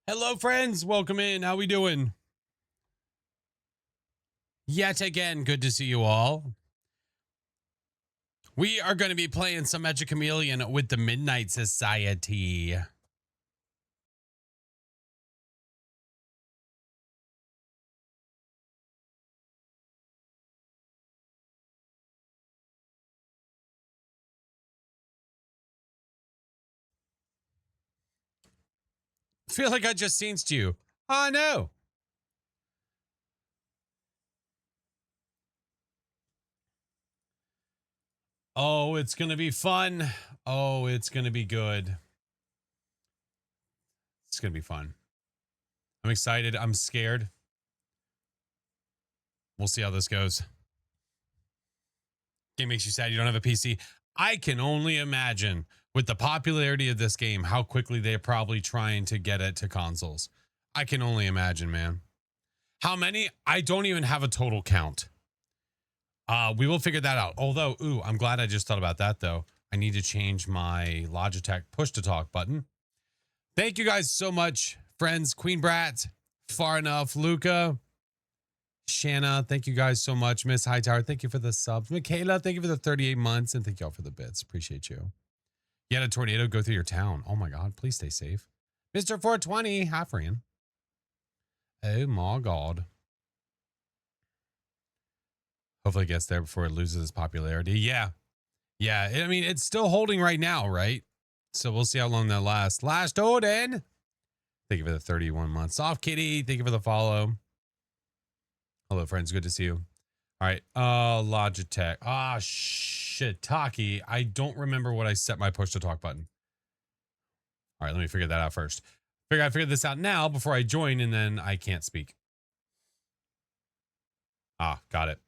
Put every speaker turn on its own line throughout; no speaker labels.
Hello, friends. Welcome in. How we doing? Yet again, good to see you all. We are going to be playing some MECCHA CHAMELEON with the Midnight Society. Feel like I just seen you. Oh, no. Oh, it's going to be fun. Oh, it's going to be good. It's going to be fun. I'm excited. I'm scared. We'll see how this goes. Game makes you sad you don't have a PC. I can only imagine with the popularity of this game, how quickly they're probably trying to get it to consoles. I can only imagine, man. How many? I don't even have a total count. We will figure that out. Although, ooh, I'm glad I just thought about that, though. I need to change my Logitech push to talk button. Thank you guys so much, friends. Queen Brat, Far Enough, Luca, Shanna, thank you guys so much. Miss Hightower, thank you for the subs. Michaela, thank you for the 38 months. And thank you all for the bits. Appreciate you. You had a tornado go through your town. Oh my God, please stay safe. Mr. 420, half ran. Oh my God. Hopefully it gets there before it loses its popularity. Yeah. Yeah. I mean, it's still holding right now, right? So we'll see how long that lasts. Last Odin. Thank you for the 31 months. Soft Kitty. Thank you for the follow. Hello, friends. Good to see you. All right. Logitech. Ah, shiitake. I don't remember what I set my push to talk button. All right. Let me figure that out first. I figured this out now before I join and then I can't speak. Ah, got it.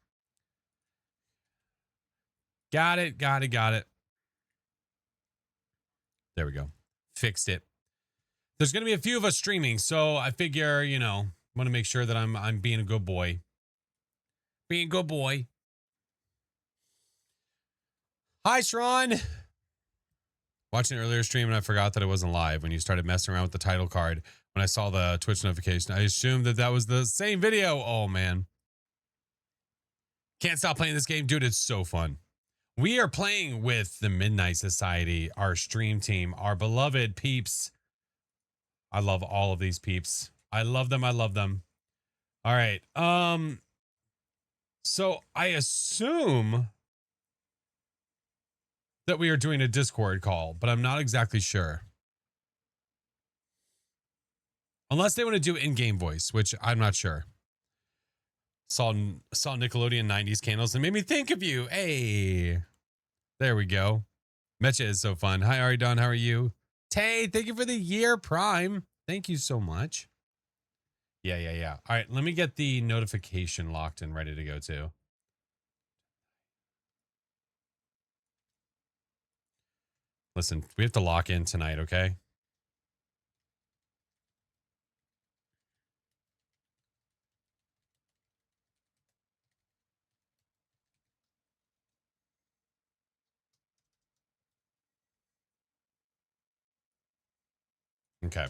Got it. There we go. Fixed it. There's going to be a few of us streaming, so I figure, you know, want to make sure that I'm being a good boy. Being a good boy. Hi, Sharon. Watching an earlier stream and I forgot that it wasn't live when you started messing around with the title card. When I saw the Twitch notification, I assumed that that was the same video. Oh, man. Can't stop playing this game. Dude, it's so fun. We are playing with the Midnight Society, our stream team, our beloved peeps. I love all of these peeps. I love them. All right. So I assume that we are doing a Discord call, but I'm not exactly sure. Unless they want to do in-game voice, which I'm not sure. Saw Nickelodeon 90s candles and made me think of you. Hey, there we go. MECCHA is so fun. Hi, Aridon. How are you? Tay, thank you for the year Prime. Thank you so much. Yeah. All right, let me get the notification locked and ready to go too. Listen, we have to lock in tonight, okay? Okay.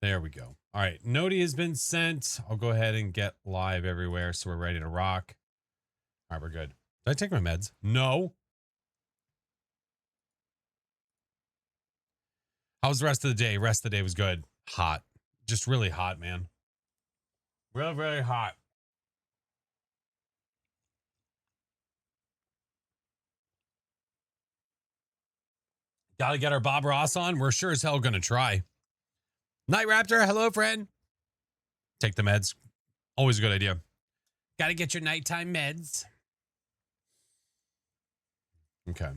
There we go. All right. Noti has been sent. I'll go ahead and get live everywhere so we're ready to rock. All right, we're good. Did I take my meds? No. How was the rest of the day? Rest of the day was good. Hot. Just really hot, man. Really, really hot. Gotta get our Bob Ross on. We're sure as hell gonna try. Night Raptor, hello, friend. Take the meds. Always a good idea. Gotta get your nighttime meds. Okay.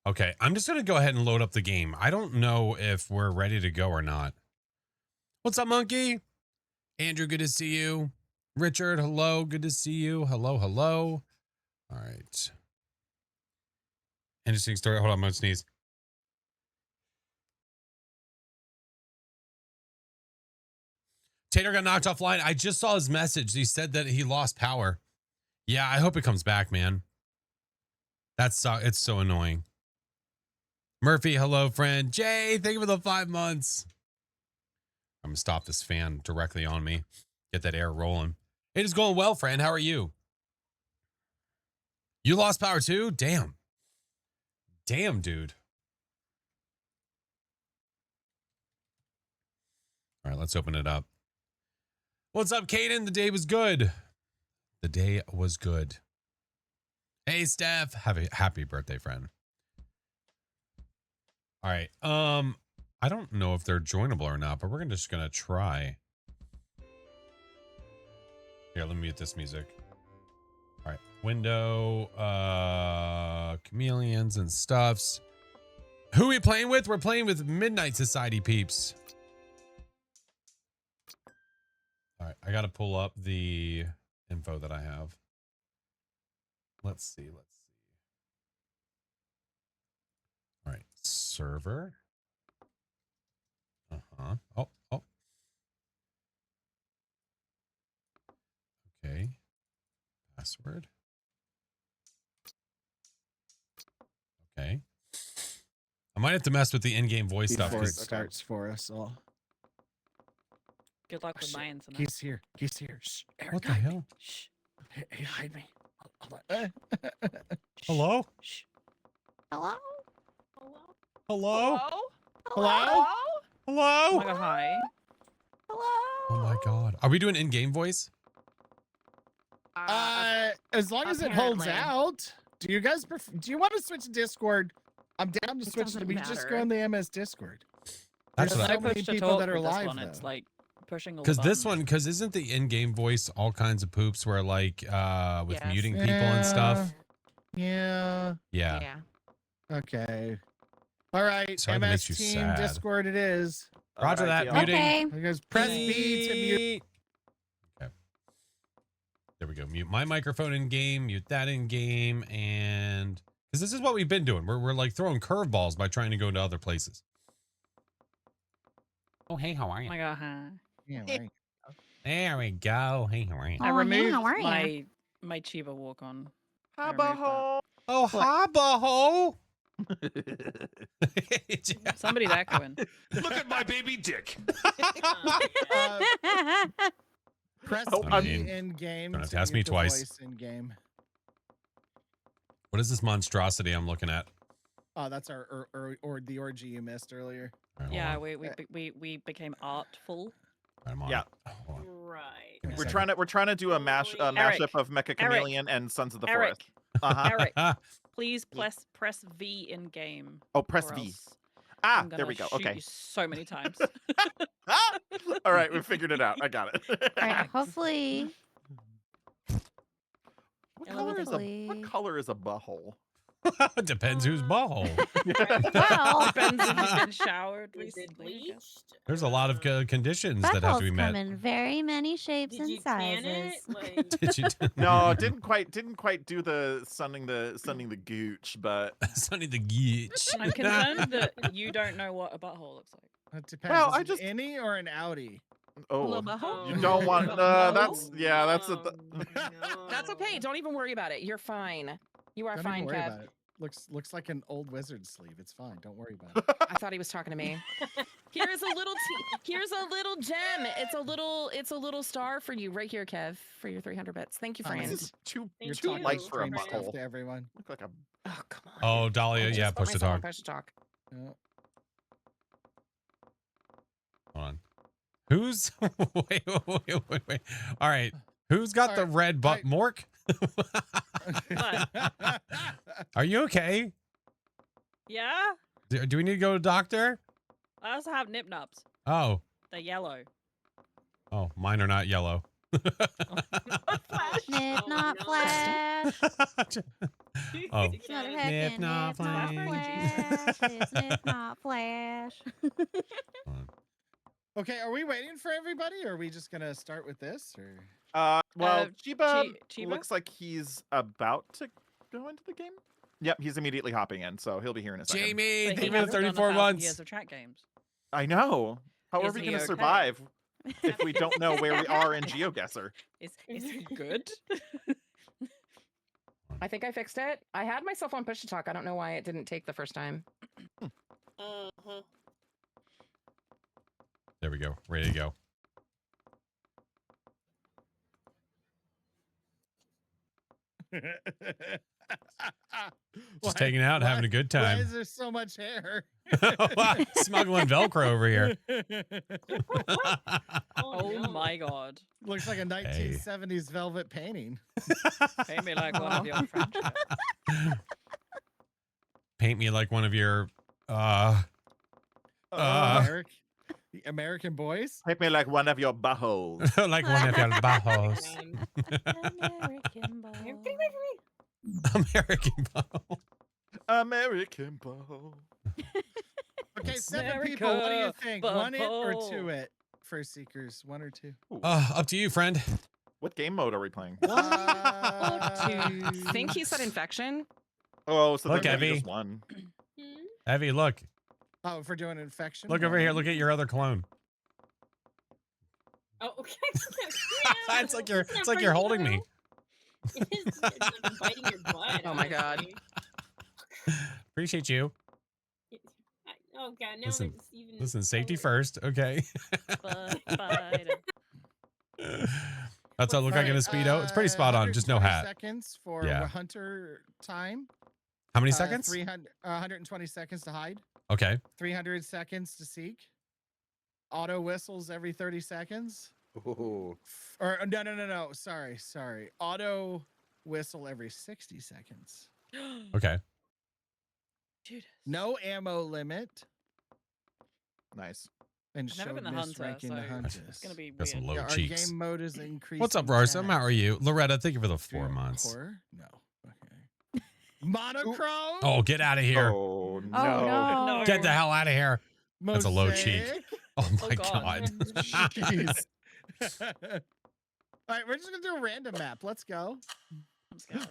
Okay, I'm just gonna go ahead and load up the game. I don't know if we're ready to go or not. What's up, Monkey? Andrew, good to see you. Richard, hello, good to see you. Hello. All right. Interesting story. Hold on, I'm gonna sneeze. Tater got knocked offline. I just saw his message. He said that he lost power. Yeah, I hope it comes back, man. It's so annoying. Murphy, hello, friend. Jay, thank you for the 5 months. I'm gonna stop this fan directly on me. Get that air rolling. It is going well, friend. How are you? You lost power too? Damn. Damn, dude. All right, let's open it up. What's up, Kaden? The day was good. The day was good. Hey, Steph. Happy birthday, friend. All right. I don't know if they're joinable or not, but we're just gonna try. Here, let me mute this music. All right. Window, chameleons and stuffs. Who are we playing with? We're playing with Midnight Society peeps. All right, I gotta pull up the info that I have. Let's see. All right, server. Oh. Okay. Password. Okay. I might have to mess with the in-game voice stuff.
Before it starts for us all.
Good luck with my internet.
He's here. Shh. Eric,
What the hell?
Shh.
Hey, hide me.
Hello?
Shh.
Hello?
Hello?
Hello?
Oh my
Hello?
god, hi.
Hello?
Oh my god. Are we doing in-game voice?
As long as it holds
apparently.
out. Do you guys do you want to switch to Discord? I'm down to
It
switch to
doesn't
we just go
matter.
on the MS Discord.
That's
There's
what
so
I
many
push to
people
talk
that are
with this
live
one.
though.
It's like pushing all
Because
the
this
buttons.
one, because isn't the in-game voice all kinds of poops where like with
Yes.
muting people and stuff?
Yeah.
Yeah.
Okay. All right.
Sorry to
MS
make you
Team
sad.
Discord it is.
Roger that. Muting.
Okay.
You guys press B to mute.
Okay. There we go. Mute my microphone in game, mute that in game, and because this is what we've been doing. We're like throwing curveballs by trying to go to other places. Oh, hey, how are
Oh
you?
my god, hi.
Yeah, right.
There we go. Hey, how are you?
Oh,
I
hey,
removed
how are ya?
my Chiba walk on.
Habaho.
Oh, habaho.
Somebody's echoing.
Look at my baby dick.
Press
Oh,
B
I mean,
in game.
don't have
to
to ask
mute
me
the
twice.
voice in game.
What is this monstrosity I'm looking at?
Oh, that's our or the orgy you missed earlier.
All right, hold
Yeah,
on.
we became artful.
I'm on
Yeah.
it. Hold on.
Right.
Give me a
We're
second.
trying to do a mashup of Mecha Chameleon and Sons of the
Eric.
Forest. Uh-huh.
Eric, please press V in game.
Oh, press
or
V.
else
Ah,
I'm
there
gonna
we go.
shoot
Okay.
you so many times.
Ah! All right, we figured it out. I got it.
All right, hopefully.
What
Yeah, let me
color is a
hopefully-
color is a butthole?
Depends whose butthole.
Well,
Depends if you've been showered
Is it
recently. I guess.
bleached?
There's a lot of conditions that have to be
buttholes
met.
come in very many shapes
Did
and
you can
sizes.
it? Like,
Did you?
No, didn't quite do the sunning the gooch, but
Sonny the Geech.
I'm concerned that you don't know what a butthole looks like.
It depends.
Well,
Is
I
it
just-
an innie or an outie.
oh,
butthole?
you don't want that's yeah, that's a
That's okay. Don't even worry about it. You're fine. You are
Don't
fine,
even worry
Kev.
about it. Looks like an old wizard sleeve. It's fine. Don't worry about it.
I thought he was talking to me. Here's a little here's a little gem. It's a little star for you right here, Kev, for your 300 bits. Thank you,
Oh,
friend.
This is too
You're
Thank
too
you.
talking
light for a
strange stuff
butthole.
to everyone.
Look like a
Oh, come on.
Oh, Dahlia,
Just
yeah,
put
push to
myself on
talk.
push to talk.
Yeah.
Hold on. Who's wait. All right. Who's got the
All right,
red butt? Mork? Are you okay?
Yeah?
Do we need to go to doctor?
I also have nip nups.
Oh.
They're yellow.
Oh, mine are not yellow.
Flash.
Nip,
Oh,
not
no.
flash.
Oh.
It's not a
Nip,
heckin'
not
nip, not
flash.
flash. It's nip, not flash.
Hold on.
Okay, are we waiting for everybody, or are we just gonna start with this? Or
well, Chiba
Chiba?
looks like he's about to go into the game. Yep, he's immediately hopping in, so he'll be here in a second.
Jamie,
But
thank
he
you for the
hasn't done
34
1,000
months.
years of chat games.
I know. How are
Is
we
he
gonna
okay?
survive? if we don't know where we are in GeoGuessr.
Is he good?
I think I fixed it. I had myself on push to talk. I don't know why it didn't take the first time.
Uh-huh.
There we go. Ready to go. Just taking it out, having a good
Why
time.
is there so much hair?
Smuggling Velcro over here.
Oh
no.
my god.
Looks like a 1970s velvet painting.
Pay me like one of your friendships.
Paint me like one of your
The American boys.
Make me like one of your buttholes.
like one of your bajos.
American boy.
Get away from me.
American bow.
American bow.
Okay,
It's
7 people. What do you
America,
think? 1 it or
Bubble.
2 it? For Seekers, 1 or 2?
Up to you, friend.
What game mode are we playing?
I think he said infection.
Oh, so
Look,
then maybe
Evie.
just one.
Evie, look.
Oh, if we're doing infection.
Look over here. Look at your other clone.
Oh, okay.
It's like you're holding me.
It's like biting your butt.
Oh my God.
honestly.
Appreciate you.
Oh god, now
Listen,
it's even.
Listen, safety
colored.
first, okay? That's how it look like in a speedo. It's pretty spot on. Just no
120
hat.
Seconds for
Yeah.
hunter time.
How many seconds?
120 seconds to hide.
Okay.
300 seconds to seek. Auto whistles every 30 seconds.
Ooh.
Or no. Sorry. Auto whistle every 60 seconds.
Okay.
Judas.
No ammo limit.
Nice.
And
I've never
show
been the
miss
hunter,
ranking
so
the
it's
hunters.
gonna be
Got some
weird.
low
Yeah, our
cheeks.
game mode is increasing.
What's up, Rarsum? How are you? Loretta, thank you for the 4 months.
Horror? No. Okay. Monochrome?
Oh, get out of here.
Oh no.
Oh no.
Get the hell out of here. That's a low cheek.
Mosaic?
Oh
Oh,
my
God.
God.
Jeez. All right, we're just gonna do a random map. Let's go.
I'm scared.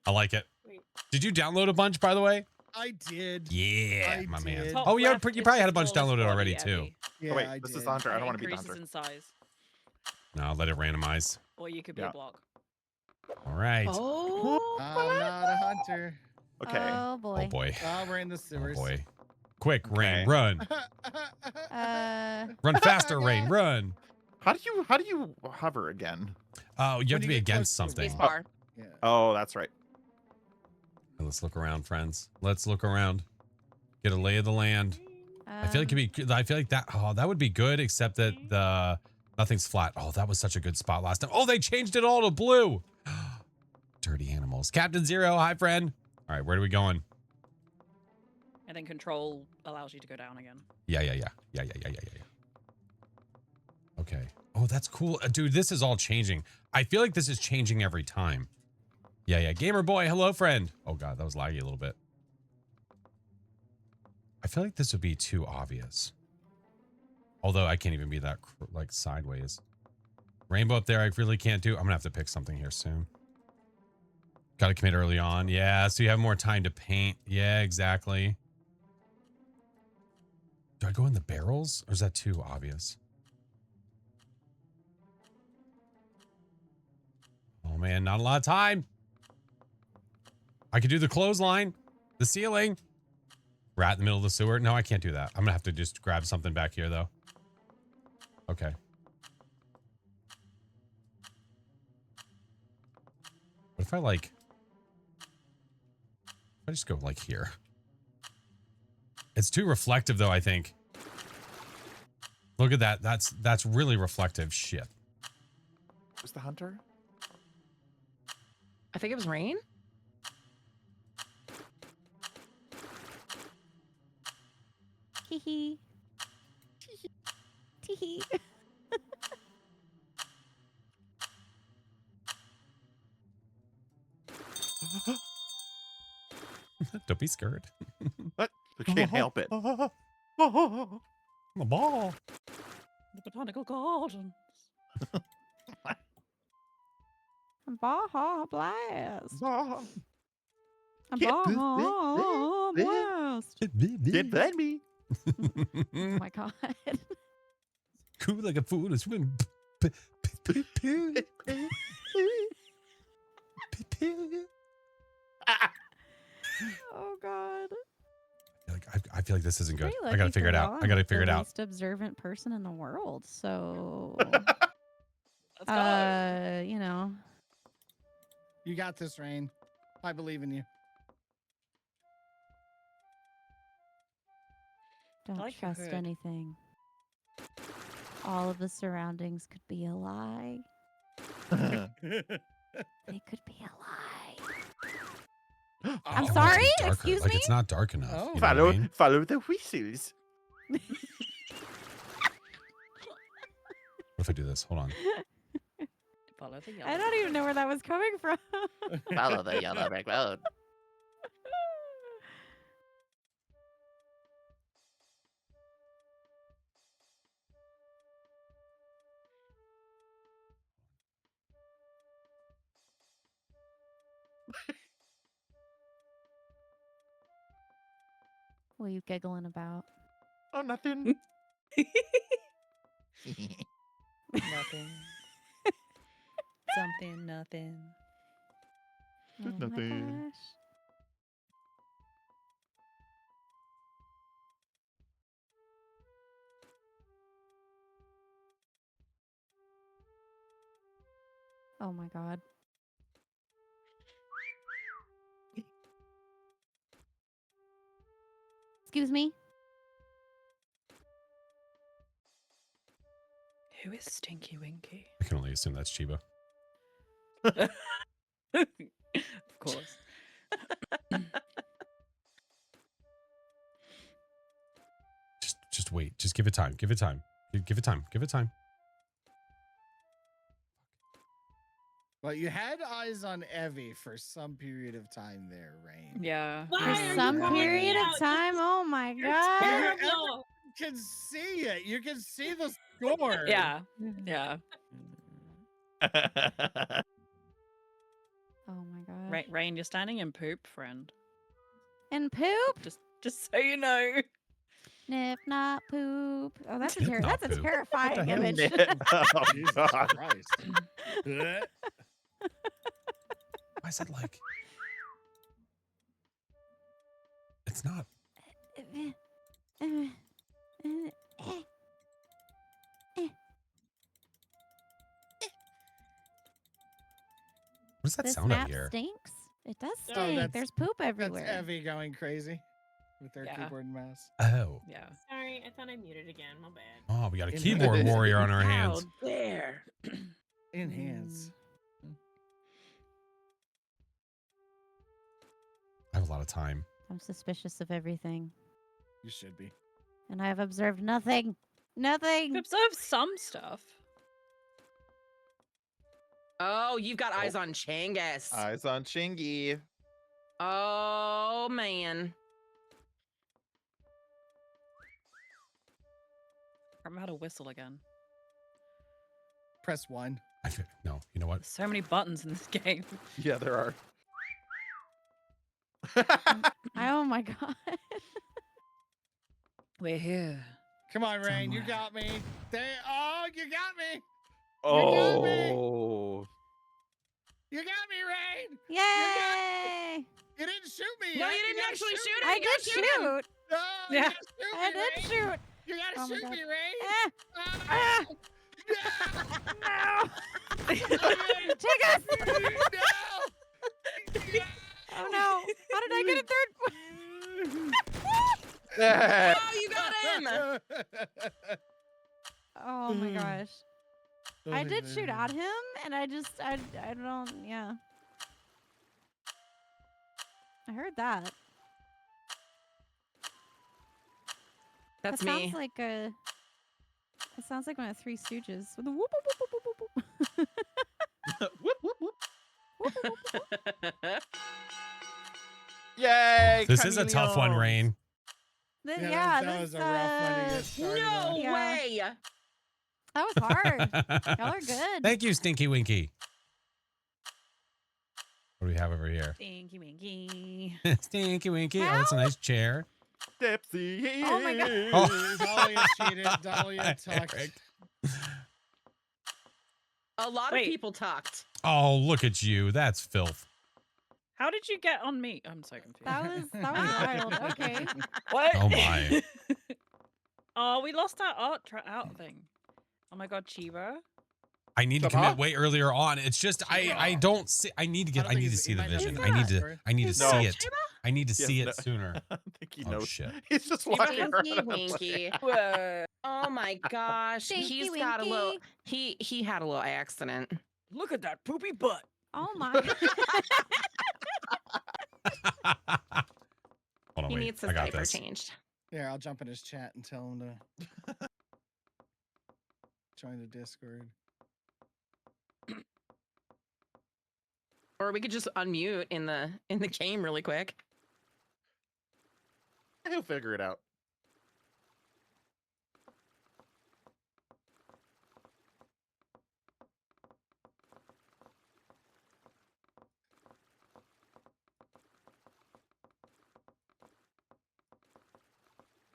I like it.
Wait.
Did you download a bunch, by the way?
I did.
Yeah,
I
my man.
did.
Top
Oh, yeah,
left
you
is
probably had a
the
bunch
smallest
downloaded
body,
already, too.
Abby.
Yeah,
Oh wait,
I
this
did.
is the hunter. I don't
It
want to be the
increases
hunter.
in size,
No, let it randomize.
or you could be
Yeah.
a block.
All right.
Oh.
I'm not a hunter.
Okay.
Oh boy.
Oh, boy.
Oh, we're in the
Oh,
sewers.
boy. Quick, Rain,
Okay.
run. Run faster, Rain, run.
How do you hover again?
Oh, you have
When
to
you
be
get close
against
to the
something.
Space bar.
Yeah.
Oh, that's right.
Let's look around, friends. Let's look around. Get a lay of the land. I feel like it'd be. I feel like that. Oh, that would be good, except that the nothing's flat. Oh, that was such a good spot last time. Oh, they changed it all to blue. Dirty animals. Captain Zero, hi, friend. All right, where are we going?
And then control allows you to go down again.
Yeah. Okay. Oh, that's cool. Dude, this is all changing. I feel like this is changing every time. Yeah. Gamer boy, hello, friend. Oh, God, that was laggy a little bit. I feel like this would be too obvious. Although I can't even be that, like, sideways. Rainbow up there, I really can't do. I'm going to have to pick something here soon. Got to commit early on. Yeah, so you have more time to paint. Yeah, exactly. Do I go in the barrels? Or is that too obvious? Oh, man, not a lot of time. I could do the clothesline. The ceiling. Rat in the middle of the sewer. No, I can't do that. I'm going to have to just grab something back here, though. Okay. What if I, like... I just go, like, here. It's too reflective, though, I think. Look at that. That's really reflective shit.
Who's the hunter?
I think it was rain.
Hee. Tee.
Don't be scared.
What? I can't help it.
The ball.
The botanical gardens.
Baja Blast.
Oh,
Baja Blast.
Get that me.
Oh my god.
Poo like a fool. Swim.
Oh God.
I feel like this isn't good.
Pretty
I gotta
lucky
figure it
to
out. I
belong
gotta
with
figure it
the
out.
least observant person in the world. So,
Let's go.
you know,
You got this, Rain. I believe in you.
don't
like your
trust
hood.
anything. All of the surroundings could be a lie. They could be a lie. I'm
Oh,
sorry?
it's darker.
Excuse
like
me?
it's not dark enough.
Oh.
You know what I mean?
Follow the whistles.
What if I do this? Hold on.
Follow the
I
yellow.
don't even know where that was coming from.
Follow the yellow brick road.
What are you giggling about?
Oh, nothing.
Nothing. Something, nothing.
Oh my
Nothing.
gosh. Oh my God. Excuse me?
Who is Stinky Winky?
I can only assume that's Chiba.
Of course.
Just wait. Just give it time. Give it time. Give it time. Give it time.
Well, you had eyes on Evie for some period of time there, Rain.
Yeah.
Why
For
are you
some
calling me
period
out?
of time? Oh my
You're
God.
Terrible.
You can see it. You can see the score.
Yeah. Yeah.
Oh my God.
Rain, you're standing in poop, friend.
And poop?
Just so you know.
Sniff, not poop. Oh, that's a,
Sniff, not
that's a
poop.
terrifying
What the hell?
image.
Oh,
Jesus
God.
Christ.
Why is it like? It's not. What does that
This
sound out
map
here?
stinks. It does
Oh,
stink.
that's-
There's poop
That's
everywhere.
Evie going crazy with their
Yeah.
keyboard and mouse.
Oh.
Yeah.
Sorry, I thought I muted again. My bad.
Oh, we got a
In
keyboard
hands.
warrior on our hands.
How dare.
Enhance.
I have a lot of time.
I'm suspicious of everything,
You should be.
and I have observed nothing. Nothing.
Observe some stuff.
Oh, you've got eyes on Changus.
Eyes on Chingy.
Oh man.
Remember how to whistle again.
Press 1.
No, you know what?
There's so many buttons in this game.
Yeah, there are.
Oh my God.
We're here.
Come on, Rain. You
Somewhere.
got me. Oh, you got me.
Oh.
You got me, Rain.
Yay!
You didn't shoot me.
No,
yet.
you didn't
gotta
actually
shoot
shoot
me.
him.
I
You
did
gotta shoot him.
shoot.
No, you
Yeah.
gotta shoot
I
me,
did
Rain.
shoot.
You gotta
Oh my
shoot
God.
me, Rain.
Ah,
Ah.
no. Take us.
No.
Oh no. How did I get a third?
Oh, you got him.
Oh my gosh. I did shoot at him, and I don't, yeah. I heard that.
That's
that
me.
Sounds like a. It sounds like one of Three Stooges with a whoop whoop whoop whoop whoop whoop.
Whoop, whoop, whoop.
Whoop, whoop, whoop.
Yay!
This is a tough one,
chameleons.
Rain.
Yeah, that
this,
was a rough one to get started
No
on.
Yeah.
way.
That was hard. Y'all are good.
Thank you, Stinky Winky. What do we have over here?
Stinky Winky.
Stinky Winky. Oh, that's a nice chair.
Dipsy.
Oh my God.
Oh.
Dahlia cheated. Dahlia tucked.
Eric.
A lot
Wait.
of people talked.
Oh, look at you. That's filth.
How did you get on me? I'm so confused.
That was wild. Okay.
What?
Oh my.
Oh, we lost our out thing. Oh my god, Chiba.
I need to
Come
commit
on.
way earlier on. It's just I don't see. I need to get.
I
I
don't
need
think
to see
he
the
might not
vision.
be
I need to.
Sorry.
I need to
Is
see
that
it. I need to
He
see
has
it sooner.
I don't think he
Oh
knows.
shit.
He's just walking around.
Winky,
and
winky.
Whoa.
Oh my gosh,
Stinky
he's got a little.
winky.
He had a little accident.
Look at that poopy butt.
Oh my.
Hold on,
He
wait.
needs
I
his
got
diaper
this.
changed.
Here, I'll jump in his chat and tell him to join the Discord.
Or we could just unmute in the game really quick.
He'll figure it out.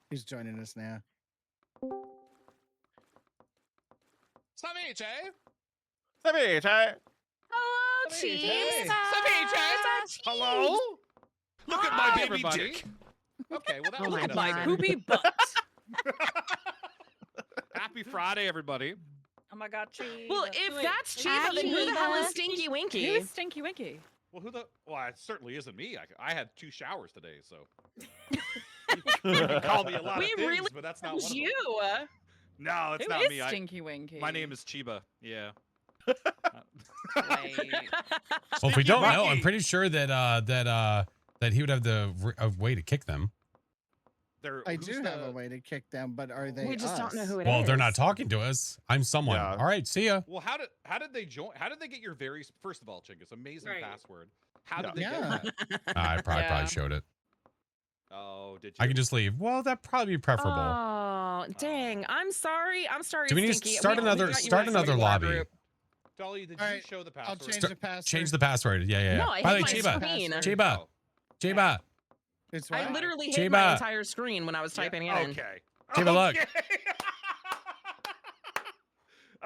He's joining us now.
Ceviche.
Hello,
Hey,
cheese.
hey.
Hello? Look at my
Hi,
baby
everybody.
dick. Okay, well that
Oh
was
my
enough
My
God.
said.
poopy butt.
Happy Friday, everybody.
Oh my god, Chiba.
Well, if
Wait,
that's
wait,
Chiba, then who the hell is
Chiba.
Stinky Winky?
Who's Stinky Winky?
Well, Well, it certainly isn't me. I had 2 showers today, so you can call me a lot
We
of things,
really
but that's not
Who's
one of
you?
them. No, it's
Who
not
is
me.
Stinky Winky?
My name is Chiba. Yeah.
Wait.
Well, if we don't know, I'm
Winky.
pretty sure that he would have a way to kick them.
I do have a way to kick them, but are they?
We just don't know
us?
who it is.
Well, they're not talking to us. I'm someone.
Yeah.
All right, see ya.
Well, how did they join? How did they get your very first of all, Chingus? Amazing
Right.
password. How did
Yeah.
they
Yeah.
get that?
I probably
Yeah.
showed it.
Oh, did you?
I can just leave. Well, that'd probably be preferable.
Oh, dang. I'm sorry. I'm sorry,
Do we need to
Stinky.
start
We
another
got you
start
in
another
our
lobby?
group.
Dolly, did
All
you
right,
show the
I'll
password?
change
Start-
the password.
Change the password. Yeah.
No, I
By the way,
hit
Chiba,
my screen.
Chiba,
Oh,
Chiba.
It's
I
what?
literally hit my
Chiba.
entire screen when I was typing in.
Okay.
Chiba, look.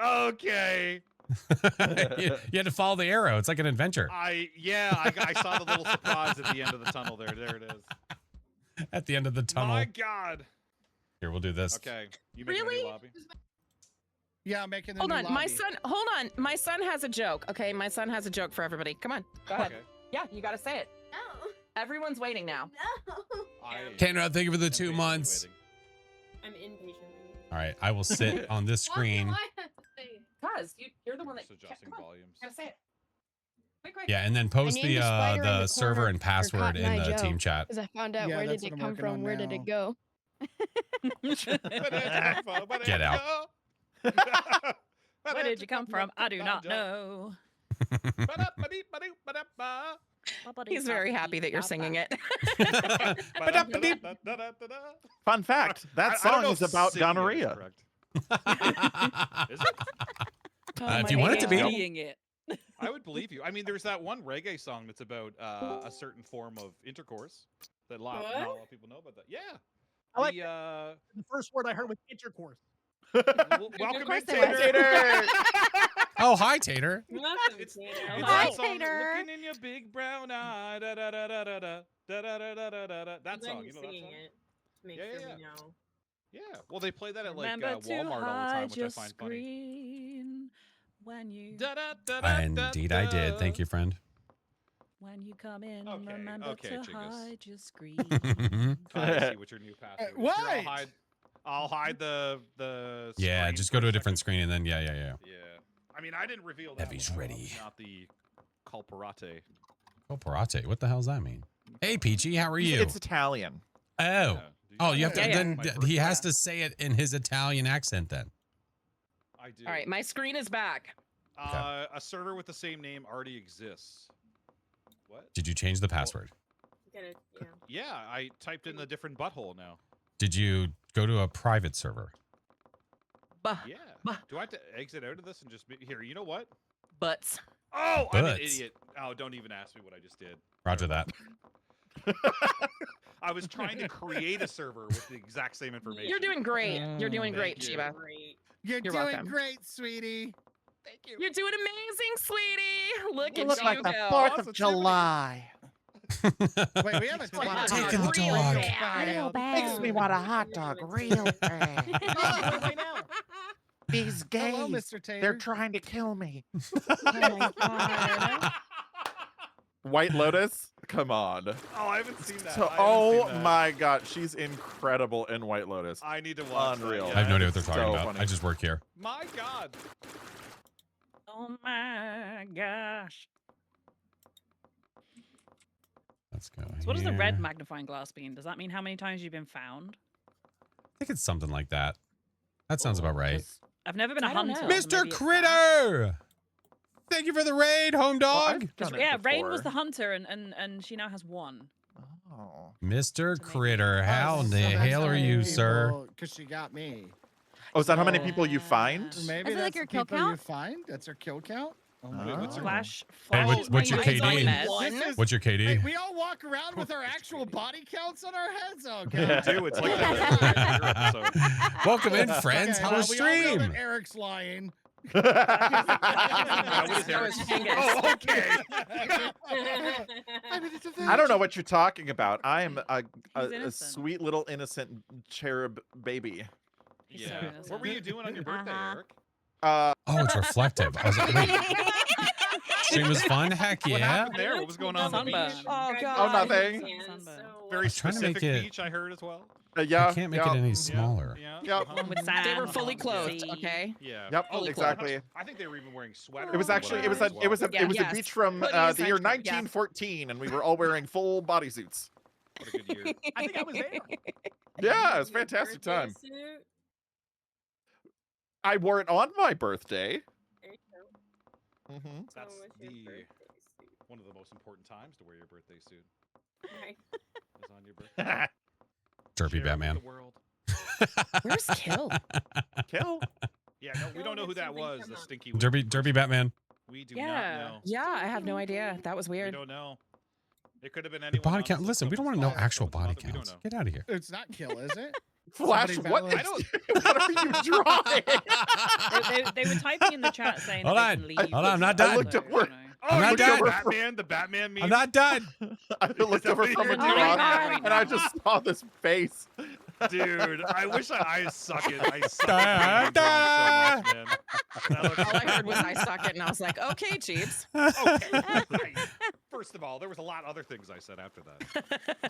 Okay.
you had to follow the arrow. It's like an adventure.
I saw the little surprise at the end of the tunnel there. There it is.
At the end of the tunnel.
My God.
Here, we'll do this.
Okay. You making a
Really?
new lobby?
Yeah, I'm making the
Hold
new
on,
lobby.
my son. Hold on, my son has a joke. Okay, my son has a joke for everybody. Come on, go ahead.
Okay.
Yeah, you gotta say it.
No.
Everyone's waiting now.
No.
Kendra, thank you for the
am
2
patiently
months.
waiting.
I'm impatient.
All right, I will sit on this screen.
Why do I have to say it?
Cause you're the one that.
Just adjusting
Come on,
volumes.
gotta say it. Quick, quick.
Yeah, and then post
named
the
a spider in the
server
corner
and
for
password
Cotton
in
Eye
the
Joe.
team chat.
Because I found out
Yeah,
where
that's
did
what
it
I'm
come
working on
from? Where did
now.
it go?
Get out.
Where did you come from? I do not know.
He's very happy that you're singing it.
Fun fact: that
I don't
song
know
is
if
about
singing it is
gonorrhea.
correct. Is it?
If you want it to be.
Seeing it.
I would believe you. I mean, there's that one reggae song that's about a certain form of intercourse that not a lot of people know about that. Yeah.
I like
the,
The first word I heard was intercourse.
welcome
course
in,
they was.
Tater.
Oh, hi, Tater.
Welcome,
It's,
Tater.
it's
Hi,
that song,
Tater.
Looking in your big brown eye. Da, da, da, da, da, da, da, da, da, da, da, da. That
I'm glad
song.
you're
You know that
singing
song?
it to make
Yeah,
sure
yeah,
we know.
Yeah. Well, they play that at like
Remember to
Walmart all the time,
hide
which I
your
find funny.
screen when you
Indeed, I did. Thank you, friend.
when you come in.
Okay,
Remember
okay,
to
Chingus.
hide your screen.
I see what your new password is. Here,
what?
I'll hide the
Yeah,
screen
just
for
go to a
second.
different screen and then yeah.
Yeah. I mean, I didn't reveal that.
Heavy's
one. I'm
ready.
Not the culparate.
Oh, parate. What the hell does that mean? Hey, Peachy, how are you?
It's Italian.
Oh.
Yeah.
Oh, you have to.
Yeah, yeah.
Then
My
he
first
has to say it in his Italian accent. Then.
I do.
All right, my screen is back.
A server with the same name already exists. What?
Did you change the password?
You gotta, yeah.
Yeah, I typed in a different butthole now.
Did you go to a private server?
Bah,
Yeah.
Bah.
Do I have to exit out of this and just be here? You know what?
butts.
Oh, I'm an
Butts.
idiot. Oh, don't even ask me what I just did.
Roger that.
I was trying to create a server with the exact same information.
You're doing great. You're doing
Thank
great,
you.
Shiva.
Great.
You're
You're
doing
welcome.
great, sweetie.
Thank you.
You're doing amazing, sweetie. Look
You
at
look
you
like the
go.
4th of
Positivity.
July.
Wait, we have a
Like
hot
a
Taking the
dog.
dog.
Real
Makes me
bad.
want a hot dog real bad.
Right now.
These
Hello,
gays,
Mr. Tater.
they're trying to kill me.
Oh my god.
White Lotus? Come on.
Oh, I haven't seen that.
So,
I haven't
oh
seen that.
my god, she's incredible in White Lotus.
I need to watch that,
Unreal.
yeah.
I have no idea what they're talking
So
about.
funny.
I just work here.
My God.
Oh my gosh.
Let's go.
So what does the red
here.
magnifying glass mean? Does that mean how many times you've been found?
I think it's something like that. That sounds about right.
I've never been a
I don't
hunter.
know.
so
Mr.
maybe it's that.
Critter! Thank you for the raid, home dog.
Yeah, Rain was the hunter, and she now has one.
Oh.
Mr.
To make
Critter, how
Oh,
in
so
the
that's
hell
how
are
many
you, sir?
people- Cause she got me.
Oh, is that how many
Oh.
people you find?
Maybe
Is it like
that's
your
the
kill
people you
count?
find. That's her kill count. Oh my
Wait,
god.
what's her-
Flash.
Hey,
Flash
what's your
mine's on
KD?
meds.
This is-
What's your
Wait,
KD?
we all walk around with our actual body counts on our heads. Oh
Yeah,
god.
too. It's like that. episode.
Welcome in, friends.
Okay,
How
well,
was
we all know that
stream?
Eric's lying.
That was
That was Genghis.
Oh, okay.
I don't know what you're talking about. I am a
innocent.
sweet little innocent cherub baby.
He's so
Yeah.
innocent.
What were you doing on your birthday,
Uh-huh.
Eric?
Uh,
Oh, it's reflective. I was like, wait, stream was fun. Heck
What
yeah.
happened there? What was going on?
Sunburn.
Oh,
Oh,
God.
nothing.
Very
was trying to
specific
make it-
beach, I heard as well.
yeah.
I can't make
yeah.
it any
Yeah,
smaller.
Yeah.
Yep.
uh-huh.
With
They were
sand
fully
on the
clothed,
sea.
okay?
Yeah.
Yep,
Oh,
exactly.
I think they were even wearing sweaters.
It was
from what
actually
I
it was
heard
a
as
it was a
Yeah,
it was
yes.
a beach from
Hoodies,
the year
actually, yeah.
1914, and we were all wearing full bodysuits.
What a good year.
I think I was there.
Yeah, it was a fantastic time. I wore it on my birthday. Mm-hmm.
That's one of the most important times to wear your birthday suit. Is on your birthday.
Derpy
Share it with
Batman.
the world.
Where's Kill?
Kill.
Yeah, no, we
No,
don't know who
did
that
something
was.
come
The
up?
stinky.
Derpy Batman.
We do
Yeah.
not know.
Yeah, I have no idea. That was
We
weird.
don't know. It could have been
The
anyone.
body count.
honestly.
Listen, we don't want to
Flash,
know actual
so it's
body
nothing we don't
counts.
know.
Get out of here.
It's not kill, is it?
Flash.
Somebody
What?
balance-
What are you drawing?
They were typing in the chat saying
Hold
that
on.
they can leave.
Hold on, I'm not
I
done.
looked at work.
Oh,
I'm not
you
done.
know Batman, the Batman meme.
I'm not done.
I looked over from
You're
across,
doing that right
and I
now.
just saw this face.
Dude, I wish I suck it. I suck
Da,
it. So much, man. That looks
All I heard was I suck it, and I was like, okay, Jeeps.
okay. Right. First of all, there was a lot of other things I said after that.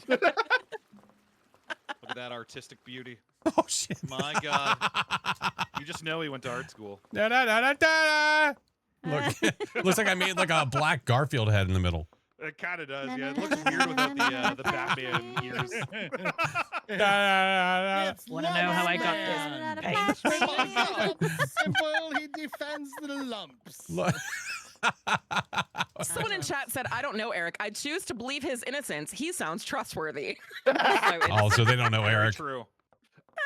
Look at that artistic beauty.
Oh shit.
My God. You just know he went to art school.
Da, da, da, da, da. Look, looks like I made like a black Garfield head in the middle.
It kind of does, yeah. It looks weird without the Batman ears.
Da, da, da, da.
It's
Wanna know how I got
Lumberman.
this paint?
Simple, he defends the lumps.
Look.
Someone in chat said, I don't know, Eric. I choose to believe his innocence. He sounds trustworthy.
Oh, so they don't know
Very
Eric.
true.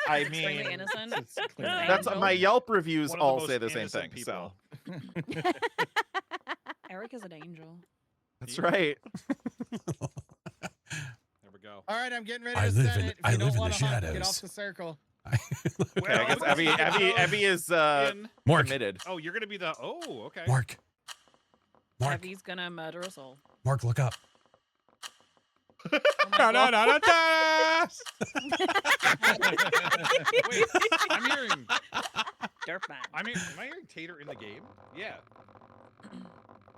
I
Extremely
mean,
innocent.
It's clear.
that's
Angel.
my Yelp reviews
One of the
all
most
say the same
innocent
thing. So
people.
Eric is an angel.
that's right.
There we go.
All right, I'm getting ready
I
to
live
set
in-
it. If
I
you don't
live in the
wanna hunt, Get
shadows.
off the circle.
Okay, I guess Evie is
In-
Mark.
committed.
Oh, you're gonna be the. Oh, okay.
Mark. Mark.
Heavy's gonna murder us all.
Mark, look up.
Oh my
Da, da,
God.
da, da, da.
Wait, I'm hearing.
Dirtbag.
Am I hearing Tater in the game? Yeah.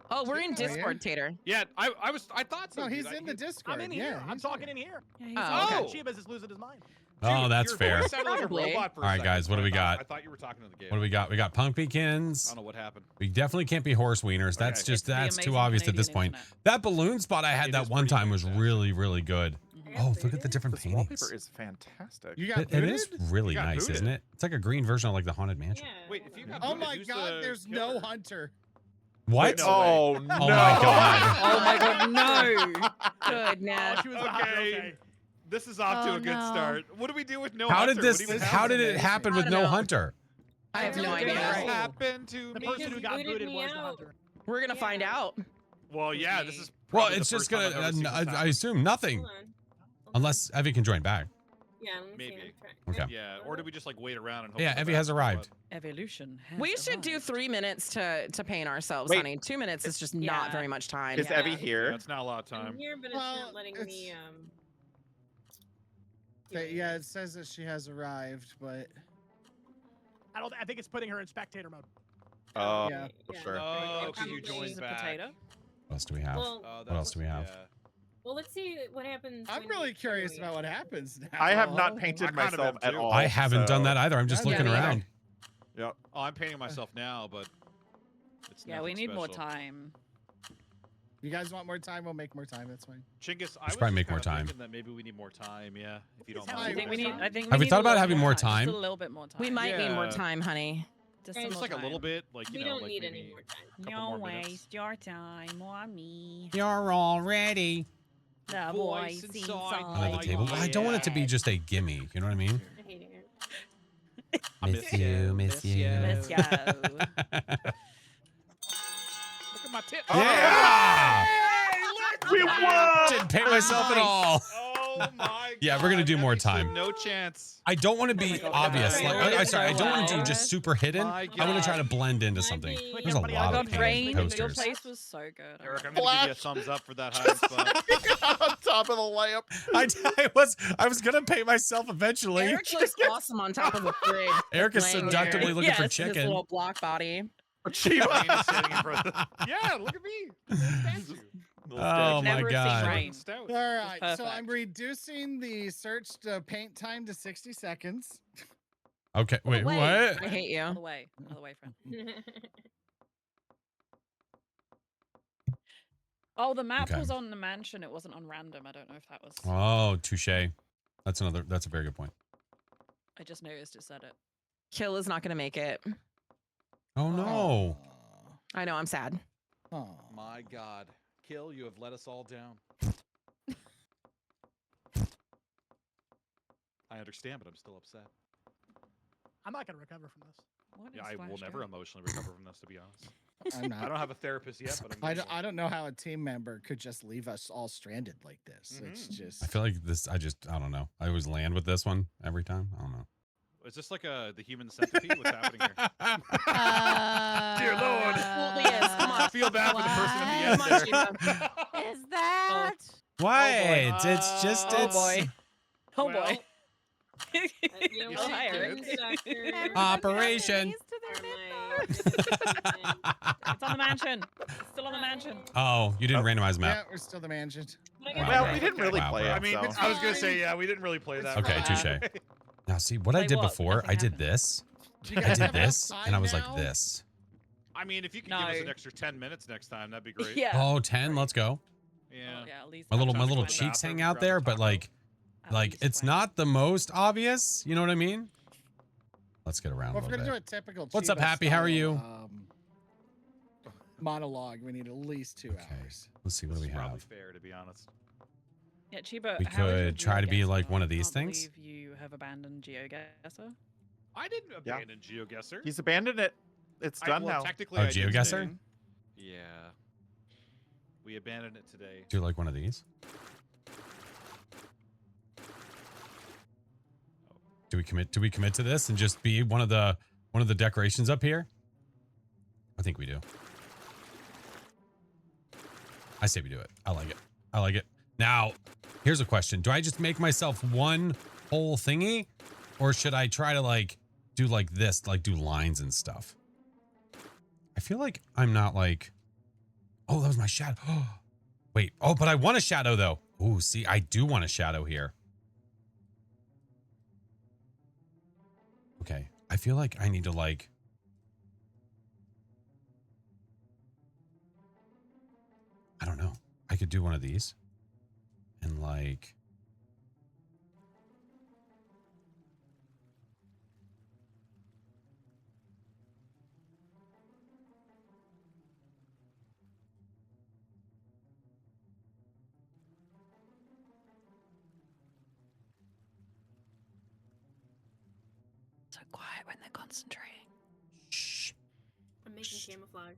Oh, we're in
Oh, yeah?
Discord, Tater.
Yeah. I thought so.
No,
dude.
he's
I-
in the Discord.
I'm in
yeah,
here. I'm
he's
talking
here.
in here.
Yeah, he's
Oh,
okay.
Shibas is losing his mind.
Oh,
Dude,
that's
your
fair.
voice sounded like a
Probably.
robot for a
All right,
second,
guys, what do
so
we
I
got?
thought- I thought you were talking to the game.
What do we got? We got
I
pumpkins.
don't know what happened.
We definitely can't be horse wieners. That's
Okay.
just
The
that's too
amazing
obvious at this
Canadian
point.
internet.
That balloon spot I had
It
that
is
one
pretty
time was
fantastic.
really, really good. Oh, look at the different
This
paintings.
wallpaper is fantastic.
You got
It is
booted?
really
You got
nice,
booted.
isn't it? It's like a green version of like the Haunted Mansion.
Wait, if you got
Oh
booted,
my
who's
god,
the
there's
killer?
no hunter.
What?
No
Oh
way.
no!
Oh my god.
Oh my god, no. Good, Nat.
Oh, she was the hunter,
Okay. This is off to
Oh,
a good
no.
start. What do we do with no
How
hunter?
did
What
this?
even
How did it
amazing.
happen with
I
no
don't know.
hunter?
I have no
What
idea.
happened to
The
me?
person who got
booted
booted
me
was the
out.
hunter.
We're gonna find out.
Well, yeah, this is.
Well,
probably
it's
the
just
first
gonna.
time I've ever seen this
I
happen.
assume nothing,
Hold on.
unless Evie can join back.
Yeah, let me see.
Maybe.
I'm trying.
Okay.
Yeah, or do we just like wait around and hope?
Yeah,
for the
Evie has
best?
arrived.
Evolution. Has
We should do
arrived.
3 minutes to paint ourselves,
Wait.
honey. 2 minutes is just
Yeah.
not very much time.
Is
Yeah.
Evie
Yeah,
here?
it's not a lot of
I'm
time.
here, but it's
Well,
not letting me.
Yeah, it says that she has arrived, but
I think it's putting her in spectator mode.
Oh,
Yeah.
for
Yeah.
sure.
Oh,
Yeah,
because you
probably.
joined
She's a
back.
potato.
What else do we have?
Well,
Oh,
What else do we have?
Yeah.
well, let's see what happens.
I'm
when
really
you-
curious
wait.
about what happens now.
I have not
I
painted
kind of
myself
am
at
too.
all.
I haven't done
so-
that either. I'm just
Yeah,
looking
me either.
around.
Yep.
Oh, I'm painting myself now, but it's
Yeah, we
nothing
need more
special.
time.
You guys want more time? We'll make more time. That's fine.
Chinggis, I
should
was
probably
just
make more
kinda
time.
thinking that maybe we need more time. Yeah, if you don't
Is how
I
I
mind.
think we need. I think.
Have we
need
thought
a
about
little
having more time?
Just a little bit more time.
We might need more
Yeah.
time, honey.
Just,
Okay.
some
Just
more
like a little
time.
bit, like you
We
know,
don't
like
need
maybe
any more time.
couple
Don't
more minutes.
waste your time on me.
You're all ready.
The
voice
voice
inside
Under the
Oh,
table. I don't want it to be
yeah.
just a gimme. You know what I mean?
I hate it.
I
Miss you, miss you.
Let's go.
Look at my tip.
Yeah!
We won!
Didn't paint myself at all.
Oh my
Yeah, we're gonna
God,
do
that
more
makes it
time.
No chance.
I don't want to be
God.
obvious.
Okay.
Like, I sorry, I don't want to do
Wow.
just super hidden.
My
I want to try to
God.
blend into
Might
something.
be-
There's a
Everybody,
lot
I
of
got
painted
Rain, your
posters.
place was so good.
Eric, I'm gonna give you a thumbs up for that high spot.
On top of the layup.
I was gonna paint myself eventually.
Eric looks awesome on top of the fridge.
Eric is
laying
seductively
there.
looking for
Yes, his
chicken.
little block body.
Rain is sitting in front of yeah, look at me. Statue.
Oh my
Never seen
God.
rain.
Stout.
All right, so I'm
perfect.
reducing the search to paint time to 60 seconds.
Okay, wait,
Wait.
what?
I hate you.
Other way, friend. Oh, the map
Okay.
was on the mansion. It wasn't on random. I don't know if that was.
Oh, touche. That's a very good point.
I just noticed it said it.
Kill is not going to make it.
Oh no.
I know, I'm sad.
Oh.
My God, Kill, you have let us all down. I understand, but I'm still upset.
I'm not gonna recover from this.
What
Yeah,
is
I will
Flash
never
doing?
emotionally recover from this, to be honest.
I'm
I
not.
don't have a therapist yet, but I'm
I
getting
don't,
one.
I don't know how a team member could just leave us all stranded like this. It's
Mhm.
just.
I feel like this. I don't know. I always land with this one every time. I don't know.
Is this like the human centipede? What's happening here?
Dear
Lord.
Absolutely is. Come on.
I feel bad for the person at the
Come
end
on,
there.
Is that?
What? It's just
Oh
it's
boy. Oh
Well,
boy.
You know
You
what?
see
Hi, Eric.
Women's doctor
Everyone
Operation.
goes to their
are
myth,
my-
It's on the mansion. It's still on the mansion.
Oh, you didn't randomize the
Yeah,
map.
we're still the mansion.
Well,
Okay.
we didn't really
Wow,
play
bro.
it.
I mean,
so.
I was gonna say, yeah, we didn't really play that.
Okay,
well.
touche. Now see what I
Play
did
what?
before.
Nothing
I did
happened.
this.
Do you
I
guys
did
have enough
this, and I
time
was like
now?
this.
I mean, if you could give us an
No.
extra 10 minutes next time, that'd be great.
Yeah.
Oh, 10. Let's go.
Yeah.
Oh, yeah, at least
My little
Time to go to the
cheeks
bathroom,
hang out
grab a
there, but
taco.
like
at least
it's
20.
not the most obvious. You know what I mean? Let's get around
Well,
a
if we're
little
gonna do
bit.
a typical.
What's up,
Chiba
Happy? How are
style,
you?
Monologue. We need at least 2
Okay.
hours.
Let's see what do we
It's probably
have.
fair, to be honest.
Yeah, Chiba.
We
how is your
could try to be
GeoGuessr?
like one of
I
these
can't
things.
believe you have abandoned GeoGuessr.
I didn't
Yeah.
abandon GeoGuessr.
He's abandoned it. It's done
well,
now.
Technically,
Oh,
I did
GeoGuessr?
today. Yeah. We abandoned it today.
Do like one of these. Do we commit to this and just be one of the decorations up here? I think we do. I say we do it. I like it. I like it. Now, here's a question. Do I just make myself one whole thingy? Or should I try to like do like this, like do lines and stuff? I feel like I'm not like, oh, that was my shadow. Wait, oh, but I want a shadow though. Ooh, see, I do want a shadow here. Okay, I feel like I need to like, I don't know. I could do one of these and like,
So quiet when they're concentrating.
shh.
I'm making camouflage.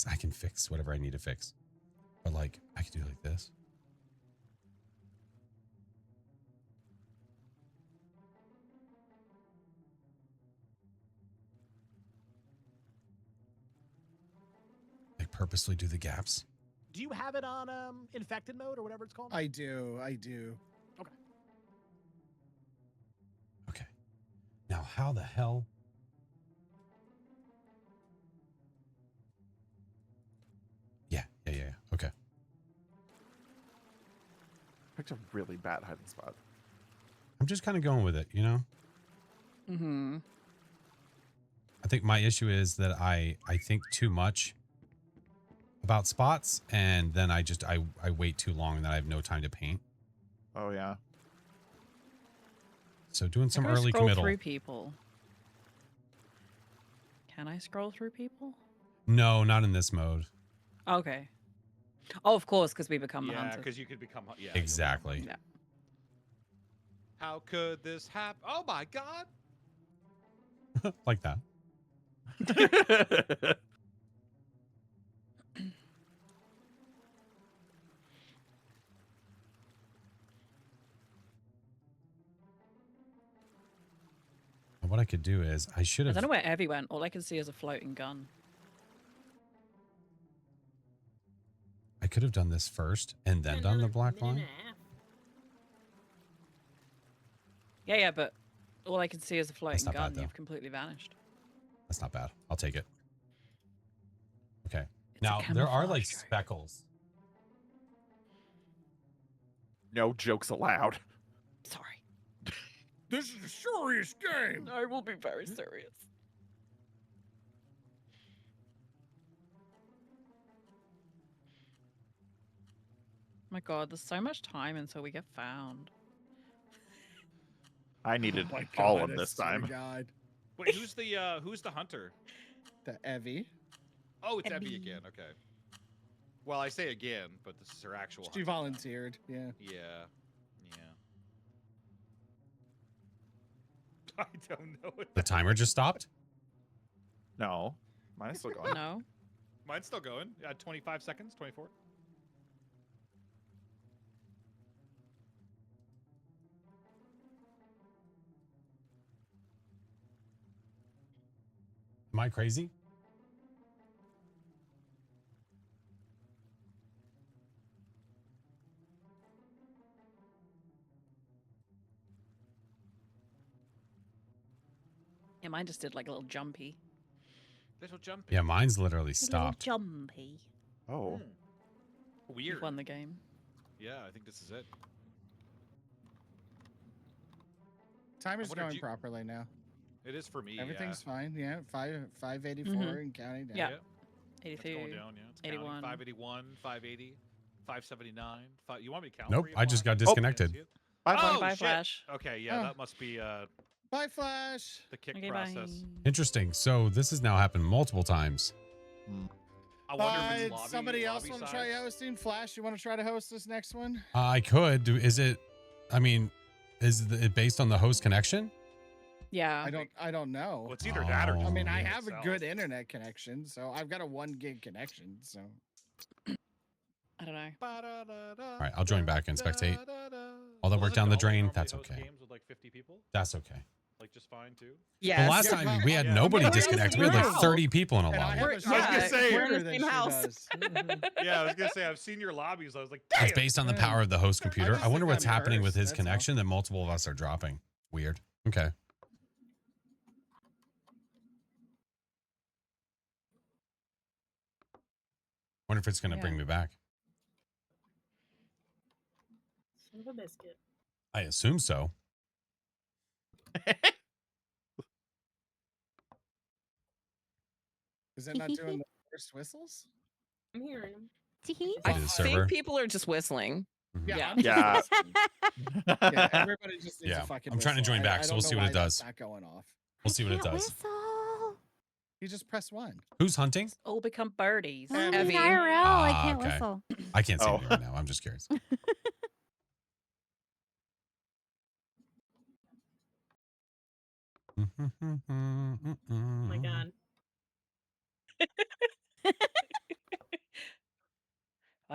I can fix whatever I need to fix. But like, I could do like this. Like purposely do the gaps.
Do you have it on infected mode or whatever it's called?
I do.
Okay.
Okay. Now, how the hell? Yeah. Okay.
Picked a really bad hiding spot.
I'm just kind of going with it, you know?
Mm-hmm.
I think my issue is that I think too much about spots, and then I wait too long, and then I have no time to paint.
Oh yeah.
So doing some
Can I
early
scroll
committal.
through people? Can I scroll through people?
No, not in this mode.
Okay. Oh, of course, because we become the
Yeah,
hunter.
because you could become. Yeah.
Exactly.
Yeah.
How could this happen? Oh my god!
Like that. And what I could do is I should
I
have.
don't know where Evie went. All I can see is a floating gun.
I could have done this first and then done the black line.
Yeah, but all I can see is a floating
not bad,
gun.
though.
You've completely vanished.
That's not bad. I'll take it. Okay.
It's a
Now there are like
camouflage drone.
speckles.
No jokes allowed.
Sorry.
This is a serious game.
I will be very serious. My god, there's so much time until we get found.
I needed
Oh my
all
God,
of
I
this
swear to
time.
God,
Wait, who's the hunter?
the Evie.
Oh, it's
Abby.
Abby again. Okay. Well, I say again, but this is her actual.
She
hunter.
volunteered. Yeah.
Yeah. I don't know. What
The timer just stopped.
No, mine is still going.
No.
Mine's still going. 25 seconds. 24.
Am I crazy?
Yeah, mine just did like a little jumpy.
Little jumpy.
Yeah, mine's literally
A little
stopped.
jumpy.
Oh,
Weird.
You've won the game.
Yeah, I think this is it.
Timer's
wonder, do
going
you-
properly now.
It is for me.
Everything's fine. Yeah. 584
Mhm.
and counting down.
Yeah.
It's
82.
going down. Yeah. It's counting.
81.
581, 580, 579. You want me to count?
Nope,
for you,
I just
Flash?
got disconnected.
See it?
bye,
Oh,
Bye,
shit.
Flash.
Okay, yeah,
Oh.
that must be
Bye, Flash.
the kick
Okay,
process.
bye.
Interesting. So this has now happened multiple times.
I wonder if it's lobby,
Somebody else
lobby
want to
size.
try hosting? Flash, you want to try to host this next one?
I could do. Is it? I mean, is it based on the host connection?
Yeah.
I don't know.
Well, it's either that or
Oh.
just
I mean,
the
I
game
have a
itself.
good internet connection, so I've got a 1 gig connection. So
I don't know.
All
right, I'll join back and spectate. All that work down the drain, that's okay.
Games with like 50 people,
That's okay.
like just fine too.
Yeah.
The last
Yeah,
time we had
yeah.
nobody
Yeah.
disconnect. We had like
Wow.
30 people in a
and I
lobby.
have
We're-
a
yeah,
gonna say-
we're in the
than
same
she
house.
does.
Yeah, I was gonna say I've seen your lobbies. I was like,
That's
damn.
based on the power of the host computer.
just
I wonder
think
what's
I'm
happening with
cursed,
his
that's all.
connection that multiple of us are dropping. Weird. Okay. Wonder if it's going to
Yeah.
bring me back.
Son of a biscuit.
I assume so.
Is it not doing the first whistles?
I'm hearing him.
Tee-hee.
Maybe
I
the
think
server.
people are just whistling.
Mhm.
Yeah.
I'm just
Yeah.
listening. Yeah, everybody just needs
Yeah,
to fucking
I'm trying to
whistle.
join back,
I
so
don't
we'll
know
see what
why
it
that's
does.
Not going off.
We'll see what it
Can't
does.
Whistle.
You just press 1.
Who's hunting?
All become birdies.
I'm
Evie.
in IRL. I
Ah,
can't
okay.
whistle.
I can't see
Oh.
anything right now. I'm just curious.
Oh my god.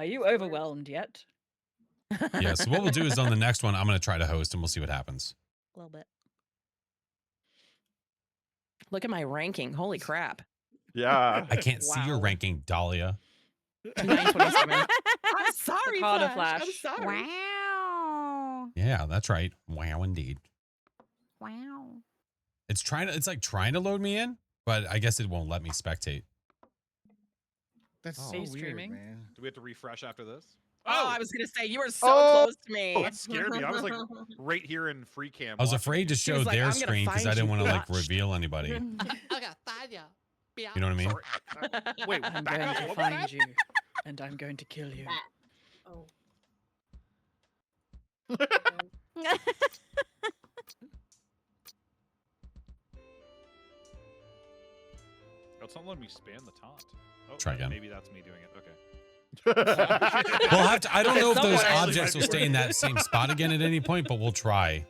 Are you overwhelmed yet?
Yeah, so what we'll do is on the next one, I'm going to try to host and we'll see what happens.
A little bit.
Look at my ranking. Holy crap.
Yeah.
I can't see your
Wow.
ranking, Dahlia.
927. I'm sorry,
Harder,
Flash. I'm
Flash.
sorry.
Wow.
Yeah, that's right. Wow, indeed.
Wow.
It's like trying to load me in, but I guess it won't let me spectate.
That's
Oh.
so
Are you
weird,
streaming?
man.
Do we have to refresh after this?
Oh, I was going to say, you were so
Oh.
close to me.
Oh, that scared me. I was like right here in free cam.
I was
watching
afraid to
you.
show
was like,
their
"I'm gonna
screen because I
find
didn't
you,
want to like
bitch."
reveal anybody. You know what I mean?
Sorry. Wait,
I'm
back
going
up.
to
What was
find
that?
you, and I'm going to kill you.
Oh.
Oh, it's not letting me spam the taunt. Oh,
Try again.
Maybe that's me doing it. Okay.
We'll have to. I don't know if those
Someone-
objects will stay in that same spot again at any point, but we'll try.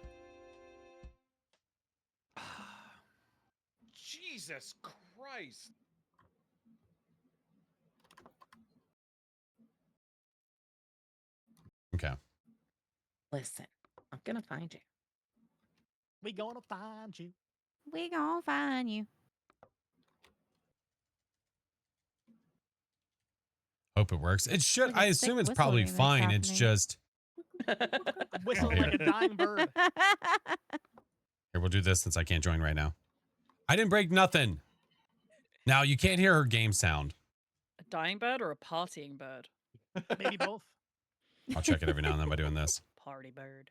Jesus Christ.
Okay.
Listen, I'm going to find you.
We gonna find you.
We gonna find you.
Hope it works. It should.
Look at
I
the
assume
thick
it's probably
whistling that's
fine. It's
happening.
just
Whistle
here.
like a dying bird.
here. We'll do this since I can't join right now. I didn't break nothing. Now you can't hear her game sound.
A dying bird or a partying bird?
Maybe both.
I'll check it every now and then by doing this.
Party bird.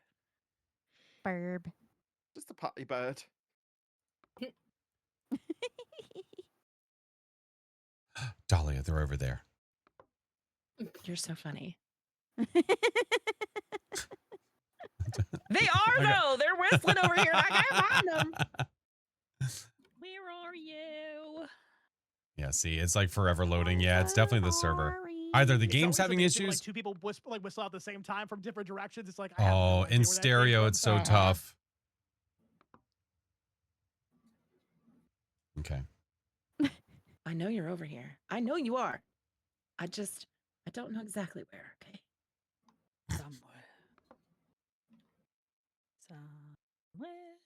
Burb.
Just a potty bird.
Dahlia, they're over there.
You're so funny.
They
They are,
Okay.
though. They're whistling over here. I can't find them.
Where are you?
Yeah, see, it's like forever loading. Yeah, it's definitely the server. Either the
It's
game's
always
having
amazing when,
issues.
Like two people whistle at the same time from different directions. It's like,
Oh, in stereo, it's so tough. Okay.
I know you're over here. I know you are. I don't know exactly where, okay?
Somewhere. Somewhere.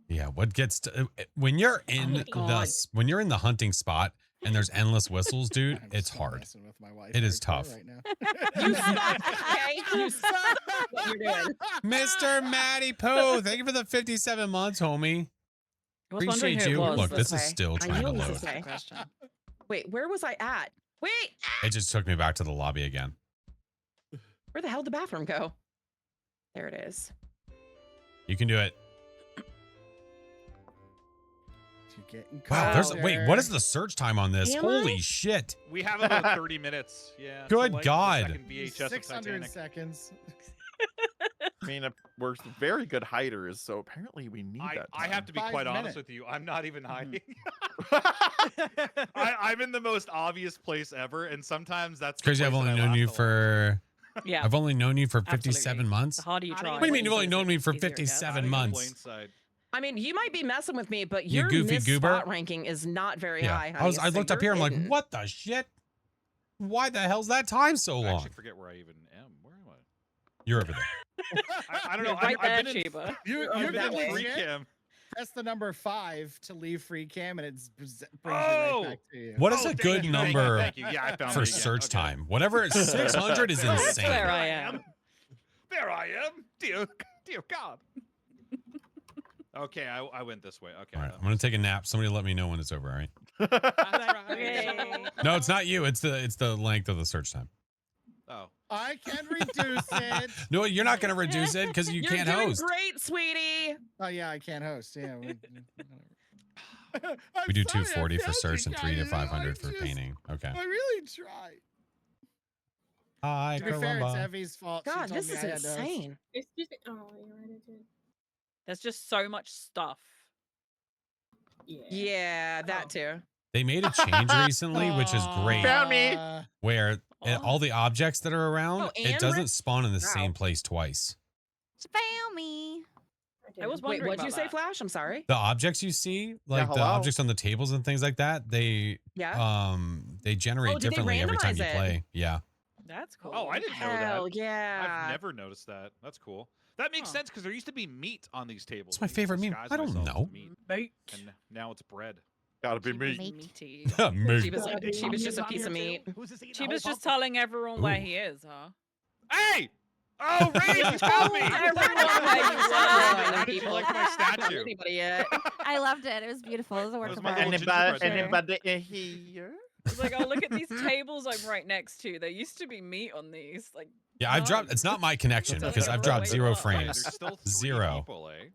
Yeah, what gets to, when you're in
my God.
when you're in the hunting spot and there's endless whistles, dude,
I'm
it's
so
hard.
messing with my wife
It is
hardcore
tough.
right now.
You stop, okay? You stop what you're doing.
Mr. Matty Pooh, thank you for the 57 months, homie.
I was wondering
Appreciate
who
you.
it was.
Look, this is
way.
still
I
trying
knew
to
it was
load.
this way.
Question.
Wait, where was I at? Wait,
It just took me back to the lobby again.
where the hell did the bathroom go? There it is.
You can do it.
You're getting
Wow, there's
closer.
wait, what is the search time on this?
Am
Holy
I?
shit.
We have about 30 minutes. Yeah.
Good
like
God.
The second VHS of
600
Titanic.
seconds.
I mean, we're very good hiders, so apparently we need that.
I have to be
5
quite honest
minutes.
with you. I'm not even hiding.
to.
I'm in the most obvious place ever, and sometimes that's the
Crazy, I've
place
only
that I
known you
laugh the longest.
for
Yeah.
I've only known you for
Absolutely.
57 months.
The harder you
What do
try.
you
mean
the
you've only
easier
known me for
it gets.
57
Hiding in
months?
plain sight.
I mean, you might be messing with me, but
You
your
goofy
missed
goober.
spot ranking is not very
Yeah.
high, honey.
I
so
looked up
you're
here, I'm like,
hidden.
what the shit? Why the hell's that time so
I
long?
actually forget where I even am. Where am I?
You're over there.
I don't know.
Right there,
I've been in,
Sheba.
You're
I've been
that
in free
legit?
cam.
Press the number 5 to leave free cam, and it brings you
Oh!
right back to you.
What is
Oh,
a
thank
good
you,
number
Thank you. Yeah, I found
for
it again.
search
Okay.
time? Whatever, 600 is
That's
insane.
where I am.
There I am. Dear God. Okay, I went this way. Okay.
All right, I'm gonna take a nap. Somebody let me know when it's over. All right.
Okay.
No, it's not you. It's the length of the search time.
Oh.
I can reduce it.
No, you're not gonna reduce it because you
You're
can't
doing
host.
great, sweetie.
Oh yeah, I can't host. Yeah.
We do 240 for search and 3 to 500 for painting. Okay.
I really tried.
Hi,
To be fair, it's
caramba.
Evie's fault. She
God,
told
this
me
is
I had to host.
insane.
Excuse me. Oh, you're right. I did.
There's just so much stuff.
Yeah.
Yeah, that
Oh.
too.
They made a change recently, which is great,
Found me.
where
Aw.
all the objects that are around,
Oh,
it
and
doesn't
Rick-
spawn in the
Wow.
same place twice.
Spam me.
I was
Wait,
wondering
what'd you
about
say,
that.
Flash? I'm sorry.
The objects you see, like the
hello?
objects on the tables and things like that, they generate
Oh, do they
differently every time
randomize
you
it?
play. Yeah.
That's cool.
Oh, I didn't know that.
Hell yeah.
I've never noticed that. That's cool. That makes
Huh.
sense because there used to be meat on these tables.
It's my
I used to
favorite meme.
disguise
I don't
myself as
know.
meat,
Mate.
and now it's bread.
Gotta be
Chiba's
me.
meaty.
Meat.
She was like, she was just a
On
piece
here
of
too?
meat.
Who's this eating the
Chiba's
whole
just
pump?
telling everyone where
Ooh.
he is, huh?
Hey! Oh, Ray, you told me.
Everyone where you
How
are.
did you like my statue?
Anybody yet?
I loved it. It was beautiful. It was a work
was
of
my
art.
little
Anybody,
gingerbread man.
anybody here?
He's like, oh, look at these tables I'm right next to. There used to be meat on these. Like,
Yeah, I've
no.
dropped. It's not my connection
That's
because
like
I've
a
dropped
way
0
up.
frames.
There's still 3
Zero.
people, eh?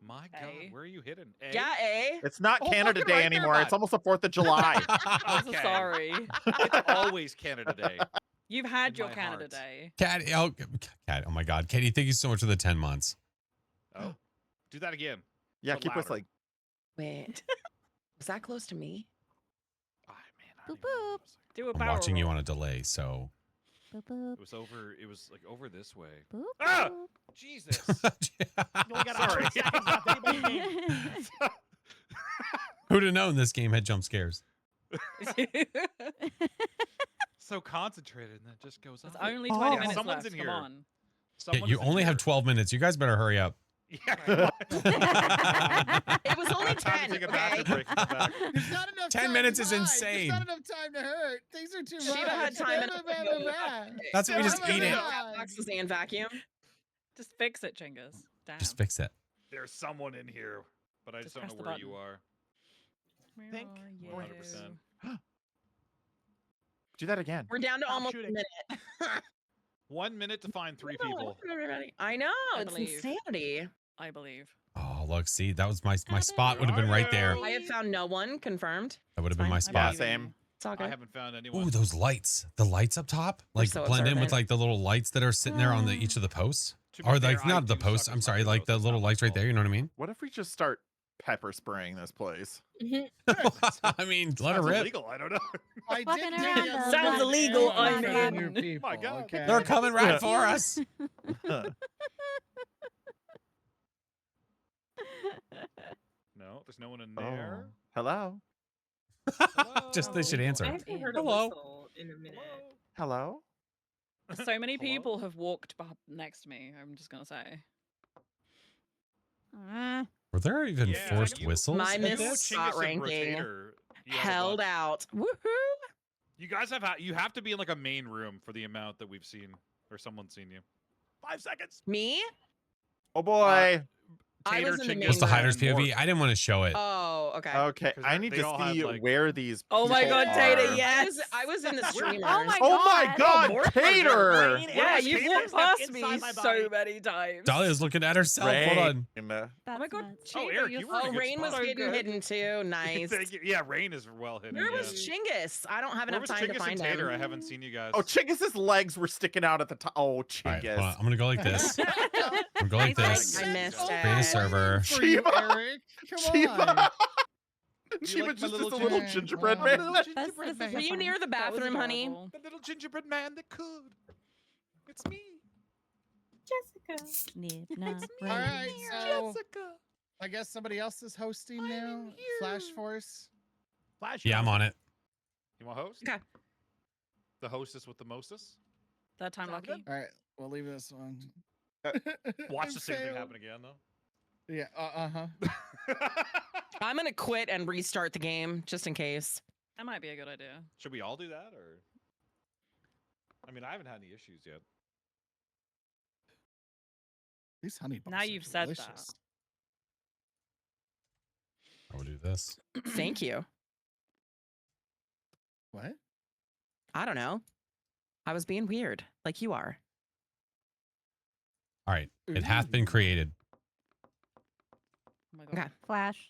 My God,
Hey.
where are you hidden? Eh?
Yeah, eh?
It's not
Oh,
Canada
fucking
Day
right there,
anymore.
bud.
It's almost the 4th of July.
I'm so
Okay.
sorry.
It's always Canada Day.
You've had
In
your
my
Canada
heart.
Day.
Cat, oh my God, Katie, thank you so much for the 10 months.
Oh, do that again.
Yeah,
But
keep us
louder.
like.
Wait. Was that close to me?
Ah, man, I don't
Boop,
even know what
boop.
it was like.
Do a
I'm
barrel
watching you
roll.
on a delay, so.
Boop, boop,
It was over. It was like over this way.
boop,
Ah!
boop.
Jesus.
You only got
Sorry.
100 seconds left. Anybody game?
Who'd have known this game had jump scares?
So concentrated, and that just goes
It's
on.
only 20
Oh.
minutes
Someone's
left.
in
Come
here.
on.
Yeah,
Someone
you
is in
only have
here.
12 minutes. You guys better hurry up.
Yeah.
It was only
Time
10.
to take a
Okay?
bathroom break. and come back.
There's not enough
10
time
minutes
to
is
hide.
insane.
There's not enough time to hurt. Things are too much.
Shiva had time enough to go.
That's what we just
Yeah,
eat it.
yeah.
Boxes and vacuum.
Just fix it, Chingus. Damn.
Just fix it.
There's someone in here, but I just
Just
don't
press
know
the
where you
button.
are.
Where
Think
are you?
100%.
Do that again.
We're down to
Stop
almost
shooting.
a minute.
1 minute to find 3 people.
I know.
I
It's
believe.
insanity.
I believe.
Oh, look, see, that was my spot would have been right there.
I have found no one confirmed.
That would have
It's
been my
fine.
spot.
believe in you.
Same.
It's all
I
good.
haven't found anyone.
Ooh, those lights. The lights up top, like
so
blend in with
observant.
like the little lights that are sitting there on the each of the posts.
To be
Or
fair,
like
I
not the
do
posts.
suck
I'm
at
sorry,
microphones,
like the
it's
little
not my
lights right
fault.
there. You know what I mean?
What if we just start pepper spraying this place?
I mean, let her
Sounds
rip.
illegal. I don't know.
I
Walking
did
around
dig
the
up
Sounds
some
illegal,
areas
I'm
for
in.
new people,
My God.
okay?
They're coming right for us.
No, there's no one in
Oh.
there.
Hello?
Just they should answer.
I haven't heard
Hello.
a whistle in a minute.
Hello?
So many
Hello?
people have walked next to me. I'm just gonna say.
Were there even
Yeah,
forced
you-
whistles?
My
at
miss-
this?
Spot
Chingus and
ranking.
Rotator, you have a
Held
bunch.
out. Woohoo!
You guys you have to be in like a main room for the amount that we've seen or someone's seen you.
5 seconds.
Me?
Oh boy.
I
Tater,
was in the
Chingus,
main
What's the
room.
hider's
and Morg.
POV? I didn't want to show it.
Oh, okay.
Okay,
'Cause
I
they-
need
they
to
all have,
see
like-
where these.
Oh my
people
God, Tater,
are.
yes.
I was in the streamers.
Oh my
Oh my
God.
God,
Morg was
Tater!
Rain
Yeah,
is
you've
Tater
walked
stuck
past me
inside my
so
body.
many times.
Dahlia's looking at herself. Hold on.
That's
Oh my God.
nuts.
Oh,
Chiba,
Eric,
you're
you were in a
Oh,
good
Rain was
spot.
So
hidden,
good.
hidden too. Nice.
Thank you. Yeah, Rain is well hidden.
Where
yeah.
was Chingus? I don't have
Where
enough
was
time to
Chingus
find
and Tater? I
him.
haven't seen you guys.
Oh, Chingus's legs were sticking out at the top. Oh,
All right, hold on.
Chingus.
I'm gonna go like this. I'm going like
Nice,
this.
I missed
Create a
it.
server.
For you,
Chiba.
Eric. Come
Chiba.
on.
You like
Chiba's
my
just
little
a little
ginger-
gingerbread
Oh,
man.
little
That's
gingerbread man.
Were you near the
That was
bathroom, honey?
adorable.
The little gingerbread man that could. It's me.
Jessica.
Snip, not
All
right.
right, so
Jessica.
I guess somebody else is hosting now. FlashForce.
Flash.
Yeah, I'm on it.
You want host?
Okay.
The hostess with the mostess?
Third time
Sound
lucky.
All right, we'll leave this one.
Watch the same thing
Failed.
happen again, though.
Yeah. Uh-huh.
I'm gonna quit and restart the game just in case.
That might be a good idea.
Should we all do that, or? I mean, I haven't had any issues yet.
These honey buns
Now
are
you've said that.
delicious.
I will do this.
Thank you.
What?
I don't know. I was being weird, like you are.
All right. It hath been created.
Oh my God.
Okay.
Flash,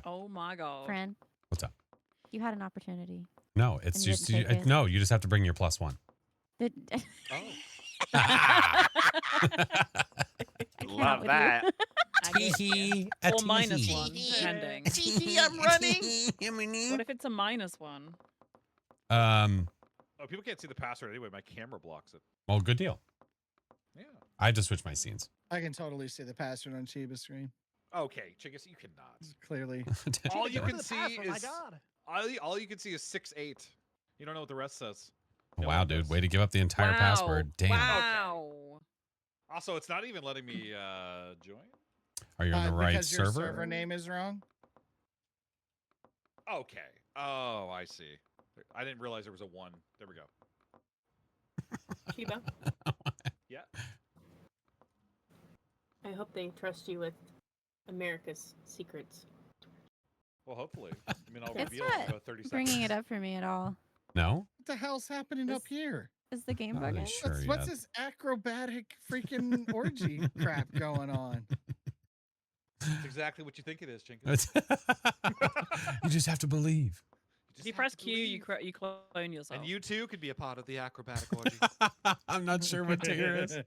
Oh my God.
friend.
What's up?
You had an opportunity.
No, it's
And you
just
didn't take it.
no. You just have to bring your +1.
Did-
Oh.
I cannot
Love
with
that.
I guess, yeah.
Tee-hee, a
Or minus
tee-hee.
one, depending.
I'm running.
What if it's a -1?
Oh, people can't see the password anyway. My camera blocks it.
Well, good deal.
Yeah.
I have to switch my scenes.
I can totally see the password on Chiba's screen.
Okay, Chingus, you cannot.
Clearly.
All you
Go to
can
the
see
password, my
is
God.
all you can see is 6-8. You don't know what the rest says.
Oh,
No
wow,
one
dude.
does.
Way to give up the entire password. Damn.
Wow.
Also, it's not even letting me join.
Are you on the right
because your
server?
server name is wrong.
Okay. Oh, I see. I didn't realize there was a 1. There we go.
Chiba,
Yeah.
I hope they trust you with America's secrets.
Well, hopefully. I mean, I'll
It's
reveal it in
not
about 30 seconds.
bringing it up for me at all.
No?
What the hell's happening up
This-
here?
Is the game
Not really
bugging?
sure
What's
yet.
this acrobatic freaking orgy crap going on?
It's exactly what you think it is, Chingus.
You just have to believe.
If you press Q, you clone yourself.
And you too could be a part of the acrobatic orgy.
I'm not sure what tier is.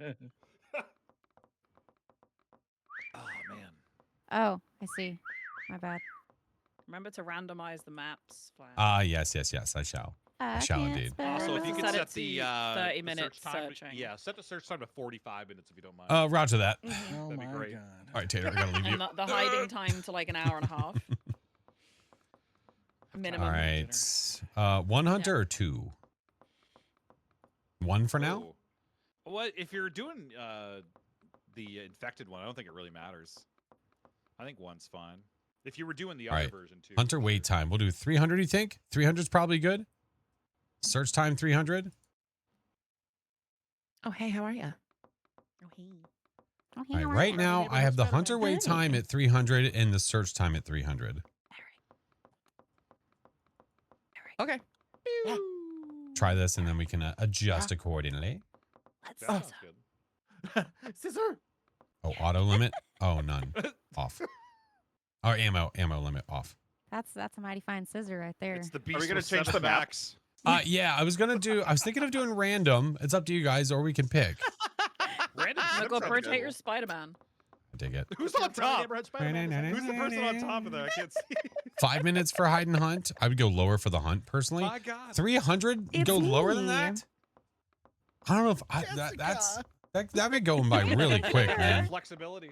Oh, man.
Oh, I see. My bad.
Remember to randomize the maps. Flash.
Yes, I shall.
I
shall
can't
indeed.
spell.
Also, if you could
Set it
set the
to 30
the
minutes
search time,
searching.
yeah, set the search time to 45 minutes if you don't mind.
Roger that.
Oh
That'd be
my
great.
god.
All right, Tater, I gotta leave you.
And the hiding time to like an hour and a half. Minimum.
All right. One hunter or 2? 1 for now?
Oh. Well, if you're doing the infected one, I don't think it really matters. I think 1's fine. If you were doing the
All
other
right.
version too.
Hunter wait time. We'll do 300, you think? 300's probably good? Search time 300?
Oh, hey, how are you?
Oh, hey,
All
how
right,
are
right
you?
now I have the hunter wait
Hey.
time at 300 and the search time at 300.
Okay.
Try this and then we can adjust accordingly.
Let's
That sounds good.
Scissor.
Oh, auto limit? Oh, none. Off. Or ammo limit off.
That's a mighty fine scissor right there.
It's the
we
beast
gonna
with
change
7
the map?
backs.
Yeah, I was thinking of doing random. It's up to you guys, or we can pick.
Random
Oh my
shit
god,
sounds
rotate
good.
your Spider-Man.
I dig it.
Who's on top?
Neighborhood Spider-Man.
Who's the person on top of there? I can't see.
5 minutes for hide and hunt. I would go lower for the hunt personally.
My God.
300?
It's
Go lower than
me.
that? I don't know if that'd be going by really quick, man.
Flexibility.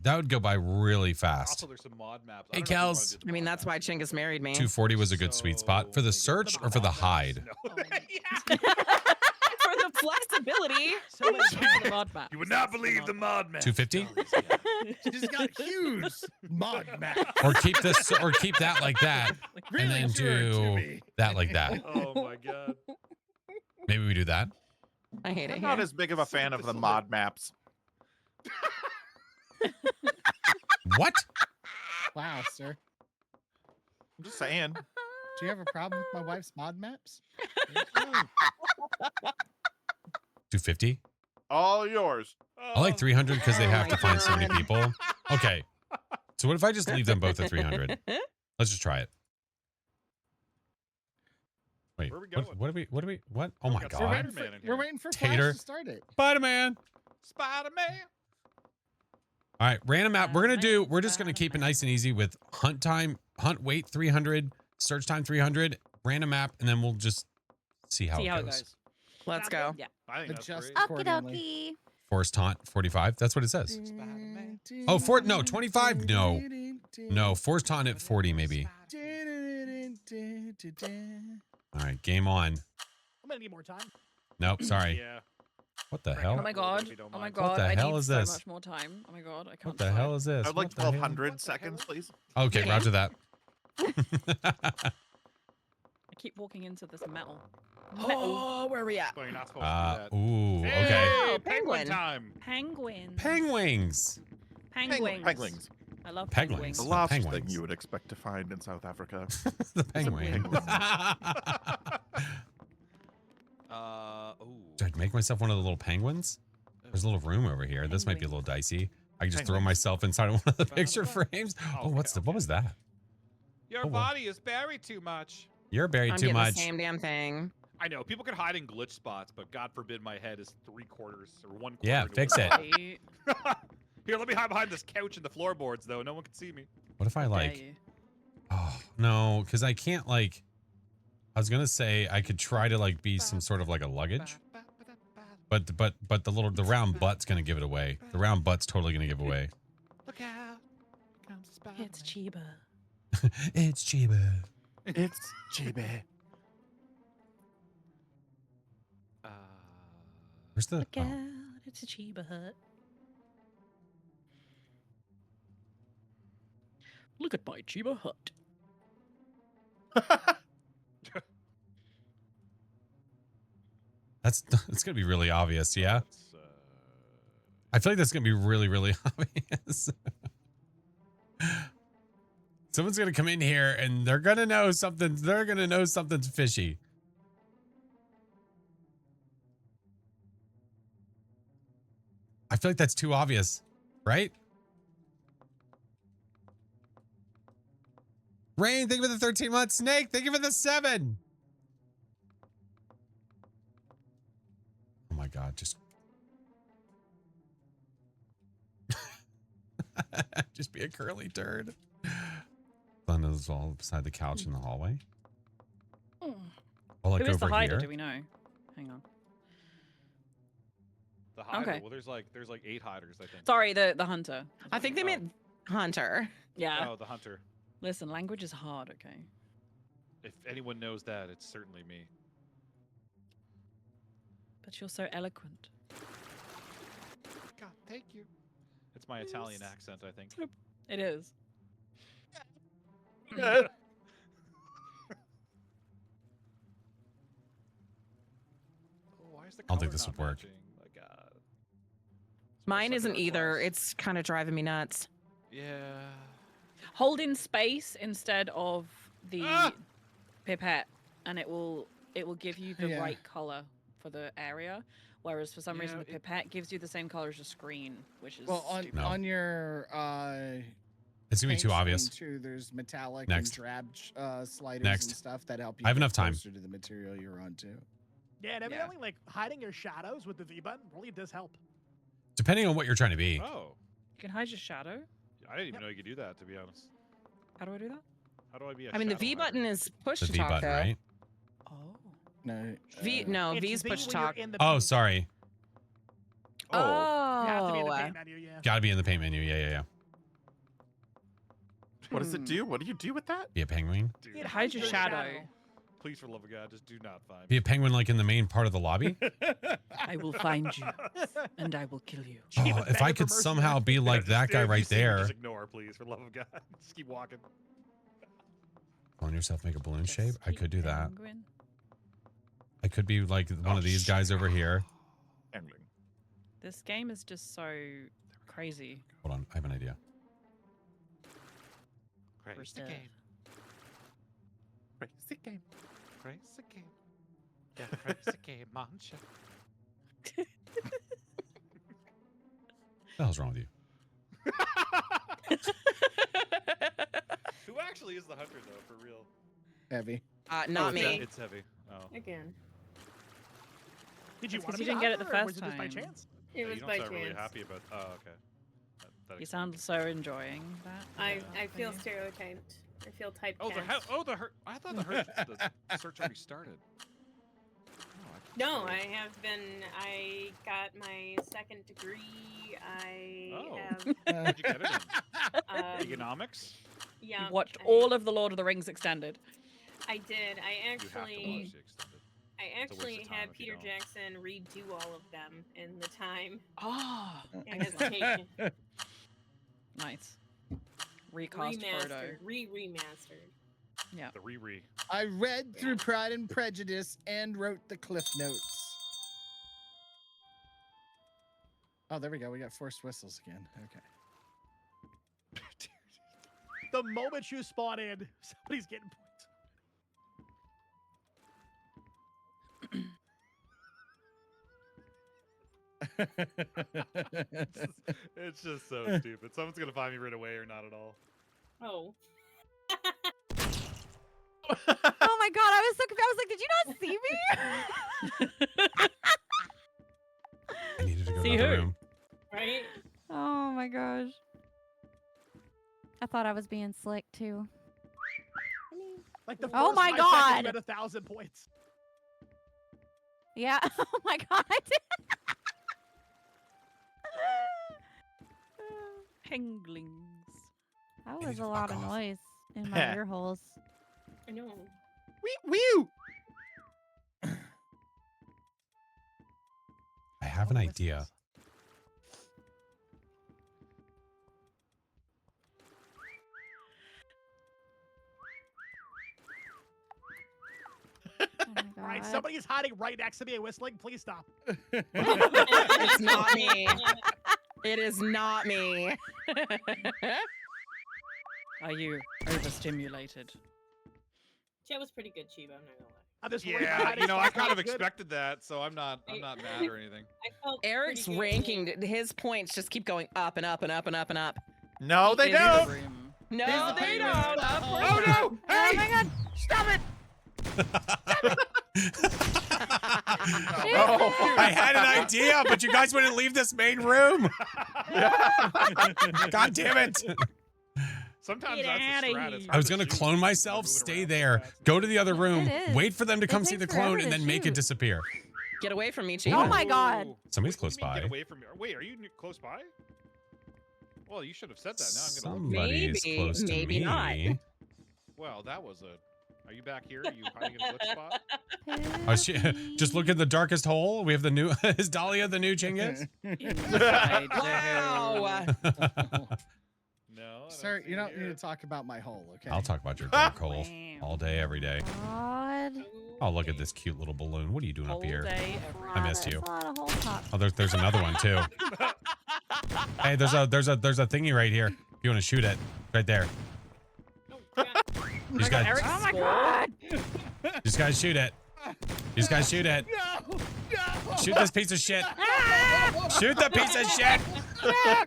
That would go by really fast.
Also, there's some mod maps.
Hey,
I don't know if you wanna
Kels.
do the
I mean,
mod
that's why
maps.
Chingus married me.
240 was a good sweet spot for the
So
search
many
or for the
mod maps.
hide.
No.
For the flexibility.
So many
The mod map.
You would not believe the mod map.
250?
She's got huge mod map.
Or keep this, or keep that like that,
Really
and then
sure,
do
Jimmy.
that like that.
Oh my God.
Maybe we do that.
I hate it
I'm
here.
not as big of a fan of the mod maps.
What?
Wow, sir.
I'm just saying.
Do you have a problem with my wife's mod maps?
250?
All yours.
I like 300 because they
Oh
have
my
to find so many
God.
people. Okay. So what if I just leave them both at 300? Let's just try it. Wait,
Where are we
what do we, oh my
got
God.
Spider-Man in
We're
here.
waiting for
Tater.
Flash to start it.
Spider-Man.
Spider-Man.
All right, random map. We're
Spider-Man,
just going to keep it
Spider-Man.
nice and easy with hunt wait 300, search time 300, random map, and then we'll just see how,
See
it,
how
goes.
it goes.
Let's go.
Yeah.
I think that's
Adjust
great.
Okie
accordingly.
dokie.
Forced taunt 45. That's what it says.
Spider-Man.
Oh, 25? No. No, forced taunt at 40 maybe. All right, game on.
I'm gonna need more time.
Nope, sorry.
Yeah.
What the
Right,
hell?
Oh my god.
If you don't
Oh my
mind.
god.
the
I
hell
need
is
so
this?
much more time. Oh my god. I can't.
What the hell is this?
I'd like
What the hell?
1,200 seconds, please.
Okay,
Okay.
roger that.
I keep walking into this metal.
Oh, where are we at?
Well, you're not supposed to do
Ooh,
that.
okay.
Hey,
Oh,
penguin
penguin.
time.
Penguins.
Penguins.
Penguins.
Penguins.
I love
Penguins.
penguins.
The
Oh,
last
penguins.
thing you would expect to find in South Africa.
The penguin.
Ooh.
Should I make myself one of the little penguins? There's a little room over here. This might be a little dicey. I can just throw
Penguins.
myself inside of one of the picture frames. Oh,
Okay,
what was that?
Your
Oh, well.
body is buried too much.
You're buried
I'm
too
getting
much.
the same damn thing.
I know people can hide in glitch spots, but God forbid my head is 3/4 or 1/4.
Yeah,
into
fix it.
Right.
Here, let me hide behind this couch and the floorboards, though. No one can see me.
What if I
Dare
like?
you.
Oh no, because I can't like. I was gonna say I could try to like be some sort of like a luggage. But the round butt's gonna give it away. The round butt's totally gonna give away.
Look out. Comes the Spider-Man.
It's Chiba.
It's Chiba.
It's Chibi.
Where's the?
Look
Oh.
out, it's a Chiba hut. Look at my Chiba hut.
That's gonna be really obvious. Yeah.
That's,
I feel like that's gonna be really, really obvious. Someone's gonna come in here and they're gonna know something. They're gonna know something's fishy. I feel like that's too obvious, right? Rain, thank you for the 13 months. Snake, thank you for the 7. Oh my God, just just be a curly turd. Glenn is all beside the couch in the hallway. I'll look
Who is the
over
hider?
here.
Do we know? Hang on.
the hider.
Okay.
Well, there's like 8 hiders, I think.
Sorry, the hunter.
I think they meant Hunter.
Yeah.
Oh, the hunter.
Listen, language is hard. Okay.
If anyone knows that, it's certainly me.
But you're so eloquent.
God, thank you. It's my Italian accent, I think.
It is.
Why is the
I don't think
color
this
not
would work.
matching? My God.
Mine
It's
isn't
like
either.
glass.
It's kind of driving me nuts.
Yeah.
Hold in space instead of the
Ah!
pipette, and it will give you the
Yeah.
right color for the area. Whereas for some reason
Yeah,
the
it-
pipette gives you the same color as your screen, which is
Well, on
stupid.
No.
on your
It's gonna be
paint
too
screen,
obvious.
too, there's metallic
Next.
and drab sliders
Next.
and stuff that help you.
I have
get
enough time.
closer to the material you're on too.
Yeah, and evidently, like hiding your shadows with the V button really does help.
Depending on what you're trying to be.
Oh.
You can hide your shadow.
I didn't even know you could do that, to be honest.
How do I do that?
How do I be a
I mean, the
shadow
V
hider?
button is push
The
to
V
talk,
button,
though.
right?
Oh.
No.
No,
It's
V's
V
push to
when you're
talk.
in the
Oh,
paint.
sorry.
Oh.
You have to be in the
Oh.
paint menu, yeah.
Got to be in the paint menu. Yeah.
What does it do? What do you do with that?
Be a penguin.
Dude,
It
Hide
hides
your
your
shadow.
please, for the love of God, just do not find
Be
me.
a penguin like in the main part of the lobby.
I will find you, and I will kill you.
Oh,
Even
if I
better
could
for mercy.
somehow be like
Just-
that guy
if you
right
see me,
there.
Just ignore, please, for the love of God. Just keep walking.
On yourself, make a balloon
Just
shape. I
keep
could do that.
penguin.
I could be like one of these guys over here.
Angling.
This game is just so crazy.
Hold on, I have an idea.
Crazy
stuff.
game.
Crazy game.
Crazy game. Yeah, crazy game, mancha.
What the hell's wrong with you?
Who actually is the hunter, though, for real?
Heavy.
Not
it's
me.
It's heavy. Oh.
Again.
Did you
That's
want
'cause
to
you didn't get it the
or was
first
it just by
time.
chance?
It
Yeah,
was
you don't
by
sound
chance.
really happy about. Oh, okay. That
You
explains
sound
it.
so enjoying that.
I feel stereotyped. I feel typecast.
Oh, the hurt. I thought the search already started.
No, I have been. I got my second degree. I
Oh.
have.
Where'd you get it in?
Um,
Economics?
yeah.
You watched
I,
all of the Lord of the Rings extended.
I did. I
You have to watch
actually.
the extended.
I
It's a waste
actually
of time
had
if you
Peter
don't.
Jackson redo all of them in the time
Oh,
and hesitation.
nice. Recast Frodo.
Remastered. Remastered.
Yeah.
The re.
I read through Pride and Prejudice and wrote the Cliff Notes. Oh, there we go. We got forced whistles again. Okay.
The moment you spawn in, somebody's getting points.
It's just so stupid. Someone's gonna find me right away or not at all.
Oh.
Oh my god, I was so confused. I was like, did you not see me?
I needed to go
See
to the
who?
room.
Right?
Oh my gosh. I thought I was being slick too.
Like the
Oh
first
my
5 seconds,
God.
you had 1,000 points.
Yeah. Oh my god, I did. That
They
was
need
a
to
lot
fuck
of
off.
noise in my ear holes.
I know.
Wee!
I have an idea.
Oh my
All right,
God.
somebody is hiding right next to me and whistling. Please stop.
It's not me. It is not me.
Are you overstimulated?
That was pretty good, Chiba. I'm not gonna lie.
I'm just worried about
Yeah,
hiding
you know, I
stuff
kind of
that's good.
expected that, so I'm not mad or anything.
I felt
Eric's
pretty good.
ranking, his points just keep going up and up and up and up and up.
No, they
In the
don't.
room.
No,
the
they
room.
don't. Of course
Oh
not.
no!
Oh
Hey!
my God.
Stop it!
Oh.
I had an idea, but you guys wouldn't leave this main room. God damn it.
Sometimes
Get
that's
outta
the strat.
here.
It's
I was
hard
going to
shoot.
clone
Start
myself,
moving
stay
around
there,
fast.
go to the other room,
It is.
wait for them to
It
come see
takes
the
forever
clone,
to
and then make it
shoot.
disappear.
Get away from me,
Oh
Chiba.
my God.
Ooh.
Somebody's
What
close
do you mean,
by.
Get away from me. Wait, are you close by? Well, you should have said that. Now I'm gonna.
Somebody's
Maybe,
close to
maybe
me.
not.
Well, that was a. Are you back here? Are you hiding in a glitch spot?
Oh, just look at the darkest hole. We have the new. Is Dahlia the new Chinggis?
Inside the
Wow.
hole.
No. I don't
Sir,
see
you don't need
here.
to talk about my hole, okay?
I'll talk about your dark hole
Wow.
all day, every day.
God.
Oh, look at this cute little balloon. What are you doing
Whole
up here?
day, every
I missed you.
That's a lot of hole top.
Oh, there's another one too. Hey, there's a thingy right here. If you want to shoot it, right there.
Oh, God.
These guys,
Eric's
Oh my
skull.
God.
these guys shoot it. These guys shoot it.
No! No!
Shoot this piece of shit. Shoot the piece of shit.
God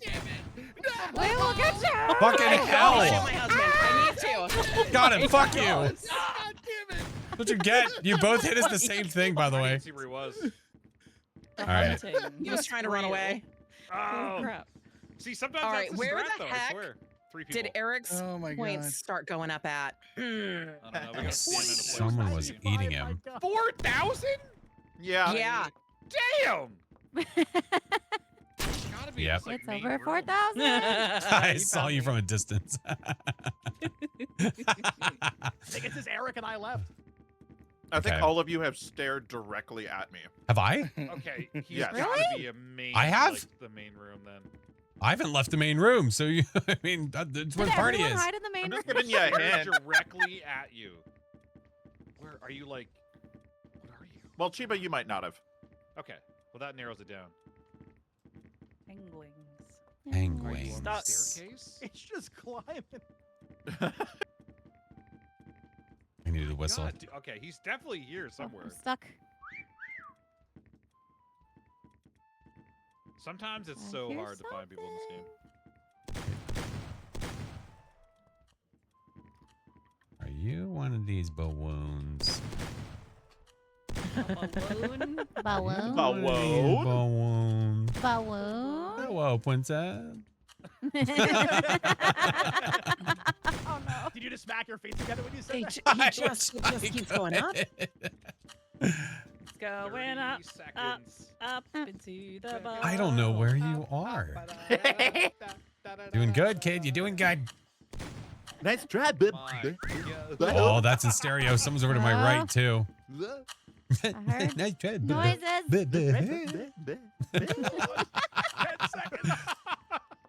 damn it! No!
We will get you.
Fucking
Shoot
hell.
my husband. I need to.
Got him. Fuck you.
God damn it!
That's what you get. You both hit us the same thing, by the
I
way.
didn't see where he was.
The
All right.
hunting.
He was trying to run
Real.
away.
Oh.
Crap.
See, sometimes
All
that's
right,
the
where
strat,
the
though, I
heck
swear. 3 people.
Did Eric's
Oh my
points
God.
start going up at?
I don't know. We gotta stand in a place.
Someone
to
was
see.
eating him.
4,000?
Yeah.
Yeah.
Damn! Gotta be
Yep.
this, like,
It's
main
over
room.
4,000.
I saw you from a distance.
I think it's just Eric and I left.
I think
Okay.
all of you have stared directly at me.
Have I?
Okay, he's
Yes.
gotta be a main.
I have?
Like, the main room then.
I haven't left the main room, so you. I mean, that's where
Did
the party
everyone
is.
hide in the main
I'm
room?
just giving you a
We're
hint.
directly at you. Where are you? Like, what are you?
Well, Chiba, you might not have.
Okay, well that narrows it down.
Penguins.
Are you
Penguins.
on the
Stop.
staircase?
It's just climbing.
I needed to whistle.
God, okay, he's definitely here somewhere.
I'm stuck.
Sometimes it's
I
so
hear
hard to find people in this game.
Are you one of these balloons?
Balloon.
Balloon.
Balloon?
Balloon.
Balloon.
Hello, princess.
Oh no.
Did you just smack your feet together when you said
He,
that?
ju-
I
he
was
just keeps going up.
It's going
30
up,
seconds.
up into the bar.
I don't know where you are. Doing good, kid. You doing good.
Nice try,
My God.
Oh, that's in stereo. Someone's over to my right too.
I heard
Nice try, bub-
noises.
bub- bub-
10 seconds.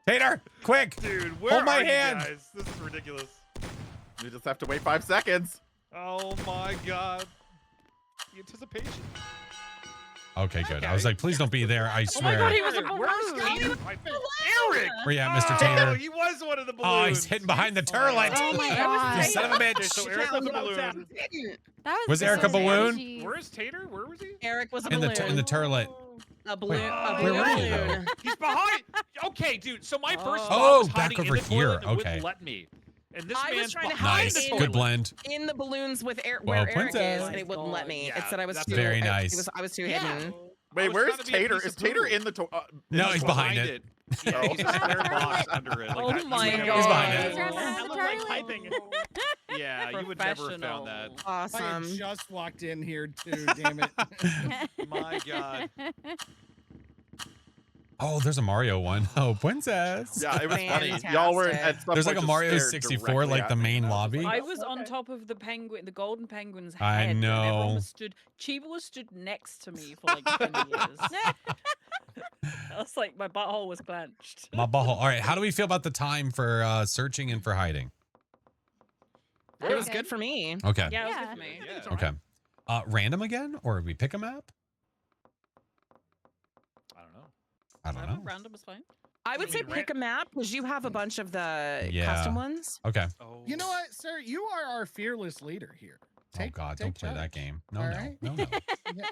Tater, quick!
Dude, where
Hold my
are you
hand.
guys? This is ridiculous.
You just have to wait 5 seconds.
Oh my God. The anticipation.
Okay, good. I was like, please don't be there. I
Oh my
swear.
god, he was a
Where's
balloon.
Tater? Eric!
Where you at, Mr.
Oh,
Tater?
he was one of the balloons.
Oh, he's hidden behind the turlet.
Oh my
You
god.
son of a
Okay, so
bitch.
Eric was a
That's what I was
balloon.
That
Was Eric a balloon?
Jeez.
Where's Tater? Where was he?
Eric was a
In
balloon.
the turlet.
A balloon.
Wait,
a
where
balloon.
were
you, though?
balloon.
He's behind. Okay, dude. So my first
Oh.
thought
Oh,
was
back
hiding
over
in the
here.
toilet and
Okay.
wouldn't let me. And this
I was
man's
trying to
behind
hide
Nice.
the
in
toilet.
Good blend.
In the balloons with
Well,
where Eric
princess.
is, and it wouldn't let me.
Yeah,
it said I was
that's
too.
very
I
nice.
was too
Yeah.
hidden.
I
Wait,
was
where's
trying to be a
Tater?
piece
Is
of
Tater
poo.
in the
No, he's behind it.
Yeah, he's a spare box under it. Like
Oh
that.
my
You would
God.
never
behind
find
it.
Trying to
That
hide the
looked like
turlet.
typing.
Yeah, you would never have found that.
I had
Awesome.
just walked in here too, damn it.
My God.
Oh, there's a Mario one. Oh, princess.
Yeah, it was funny. Y'all were
Fantastic.
at some
There's like
point
a
just
Mario
stared
64,
directly
like
at
the
me,
main
and I
lobby.
I
Oh,
was on
okay.
top of the penguin, the golden penguin's head.
I
And everyone
know.
was Chiba was stood next to me for like 20 years. I was like, my butthole was clenched.
My butthole. All right, how do we feel about the time for searching and for hiding?
It was
Okay.
good for me.
Okay.
Yeah, it was
Yeah.
good for me.
Yeah.
Okay. Random again, or we pick a map?
I don't know.
I don't know.
Random was fine.
I would
You
say
mean
pick a map because you have a bunch of the
Yeah.
custom ones.
Okay.
Oh.
You know what, sir? You are our fearless leader here.
Oh God, don't play that
charge.
game. No,
All
no,
right?
no, no.
Yeah.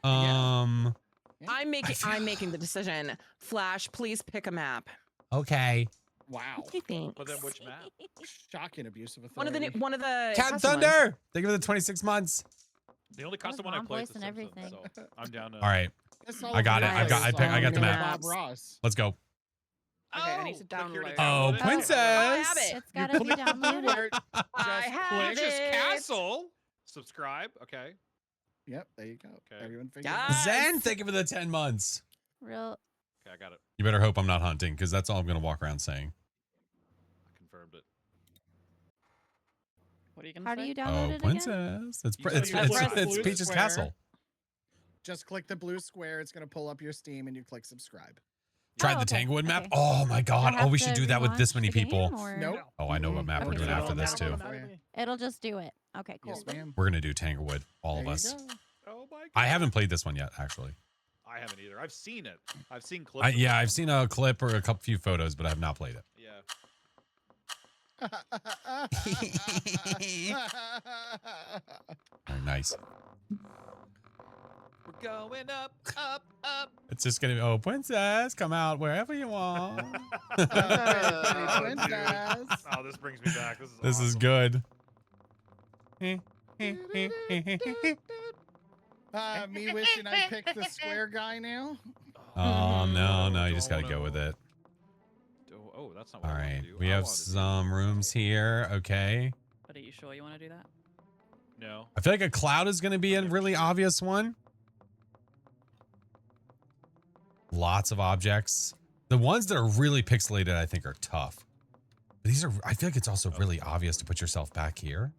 Yeah.
I'm making the decision. Flash, please pick a map.
Okay.
Wow.
Thanks.
But then which map?
Shocking abuse of
One
authority.
of the
Cat
custom ones.
Thunder. Think of the 26 months.
The only
That was
custom one I
mom
played
voice
is The
and
Simpsons,
everything.
so I'm down to.
All right,
That's all
I got
of
it.
your
I got-
guys'
I got the
on
map.
Bob Ross.
let's go.
Okay, I need to
click here to
download.
Oh,
download it.
princess.
I have it.
It's gotta be
click
downloaded.
where-
I
Just
have
Princess
it.
Castle. Subscribe. Okay.
Yep, there you go.
Okay.
Everyone figured
Yeah.
it out.
Zen, thank you for the 10 months.
Real.
Okay, I got it.
You better hope I'm not hunting, because that's all I'm gonna walk around saying.
I confirmed it.
What are you gonna
How
say?
do you download
Oh,
it again?
princess. It's
You
it's
said you press
it's
blue
Peach's
square.
castle.
Just click the blue square. It's going to pull up your Steam and you click subscribe.
Tried
Oh,
the
okay,
Tanglewood map.
okay.
Oh my
Do I
God. Oh,
have
we
to
should do that with this
relaunch
many
the game,
people.
or-
Nope.
Oh, I know what map we're
Okay,
doing
so
after this too.
automatically.
It'll just do it. Okay, cool.
Yes, ma'am.
We're gonna do Tanglewood, all
There
of
you
us.
go.
Oh my god.
I haven't played this one yet, actually.
I haven't either. I've seen it. I've seen clips. of
Yeah,
it.
I've seen a clip or a couple few photos, but I have not played it.
Yeah.
Very nice.
We're going up, up, up.
It's just gonna be, oh, princess, come out wherever you want.
Oh,
Princess.
dude. Oh, this brings me back. This is
This is
awesome.
good.
Me wishing I picked the square guy now.
Oh no, no, you
Don't
just gotta go
wanna-
with it.
Oh, that's not what
All
I wanted
right,
to do.
we
I
have
wanted to do-
some rooms here. Okay,
But are you sure you want to do that?
No.
I feel like a cloud is gonna be a really obvious one. Lots of objects. The ones that are really pixelated, I think, are tough. But these are, I feel like it's also really obvious to put yourself back here.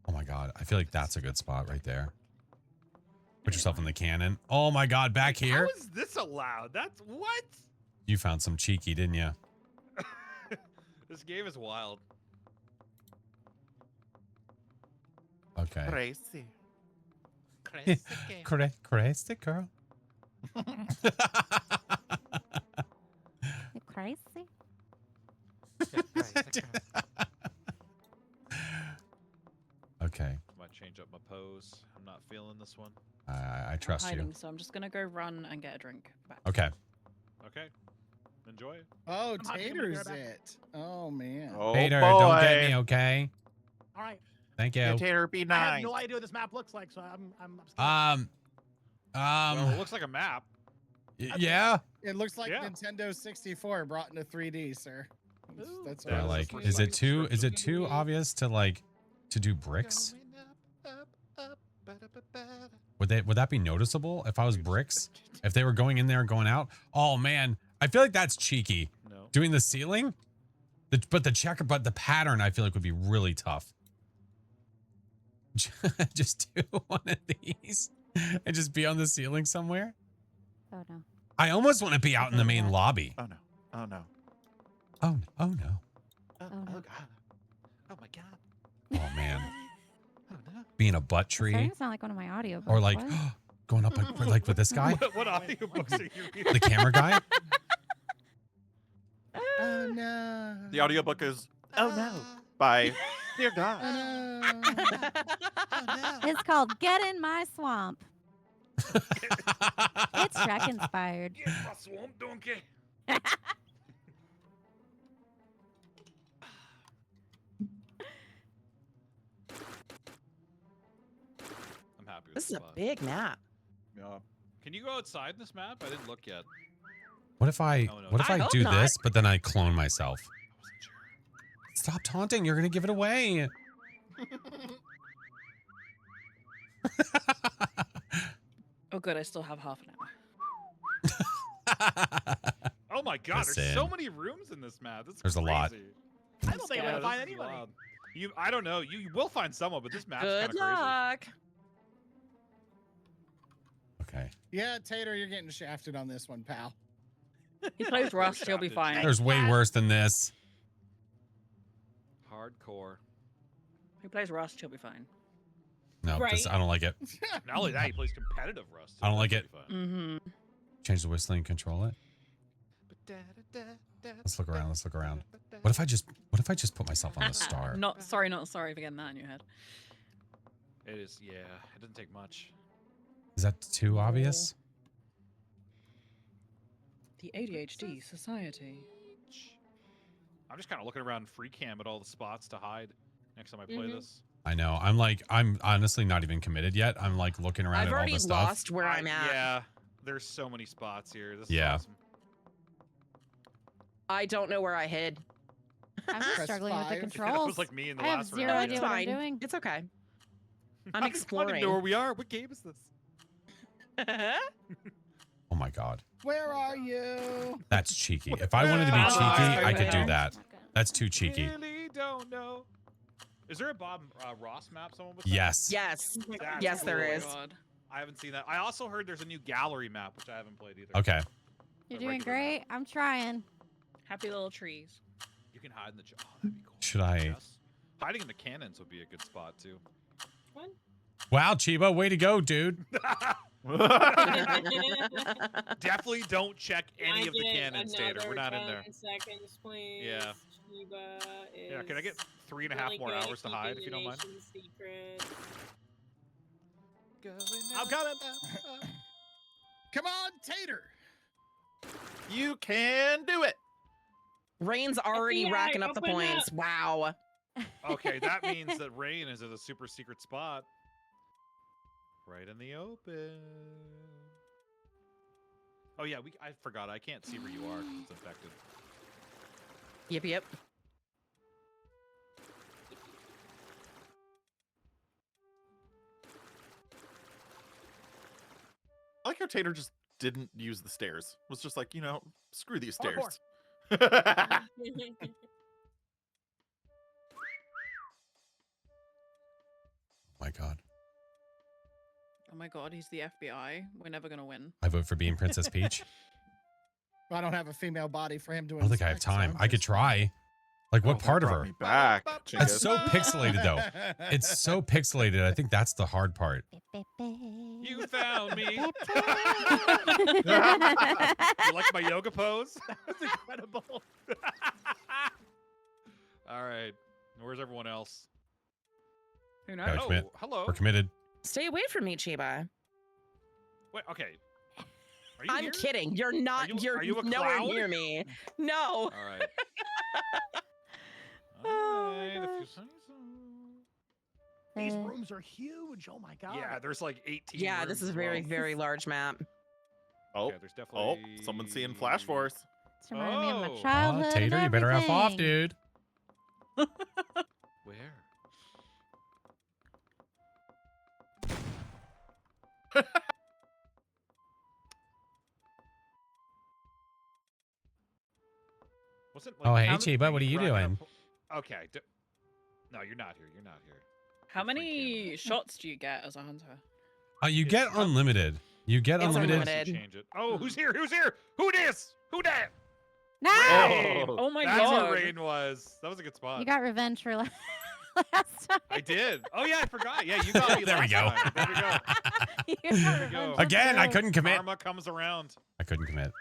Oh my God, I feel like that's a good spot right there. Put yourself in the cannon. Oh my God, back here.
How is this allowed? That's what?
You found some cheeky, didn't you?
This game is wild.
Okay.
Crazy.
Crazy girl.
You crazy?
Okay,
Might change up my pose. I'm not feeling this one.
I
I'm
trust you.
hiding, so I'm just gonna go run and get a drink. Back.
Okay.
Okay. Enjoy it.
Oh,
I'm hiding, I'm gonna be
Tater's
right back.
it. Oh, man.
Oh,
Tater,
boy.
don't get me, okay?
All right.
Thank
Yeah,
you.
Tater, be
I
nice.
have no idea what this map looks like, so I'm scared.
Well, it looks like a map.
Yeah.
It looks like
Yeah.
Nintendo 64 brought into 3D, sir.
Ooh.
That's
Yeah,
Yeah,
what
like,
this looks
is
like
it too,
a
is it
description.
too obvious to like, to do bricks?
Going up, up, ba-da-ba-ba-da.
Would that be noticeable if I was bricks? If they were going in there and going out? Oh man, I feel like that's cheeky.
No.
Doing the ceiling? But the pattern I feel like would be really tough. Just do one of these and just be on the ceiling somewhere.
Oh no.
I almost want to be out in the main lobby.
Oh no. Oh no.
Oh, oh no.
Oh,
no.
oh god. Oh my god.
Oh man.
Oh no.
Being a butt
It's starting
tree
to sound like one of my audiobooks.
or like
What?
going up like with this guy,
What audiobooks are you reading?
the camera guy.
Oh, no.
The audiobook is Oh no by Dear
Oh,
God.
no.
It's called Get in My Swamp. It's Shrek inspired.
Get my swamp donkey. I'm happy with
This is a
spot.
big map.
Yeah.
Can you go outside this map? I didn't look yet.
What if I
Oh, no.
what if
I
I
hope
do
not.
this but then I clone myself?
I wasn't sure.
Stop taunting, you're gonna give it away.
Oh, good. I still have half an hour.
Oh my god, there's so
Listen.
many rooms in this map. That's
There's a lot.
crazy.
I don't think I'm
Yeah,
gonna find
this is
anybody.
wild. I don't know. You will find someone, but this map's kind
Good
of crazy.
luck.
Okay.
Yeah, Tater, you're getting shafted on this one, pal.
He plays Rust. He'll be fine.
There's way worse than this.
Hardcore.
He plays Rust. He'll be fine.
No, this,
Right.
I don't like it.
Not only that, he plays competitive Rust.
I don't like it.
Mm-hmm.
Change the whistling, control it. Let's look around. Let's look around. What if I just put myself on the star?
Not sorry for getting that in your head.
It is, yeah. It doesn't take much.
Is that too obvious?
The ADHD Society.
I'm just kind of looking around free cam at all the spots to hide next time I play this.
I know. I'm honestly not even committed yet. I'm like looking around
I've
at all
already
this stuff.
lost where I'm at.
Yeah. There's so many spots here. This is
Yeah.
awesome.
I don't know where I hid.
I'm
Press
struggling with the
5.
That
controls.
was like me in the
I have
last
zero
round.
idea
It's
what I'm
fine.
doing.
It's okay.
I
I'm
don't
exploring.
even know where we are. What game is this?
Oh my god.
Where are you?
That's cheeky. If I wanted to be
Wow.
cheeky, I could do
Wow.
that. That's too cheeky.
Really don't know. Is there a Bob Ross map someone was
Yes.
Yes.
That's
Yes, there
cool.
is.
I haven't seen that. I also heard there's a new gallery map, which I haven't played either.
Okay.
You're
The
doing
regular
great. I'm trying.
Happy little trees.
You can hide in the... Oh, that'd be cool.
Should I?
Yes. Hiding in the cannons would be a good spot, too.
Wow, Chiba, way to go, dude.
Definitely don't check any
I
of the
get
cannons, Tater. We're not in there.
10 seconds, please.
Yeah.
Chiba is
Yeah, can I get 3.5
really
more
good at
hours to hide, if you
keeping
don't mind?
the nation secret.
I'm coming.
Come on, Tater.
You can do it.
Rain's already
FBI,
racking up the
open
points.
up.
Wow.
Okay, that means that Rain is at a super secret spot. Right in the open. Oh yeah, I forgot. I can't see where you are because it's infected.
Yep, yep.
I like how Tater just didn't use the stairs. Was just like, screw these
Parkour.
stairs.
My god.
Oh my god, he's the FBI. We're never gonna win.
I vote for being Princess Peach.
I don't have a female body for him to
I don't think I have
inspect, so
time.
I'm
I could
just-
try. Like, what
Oh,
part of
brought
her?
me back.
That's
Chingus.
so pixelated, though. It's so pixelated. I think that's the hard part.
You found me. You
You
like my yoga pose?
That's incredible.
All right. Where's everyone else?
Who knows?
Gotta
Oh,
commit.
hello.
We're committed.
Stay away from me, Chiba.
Wait, okay. Are you
I'm
here?
kidding. You're not.
are you a
nowhere
cloud?
near me. No.
All right.
Oh my
Alright, if you
gosh.
say so.
These rooms are huge. Oh my god.
Yeah, there's like 18.
Yeah, this
rooms
is a
as
very,
well.
very large map.
Oh,
Okay, there's definitely.
someone's seeing FlashForce.
It's reminding me of
Oh.
my childhood.
Oh, Tater,
and
you better F off,
everything.
dude.
Where? Wasn't,
Oh, hey,
how many
Chiba, what are
things
you
racking
doing?
up- Okay. No, you're not here. You're not here.
How
Free
many
camera.
shots do you get as a hunter?
You
It's
get
not-
unlimited. You get
It's
unlimited.
unlimited.
Change it. Oh, who's here? Who's here? Who dis? Who dat?
No!
Rain.
Oh my
That's
god.
where Rain was. That was a good spot.
You got revenge for last time.
I did. Oh yeah, I forgot. Yeah, you got me.
There we
last
go.
time. There we go.
You got
There we
revenge
go.
for
Again, I
both.
couldn't commit.
Karma comes around.
I couldn't commit.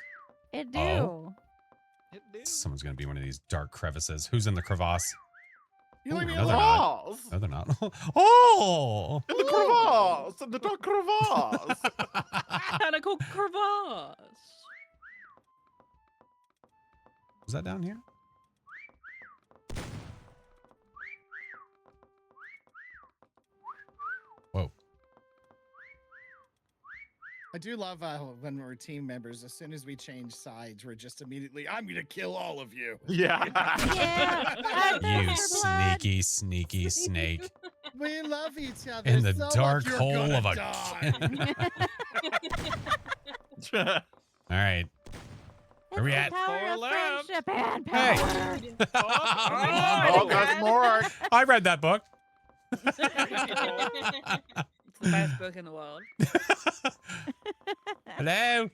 It do.
Oh.
It did.
Someone's gonna be one of these dark crevices. Who's in the crevasse?
You leave me
No, they're
alone.
not.
Crevasse!
No, they're not. Oh!
In the crevasse! In the dark crevasse!
Mechanical crevasse.
Was that down here? Whoa.
I do love when we're team members. As soon as we change sides, we're just immediately, I'm gonna kill all of you.
Yeah.
Yeah. I
You
thirst for blood.
sneaky, sneaky snake.
We love each other.
In the
so much,
dark
you're
hole
gonna
of a
die.
All right. Where we at?
The power
Four
of
left.
friendship and
Hey.
power.
Oh, there's more.
I read that book.
It's the best book in the world.
Hello.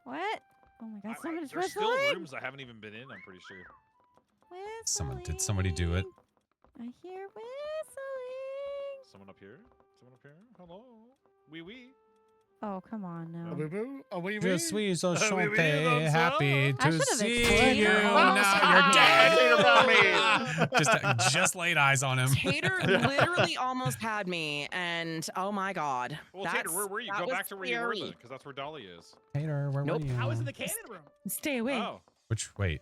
What? Oh my god, someone's
There's still
whistling.
rooms I haven't even been in, I'm pretty sure.
Did somebody do it?
I hear whistling.
Someone up here? Someone up here? Hello? Wee wee.
Oh, come on
A
now.
boo boo. A wee
Je
wee.
suis so
oui, oui,
chanté,
that's
happy
I
to
should've
see
explained
you.
that.
Now you're dead.
Tater
Just laid eyes on him.
Tater literally almost had me, and oh my god.
Well, Tater, where were you?
that
Go
was
back to where you were then,
scary.
because that's where Dolly is.
Tater, where
Nope.
were you?
I was in the cannon room.
Stay away.
Oh.
Wait.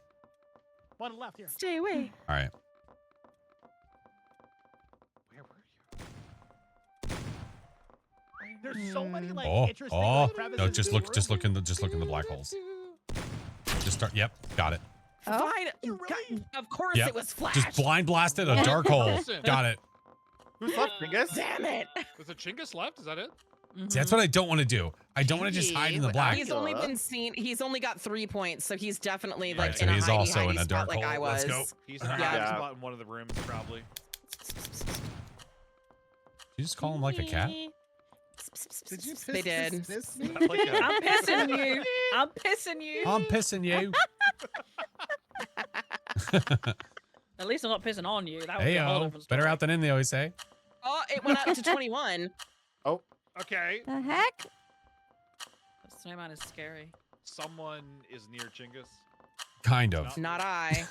One left here.
Stay away.
All right.
Where were you?
There's so many like
Oh,
interesting
oh.
like, crevices
No,
in
just
the
look
room.
in the black holes. Just start. Yep, got it.
Oh.
Fine. Of course
Yep.
it was Flash.
Just blind blasted a dark hole.
Listen.
Got it.
Who's left, Dingus?
Damn it.
Is the Chingus left? Is that it?
See, that's what I don't want to do. I don't want to just hide in the black.
He's only been seen. He's only got 3 points, so he's definitely like
Right, so
in
he's
a hidey,
also
hidey
in a
spot
dark
like
hole.
I was.
Let's go.
He's in a
Yeah.
hiding spot in one of the rooms, probably.
Did you just call him like a cat?
Did you piss
They did.
This me?
That's like a-
I'm pissing you. I'm pissing you.
I'm pissing you.
At least I'm not pissing on you. That would
Hey,
be a whole
oh,
different
better
story.
out than in, they always say.
Oh, it went up to 21.
Okay.
The heck?
The snowman is scary.
Someone is near Chingus.
Kind of.
Not I.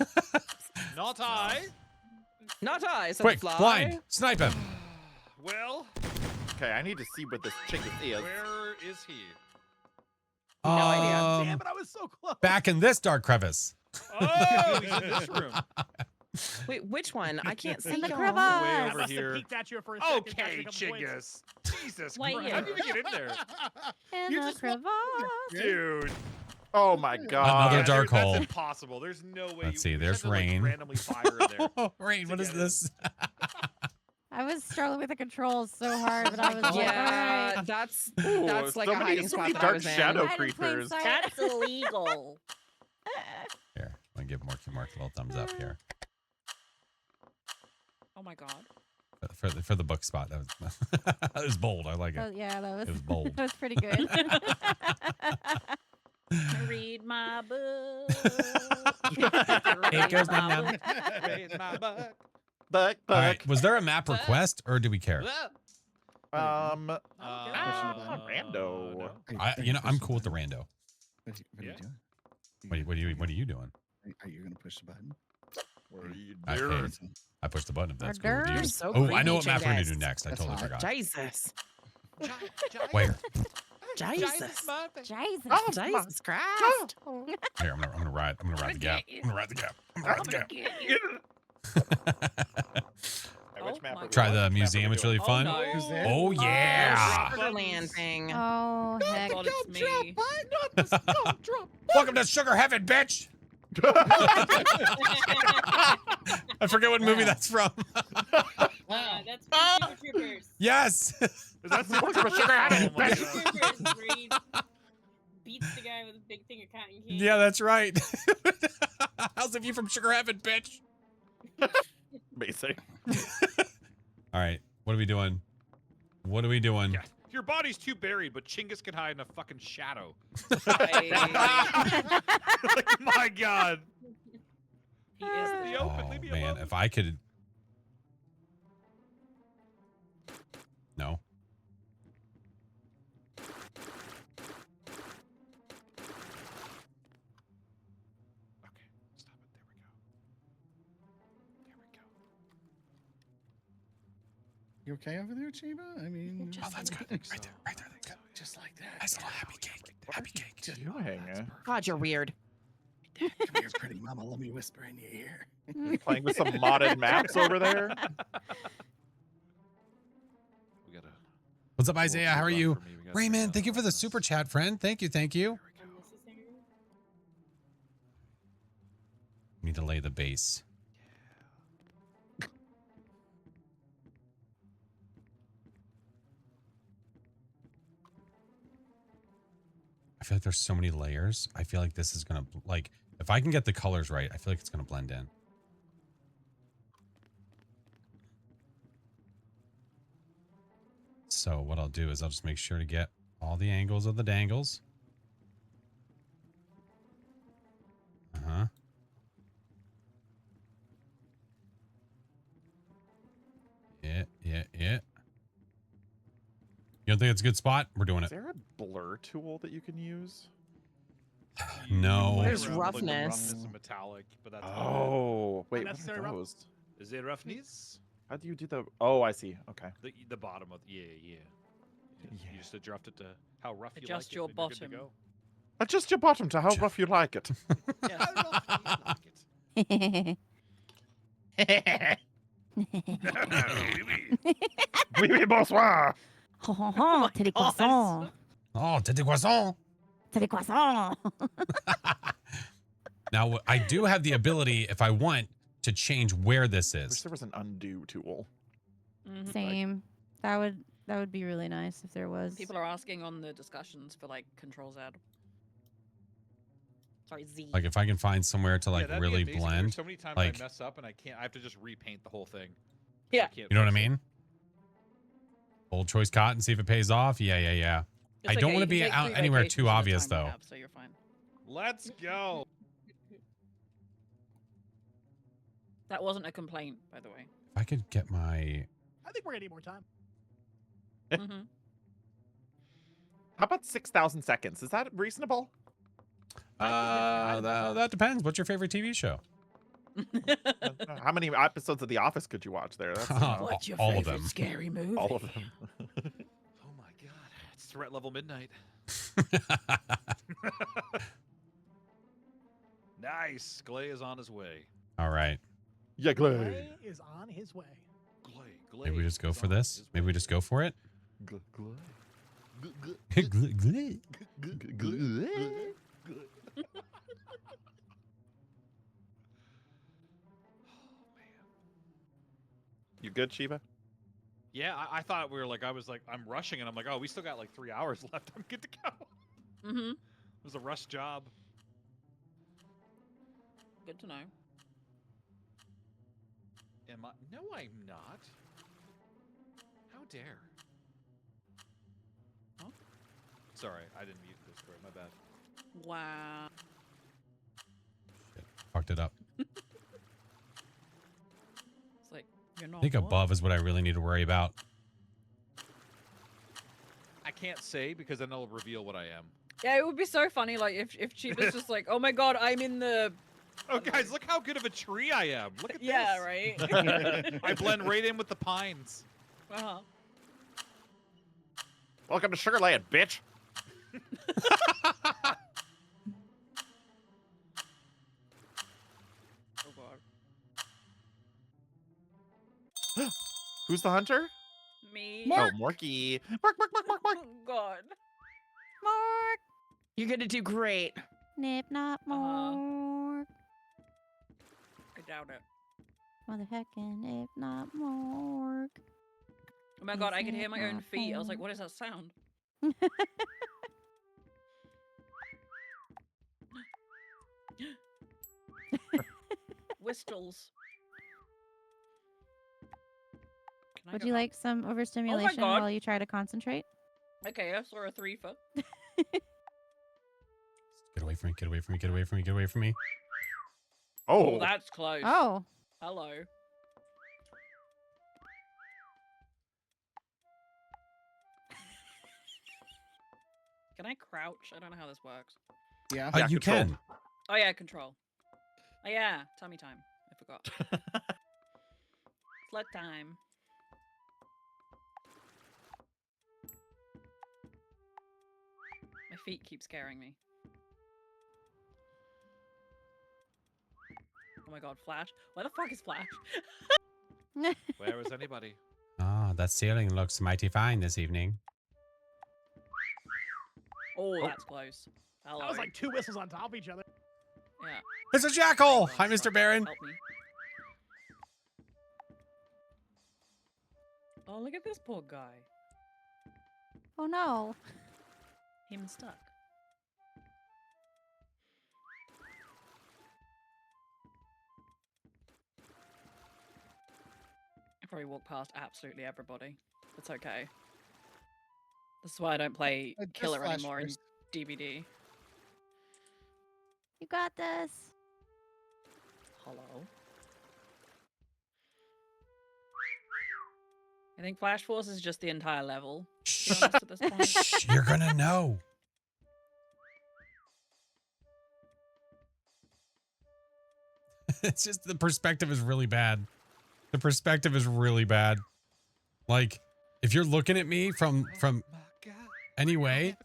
Not I.
Not I. So
Quick,
fly.
blind, snipe him.
Well,
Okay, I need to see what this Chingus is.
where is he?
No idea.
Damn it, I was so close.
Back in this dark crevice.
Oh, he's in this room.
Wait, which one? I can't see.
In the
y'all.
crevice.
Way
I
over
must have
here.
peeked at you for a second.
Okay,
touching a couple points.
Chingus. Jesus
Wait,
Christ.
yeah.
How did you get in there?
In
You
the
just walked
crevice.
Dude.
Oh my god.
Another dark
That's
hole.
impossible. There's no way.
Let's see,
you
there's
had to, like,
rain.
randomly fire in there.
Rain, what is
Together.
this?
I was struggling with the controls so hard, but I was like, all
Yeah,
right.
that's
Ooh,
like
so
a
many-
hiding
so
spot
many
that I
dark
was in.
shadow
Hide in plain
creatures.
sight.
That's illegal.
Here, I'm gonna give Mark a little thumbs up here
Oh my god.
for the book spot. That was that was bold. I like
Oh,
it.
yeah, that
It was bold.
that was pretty good.
Read my book.
It goes down, down.
Raise my butt.
Buck,
All
buck.
right, was there a map request or do we care?
Um,
Rando.
Rando.
I'm cool with the rando.
What are you
Yeah.
doing?
What are you doing?
Are you gonna push the button?
What are you
I
doing?
can't. I pushed the button. If that's
Our
cool with you.
dirt.
So
Oh, I know what
creepy,
map we're gonna
Chingus.
do next. I
That's
totally
hot.
forgot.
Jesus.
Where?
Jesus.
Jesus.
Oh,
Jesus Christ.
Here, I'm gonna ride. I'm gonna ride the gap. I'm gonna ride the gap. I'm gonna ride the gap.
Hey, which
Oh
map
my
are we
Try
on?
the
Which map are we
museum. It's
doing?
really fun.
no.
Who's that?
Oh yeah!
Sugarland thing.
Oh, heck.
God, it's me.
Welcome to Sugar Heaven, bitch. I forget what movie that's from.
That's Super Troopers.
Yes.
Is that
Sugar Heaven,
Oh my
Super
God.
Troopers, where he beats the guy with a big thing of cotton candy.
Yeah, that's right. How's of you from Sugar Heaven, bitch?
Basic.
All right, what are we doing? What are we doing?
Yeah. Your body's too buried, but Chingus can hide in a fucking shadow.
I-
Like, my God.
he is
Leave me
the
open.
Oh
Leave me
man,
alone.
if I could. No.
Okay, stop it. There we go. There we go.
You okay over there, Chiba? I mean,
Oh, that's good. Right there. Right there. That's good.
just like that.
Nice little happy cake. Happy cake.
Just
Doing?
God, you're weird.
come here, pretty mama. Let me whisper in your ear.
Playing with some modded maps over there.
We gotta.
What's up, Isaiah? How are you?
For me, we gotta
Raymond,
figure
thank you
out
for the
this.
super chat, friend. Thank you. Thank you.
Unnecessary.
Need to lay the base. I feel like there's so many layers. I feel like this is gonna like if I can get the colors right, I feel like it's gonna blend in. So what I'll do is I'll just make sure to get all the angles of the dangles. Uh-huh. Yeah. You don't think it's a good spot? We're doing
Is
it.
there a blur tool that you can use?
No.
Play
There's
around with, like, the
roughness.
and metallic, but that's
Oh, wait, what
Unnecessary
are
rough-
those?
Is it roughness?
How do you do the? Oh, I see. Okay.
The bottom of yeah.
Yeah.
You just adjust it to how rough
Adjust
you
your
like it. and you're good to
bottom.
Adjust your bottom to how rough you like it.
Yeah.
How rough you like it.
Oui, oui, bonsoir.
Ho, ho, ho, c'est des
gosh.
croissants.
Oh, tete croissant.
C'est des croissants.
Now I do have the ability, if I want, to change where this
I wish
is.
there was an undo tool.
Mhm.
Same. That would be really nice if there was.
People are asking on the discussions for like Control Z. Sorry, Z.
Like if I can find somewhere to
Yeah,
like
that'd be
really
amazing.
blend.
There's so many times
like-
I mess up and I have to just repaint the whole thing.
Yeah.
I can't
You know what I
fix it.
mean? Old choice cotton, see if it pays off. Yeah.
It's
I don't
okay,
wanna
you
be
can take
out
3
anywhere
vacations
too
in the
obvious,
time we
though.
have, so you're fine.
Let's go.
That wasn't a complaint, by the way.
If I could get my
I think we're gonna need more time.
Mm-hmm.
How about 6,000 seconds? Is that reasonable?
that depends. What's your favorite TV show?
How many episodes of The Office could you watch there? That's,
What's your
all of
favorite
them.
scary movie?
all of them.
Oh my god. It's threat level midnight. Nice. Glay is on his way.
All right.
Yeah, Glay.
Clay is on his way.
Glay.
Maybe we just go
is
for
on
this.
his
Maybe we
way.
just go for it.
Glay. You good, Shiva?
Yeah, I thought we were like, I'm rushing, and I'm like, oh, we still got like 3 hours left. I'm good to go.
Mm-hmm.
It was a rush job.
Good to know.
Am I? No, I'm not. How dare? Huh? Sorry, I didn't mute Discord. My bad.
Wow.
Fucked it up.
It's like you're not.
I think
what?
above is what I really need to worry about.
I can't say because then it'll reveal what I am.
Yeah, it would be so funny, like if Chiba's just like, oh my god, I'm in the.
Oh, guys, look how good of a tree I am. Look at
Yeah,
this.
right.
I blend right in with the pines.
Uh-huh.
Welcome to Sugarland, bitch.
Oh god.
Who's the hunter?
Me.
Oh, Morky. Mark.
Oh god.
Mark.
You're gonna do great.
Nip not more.
I doubt it.
Motherfucking nip not more.
Oh my god, I could
Is
hear
it
my own
not
feet. I was like,
more?
what is that sound? Whistles. Can I
Would
go
you
up?
like some overstimulation
God.
while you try to concentrate?
Okay, I saw a 3-for.
Get away from me. Get away from me. Get away from me. Get away from me.
Oh,
Oh,
that's close.
Oh.
Hello. Can I crouch? I don't know how this works.
Yeah.
Yeah,
You
control.
can.
Oh yeah, control. Oh yeah, tummy time. I forgot. Slut time. My feet keep scaring me. Oh my god, Flash. Where the fuck is Flash?
Where is anybody?
Ah, that ceiling looks mighty fine this evening.
Oh, that's close. Hello.
That was like 2 whistles on top of each other.
Yeah.
It's a jackal.
Thank
Hi,
God.
Mr. Baron.
Help me. Oh, look at this poor guy.
Oh no.
Him stuck. Probably walk past absolutely everybody. It's okay. This is why I don't play
Just
Killer
flash
anymore in
first.
DVD.
You got this.
Hello. I think FlashForce is just the entire level. To be honest, at this point.
Shh, you're gonna know. It's just the perspective is really bad. The perspective is really bad. Like, if you're looking at me from any way.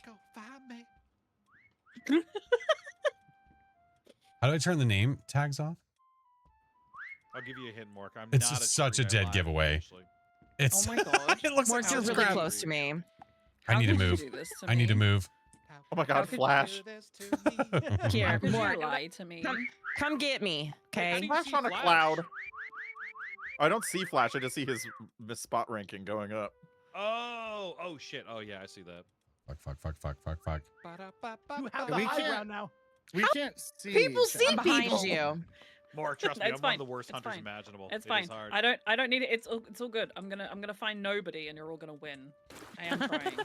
How do I turn the name tags off?
I'll give you a hint, Mork. I'm
It's
not
just such a
tree guy
dead
live,
giveaway.
actually.
It's
Oh my god.
it looks
Mork,
like
you're
house
really
crap.
close to me.
I need to
How could you
move.
do this to
I need to
me?
move.
Oh my
How
God,
could you
Flash.
Here,
How could you
Mork.
lie to me?
Come get me,
How
okay?
do you
Flash
see
on a
Flash?
cloud. I don't see Flash. I just see his spot ranking going up.
Oh shit. Oh yeah, I see that.
Fuck.
You have the
We
high
can't-
ground now.
We can't see.
People
each
see
other.
behind
people.
you.
Mork, trust me,
It's
I'm one
fine.
of the worst
It's
hunters
fine.
imaginable.
It's
It
fine.
is hard.
I don't need it. It's all good. I'm gonna find nobody, and you're all gonna win. I am trying.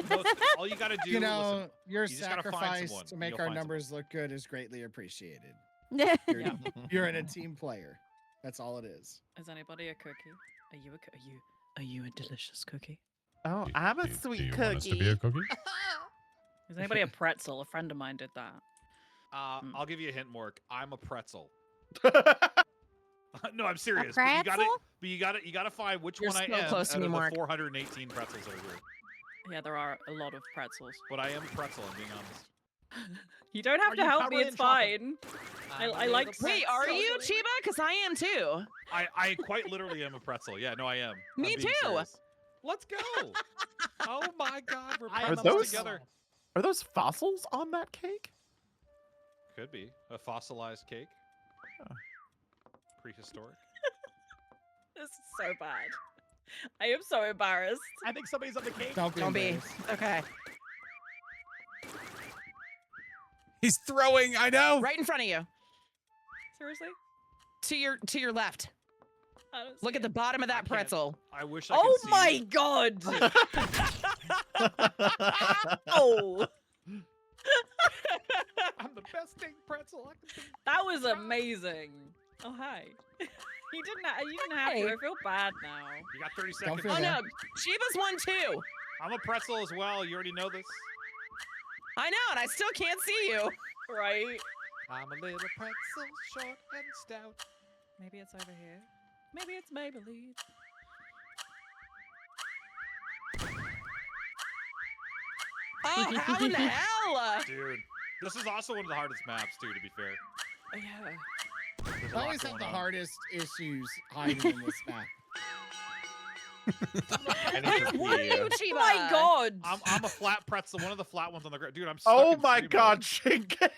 No, all you gotta do,
You know,
listen,
your
you just gotta find
sacrifice
someone,
to
and
make
you'll
our
find
numbers look good is greatly appreciated.
Yeah.
You're,
Yeah.
you're in a team player. That's all it is.
Is anybody a cookie? Are you a delicious cookie?
Oh,
Do-
I'm a
do
sweet
you
cookie.
want us to be a cookie?
Is anybody a pretzel? A friend of mine did that.
I'll give you a hint, Mork. I'm a pretzel. No, I'm serious. But
pretzel?
you gotta find which
You're
one I
so
am
close to
out
me,
of the
Mark.
418 pretzels that are here.
Yeah, there are a lot of pretzels.
But I am a pretzel, I'm being honest.
You don't have
Are
to
you
help
covered
me.
in
It's
chocolate?
fine.
I'm a
I like.
little
Wait, are
pretzel.
you, Chiba? Because I am too.
I quite literally am a pretzel. Yeah, no, I am. I'm
Me
being
too.
serious. Let's go. Oh my God, we're
I
Are
am
pretzels
those-
together.
Are those fossils on that cake?
Could be a fossilized cake. Prehistoric.
This is so bad. I am so embarrassed.
I think somebody's on the cake.
Don't be.
embarrassed.
Okay.
He's throwing. I know.
Right in front of you.
Seriously?
To your left.
I don't
Look
see
at the
it.
bottom of
I
that
can't-
pretzel.
I wish I
Oh
could see.
my god! Oh,
I'm the best dang pretzel I can think.
that was amazing. Oh hi. You didn't have to.
Hey.
I feel bad now.
You got 30
Don't
seconds.
feel
Oh
bad.
no, Chiba's won too.
I'm a pretzel as well. You already know this.
I know, and I still can't see you.
Right?
I'm a little pretzel, short and stout.
Maybe it's over here. Maybe it's Maybelline.
Oh, how in the hell?
Dude, this is also one of the hardest maps too, to be fair.
Oh yeah.
There's a
I
lot
always have
going
the
on.
hardest issues hiding in this map.
I need
Where
to
were
pee.
you, Chiba?
Oh my god.
I'm a flat pretzel, one of the flat ones on the ground. Dude, I'm stuck
Oh
in
my
stream
God,
mode.
Shinken!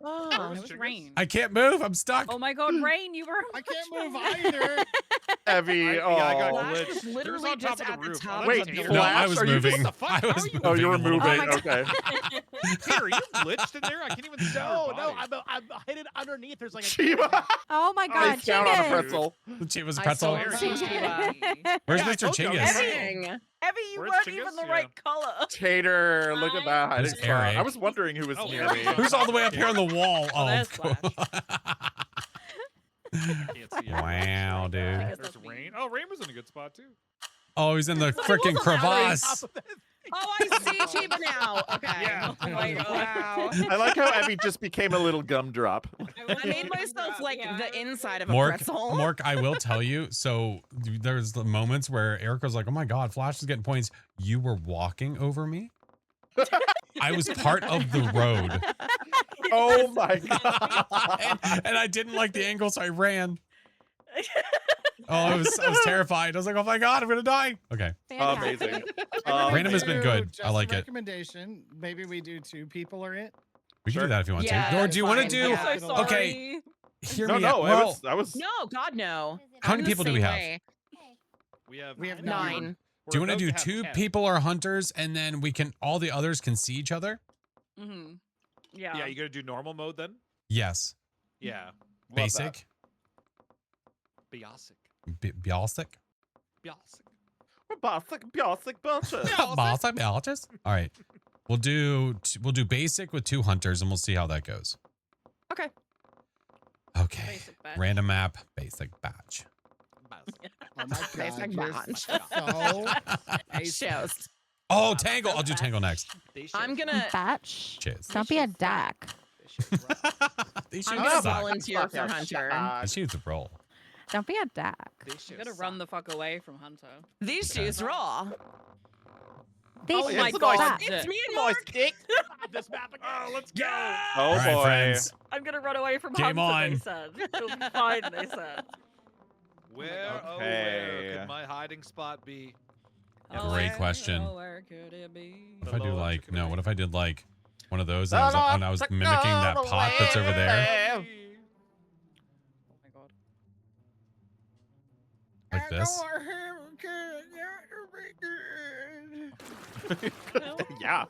Oh,
It was
Chickens?
rain.
I can't move. I'm stuck.
Oh my god, Rain, you were.
I can't move either.
Evie,
I
oh.
got
Flash
glitched.
was
There's
literally
on top
just
of the
at the
roof.
top
Oh,
Wait,
that's
of
Tater.
the
No,
Flash,
I was
are you-
moving.
What the fuck?
I
How
was
are you
moving.
Oh, you were
a little
moving.
bit.
Okay.
Peter, are you glitched in there? I can't even see your
No,
body.
I'm hidden underneath. There's like a
Chiba!
Oh my god,
Face down on a
chicken.
pretzel.
It was a
I
pretzel.
saw
Very
her.
Chiba.
Where's
Yeah, I
Mr.
told you, I was
Chingus?
right.
Dang.
Evie, you
Where's
weren't
Chingus?
even the
Yeah.
right color.
Tater, look at that hiding
There's
spot.
Eric.
I was wondering who was
Oh,
near
Eric's
me.
on
Who's all the way up here on the wall?
Oh, there's
cool.
Can't see you.
Wow, dude.
Because
There's
that's me.
Rain. Oh, Rain was in a good spot too.
Oh, he's in the freaking crevasse.
Oh, I see Chiba now. Okay.
Yeah.
Oh my god.
Wow.
I like how Evie just became a little gumdrop.
I made myself like the inside of a
Mork,
pretzel.
Mork, I will tell you. So there's the moments where Eric was like, "Oh my God, Flash is getting points." You were walking over me. I was part of the road,
Oh my God.
and I didn't like the angle, so I ran. Oh, I was terrified. I was like, "Oh my God, I'm gonna die." Okay,
Fantastic.
Amazing.
Random has been
Do
good. I
just a
like it.
Recommendation. Maybe we do 2 people or it.
we can
Sure.
do that if you want
Yeah,
to. Or
that's
do you want to
fine.
do?
Yeah.
I'm so sorry.
Okay. Hear
No,
me
no,
out. Well,
that was.
No, God, no.
How
I'm
many
the
people do we
same
have?
way.
We have
9.
do you want to
about
do
have
2
10.
people are hunters, and then we can all the others can see each other?
Mm-hmm. Yeah.
Yeah, you gotta do normal mode then.
Yes.
Yeah.
Love
Basic.
Biosic.
Bialsic.
Biosik.
All right. We'll do basic with 2 hunters and we'll see how that goes.
Okay.
Okay.
Basic batch.
Random map, basic batch.
Oh my
Basic
god, you're
batch.
so
Shows.
Oh, Tangle. I'll do Tangle next.
I'm gonna.
Batch.
Cheers.
Don't be a duck.
These
I'm
shoes
gonna
suck.
volunteer for Hunter.
These shoes roll.
Don't be a duck.
I'm gonna run the fuck away from Hunter.
These
Okay.
shoes raw.
They
Oh
should
my
it's a
god,
nice-
it's me and
Nice
Mark.
kick.
This map again.
Oh, let's go.
Oh
All right,
boy.
friends.
I'm gonna run away from
Game
Hunter.
on.
They said it'll be fine. They said.
Where, oh,
Okay.
where could my hiding spot be?
Oh,
Great
where-
question.
Oh, where could it be?
What if I do
Hello,
like
chicken
no?
egg.
What if I did like one of those and I was mimicking that pot that's over there,
Oh my god.
like this?
Yeah.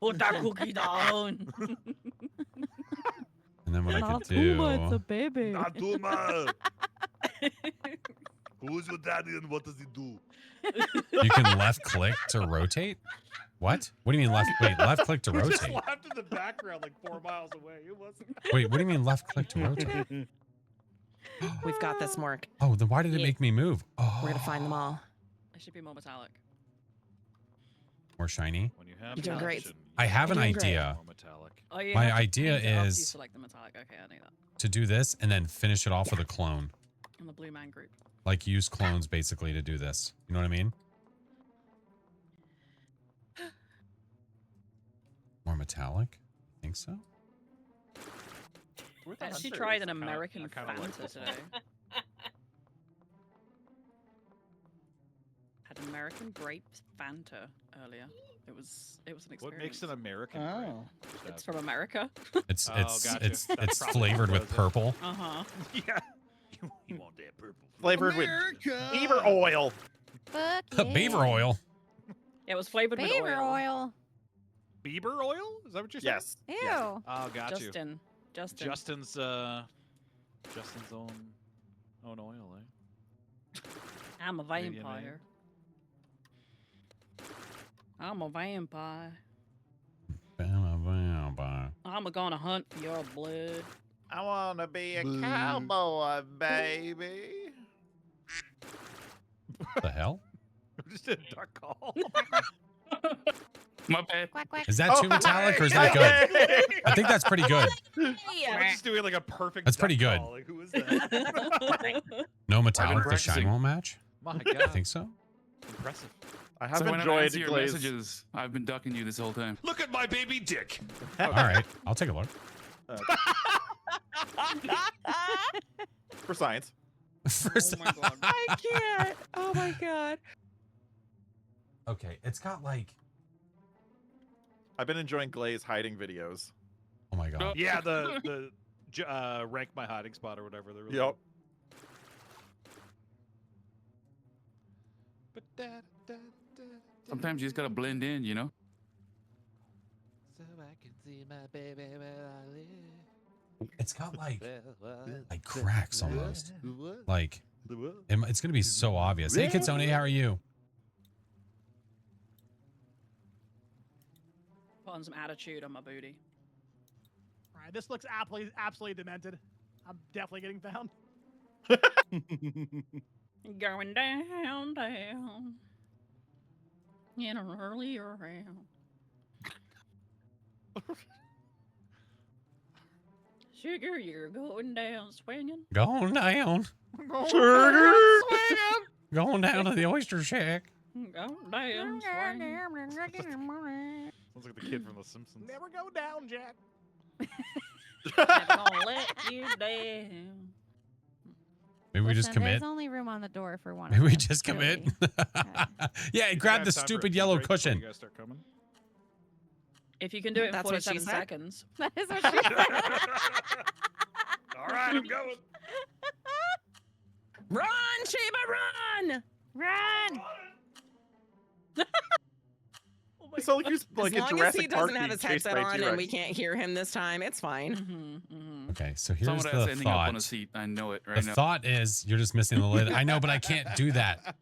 Put that cookie down.
And then what I could
It's a
do?
baby.
Natuma! Who's your daddy and what does he do?
You can left click to rotate. What? What do you mean left? Wait, left click to
Who just
rotate.
laughed in the background like 4 miles away? Who was it?
Wait, what do you mean left click to rotate?
We've got this, Mark.
Oh, then why did it
Yeah.
make me move? Oh,
We're gonna find them all.
It should be more metallic.
more shiny.
When you have
You're doing great.
passion,
I have an
You're doing great.
idea
more metallic.
Oh, you
My
have to
idea
paint it after you
is-
select the metallic. Okay, I knew that.
to do this and then finish it off with a clone.
In the blue man group.
Like use clones basically to do this. You know what I mean? More metallic? Think so?
With
I
the
actually
hunter,
tried an
I kinda-
American
I kinda like
Fanta
this one.
today. Had American grape Fanta earlier. It was an experience.
What makes an American
Oh.
grape? Just
It's
ask.
from America.
It's
Oh,
it's
gotcha.
it's
That's
it's
probably
flavored
what
with
it was.
purple.
Uh huh.
Yeah. You want that purple.
Flavored with
America.
beaver oil.
Fuck yeah.
Beaver oil.
It was flavored with
Beaver
oil.
oil.
Bieber oil? Is that what you're saying?
Yes.
Ew.
Yes.
Oh, got you.
Justin.
Justin's own oil, eh?
I'm a
Canadian name.
vampire. I'm a vampire. I'm gonna hunt for your blood.
I want to be a
Boo.
cowboy, baby.
What the hell?
Just a duck call.
My bad.
Quack quack.
Is that too metallic or is that good? I think that's pretty good.
We're just doing like a perfect.
That's pretty
duck
good.
call. Like, who is that?
No metallic, the shine
practicing.
won't match?
My
I
God,
think so.
impressive.
I have
So when I
enjoyed
answer your
Glaze.
messages, I've been ducking you this whole time.
Look at my baby dick.
All right, I'll take a look.
For science.
First,
Oh my god.
I can't. Oh my god.
okay, it's got like,
I've been enjoying Glaze hiding videos.
oh my god.
Yeah, the rank my hiding spot or whatever. They're really
Yep.
good.
Sometimes you just gotta blend in, you know?
So I can see my baby where I live.
It's got like cracks almost. Like, it's gonna be so obvious. Hey, Kitsune, how are you?
Put on some attitude on my booty.
All right, this looks absolutely demented. I'm definitely getting found.
Going down, down. In an early round. Sugar, you're going down swinging.
Going down.
Sugar.
Going down to the oyster shack.
Going down swinging.
Sounds like the kid from The Simpsons.
Never go down, Jack.
Never gonna let you down.
Maybe we just
Listen,
commit.
There's only room on the door for one.
Maybe
of
we
us,
just commit.
really.
Yeah, grab the stupid yellow cushion.
You guys start coming.
If you can do it in
That's what she
47
said?
seconds.
That is what she said.
All right, I'm going.
Run, Sheba, run!
Run!
Oh
So like he's like
as
a
long as
Jurassic
he
Park
doesn't have
being
his
chased
headset
by a
on and we
T-Rex.
can't hear him this time, it's fine.
Mm-hmm.
Okay, so here's
Someone else
the
ending up on a
thought.
seat. I know it
The
right now.
thought is you're just missing the lid. I know, but I can't do that.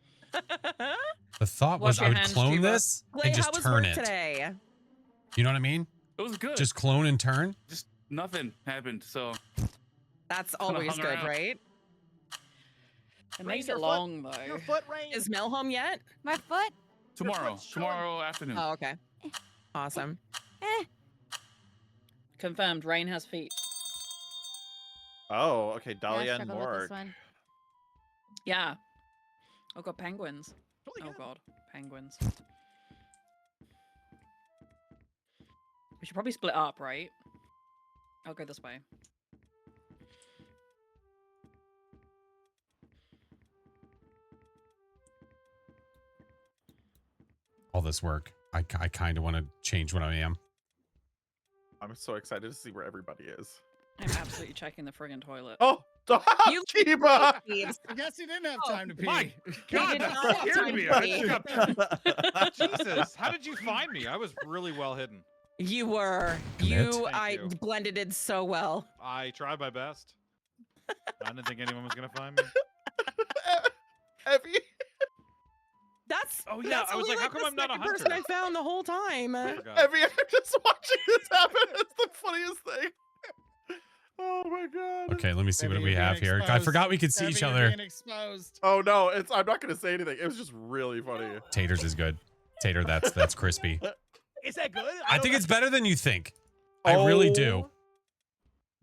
The thought
Wash
was I
your
would
hands,
clone
Chiba.
this
Clay,
and
how
just
was
turn
work
it.
today?
You know what I mean?
It was good.
Just clone and turn.
Just nothing happened. So
That's
Kinda
always
hung
good,
around.
right?
It makes
your
it
foot-
long though.
Your foot rain.
Is Mel home yet?
My foot.
tomorrow
foot's showing.
afternoon.
Oh, okay. Awesome.
Confirmed. Rain has feet.
Oh, okay.
Yeah, I
Dahlia and
struggled with this
Morg.
one.
Yeah. Oh god, penguins.
Really
Oh
good.
god, penguins. We should probably split up, right? I'll go this way.
All this work. I kind of want to change what I am.
I'm so excited to see where everybody is.
I'm absolutely checking the friggin' toilet.
Oh,
You-
Chiba!
I guess he didn't have
Oh,
time to pee.
My
He
God,
did
that
not have
scared
time
me.
to
I
pee.
just got... Jesus, how did you find me? I was really well hidden.
You were.
Commit.
Thank
I
you.
blended in so well.
I tried my best. I didn't think anyone was gonna find me.
Evie.
That's
Oh, yeah,
that's
I was
only
like, how come
the
I'm not a
second person I
hunter?
found the whole time.
I forgot.
Evie, I'm just watching this happen. It's the funniest thing. Oh my god.
Okay, let me see what
Evie,
we
you're
have
being
here. I
exposed.
forgot we could see
Evie,
each
you're
other.
being exposed.
Oh no, I'm not gonna say anything. It was just really funny.
Taters is good. Tater, that's crispy.
Is that good?
I think it's better than you think. I really do.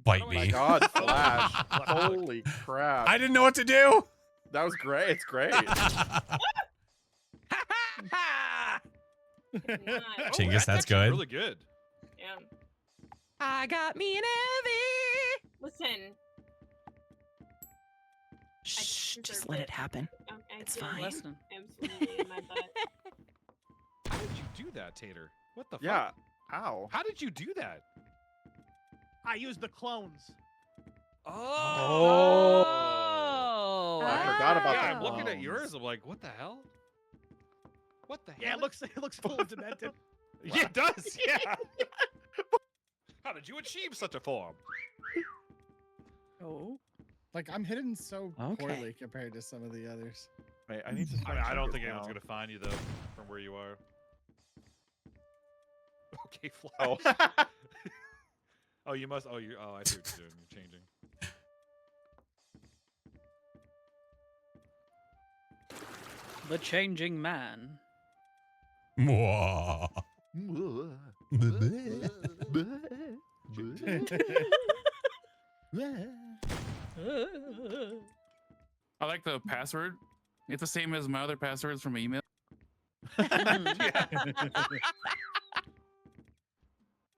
Bite
Oh my
me.
god, Flash. Holy crap.
I didn't know what to do.
That was great. It's great.
Chingus, that's
actually
good.
Really good.
Yeah.
I got me an Evie.
Listen.
Shh,
deserve
just let
it.
it happen.
I
It's
feel
fine.
Listening.
absolutely in my butt.
How did you do that, Tater? What the
Yeah.
fuck?
Ow.
How did you do that?
I used the clones.
Oh.
Oh.
I forgot about
Yeah,
that.
I'm looking at
clones.
yours. I'm like, what the hell? What the hell?
Yeah, it looks full of demented.
Yeah, it does. Yeah. How did you achieve such a form?
Oh.
Like I'm hidden so
Okay.
poorly compared to some of the others.
Wait, I need to.
I don't think anyone's gonna find you though, from where you are. Okay, Flash.
Oh.
Oh, you must. Oh, you. Oh, I see what you're doing. You're changing.
The changing man.
Mwah.
I like the password. It's the same as my other passwords from email.
We've got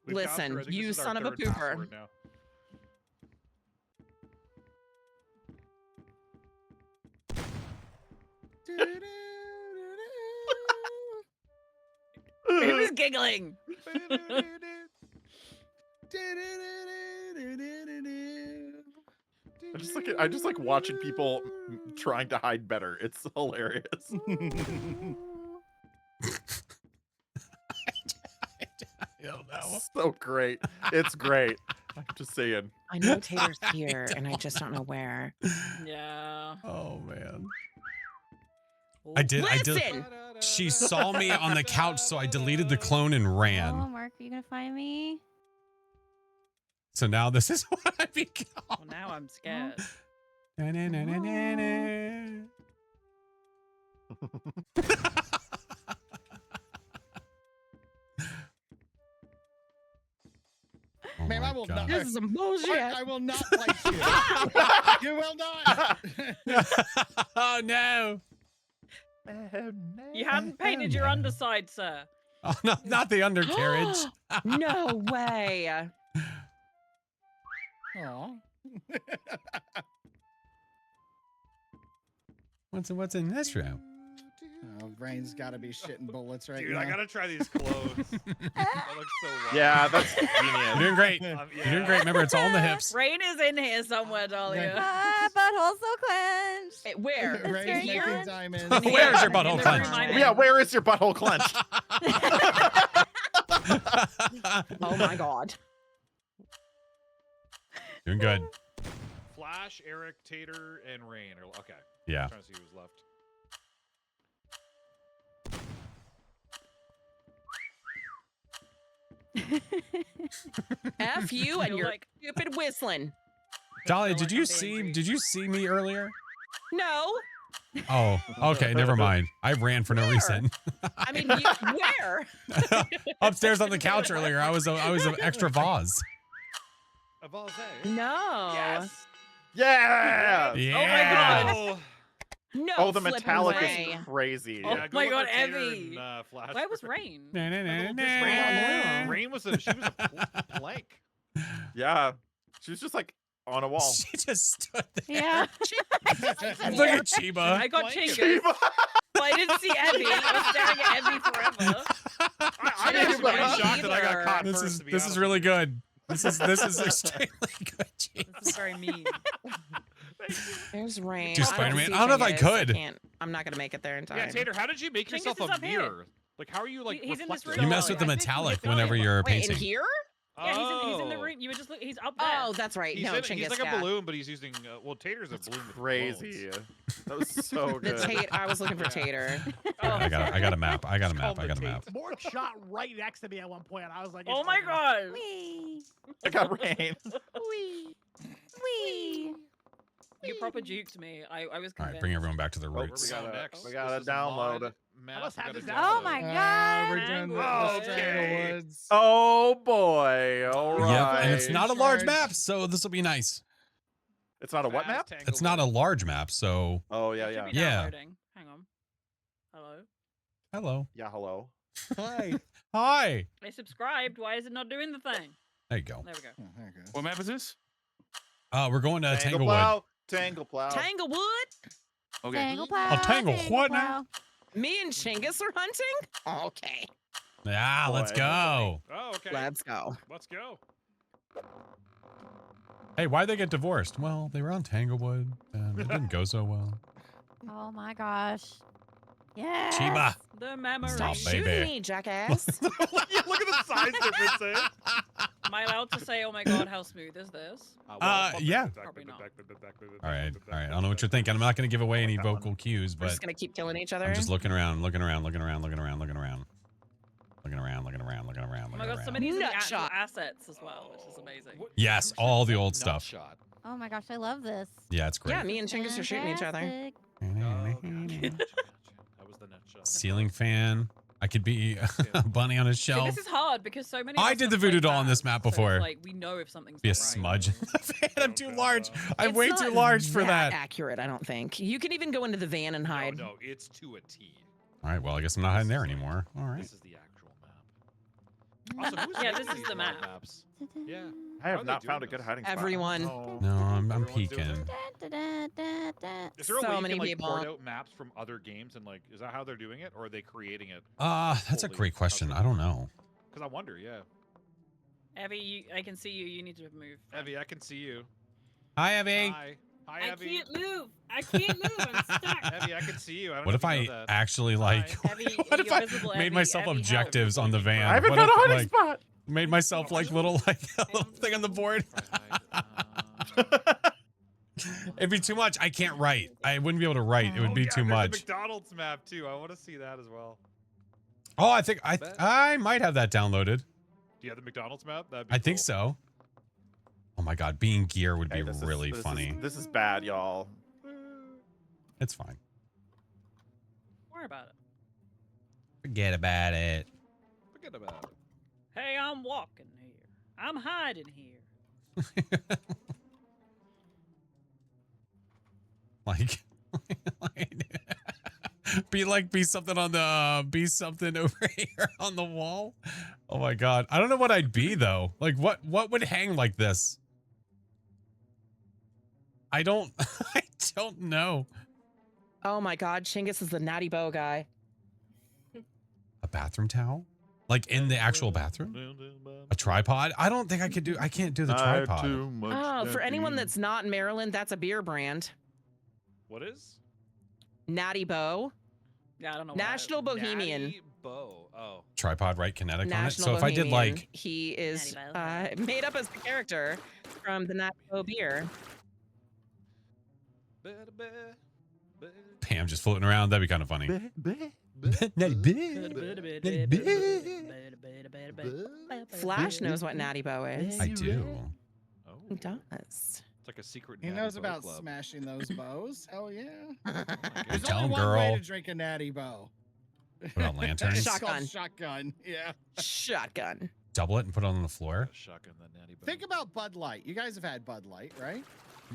Listen,
her. I think
you
this is our
son of a
third
pooper.
password now.
Who's giggling?
I just like watching people trying to hide better. It's hilarious.
I don't know.
So great. It's great. I'm just saying.
I know Tater's here, and I just don't know where.
Yeah.
Oh man. I did.
Listen!
She saw me on the couch, so I deleted the clone and
Oh,
ran.
Mark, are you gonna find me?
So now this is what I become.
Well, now I'm scared.
Na-na-na-na-na-na. Oh
Ma'am,
my
I will
God.
not.
This is some bullshit.
I will not fight you. You will not.
Oh no.
You hadn't painted your underside, sir.
Oh, no, not the undercarriage.
No way.
Aw.
What's in this room?
Oh, Rain's got to be shitting bullets right
Dude,
now.
I gotta try these clothes. That looks so wild.
Yeah, that's
You're
genius.
doing great.
Yeah.
You're doing great. Remember, it's all in the hips.
Rain is in here somewhere, Dahlia.
Ah, butthole so clenched.
Where?
Rain's
very
making
young.
diamonds.
Where's your
In
butthole
the
clenched?
room I'm in.
Yeah, where is your butthole clenched?
Oh my god.
Doing good.
Flash, Eric, Tater, and Rain. Okay.
Yeah.
I'm trying to see who's left.
F you and
You're
your
like-
stupid whistling.
Dolly,
feel
did
like
you
I'm being
see?
greedy.
Did you see me earlier?
No.
Oh, okay. Never mind. I ran for no
Where?
reason.
I mean, you, where?
Upstairs on the couch earlier. I was an extra vase.
A vase.
No.
Yes.
Yeah.
Yeah.
Oh,
No.
Oh, the
flippin'
metallic
way.
is crazy.
Oh
yeah, go
my
look
God,
at Tater
Evie.
and, Flash.
Where was Rain?
Na, na, na,
little
na.
disrespect.
Rain was a blank.
Yeah. She was just like on a wall.
She just stood there.
Yeah.
Look at Chiba.
I got
Blank.
Chingus, but I didn't see Evie. I was staring at Evie forever.
I didn't
Chiba.
even shocked that I got
Either.
caught
This
first.
is
to be
this
honest
is
with
really
you.
good. This is extremely good.
This is very mean.
There's Rain.
Do
I don't
Spider-Man?
see
I don't know if I
Chingus.
could.
can't. I'm not gonna make it there in time.
Yeah, Tater, how did you make
Chingus
yourself
is
a
up here.
mirror? Like, how are you like
He's in this
reflective?
room.
You mess with the
I think
metallic
he's
whenever
filming.
you're
Wait, in
painting.
here?
Yeah, he's in the room. You would just look. He's up there.
Oh, that's right.
He's,
no,
in,
Chingus.
he's like a
yeah.
balloon, but he's using well, Tater's a balloon with
Crazy.
balloons.
That was so
The
good.
I was looking for Tater.
I got a map. I got a
Just
map.
call
I got a
him the
map.
Mort shot right next to me at one point, and I was like,
Oh
it's
my
over.
god.
Wee.
I got Rain.
Wee. Wee.
You proper juked me. I was
All
convinced.
right, bring everyone back to their
Where
roots.
we
gotta-
go next?
we gotta
This is
download.
mod map.
must
We
have
gotta
this
download.
Oh my
We're
god.
doing
Okay.
Woods.
Oh boy. All right.
Yep, and it's not a large
Charge.
map, so this will be nice.
It's not a what map?
Fast
It's not a
Tangle
large map, so
Oh yeah,
It should
yeah.
be
Yeah.
downloading. Hang on. Hello.
hello.
Yeah, hello.
Hi. Hi.
I subscribed. Why is it not doing the thing?
There you go.
There we go.
Oh, there it goes.
What map is this?
We're going to Tanglewood.
Plow. Tangle plow.
Tanglewood?
Okay.
Tangle plow.
Tangle what
plow.
now?
Me and Chingus are hunting? Okay.
Yeah, let's
Boy.
go.
Oh, okay.
Let's go.
Let's go.
Hey, why'd they get divorced? Well, they were on Tanglewood, and it didn't go so well.
Oh my gosh. Yeah.
Chiba.
The memory.
Stop,
Stop
baby.
shooting me, jackass.
Look at the size difference. Eh?
Am I allowed to say, oh my god, how smooth is this?
Yeah.
Probably not.
All right. I don't know what you're thinking. I'm not going to give away any
that one.
vocal cues,
We're
but
just gonna keep killing each other.
I'm just looking around, looking around, looking around, looking around, looking around. Looking around, looking around, looking around,
Oh my
looking
god, some
around.
of these are the
Nut
actual
shot.
assets as well, which is amazing.
Yes, all the old stuff.
Shot.
Oh my gosh, I love this.
Yeah, it's great.
Yeah, me and Chingus are shooting each other.
Fantastic.
That was the net shot.
Ceiling fan. I could be a bunny on a
See,
shelf.
this is hard because so many. of
I
us
did
have
the voodoo
played
doll on this
that,
map
so it's
before.
like we know if something's
Be a
not right.
smudge in the fan. I'm too large. I'm
It's
way
not
too large for that.
accurate, I don't think. You can even go into the van and hide.
No, it's to a T.
All right, well, I guess I'm not hiding there anymore. All right.
This is the actual map. Also, who's
Yeah,
making
this is
these
the
mod
map.
maps? Yeah.
I
How
have
are they
not found a
doing
good
this?
hiding spot.
Everyone.
Oh.
No, I'm
Everyone's doing
peeking.
it?
Da, da, da, da.
Is there a
So
way you
many
can like
people.
port out maps from other games and like is that how they're doing it or are they creating it?
That's a great question. I don't know.
Because I wonder, yeah.
Evie, I can see you. You need to move.
Evie, I can see you.
Hi, Evie.
Hi. Hi,
I
Evie.
can't move. I can't move. I'm stuck.
Evie, I can see you. I don't
What
know
if
you
I
know that.
actually like?
Evie,
What if
you're
I
visible,
made
Evie.
myself
Evie, help.
objectives on the van?
I haven't
What
found a
if,
hiding
like,
spot.
made myself like little like a little thing on the board? It'd be too much. I can't write. I wouldn't be able to write. It would
Oh,
be
yeah,
too
there's
much.
a McDonald's map too. I want to see that as well.
Oh, I think I might have that downloaded.
Do you have the McDonald's map? That'd be
I think
cool.
so. Oh my god, being gear would
Okay,
be really funny.
This is bad, y'all.
It's fine.
Don't worry about it.
Forget about it.
Forget about it.
Hey, I'm walking here. I'm hiding here.
Like, be something on the be something over here on the wall. Oh my god, I don't know what I'd be though. Like, what would hang like this? I don't I don't know.
Oh my god, Chingus is the natty bow guy.
A bathroom towel, like in the actual bathroom. A tripod. I don't think I could do. I can't do the tripod.
Oh, for anyone that's not in Maryland, that's a beer brand.
What is?
Natty Bow.
Yeah, I don't know.
National Bohemian.
Natty Bow. Oh.
Tripod right kinetic on it.
National
So if I did
Bohemian.
like,
He is
Natty
made up as the character from the Natty Boh beer.
Pam just floating around, that'd be kind of funny.
Flash knows what Natty Boh is.
I do.
Oh.
He does.
It's like a secret.
He
Natty
knows
Boh
about
club.
smashing those bows. Hell yeah.
Hey,
There's
tell
only
him,
one way
girl.
to drink a natty bow.
Put on lanterns.
It's called
Shotgun.
Shotgun. Yeah.
Shotgun.
Double it and put it on the floor.
Shotgun that Natty Boh.
Think about Bud Light. You guys have had Bud Light, right?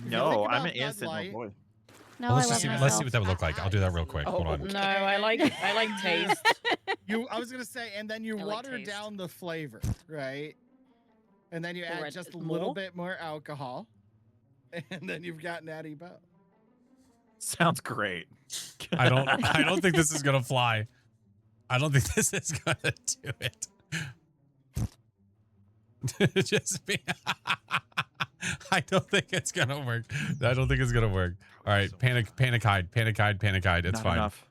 No,
think
I'm
about
an innocent
Bud
little boy.
No,
Well,
I
let's
love
see
myself.
what that would look like. I'll do that real quick. Hold on.
No, I like taste.
I was gonna say, and then you
I like
water
taste.
down the flavor, right? And then you
Pour
add
it
just a little
more?
bit more alcohol, and then you've got Natty Bow.
Sounds great.
I don't think this is gonna fly. I don't think this is gonna do it. Just me. I don't think it's gonna work. I don't think it's gonna work. All right, panic hide. It's
Not
fine.
enough.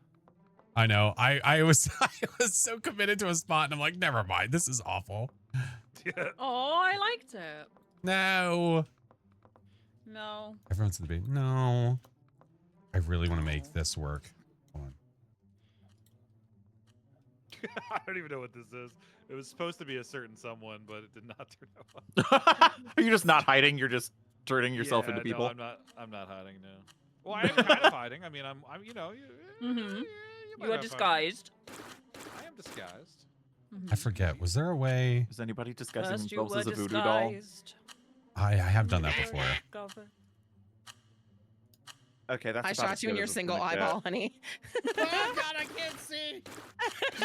I know. I was so committed to a spot, and I'm like, never mind. This is awful.
Oh, I liked it.
No.
No.
Everyone's in the beat. No. I really want to make this work. Hold on.
I don't even know what this is. It was supposed to be a certain someone, but it did not turn out.
Are you just not hiding? You're just turning yourself
Yeah,
into
no,
people.
I'm not hiding now. Well, I am kind of hiding. I mean, I'm you know,
Mm-hmm.
might
You are
have fun.
disguised.
I am disguised.
I forget. Was there a way?
Is anybody disguising
First you
themselves
were
as a voodoo doll?
disguised.
I have done that before.
Cover.
Okay, that's
I
about as
shot you in
good
your
as it's
single
gonna get.
eyeball, honey.
Oh God, I can't see.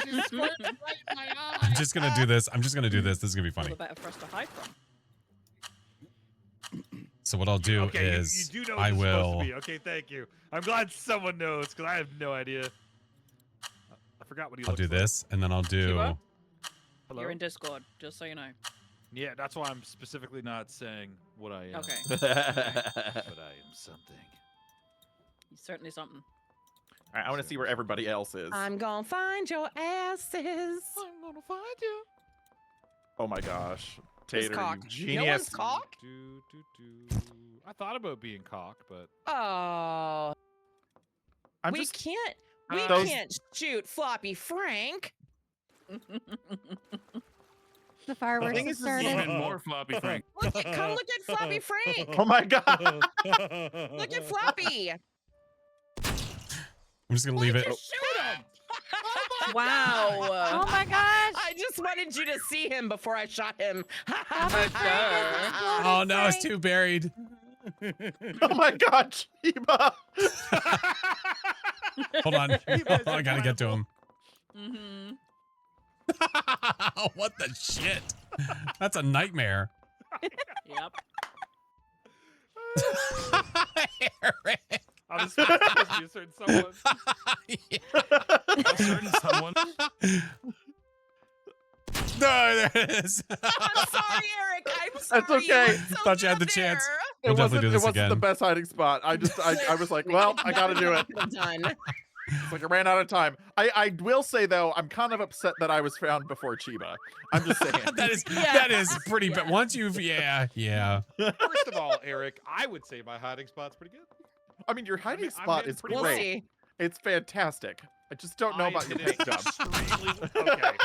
She squirted right in my eye.
I'm just gonna do this. This is gonna be
All
funny.
the better for us to hide from.
So what I'll do
Okay,
is
you do know what
I
this is supposed
will.
to be. Okay, thank you. I'm glad someone knows because I have no idea. I forgot what he
I'll
looks
do
like.
this, and then I'll do.
Shiva?
Hello?
You're in Discord, just so you know.
Yeah, that's why I'm specifically not saying what I am.
Okay.
But I am something.
He's certainly something.
All right, I want to see where everybody else is.
I'm gonna find your asses.
I'm gonna find you.
Oh my gosh,
Who's
Tater, you
cock? No
genius!
one's cock?
I thought about being cock, but
Oh,
I'm
we
just
can't. We
those-
can't shoot Floppy Frank.
The fireworks
thing
have
is,
started.
Even more floppy Frank.
Come look at Floppy Frank.
Oh my god!
Look at Floppy.
I'm just gonna leave it.
Shoot him!
Wow.
Oh my gosh!
I just wanted you to see him before I shot him.
Oh no, it's too buried.
Oh my god, Chiba!
Hold on. I gotta get to him.
Mm-hmm.
What the shit? That's a nightmare.
Yep.
Eric.
I was supposed to be a certain someone.
A certain someone.
No, there it is.
I'm sorry, Eric. I'm sorry.
That's okay.
You were so
Thought you had the
good
chance.
there.
We'll definitely do this
it wasn't the
again.
best hiding spot. I was like, well, I gotta do it.
Done.
It's like I ran out of time. I will say though, I'm kind of upset that I was found before Chiba. I'm just saying.
that is pretty bad. Once you've yeah.
First of all, Eric, I would say my hiding spot's pretty good.
I mean, your hiding
I'm
spot
hitting
is
pretty
We'll
great.
see.
It's fantastic. I just don't know about your
hit it
paint job.
extremely- Okay.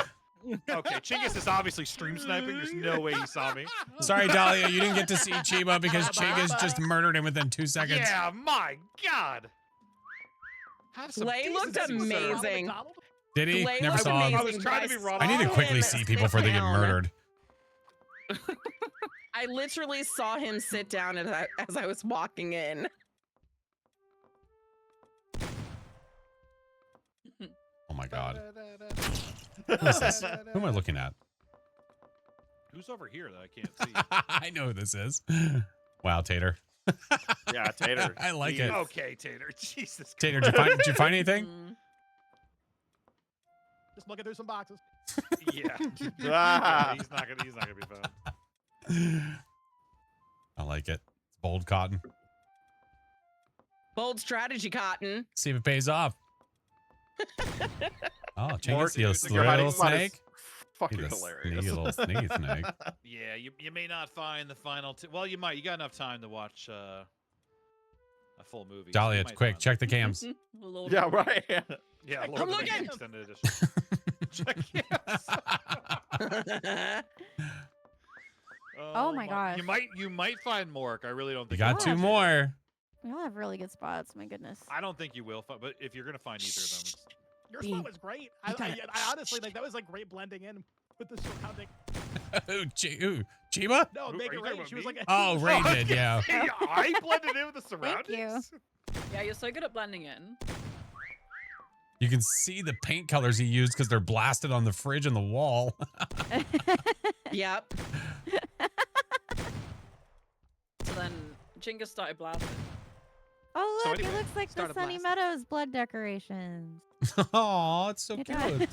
Okay, Chinggis is obviously stream sniping. There's no way he saw me.
Sorry, Dahlia, you didn't get to see Chiba because Chinggis just murdered him within 2 seconds.
Yeah, my God. Have some
Slay looked
decency, sir.
amazing.
Did he?
Slay
Never
looked
saw him.
I was
amazing,
trying
but
to be
I
Ron
I need to
saw
quickly
him
see people
sit
before they get
down.
murdered.
I literally saw him sit down as I was walking in.
Oh my god. Who is this? Who am I looking at?
Who's over here that I can't see?
I know who this is. Wow, Tater.
Yeah, Tater.
I like it.
Okay, Tater. Jesus.
Tater, did you find anything?
Mm.
Just looking through some boxes.
Yeah.
Ah.
He's not gonna be found.
I like it. It's bold cotton.
Bold strategy, Cotton.
See if it pays off. Oh,
Mork,
Chingy, see a
your hiding
little
spot is
snake.
Fucking
He's a
hilarious.
sneaky little sneaky snake.
Yeah, you may not find the final. Well, you might. You got enough time to watch a full movie. so you
Dahlia,
might
quick,
find
check the cams.
Lord.
Yeah, right.
it. Yeah, Lord
I'm
of the Rings
looking.
Extended Edition. Check cams.
Oh my gosh.
You might find Mork. I really don't
You
think
got
you'll
2
find either.
more.
We all have really good spots. My goodness.
I don't think you will, but if you're gonna find either of them, it's
Your
Bean.
spot was great. I honestly like that was like great blending in with the surrounding.
Ooh, Chiba?
No,
Who-
make
are
it
you talking
right.
about
She was
me?
like,
Oh, Ray
I
did, yeah.
Hey, I blended in with the
Thank you.
surroundings.
Yeah, you're so good at blending in.
You can see the paint colors he used because they're blasted on the fridge and the wall.
Yep.
So then Chinga started blasting.
Oh,
So
look,
anyway,
it looks like the
started
Sunny
blasting.
Meadows blood decorations.
Oh, it's so
Good
cute.
job.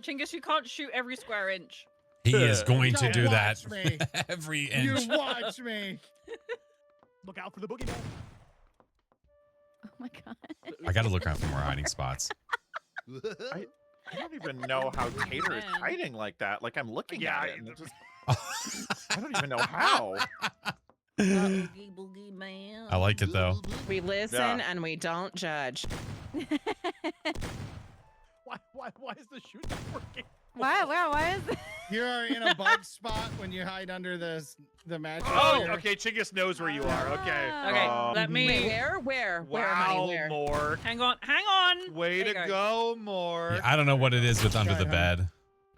Chingus, you can't shoot every square inch.
He is going to
You
do that
watch me.
every
You
inch.
watch me.
look out for the boogeyman.
Oh my god.
I got to look around for more hiding spots.
I don't even know how Tater is
Man.
hiding like that. Like I'm looking
Yeah,
at it. And it just, I don't even know how.
Boogie boogie man.
I like it though.
We listen
Yeah.
and we don't judge.
Why is the shoot not working?
Why is it?
You're in a bug spot when you hide under the mattress.
Oh,
here.
okay. Chingus knows where you are. Okay.
Okay,
Oh.
let me.
Wait, where? Where, honey?
Wow,
Where?
Mork.
Hang on.
Way
There
to
you
go, Mork.
Yeah, I don't know what it is with under the
Try,
bed.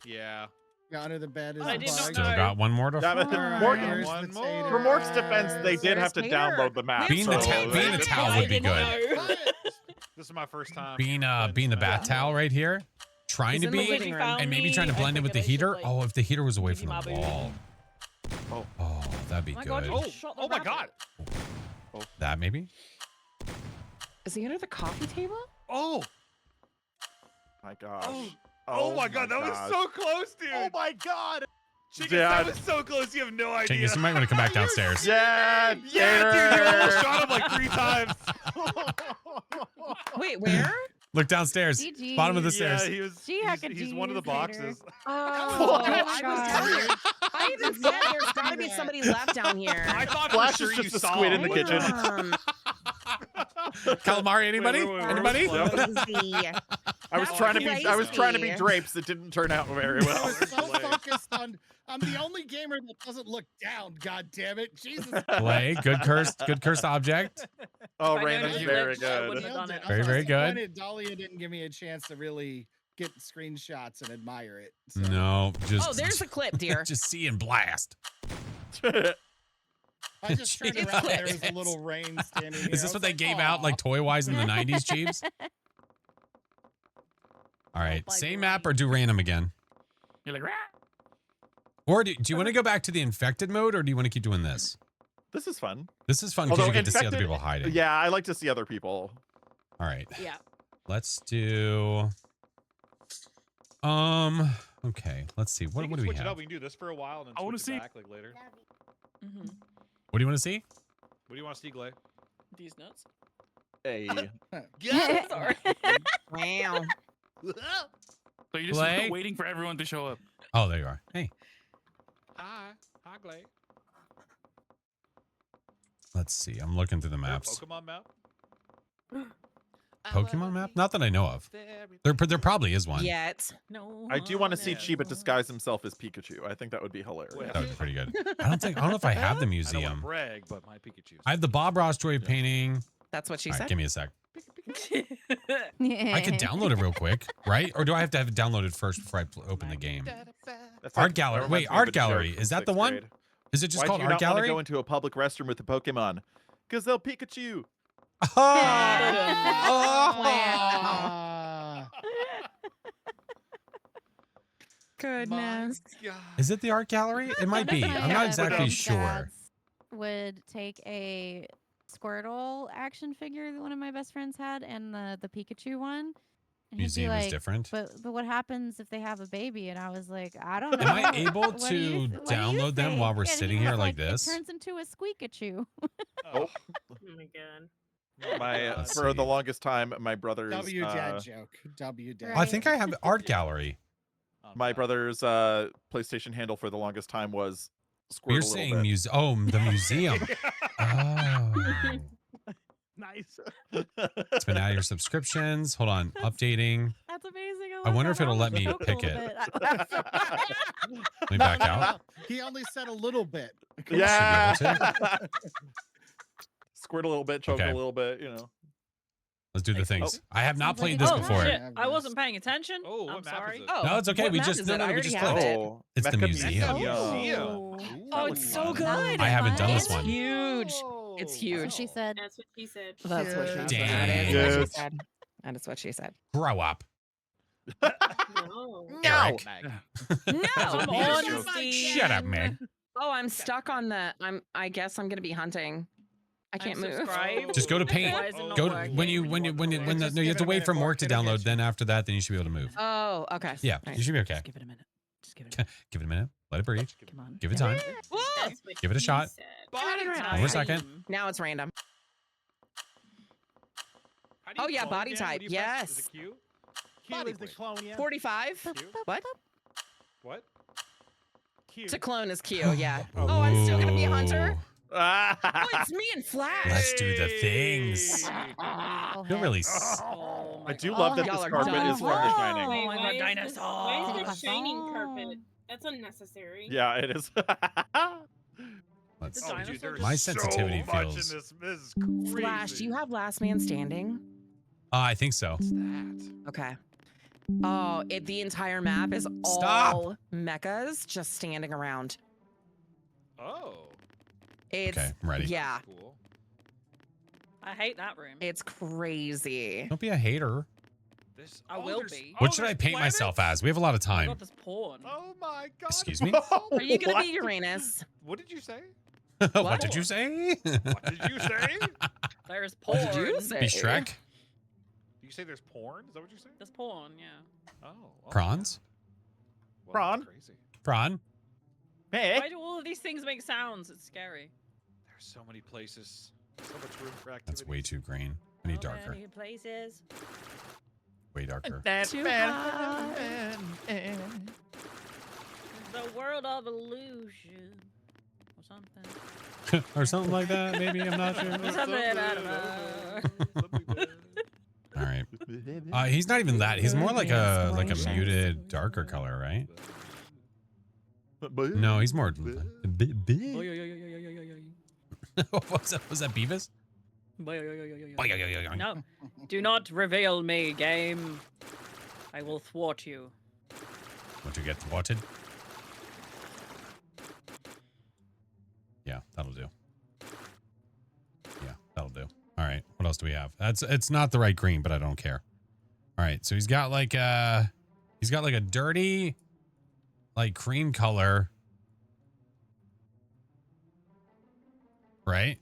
Yeah.
Yeah, under the bed is
I
a
did not
bug.
Still
know.
got one more to
Yeah, but
find.
Mork-
Here's
One
the
more.
tater.
For Mork's defense, they did have to
Tater.
download the map.
Being the
so-
ta- being a
That's
towel
why
would
I
be
didn't
good.
know.
This is my first time.
Being the
playing
bath
this.
towel right here, trying
He's
to
in the
be,
living room.
and maybe trying to blend in with the heater. Oh, if the heater was away from the wall. Oh, that'd be
Oh my god,
good.
you shot the
Oh my
rabbit.
god.
That maybe.
Is he under the coffee table?
Oh.
My gosh.
Oh my god, that was
gosh.
so close, dude.
Oh my god!
Chingus,
Dad.
that was so close. You have no idea.
Chingus, you might want to come back downstairs.
Yeah,
Yeah, dude, you
Tater.
almost shot him like 3 times.
Wait, where?
Look downstairs.
GG.
Bottom of the
Yeah,
stairs.
he was.
Gee,
He's one of the
heck a
boxes.
Oh,
my
I
God.
was weird. I even said there's gotta be somebody left down here.
I thought
Flash
for sure
is
you
just a
saw
squid in
him.
the kitchen.
Calamari, anybody?
wait,
Anybody?
Crazy.
I was
That's
trying to be. I was trying to be
crazy.
drapes. It didn't turn out very
I
well.
was so focused on. I'm the only gamer that doesn't look down. God damn it, Jesus!
Play. Good cursed object.
Oh,
If I
Rain
knew
is
that you
very
looked, I wouldn't
good.
have done it.
Very, very good.
disappointed Dahlia didn't give me a chance to really get screenshots and admire it. So.
No, just
Oh, there's a clip, dear.
just see and blast.
I just turned
Jesus.
around and there was a little rain standing here.
Is
I
this
was
what they
like,
gave out
"Aw."
like toy wise in the 90s, Chiefs? All right,
by
same
Green.
map or do random again?
You're like, "Rah!"
Or do you want to go back to the infected mode or do you want to keep doing this?
This is fun.
This is fun because you
Although
get to see other
infected-
people hiding.
Yeah, I like to see other people.
All right.
Yeah.
Let's do okay, let's see. What do we
switch it
have?
up. We can do this for a while and then
I wanna
switch it
see.
back like later.
Mm-hmm.
What do you want to see?
What do you want to see, Glay?
These nuts.
Hey.
Sorry.
Wow.
So you're just
Play.
waiting for everyone to show up.
Oh, there you are. Hey,
Hi, Glay.
let's see. I'm looking through the
Is there a
maps.
Pokemon map.
Pokemon map? Not that I know of. There probably is one.
Yet.
No.
I do want to see
one
Chiba
else.
disguise himself as Pikachu. I think that would be hilarious.
Wait,
That would be pretty good. I don't know if I have the
I don't want
museum.
to brag, but my Pikachu.
I have the Bob Ross toy painting.
That's what she
All right,
said.
give me a sec.
Yeah.
I could download it real quick, right? Or do I have to have it downloaded first before I open the game?
That's
Art
like-
gallery.
that
Wait,
reminds me of
art
a joke
gallery.
from
Is that the
sixth
one?
grade.
Is it just
Why
called
do you
art
not want to
gallery?
go into a public restroom with the Pokemon? Because they'll Pikachu.
Oh!
Ah.
Goodness.
Is it the art gallery? It might be.
One of
I'm
my,
not exactly
friends'
sure.
dads Would take a Squirtle action figure that one of my best friends had, and the Pikachu one. And he'd be
Museum is
like,
different.
But what happens if they have a baby? And I was like, I don't know.
Am I able
What do you
to
what do you
download them while
think?"
we're
And he
sitting
was
here like
"It
this?
turns into a Squeakachu.
Oh,
Oh my god.
My
Let's
for the
see.
longest time, my brother's
W dad joke. W dad.
I think I have art gallery.
my brother's PlayStation handle for the longest time was Squirt
You're
a little
saying
bit.
museum. Oh, the museum. Oh.
Nice.
It's been out of your subscriptions. Hold on. Updating.
That's amazing.
I wonder if it'll let me pick it. Let me back out.
He only said a little bit.
Yeah.
Should be able
Squirt a little bit, choke
Okay.
a little bit, you know.
Let's do the things. I have not
Sounds like
played
a
this
good
before.
Shit, I wasn't paying attention.
Oh,
I'm
what map is
sorry.
it?
Oh,
No, it's okay.
what
We
map
just
is
no,
it?
no,
I
we
already
just
have
clicked.
it.
It's the
Mecca
museum.
Oh, it's so good.
I haven't done this
It's
one.
huge. It's huge.
That's what she said.
That's what he said.
That's what she said.
Damn.
That is what she
Yes.
said. That is what she said.
Grow up.
No.
Eric.
No,
Come
on,
on,
Steve.
Shut up, Meg.
Oh, I'm stuck on the. I guess I'm gonna be hunting. I can't move.
subscribed.
Just go to paint.
Why is it not
Go
working?
when you
Just
no, you have
give
to
it a
wait
minute,
for
Mark.
Mork to
It'll
download.
get
Then
you.
after that, then you should be able to move.
Oh, okay.
Yeah,
Nice.
you should be okay.
Just give it a minute. Just give it a minute.
Give it a minute. Let it breathe.
Come on.
Give it time.
Whoa!
That's what
Give it a
he
shot.
said.
Body
One more second.
Now it's random.
How do you
Oh, yeah,
clone
body
again? What
type,
do you press? Is
yes.
it Q?
Q
Body
is the
weight.
clone, yeah.
45.
Q?
What?
What?
Q.
To clone is Q. Yeah. Oh, I'm still gonna be a hunter. Oh, it's me and Flash.
Let's do the things.
Oh,
You're
heck.
really.
Oh
I
my
do
God.
love that
Y'all
this
are
carpet
dumb.
is from The Shining.
Wait,
my God,
why is
dinosaur.
this shining carpet? That's unnecessary.
Yeah, it is.
Let's
The
see.
dinosaur
there's
My
so
sensitivity
much
feels.
in this. This is crazy.
Flash, do you have Last Man Standing?
I think so.
What's that?
Okay. Oh, the entire map is
Stop.
all mechas just standing around.
Oh.
It's
Okay, I'm ready.
yeah,
Cool.
I hate that room.
it's crazy.
Don't be a hater.
This,
I will
there's-
be.
What
oh,
should I
there's
paint myself
planets?
as? We have a lot of
Oh my
time.
God, there's porn.
Oh my god.
Excuse me?
Are you gonna
What?
be Uranus?
What did you say?
What did you say?
What did you say?
There's porn.
What did you say?
Be Shrek?
Did you say there's porn? Is that what you're saying?
There's porn, yeah.
Oh. oh,
Prawns?
yeah. Well,
Prawn?
that's crazy.
Prawn?
Hey.
Why do all of these things make sounds? It's scary.
There's so many places. So much room for activity.
That's way too green. We need
So
darker.
many places.
Way darker.
Too hot.
The world of illusion. Or something.
Or something like that, maybe. I'm not sure.
Or something, I don't know.
All right. He's not even that. He's more like a muted, darker color, right? No, he's more. Was that Beavis?
No. Do not reveal me, game. I will thwart you.
Want to get thwarted? Yeah, that'll do. Yeah, that'll do. All right. What else do we have? It's not the right green, but I don't care. All right. So he's got like a dirty, like cream color. Right?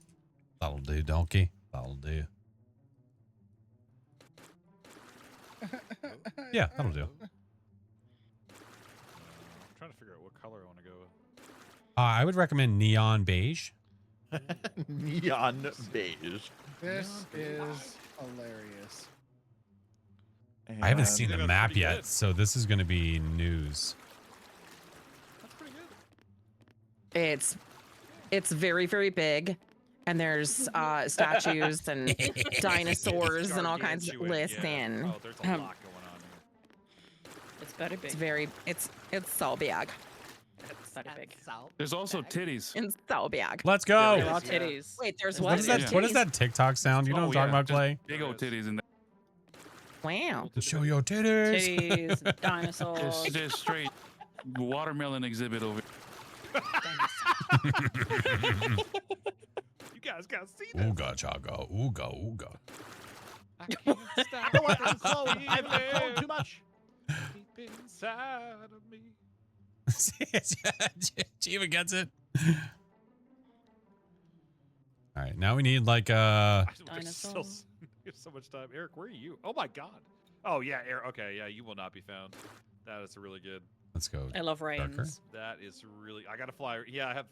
That'll do, donkey. That'll do. Yeah, that'll do.
I'm trying to figure out what color I want to go with.
I would recommend neon beige.
Neon beige.
This is hilarious.
I haven't
And-
seen the
That's
map
pretty
yet,
good.
so this is going to be news.
That's pretty good.
It's very, very big. And there's statues and dinosaurs and all kinds of
Gargantuan,
listen.
Oh, there's a lot going on here.
It's very big.
It's very it's so big.
It's very big.
There's also titties.
It's so big.
Let's
There
go.
are
Yeah.
titties.
Wait, there's
What is that?
Yeah.
What is that TikTok sound? You know what I'm talking about,
just
Clay?
Big old titties in there.
Wow.
Show your titties.
Titties, dinosaurs.
Just straight watermelon exhibit over.
You guys gotta see this.
Ooga chaga, ooga ooga.
I can't stop
You know what? I'm
this
cloned. I've cloned
feeling
too much.
deep inside of me.
Chiva gets it. All right, now we need like
There's so,
Dinosaurs.
there's so much time. Eric, where are you? Oh my god. Oh yeah, Eric. Okay, yeah, you will not be found. That is really good.
Let's go.
I love
Darker.
rains.
That is really. I gotta fly. Yeah, I have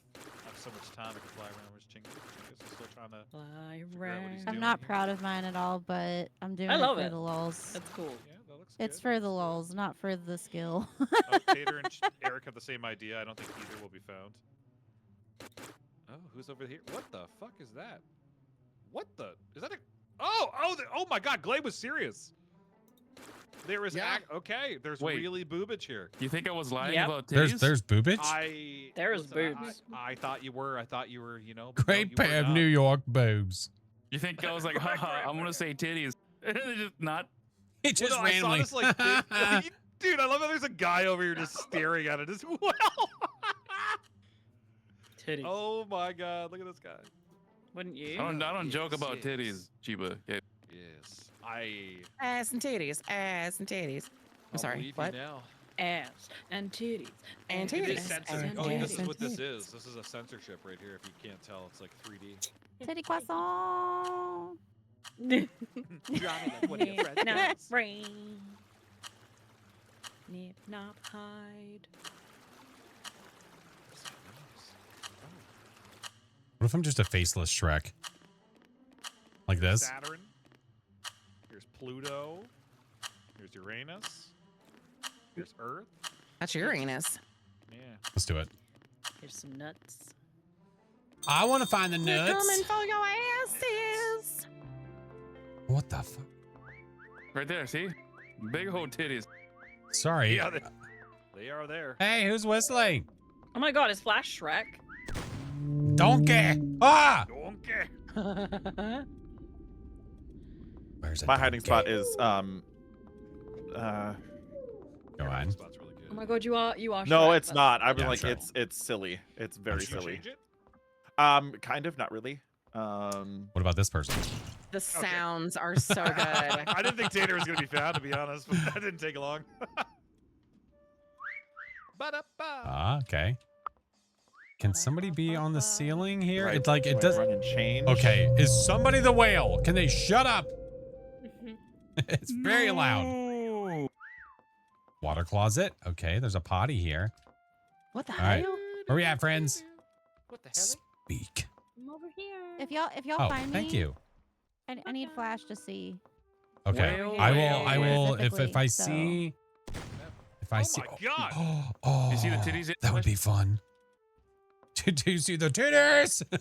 so much time. I can fly around. Where's Chingus? Chingus is still trying to.
Fly
figure out what he's
around.
doing
I'm not
here.
proud of mine at all, but I'm doing
I
it
love
for
it.
the lulz.
That's cool.
Yeah, that looks
It's
good.
for the
Looks
lulz, not for the skill.
good. Oh, Tater and Eric have the same idea. I don't think either will be found. Oh, who's over here? What the fuck is that? What the? Is that a? Oh my God! Glade was serious. There is
Yeah.
okay. There's
Wait.
really boobage here.
You think I was lying
Yep.
about titties?
There's boobage.
There's
listen,
boobs.
I thought you were. I thought you were. You know. but no,
Great
you were
pair of
not.
New York boobs.
You think I was like, haha, I'm gonna say titties. Just not.
He just
Well, no, I saw
randomly.
this, like, big- dude, I love how there's a guy over here just staring at it as well.
Titties.
Oh my God! Look at this guy.
Wouldn't you?
I don't joke
Yes,
about
yes.
titties, Chiba. Yeah.
Yes, I.
Ass and titties. Ass and titties. I'm
I'll
sorry.
believe
What?
You now.
Ass and titties.
And
It is
titties.
censored.
And
Oh, this is
titties.
what this is. This is a censorship right here. If you can't tell, it's like 3D.
Titty croissant.
Drop it like one of your friends
Not
does.
rain. Nip not hide.
What if I'm just a faceless Shrek? Like this?
Saturn. Here's Pluto. Here's Uranus. Here's Earth.
That's Uranus.
Yeah.
Let's do it.
Here's some nuts.
I want to find the
We're coming
nuts.
for your asses.
What the fuck?
Right there, see? Big old titties.
Sorry.
Yeah, they are there.
Hey, who's whistling?
Oh my God! Is Flash Shrek?
Donkey. Ah!
Okay.
Where's it?
My hiding spot is
Go on.
Spot's really good.
Oh my God! You are.
no,
Shrek.
it's not. I was
Yeah,
like,
sure.
it's silly. It's very
Should we
silly.
change it?
Kind of, not really.
What about this person?
The sounds are so good.
I didn't think Tater was gonna be found, to be honest, but that didn't take long. Ba-da-ba.
Ah, okay. Can somebody be on the ceiling here?
Right,
It's like it
wait,
does.
Run and change.
Okay, is somebody the whale? Can they shut up? It's very loud.
No.
Water closet. Okay, there's a potty here.
What the
All right.
hell?
Where we at, friends?
What the hell?
Speak.
I'm over here.
If y'all
Oh,
find
thank
me,
you.
I need Flash to see.
Okay,
Whale,
I will. If I
specifically, so-
see, if I
Oh
see.
my God.
Oh,
You see the titties?
that would be fun. Do you see the titties?
Do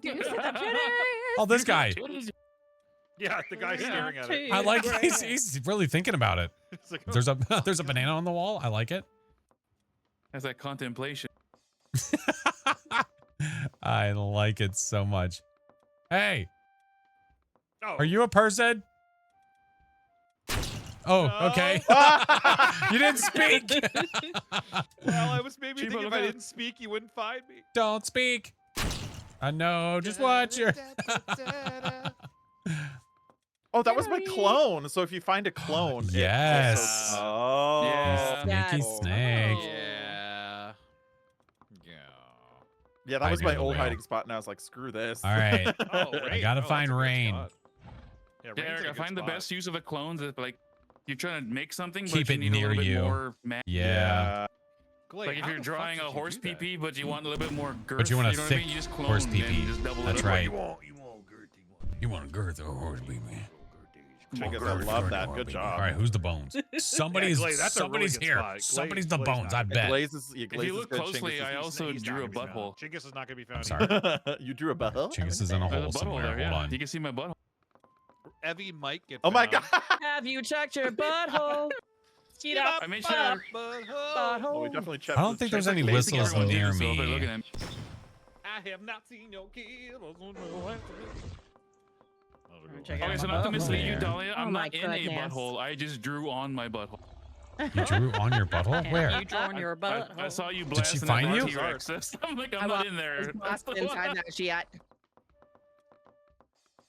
you see the titties?
Oh, this guy.
Yeah, the guy staring at it.
I like. He's really thinking about it.
It's like,
There's a there's a banana on the wall. I like it.
That's that contemplation.
I like it so much. Hey,
oh,
are you a person? Oh,
No.
okay. You didn't speak.
Well, I was maybe
Chiba,
thinking if
look
I
at-
didn't speak, you wouldn't find me.
Don't speak. I know. Just watch your.
Oh, that was my clone. So if you find a clone, it
Yes.
also- Oh.
Yeah.
Sneaky
Yes.
snake.
Yeah. Yeah.
Yeah, that
I
was
knew
my
the
old
whale.
hiding spot, and I was like, screw this.
All right.
Oh,
I
Rain.
gotta
Oh,
find
that's a good
Rain.
spot. Yeah,
Yeah,
Rain's
Eric,
a
I
good
find the
spot.
best use of a clone is like you're trying to make something,
Keep
but you
it
need
near
a little
you.
bit more
Yeah.
Glade,
Like if
how
you're
the fuck
drawing
did
a
you
horse
do that?
PP, but you want a little bit more girth.
But you want a
know what I
thick
mean? You just clone
horse
and
PP.
just double
That's
it up.
right.
You want girthy one.
You want a girth or a horse, baby?
Chingus, I love that. Good job.
All right, who's the bones? Somebody's
Glade, that's a really
somebody's
good
here.
spot.
Somebody's
Glaze-
the
Glaze
bones.
not
I
good.
bet.
Glaze is, yeah,
If
Glaze
you
is
look
good.
closely,
Chingus
I
is-
also
He's not
drew a
gonna be found.
butthole.
Chingus is not gonna be found.
I'm sorry.
You drew a butthole?
Chingus is in a
There's a
hole
butthole
somewhere.
there,
Hold
yeah.
on.
You can see my butthole.
Evie might get.
Oh my
found.
god.
Have you checked your butthole? Get up.
I made
up,
sure.
Butthole.
Oh, we definitely checked.
I don't think there's any
checked Glaze
whistles
again.
Everyone
near
did, so if they're
me.
looking at me.
I have not seen your killers.
Check
Okay,
out
so
my
not to mislead you,
butthole.
Dahlia,
Oh
I'm
my
not in a
goodness.
butthole. I just drew on my butthole.
You drew on your butthole?
Have
Where?
you drawn your butthole?
I saw you
Did she
blasting
find you?
T-Rex. I'm like, I'm
I'm
not
up.
in there.
There's lost inside that yet.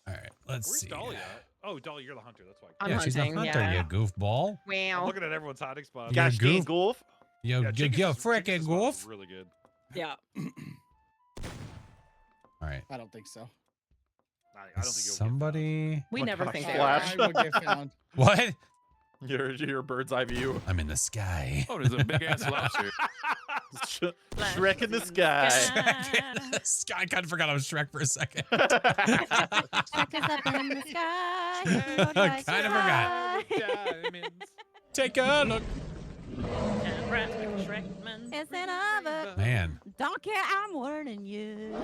All right, let's
Where's
see.
Dahlia? Oh, Dahlia, you're the hunter. That's why.
I'm
Yeah, she's the
hunting,
hunter,
yeah.
you goofball.
I'm
Wow.
looking at everyone's hiding spots.
Yeah.
Gosh,
goof.
Golf.
Yo,
Yeah,
yo,
Chingus'
yo,
Chingus'
frickin'
spot was
goof.
really good.
Yeah.
All right.
I don't think so.
I don't think you'll
Somebody.
We
What
never
kind of
think
I,
they
flash?
are.
I would get found.
What?
Your bird's eye view.
I'm in the sky.
Oh, there's a big ass lobster.
Shrek in the sky.
Shrek in the sky. I kind of forgot I was Shrek for a second.
Shrek is up in the sky.
I kind of forgot. Take a look.
It's another
Man.
donkey. I'm warning you.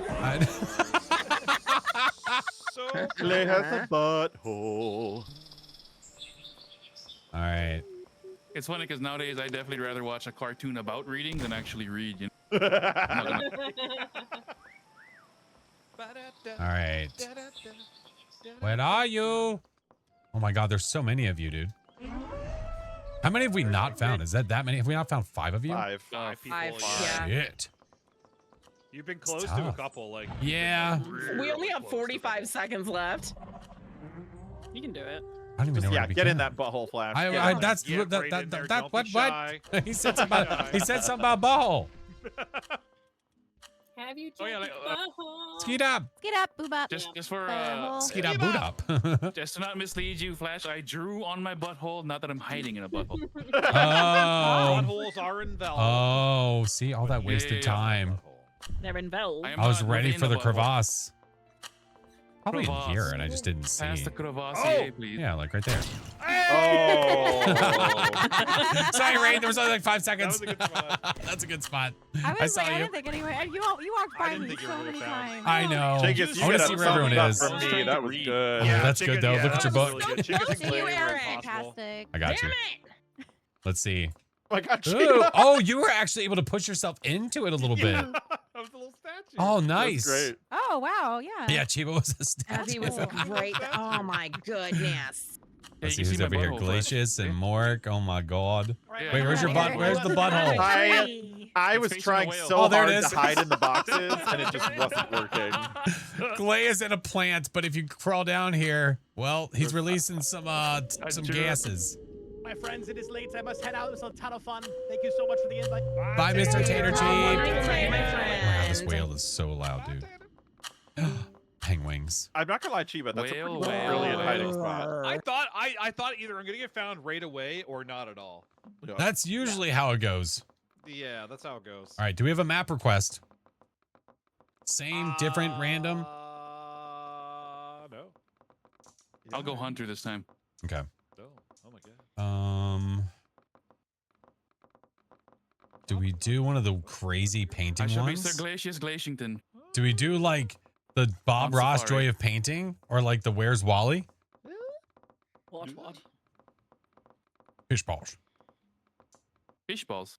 So
Clay has a butthole.
All right.
It's funny because nowadays I definitely rather watch a cartoon about reading than actually read. You know?
All right. Where are you? Oh my God, there's so many of you, dude. How many have we not found? Is that many? Have we not found 5 of you?
Five.
Five people.
Yeah.
Shit.
You've been close to a
tough.
couple. Like.
Yeah.
We only have
Close to
45
them.
seconds left. You can do it.
I don't even know where
Yeah,
to
get in
begin.
that butthole flash.
That's
Get
that
right in there, don't
what
be
what?
shy.
He said something about butthole.
Have you checked
Oh, yeah, like,
the butthole?
Skeet up.
Get up, boob up.
Just for
Butthole.
Skeet up, boot up.
just to not mislead you, Flash, I drew on my butthole. Not that I'm hiding in a butthole.
Oh.
Potholes are invalid.
Oh, see all that
Yeah,
wasted
yeah, yeah.
time.
They're involved.
am
I was
not
ready
within
for the
butthole.
crevasse. Probably in
Crevasse.
here, and I just didn't see.
Pass the crevasse,
Oh!
please.
Yeah, like right there.
Oh.
Sorry, Rain. There was only like 5
That
seconds.
was a good spot.
That's a good spot.
I was
saw
like, I
you.
didn't think anyway. You walked
I
by
didn't
me
think you
so
were
many
found.
times.
I know.
Chigus, you
I want to
got
see where everyone
thumbs
is.
up from me. That was good.
Yeah, that's
Chicken-
good though.
yeah,
Look at your
that was
book.
really good. Chicken
Close to you,
flavor if
Eric.
possible.
Fantastic.
I got you.
Damn
Let's see.
Oh my God,
Ooh,
Chiba.
oh, you were actually able to push yourself into it a little bit.
That was a little statue.
Oh,
That's
nice.
great.
Oh wow, yeah.
Yeah, Chiba was a
He
statue.
was a
Cool.
great. Oh my goodness.
Yeah,
Let's
you
see
can
who's over
my
here.
butthole, Flash.
Glacius and Mork. Oh my God.
Yeah.
Wait, where's your
Yeah,
butt? Where's the
yeah.
butthole?
I
It's
was
facing
trying
the whale.
so
Oh, there it
hard
is.
to hide in the boxes, and it just wasn't working.
Glay is in a plant, but if you crawl down here, well, he's releasing some some
jerk.
gases.
My friends, it is late. I must head out. It was a ton of fun. Thank you so much for the invite.
Bye, Mr. Tater Cheek.
Bye,
Oh
my
my God, this
friend.
whale is so loud, dude. Penguins.
I'm not gonna lie, Chiba. That's a
Whale,
pretty
whale,
brilliant
whale.
hiding spot.
I thought either I'm gonna get found right away or not at all.
That's usually how it goes.
Yeah, that's how it goes.
All right, do we have a map request? Same, different, random?
No.
I'll go Hunter this time.
Okay.
No. Oh my god.
Do we do one of the crazy
I
painting
shall be
ones?
Sir Glacius Glaciington.
Do we do like the Bob
On
Ross
Safari.
Joy of Painting or like the Where's Wally?
What?
Fish balls.
Fish balls.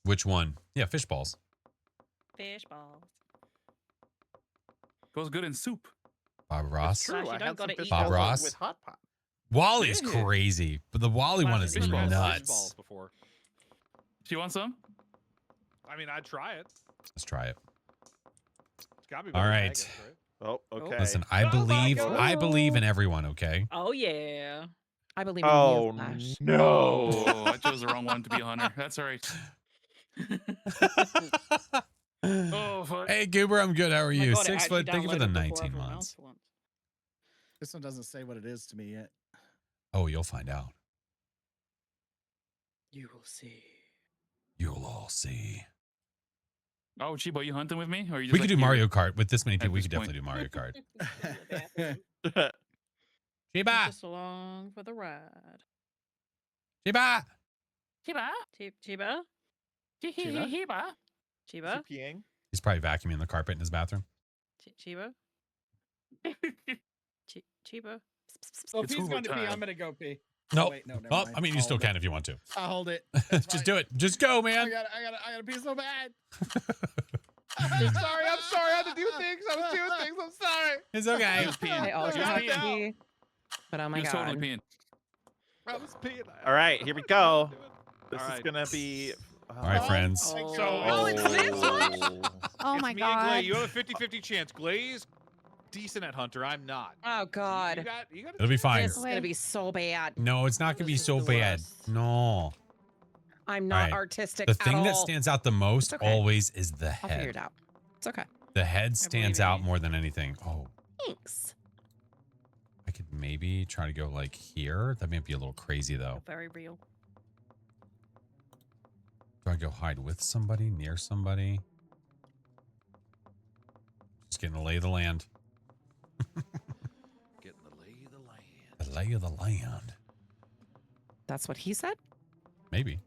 Which one? Yeah, fish balls.
Fish balls.
Goes good in soup.
Bob Ross.
True.
True,
you
I
don't
had some
gotta
fish
eat
Bob
balls
Ross.
with hot pot.
Wally's
Yeah.
crazy, but the Wally one is
Fish balls.
nuts.
Balls before.
Do you want some?
I mean, I'd try it.
Let's try it.
It's gotta be.
All
better than
right.
nuggets, right?
Oh, okay.
Listen,
Oh my God.
I believe in everyone, okay?
Oh yeah. I believe in
Oh
you, Flash.
no.
Oh, I chose the wrong one to be a hunter. That's all right. Oh, fuck.
Hey, Goober, I'm good. How are
Oh my
you?
God, it
6
actually
foot. Thank you for the
downloaded before
19
everyone
months.
else once.
This one doesn't say what it is to me yet.
Oh, you'll find out.
You will see.
You'll all see.
Oh, Chibo, you hunting with me? Or you just
We
like
could do
you?
Mario Kart. With this many
At
people, we
this
could definitely do Mario Kart. Chiba!
Just along for the ride.
Chiba!
Chiba.
Chiba?
Chiba.
Chiba?
peeing?
He's probably vacuuming the carpet in his bathroom.
Chiba? Chiba?
So if
It's
he's
Hoover
going to pee,
time.
I'm going to go pee.
No.
Wait, no, never
Oh,
mind.
I mean, you
I'll
still
hold
can
it.
if you want to.
I'll hold it.
Just do it. Just go,
I
man.
gotta pee so bad. I'm sorry. I had to do things. I was doing things. I'm sorry.
It's okay.
He was peeing.
They all
He was
got
peeing.
pee. But oh my
He was
god.
totally peeing.
I was peeing.
All right, here we go. This
All
is
right.
gonna be.
All right, friends.
So,
Oh, it's this one?
Oh
it's
my
me and Glay.
god.
You have a 50-50 chance. Glay's decent at Hunter. I'm not.
Oh
You
god.
got a
It'll be fine.
This is gonna be so bad.
No, it's not going to be
This is
so
the
bad.
worst.
No.
I'm not
Alright.
artistic
The
at
thing
all.
that stands out the most
okay.
always is the
I'll figure it
head.
out. It's okay.
The head stands
believe in
out
you.
more than anything. Oh,
Thanks.
I could maybe try to go like here. That might be a little crazy though.
Very real.
Do I go hide with somebody, near somebody? Just getting the lay of the land.
Getting the lay of the land.
The lay of the land.
That's what he said?
Maybe.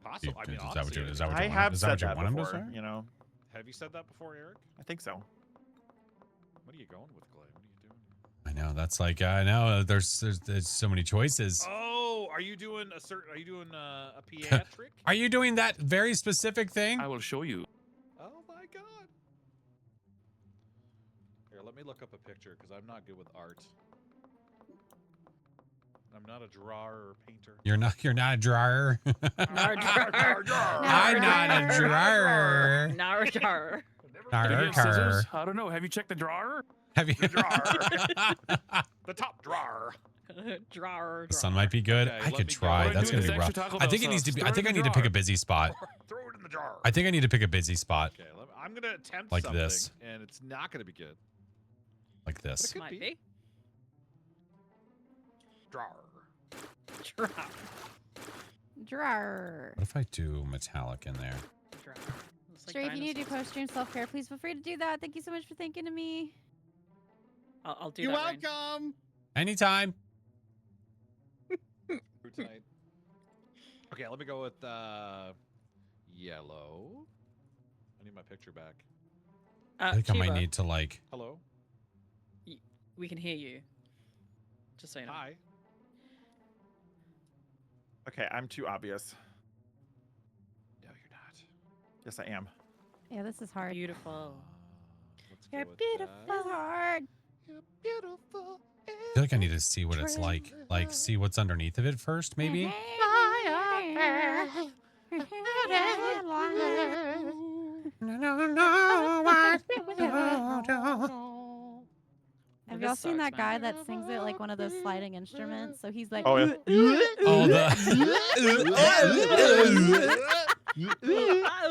Possible. I mean,
Is that what you,
honestly,
is that what
I
you
have
want, is that
said
what you
that
want him to
before.
say?
You know,
have you said that before, Eric?
I think so.
What are you going with, Clay? What are you doing?
I know. That's like, I know. There's so many choices.
Oh, are you doing a certain? Are you doing a PA trick?
Are you doing that very specific thing?
I will show you.
Oh my god! Here, let me look up a picture because I'm not good with art. I'm not a drawer or painter.
You're not a drawer.
Nar, jar, jar, jar.
I'm not a drawer.
Nar.
Do you have scissors? I don't know. Have you checked the drawer?
Have you?
The drawer. The top drawer.
Drawer.
The sun might be good.
Okay,
I
let
could
me go.
try.
Go
That's
ahead,
gonna
do
be
this
rough.
extra Taco
I
Bell
think it needs to
sauce.
be.
Throw
I
it
think I
in
need
the
to pick a
jar.
busy spot.
Throw it in the jar.
I think I need to pick a busy spot
Okay, I'm gonna attempt
Like
something,
this.
and it's not gonna be good.
like
But it
this.
could
Might
be.
be.
Drawer.
Drawer.
Drawer.
What if I do metallic in there?
Drawer. Looks like
Stray, if you need to do
dinosaurs.
post-stream self-care, please feel free to do that. Thank you so much for thinking of me.
I'll do
You're
that. Rain.
welcome.
Anytime.
Fruit tonight. Okay, let me go with yellow. I need my picture back.
I think I might
Chiba,
need to like.
Hello.
We can hear you. Just so you know.
Hi.
Okay, I'm too obvious.
No, you're not.
Yes, I am.
Yeah, this is hard.
Beautiful.
Let's
You're
go with
beautiful.
This is hard.
You're beautiful.
I feel like I need to see what it's like. Like, see what's underneath of it first, maybe.
Have
This
y'all seen
sucks,
that guy
man.
that sings it like one of those sliding instruments? So he's like,
Oh, yeah.
Oh,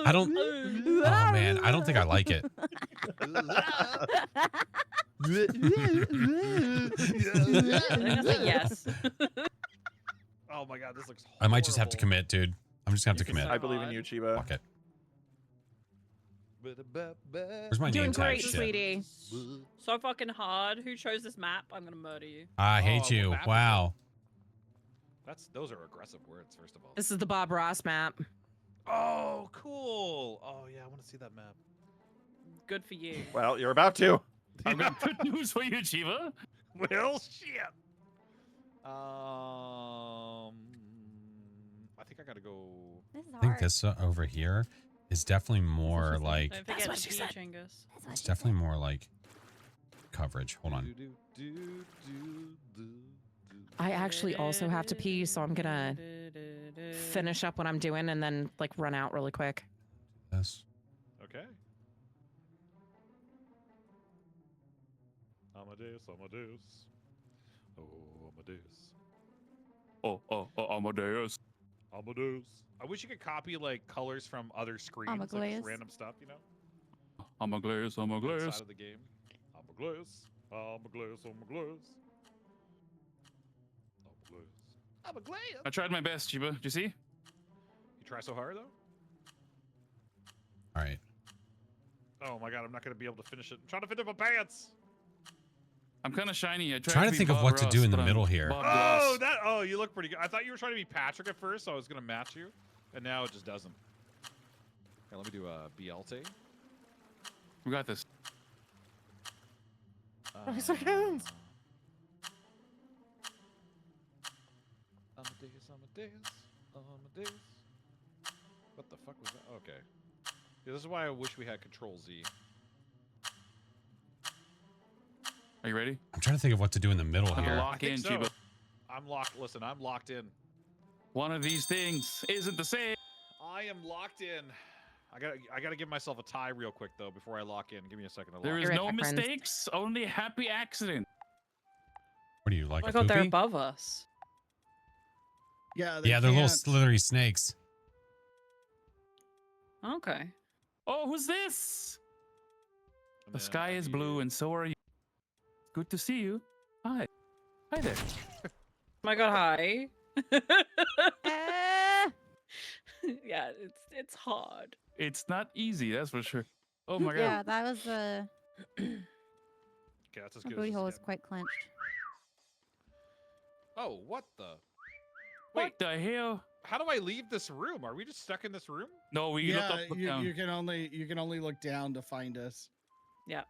I don't. Oh man, I don't think I like it.
I'm gonna say yes.
Oh my god, this looks horrible.
I might just have to commit, dude. I'm just gonna have to
This is
commit.
so
I believe in you, Chiba.
Fuck it. Where's my
Doing
name tag
great,
shit?
sweetie.
So fucking hard. Who chose this map? I'm gonna murder you.
I
Oh,
hate
what
you.
map is
Wow.
Those are aggressive words, first of all.
This is the Bob Ross map.
Oh, cool. Oh yeah, I want to see that map.
Good for you.
Well, you're about to.
I've got good news for you, Chiva.
Well, shit. I think I gotta go.
this is
I think
hard.
this over here is definitely more like.
Don't
That's
forget
what
the
she said.
Chingus.
That's what
It's
she
definitely more like coverage. Hold on.
I actually also have to pee, so I'm gonna finish up what I'm doing and then like run out really quick.
This.
Okay. Amadeus, Amadeus. Oh, Amadeus.
Amadeus.
Amadeus. I wish you could copy like colors from other screens, like
Amadeus.
just random stuff, you know?
Amadeus, Amadeus.
Inside of the game. Amadeus. Amadeus, Amadeus. Amadeus. Amadeus.
I tried my best, Chiba. Did you see?
You try so hard though?
All right.
Oh my god, I'm not gonna be able to finish it. I'm trying to fit in my pants.
I'm kind of shiny. I tried
Trying to
be
think of
Bob
what to do
Ross,
in the
but I'm
middle here.
Bob
Oh,
Ross.
oh, you look pretty good. I thought you were trying to be Patrick at first, so I was gonna match you, and now it just doesn't. Okay, let me do a BLT.
We got this.
seconds.
Amadeus, Amadeus, Amadeus. What the fuck was that? Okay. Yeah, this is why I wish we had Control Z.
Are you ready?
I'm trying to think of what to do in the middle
Time to
here.
I
lock
think
in,
so.
Chiba.
I'm locked. Listen, I'm locked in.
One of these things isn't the same.
I am locked in. I gotta give myself a tie real quick though before I lock in. Give me a second to lock
There
in.
is
Right,
no
my friends.
mistakes, only happy accident.
What do you like?
I
A
got they're
poopy?
above us.
Yeah,
Yeah, they're little
can't-
slithery snakes.
Okay.
Oh, who's this?
And
The
then
sky
I
is
need-
blue, and so are you. Good to see you. Hi. Hi there.
My God, hi.
Ah!
Yeah, it's hard.
It's not easy, that's for sure. Oh my god.
Yeah, that was
Okay, that's as
my
good
booty
as
hole
it's
was quite clenched.
Oh, what the?
What
Wait,
the hell?
how do I leave this room? Are we just stuck in this room?
No, we looked
Yeah,
up, look down.
you can only look down to find us.
Yeah.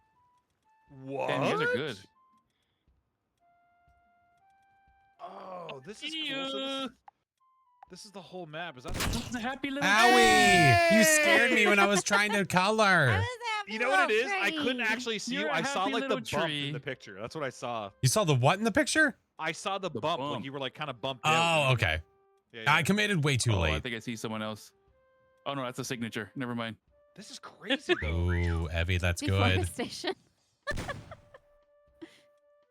What?
Damn, you guys are good.
Oh, this is cool. So this is the whole map. Is that
It's a happy little
Owie! You scared me when I was trying to
I
color.
was happy
You know what it
little
is? I couldn't
tree.
actually see
You're
you.
a
I saw
happy
like the
little
bump
tree.
in the picture. That's what I saw.
You saw the what in the picture?
I saw the
The
bump. Like
bump.
you were like kind of bumped out.
Oh, okay.
Yeah,
I
yeah.
committed way too
Oh, I
late.
think I see someone else. Oh no, that's a signature. Never mind.
This is crazy though.
Ooh, Evie, that's good.
Deforestation.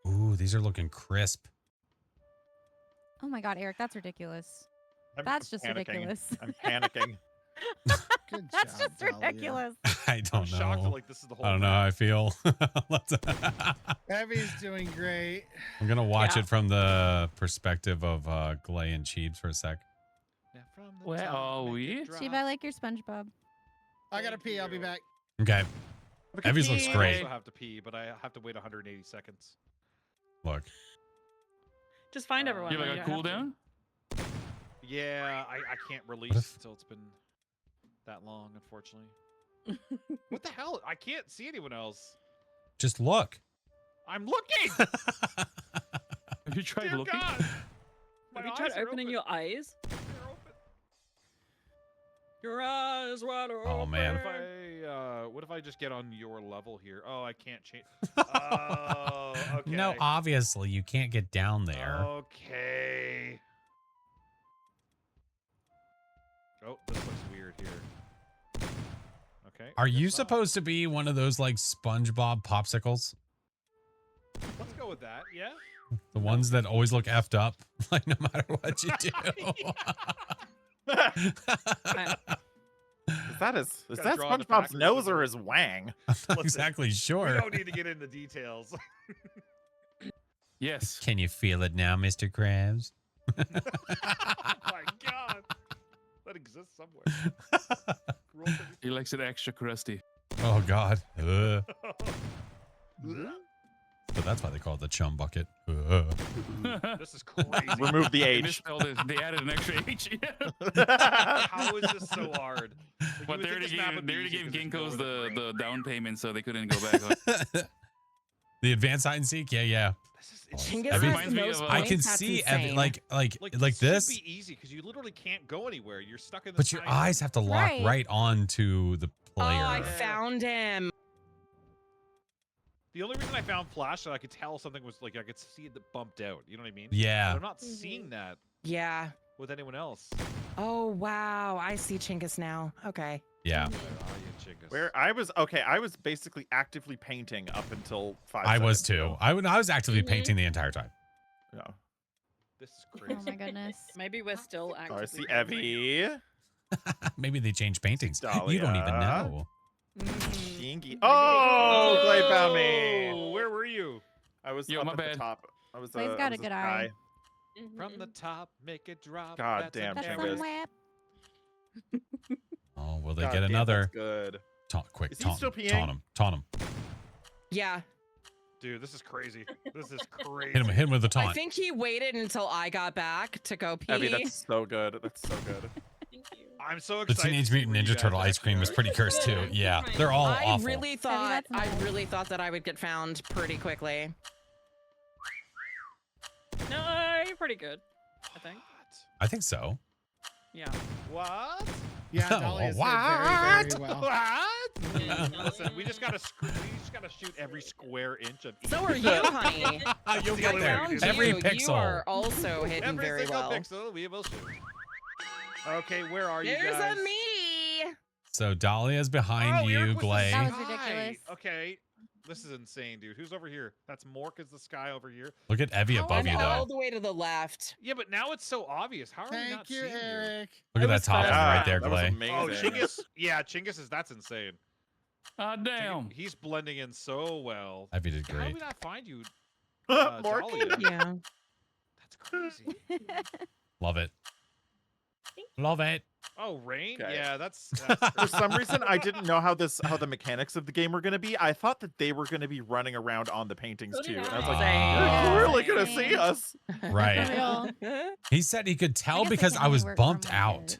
Ooh, these are looking crisp.
Oh my God, Eric, that's ridiculous.
I'm
That's just
panicking.
ridiculous.
I'm panicking.
Good
That's
job,
just
Dahlia.
ridiculous.
I
I'm
don't
shocked that
know.
like this is the whole.
I don't know how I feel. Let's-
Evie's doing great.
I'm gonna watch
Yeah.
it from the perspective of Glay and Cheebs for a sec.
Yeah, from the
Where
top,
are
make
we?
it drop.
Steve, I like your SpongeBob.
I gotta
Thank
pee. I'll be
you.
back.
Okay, Evie's looks
I
great.
also have to pee, but I have to wait 180 seconds.
Look,
Just find everyone.
You have
then
like a
don't have to.
cooldown?
Yeah, I can't release
if-
until it's been that long, unfortunately. What the hell? I can't see anyone else.
just look.
I'm looking.
Have you tried
Dear
looking?
God. My
Have you tried
eyes are
opening
open.
your eyes?
They're open.
Your eyes wide open.
Oh, man.
What if I just get on your level here? Oh, I can't change. Oh, okay.
No, obviously you can't get down there.
Okay. Oh, this looks weird here. Okay.
Are you
guess not.
supposed to be one of those like SpongeBob popsicles?
Let's go with that. Yeah.
The ones that always look effed up, like no matter what you do.
Is that his? Is
Gotta
that
draw the
SpongeBob's
factors
nose
of
or
it.
his wang?
I'm not
Listen,
exactly
We
sure.
don't need to get into details.
Yes.
Can you feel it now, Mr. Krabs?
Oh my God. That exists somewhere. Roll for
He likes it extra crusty.
Oh God.
the-
But that's why they call it the chum bucket.
This is crazy.
Remove the
They
H.
misspelled it. They added an extra H.
How is this so hard? Like, you
But
would
they
think
already
this map
gave,
would
they
be
already
easy
gave
'cause there's
Ginkgo's
no other
the
room.
down payment, so they couldn't go back on.
The advanced hide and seek. Yeah, yeah.
This is
Oh,
Chinggis
Every-
has
reminds
the
me
most
of,
I
points,
can
that's
see
insane.
like
this.
this,
should be easy because you literally can't go anywhere. You're stuck in this.
but your
tiny
eyes
room.
have to lock
Right.
right onto the
Oh,
player.
I found him.
The only reason I found Flash so I could tell something was like I could see it bumped out. You know what I mean?
Yeah.
But I'm not seeing that
Yeah.
with anyone else.
Oh, wow. I see Chinggis now. Okay.
Yeah.
Where are you, Chinggis?
Where I was okay, I was basically actively painting up until 5
I was
seconds
too.
ago.
I was actively
Mhm.
painting the entire time.
Yeah.
This is crazy.
Oh my goodness.
Maybe we're still
Oh,
actively.
I see
painting.
Evie.
Maybe they changed paintings. You don't even
Dahlia.
know.
Mhm.
Chingy. Oh, Clay found me.
Oh, where were you?
I was
Yo,
up
my
at the
bad.
top. I was.
Clay's
I
got
was
a good
guy.
eye.
From the top, make it drop.
God
That's
damn,
an
That's
Chinggis.
some
error.
web.
Oh, will they
God
get
damn,
another?
That's good.
Quick,
Is he
taunt
still
him.
peeing?
Taunt him. Taunt him.
Yeah.
Dude, this is crazy. This is crazy.
Hit him with the
I
taunt.
think he waited until I got back to go pee.
Evie, that's so good. That's so good.
Thank you.
I'm so
The
excited.
Teenage
to see
Mutant
where you
Ninja
guys
Turtle ice
actually
cream is
are.
pretty cursed too. Yeah, they're all
I
awful.
really thought
that's nice.
that I would get found pretty quickly.
No, you're pretty good. I think.
I think so.
Yeah.
What?
Yeah,
Oh,
Dahlia
what?
did very, very well.
What? Listen, we just gotta shoot every square inch of each.
So are you, honey.
You'll
the
get
only
there.
way we
Found
do
Every
you.
pixel.
You are also hitting
Every
very
single
well.
pixel we will shoot. Okay, where are you
There's
guys?
a meaty.
So Dahlia's behind
Oh,
you,
Eric was the
Glay.
That was
sky.
ridiculous.
Okay, this is insane, dude. Who's over here? That's Mork is the sky over here.
Look at Evie
Oh,
above
I'm
you
all
though.
the way to the left.
Yeah, but now it's so obvious. How are we not
Thank you,
seeing
Eric.
Look at
I
that
was
top one
fast.
right
Yeah,
there,
that was
Glay.
amazing.
Oh, Chinggis. Yeah, Chinggis is that's insane.
Ah, damn.
He's blending in so well.
Evie did
How did
great.
we not find you?
More
Dahlia.
Yeah.
That's crazy.
Love it. Love it.
Oh, rain?
Okay.
Yeah, that's
For some reason, I didn't know how the mechanics of the game were going to be. I thought that they were going to be running around on the paintings
So
too.
did
And I was
I.
like,
Yeah,
you're really going to
same.
see us.
Right.
For real.
He said he could tell
guess it
because
can
I
only
was
work from,
bumped
like,
out.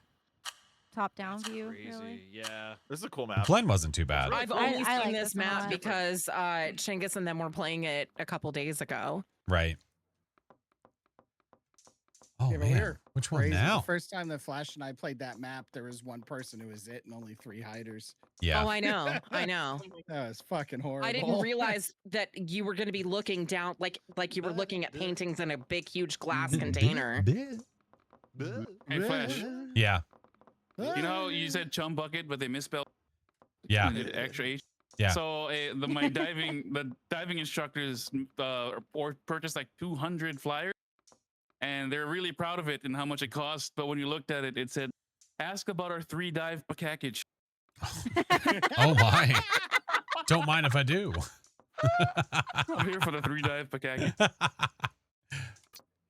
Top-down
that's
view,
crazy.
really.
Yeah.
This is a cool map.
Glenn wasn't too bad.
really
I've
cool.
only
I
seen
like
this
this one a
map
lot.
because Chinggis and them were playing it a couple days ago.
Right. Oh,
Yeah, but
man.
we're
Which one
Crazy.
now?
The first time that Flash and I played that map, there was one person who was it and only 3 hiders.
Yeah.
Oh, I know. I know.
That was fucking horrible.
I didn't realize that you were going to be looking down, like you were looking at paintings in a big, huge glass container.
Hey, Flash.
Yeah.
You know, you said chum bucket, but they misspelled
Yeah.
the extra H.
Yeah.
So the diving instructors or purchased like 200 flyers, and they're really proud of it and how much it cost. But when you looked at it, it said, "Ask about our 3 dive package."
Oh, my. Don't mind if I do.
I'm here for the 3 dive package.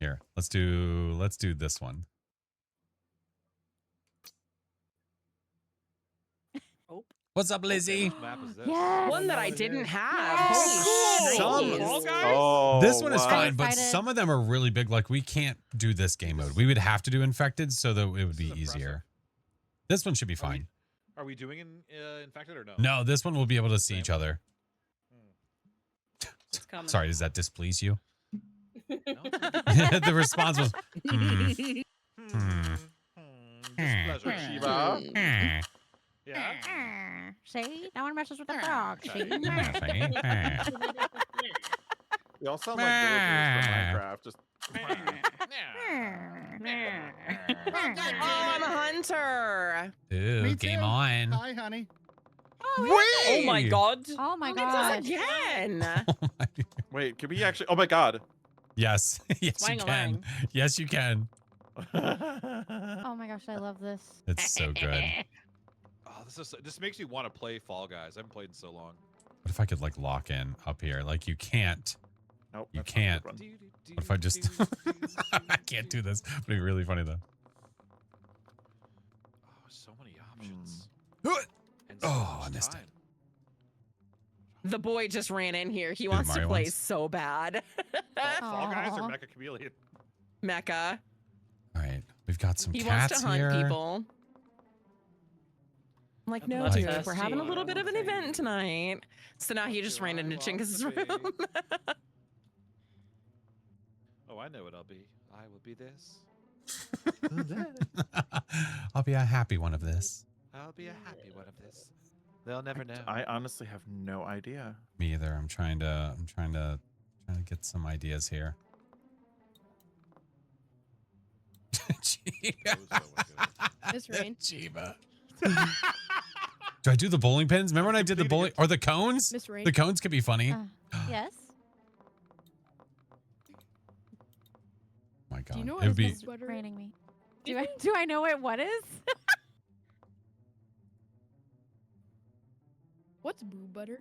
Here, let's do this one. What's up, Lizzie?
What map is this?
Yes.
One that I
it
didn't
is.
have.
Yes.
Holy
Some-
shnikes.
Fall Guys?
Oh,
This one is
wow.
fine, but
Excited.
some of them are really big. Like, we can't do this game mode. We would have to do infected so that it would be
This is impressive.
easier. This one should be
Are we-
fine.
Are we doing infected or no?
No, this one we'll be able to see each other.
It's coming.
Sorry, does that displease you?
No,
The response was,
displeasure.
Shiva.
Yeah.
See? No one messes with the frog. See?
We all sound like villagers from Minecraft. Just
I'm a hunter.
Ooh,
Me
game
too.
on.
Hi, honey.
Oh my god.
Oh my
Look at
god.
this again.
wait, can we actually? Oh my god.
Yes, yes, you
Wang-a-lang.
can. Yes, you can.
Oh my gosh, I love this.
It's so good.
Oh, this makes me want to play Fall Guys. I haven't played in so long.
What if I could like lock in up here? Like you can't.
Nope.
You
that's not a
can't.
good one.
What if I just? I can't do this. It'd be really funny though.
Oh, so many options.
Oh,
And so
I
much
missed it.
time.
The boy just ran in here. He
the
wants to
Mario
play
ones?
so bad.
Fall Guys or
Aw.
Mecha Chameleon?
Mecca.
All right, we've got some
He
cats
wants to hunt
here.
people. I'm like, no,
That's
dude,
nasty.
we're having a little bit of an event tonight. So now he just ran into Chinggis' room.
Oh, I know what I'll be. I will be this.
I'll be a happy one of this.
I'll be a happy one of this. They'll never know.
I honestly have no idea.
Me either. I'm trying to get some ideas here.
Miss Rain.
Chiba. Do I do the bowling pins? Remember when I did the bowling or the cones?
Miss Rain.
The cones could be funny.
Yes.
My God,
Do you know
it
what
would be.
Miss Sweater is?
Raining me. Do I know what is?
What's boo butter?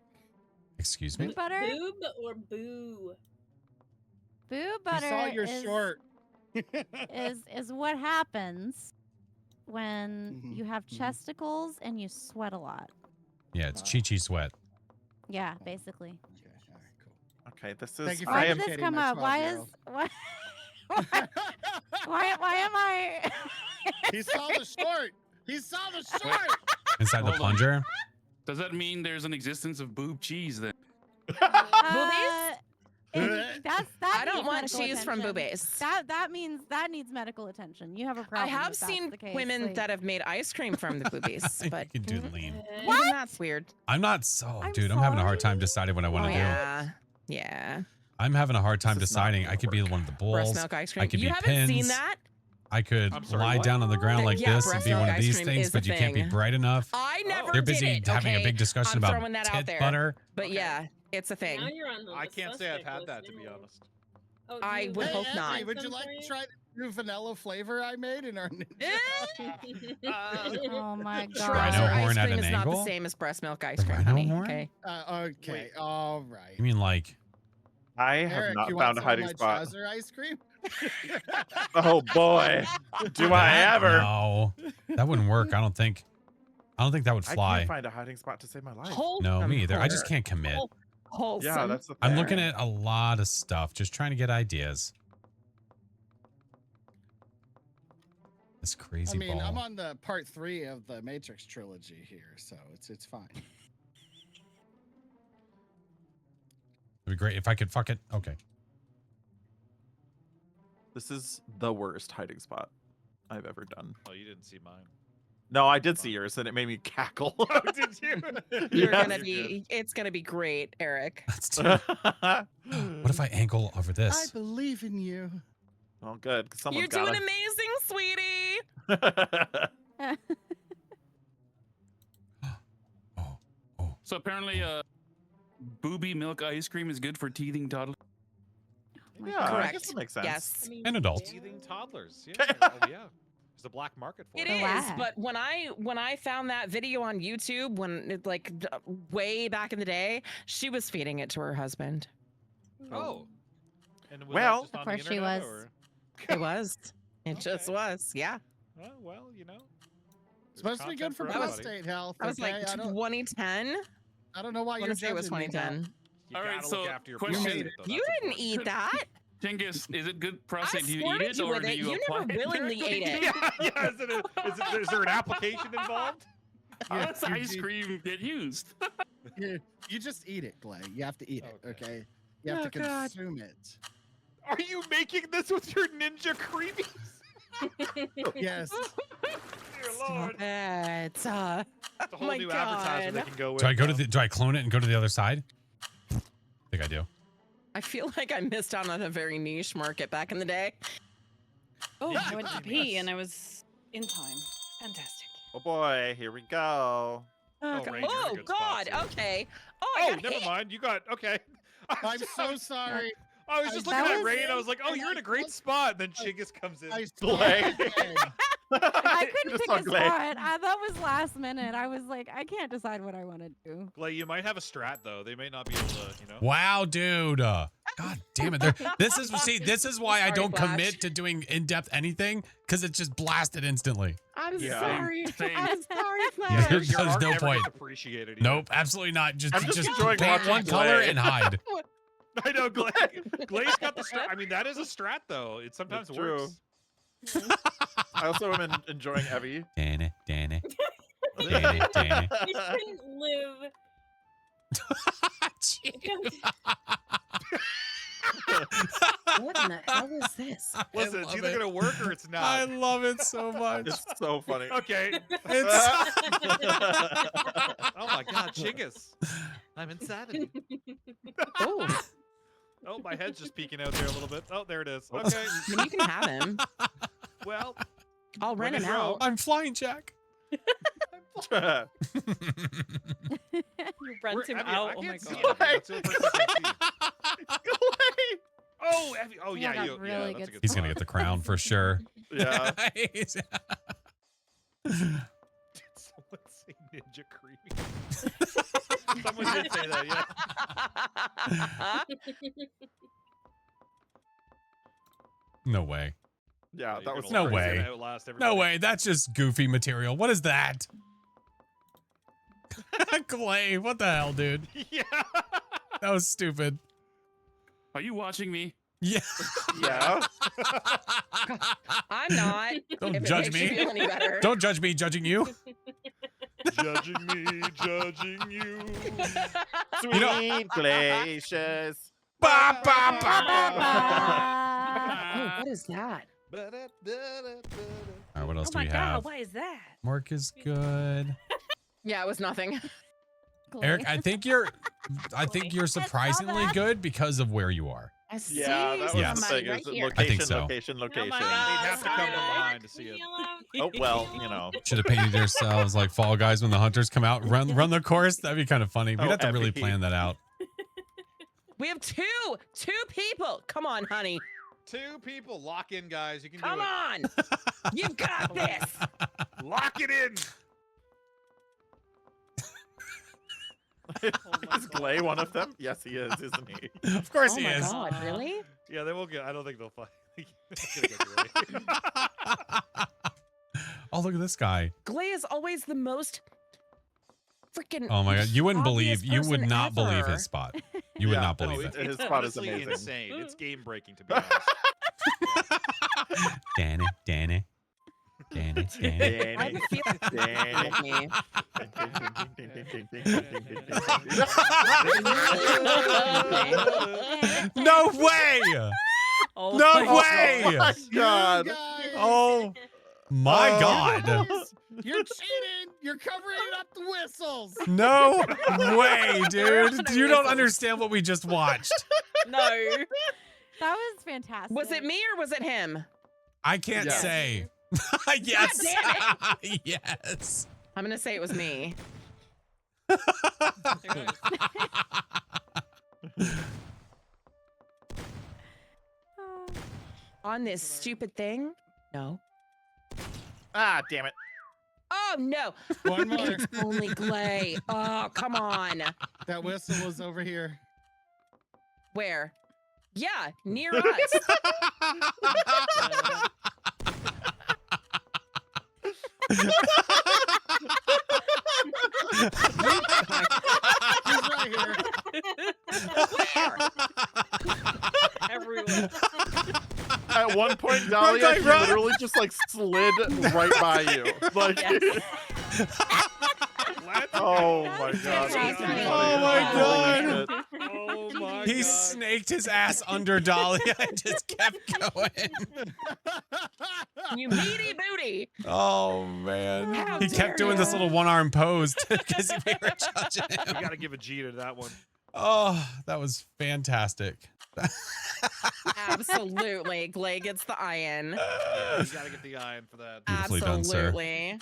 Excuse me.
Boo butter?
Boob or boo?
Boo
You
butter
saw your
is,
short.
is what happens when
Mhm,
you have
mhm.
chesticles and you sweat a lot.
Yeah, it's Chi Chi sweat.
Yeah, basically.
Okay, all right, cool.
Okay, this is.
Thank you for
Why
I
did
am.
this
educating
come
my
up? Why is
12-year-old.
why am I?
He saw the short. He saw the short.
Inside the
Hold on.
plunger.
Does that mean there's an existence of boob cheese then?
That
I don't
needs
want
medical
cheese from
attention.
boobies.
That means that needs medical attention. You have a
I
problem.
have
if that's
seen
the case.
women
like-
that have made ice cream from the boobies,
You
but
can do the lean.
even that's weird.
I'm not so,
I'm
dude. I'm having a hard time
sorry.
deciding what I want
Oh
to do.
yeah, yeah.
I'm having a hard time
This is not
deciding.
gonna
I could be
work.
one of the
Breast
bulls.
milk ice cream.
could
You
be
haven't seen
pins.
that?
I could
I'm sorry,
lie
what?
down on the ground like
Yeah,
this and
breast
be one
milk
of
ice
these
cream
things,
is
but
a
you can't be
thing.
bright enough.
I never
They're
did
busy
it,
having a
okay?
big discussion
I'm
about
throwing that out
tit
there.
butter.
But
Okay.
yeah, it's a thing.
Now you're on the
I can't say I've
suspect
had
list
that, to be
now.
honest.
Oh,
I
do you
would
have
hope
Hey,
not.
Anthony, would you
some
like
for
to
you?
try the new vanilla flavor I made in our ninja?
Oh my
Chorizo
god.
Rhino
ice
horn at
cream
an
is not the
angle?
same as breast milk ice
The
cream,
rhino
honey.
horn?
Okay.
Okay, all right.
You mean like
I have
Eric,
not
you want
found a
some of
hiding
my
spot.
trouser ice cream?
Oh boy, do I
That-
ever?
No, that wouldn't work. I don't think that would
I
fly.
can't find a hiding spot to save my life.
No, me either. I just
Wholesome.
can't commit.
Wholesome.
Yeah, that's the thing.
I'm looking at a lot of stuff, just trying to get ideas. This crazy
I mean,
ball.
I'm on the part 3 of the Matrix trilogy here, so it's fine.
It'd be great if I could fuck it. Okay.
This is the worst hiding spot I've ever done.
Oh, you didn't see mine.
No, I did see yours, and it made me cackle.
Oh, did you?
You're
Yes.
gonna be. It's gonna be great, Eric.
That's too. What if I angle over
I
this?
believe in you.
Oh, good. 'Cause someone's
You're doing
gotta...
amazing, sweetie.
So apparently, booby milk ice cream is good for teething toddlers.
Yeah, I
Correct.
guess that makes sense.
Yes.
An adult.
Teething toddlers. Yeah. Oh, yeah. There's a black market for
It
it.
is,
Relax.
but when I found that video on YouTube, when it way back in the day, she was feeding it to her husband.
Oh. And was that
Well-
just on
Of
the
course she
internet,
was.
or-
It was. It just
Okay.
was. Yeah.
Oh, well, you know.
It's supposed to be good for
everybody.
prostate health.
I was like
okay?
2010.
I don't know why
I
you're
want to say it was
judging me now.
2010.
You
All right,
gotta
so
look after your
question-
prostate, though.
You
That's
didn't
important.
eat that.
Chinggis, is it good
I
prostate? Do you eat
squirted
it
you
or
with
do
it.
you
You
apply
never
it
willingly ate it.
Yeah. Is there an application involved?
How does
you
ice
do-
cream get used?
You just eat it, Clay. You have to eat it,
Okay.
okay? You have
Oh,
to
God.
consume it.
Are you making this with your ninja creamies?
Yes.
Dear Lord.
It's
It's a whole
my
new advertiser they
God.
can go with.
Do I go to
now.
the? Do I clone it and go to the other side? I think I do.
I feel like I missed out on a very niche market back in the day.
Oh,
Yeah,
I went to
pretty
pee
much.
and I was in time. Fantastic.
Oh boy, here we go.
Oh,
God.
Ray, you're in a
Oh,
good spot,
God.
too.
Okay. Oh, I
Oh,
got
never
hit.
mind. You got okay.
I'm so sorry.
I was just
That
looking at
was-
Ray and I was like, "Oh, you're in a great spot." And then Chinggis comes in.
I
Slay.
I couldn't
Just
pick
so
a
glad.
spot. That was last minute. I was like, I can't decide what I want to do.
Glay, you might have a strat though. They may not be able to, you know.
Wow, dude. God damn it. This is why I
Sorry,
don't
Flash.
commit to doing in-depth anything, because it's just blasted instantly.
I'm
Yeah.
sorry.
Same.
I'm sorry,
Yeah,
Flash.
there's
Your art
no
never gets
point.
appreciated.
Nope, absolutely not. Just
I'm just enjoying
paint
watching
one color
Glay.
and hide.
I know Glay. Glay's got the strat. I mean, that is a strat though. It sometimes
It's true.
works.
I also am enjoying Evie.
Danny, Danny.
You
Danny, Danny.
shouldn't live.
What in the hell is this?
Listen, it's
love
either
it.
gonna work or it's
I
not.
love it so much.
It's so funny.
Okay.
It's
Oh my God, Chinggis. I'm inside of you.
Oh,
Oh, my head's just peeking out there a little bit. Oh, there it is. Okay.
I mean, you can have him.
Well,
I'll
When
rent him
in Rome.
out.
I'm flying, Jack.
You rent him
Evie,
out.
I
Oh my
can't see
god.
Evie. That's the only person I can see. Oh, Evie. Oh,
Yeah,
yeah.
I got
You,
really
yeah, that's a
good
good
He's gonna
spot.
get the crown for sure.
Yeah.
Someone say ninja creamy. Someone did say that, yeah.
No way.
Yeah,
You're
that was
gonna
No
learn. It's
way.
gonna outlast
No
everybody.
way. That's just goofy material. What is that? Clay, what the hell, dude?
Yeah.
That was stupid.
Are you watching me?
Yeah.
Yeah.
I'm not.
Don't
if it
judge
makes you
me.
feel any better.
Don't judge me judging you.
Judging me, judging you.
Sweet glaciers.
Ba, ba, ba,
Oh, what is that?
All right, what else
Oh
do
my
we
god,
have?
what is that?
Mark is good.
Yeah, it was nothing.
Eric, I think you're surprisingly
that.
good because of where you are.
I see
Yeah, that was
Yes.
the
somebody
thing.
right
Is
here.
I think
location,
so.
location, location.
They'd have to come from behind to see it.
Oh well, you know.
Should have painted yourselves like Fall Guys when the hunters come out, run the course. That'd be kind of funny. We'd
Oh,
have to really
epic.
plan that out.
We have two people. Come on, honey.
2 people. Lock in, guys. You can
Come
do it.
on. You got this.
Lock it in.
Is Glay one of them? Yes, he is, isn't he?
Of course
Oh
he
my
is.
god, really?
Yeah, they won't get. I don't think they'll fight. They're gonna get Glay.
Oh, look at this guy.
Glay is always the most freaking.
Oh my god, you wouldn't
obvious
believe. You would
person
not believe
ever.
his spot. You would
Yeah,
not
no,
believe
it's-
it.
His
It's
spot is
honestly
amazing.
insane. It's game breaking to be honest.
Danny, Danny, Danny, Danny.
I have a feeling-
No way!
Oh
No
my
way!
Oh my god.
You guys,
Oh my
Oh.
god!
you're cheating. You're covering up the whistles.
No way, dude! You don't understand what we just watched.
No.
That was fantastic.
Was it me or was it him?
I can't
Yes.
say. Yes.
God
Yes.
I'm gonna say it was me. On this stupid thing? No.
Ah, damn it.
Oh no!
One more.
It's only Glay. Oh, come on.
That whistle was over here.
Where? Yeah, near us.
He's right here.
Everywhere.
At one point, Dahlia,
like,
he
run.
literally just like slid right by you. Like, oh my god.
That's
that's
awesome.
too
Oh
funny.
my
Holy
God.
shit.
Oh my
He
god.
snaked his ass under Dahlia and just kept going.
You meaty booty.
Oh man.
How
He
dare
kept doing this
ya.
little one-arm pose because we were judging
You
him.
gotta give a G to that one.
Oh, that was fantastic.
Absolutely. Glay gets the iron.
Yeah, you gotta get the iron for that.
Beautifully done, sir.
Absolutely.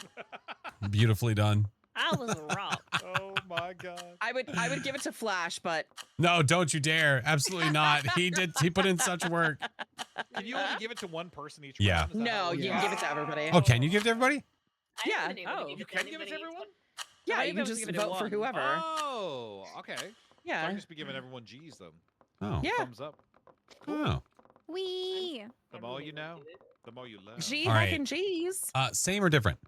Beautifully done.
I was wrong.
Oh my god.
I would give it to Flash, but
No, don't you dare. Absolutely not. He put in such work.
Can you only give it to one person each
Yeah.
round? Is that
no,
how it
you
works?
can give it to everybody.
Oh, can you give it to everybody?
I
Yeah.
haven't been able to
Oh.
give
You
it
can give it to
anybody.
everyone?
Yeah,
I've
you
been
can
able to
just
give it to
vote for
one.
whoever.
Oh, okay. So
Yeah.
I'm just be giving everyone G's then.
Oh.
Yeah.
Thumbs up.
Oh.
Wee.
The more you know, the more you learn.
G
All
heck
right.
and G's.
Same or different?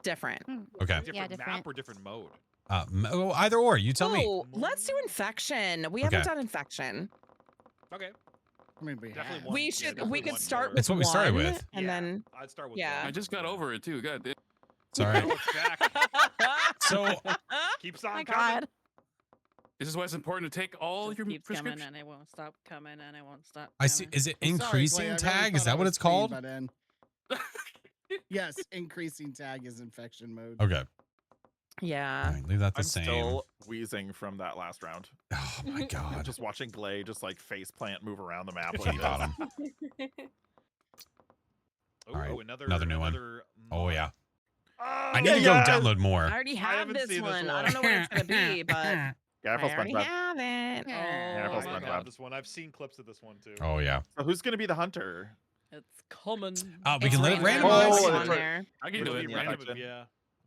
Different.
Okay.
Different
Yeah,
map
different.
or different mode?
Oh, either or. You tell me.
Oh, let's do infection. We
Okay.
haven't done infection.
Okay.
I mean, we
Definitely
have.
one.
We
yeah,
should.
definitely
We could
one
start
more.
with
It's what we started
one,
with.
and
Yeah.
then
I'd start with
Yeah.
I
one.
just got over it too. God damn.
It's all right.
Oh, it's back.
So
Keeps
Oh
on
my
coming.
god.
This is why it's important to take all
Just
your
keeps coming
prescriptions.
and it won't stop coming and it won't stop.
I see.
coming.
Is it
I'm sorry,
increasing
Clay, I really
tag? Is
thought I
that what
was
it's
clean
called?
by then. Yes, increasing tag is infection mode.
Okay.
yeah.
All right, leave that the
I'm
same.
still wheezing from that last round.
Oh my god.
Just watching Glay just like face plant move around the map.
Kitty
Like
bottom.
Oh,
All right,
another
new one. Oh
mod.
yeah.
Oh,
I need to go download more.
I already have
haven't
this
seen this
one. I
one.
don't know what it's gonna be, but I
Careful,
already
SpongeBob.
have it.
Oh,
Careful,
I
SpongeBob.
got this one. I've seen clips of this one too.
Oh yeah.
So who's gonna be the hunter?
It's common.
We
It's
can let it
random.
randomize.
Oh,
on
that's right.
there.
I can
It'll
do it.
be
Yeah.
random,
Infection.
yeah.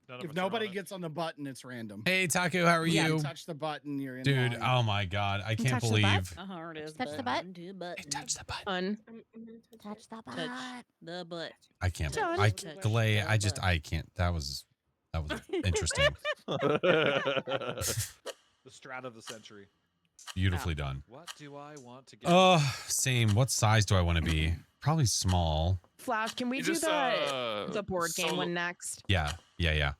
None of
If
us are
nobody
on it.
gets on the button, it's random.
Hey Taku, how are
Yeah,
you?
touch the button, you're in.
Dude,
line.
oh my god. I can't
touch the butt?
believe.
How hard it is.
Touch the
but
butt?
do butt.
Hey, touch the button.
Fun.
Touch the butt.
Touch the butt.
I can't.
Touch
I
the
Glay.
butt.
I just. I can't. That was interesting.
The strat of the century.
Beautifully done.
What do I want to get?
Same. What size do I want to be? Probably small.
Flash, can we
You
do
just,
the board game
solo-
one next?
Yeah. The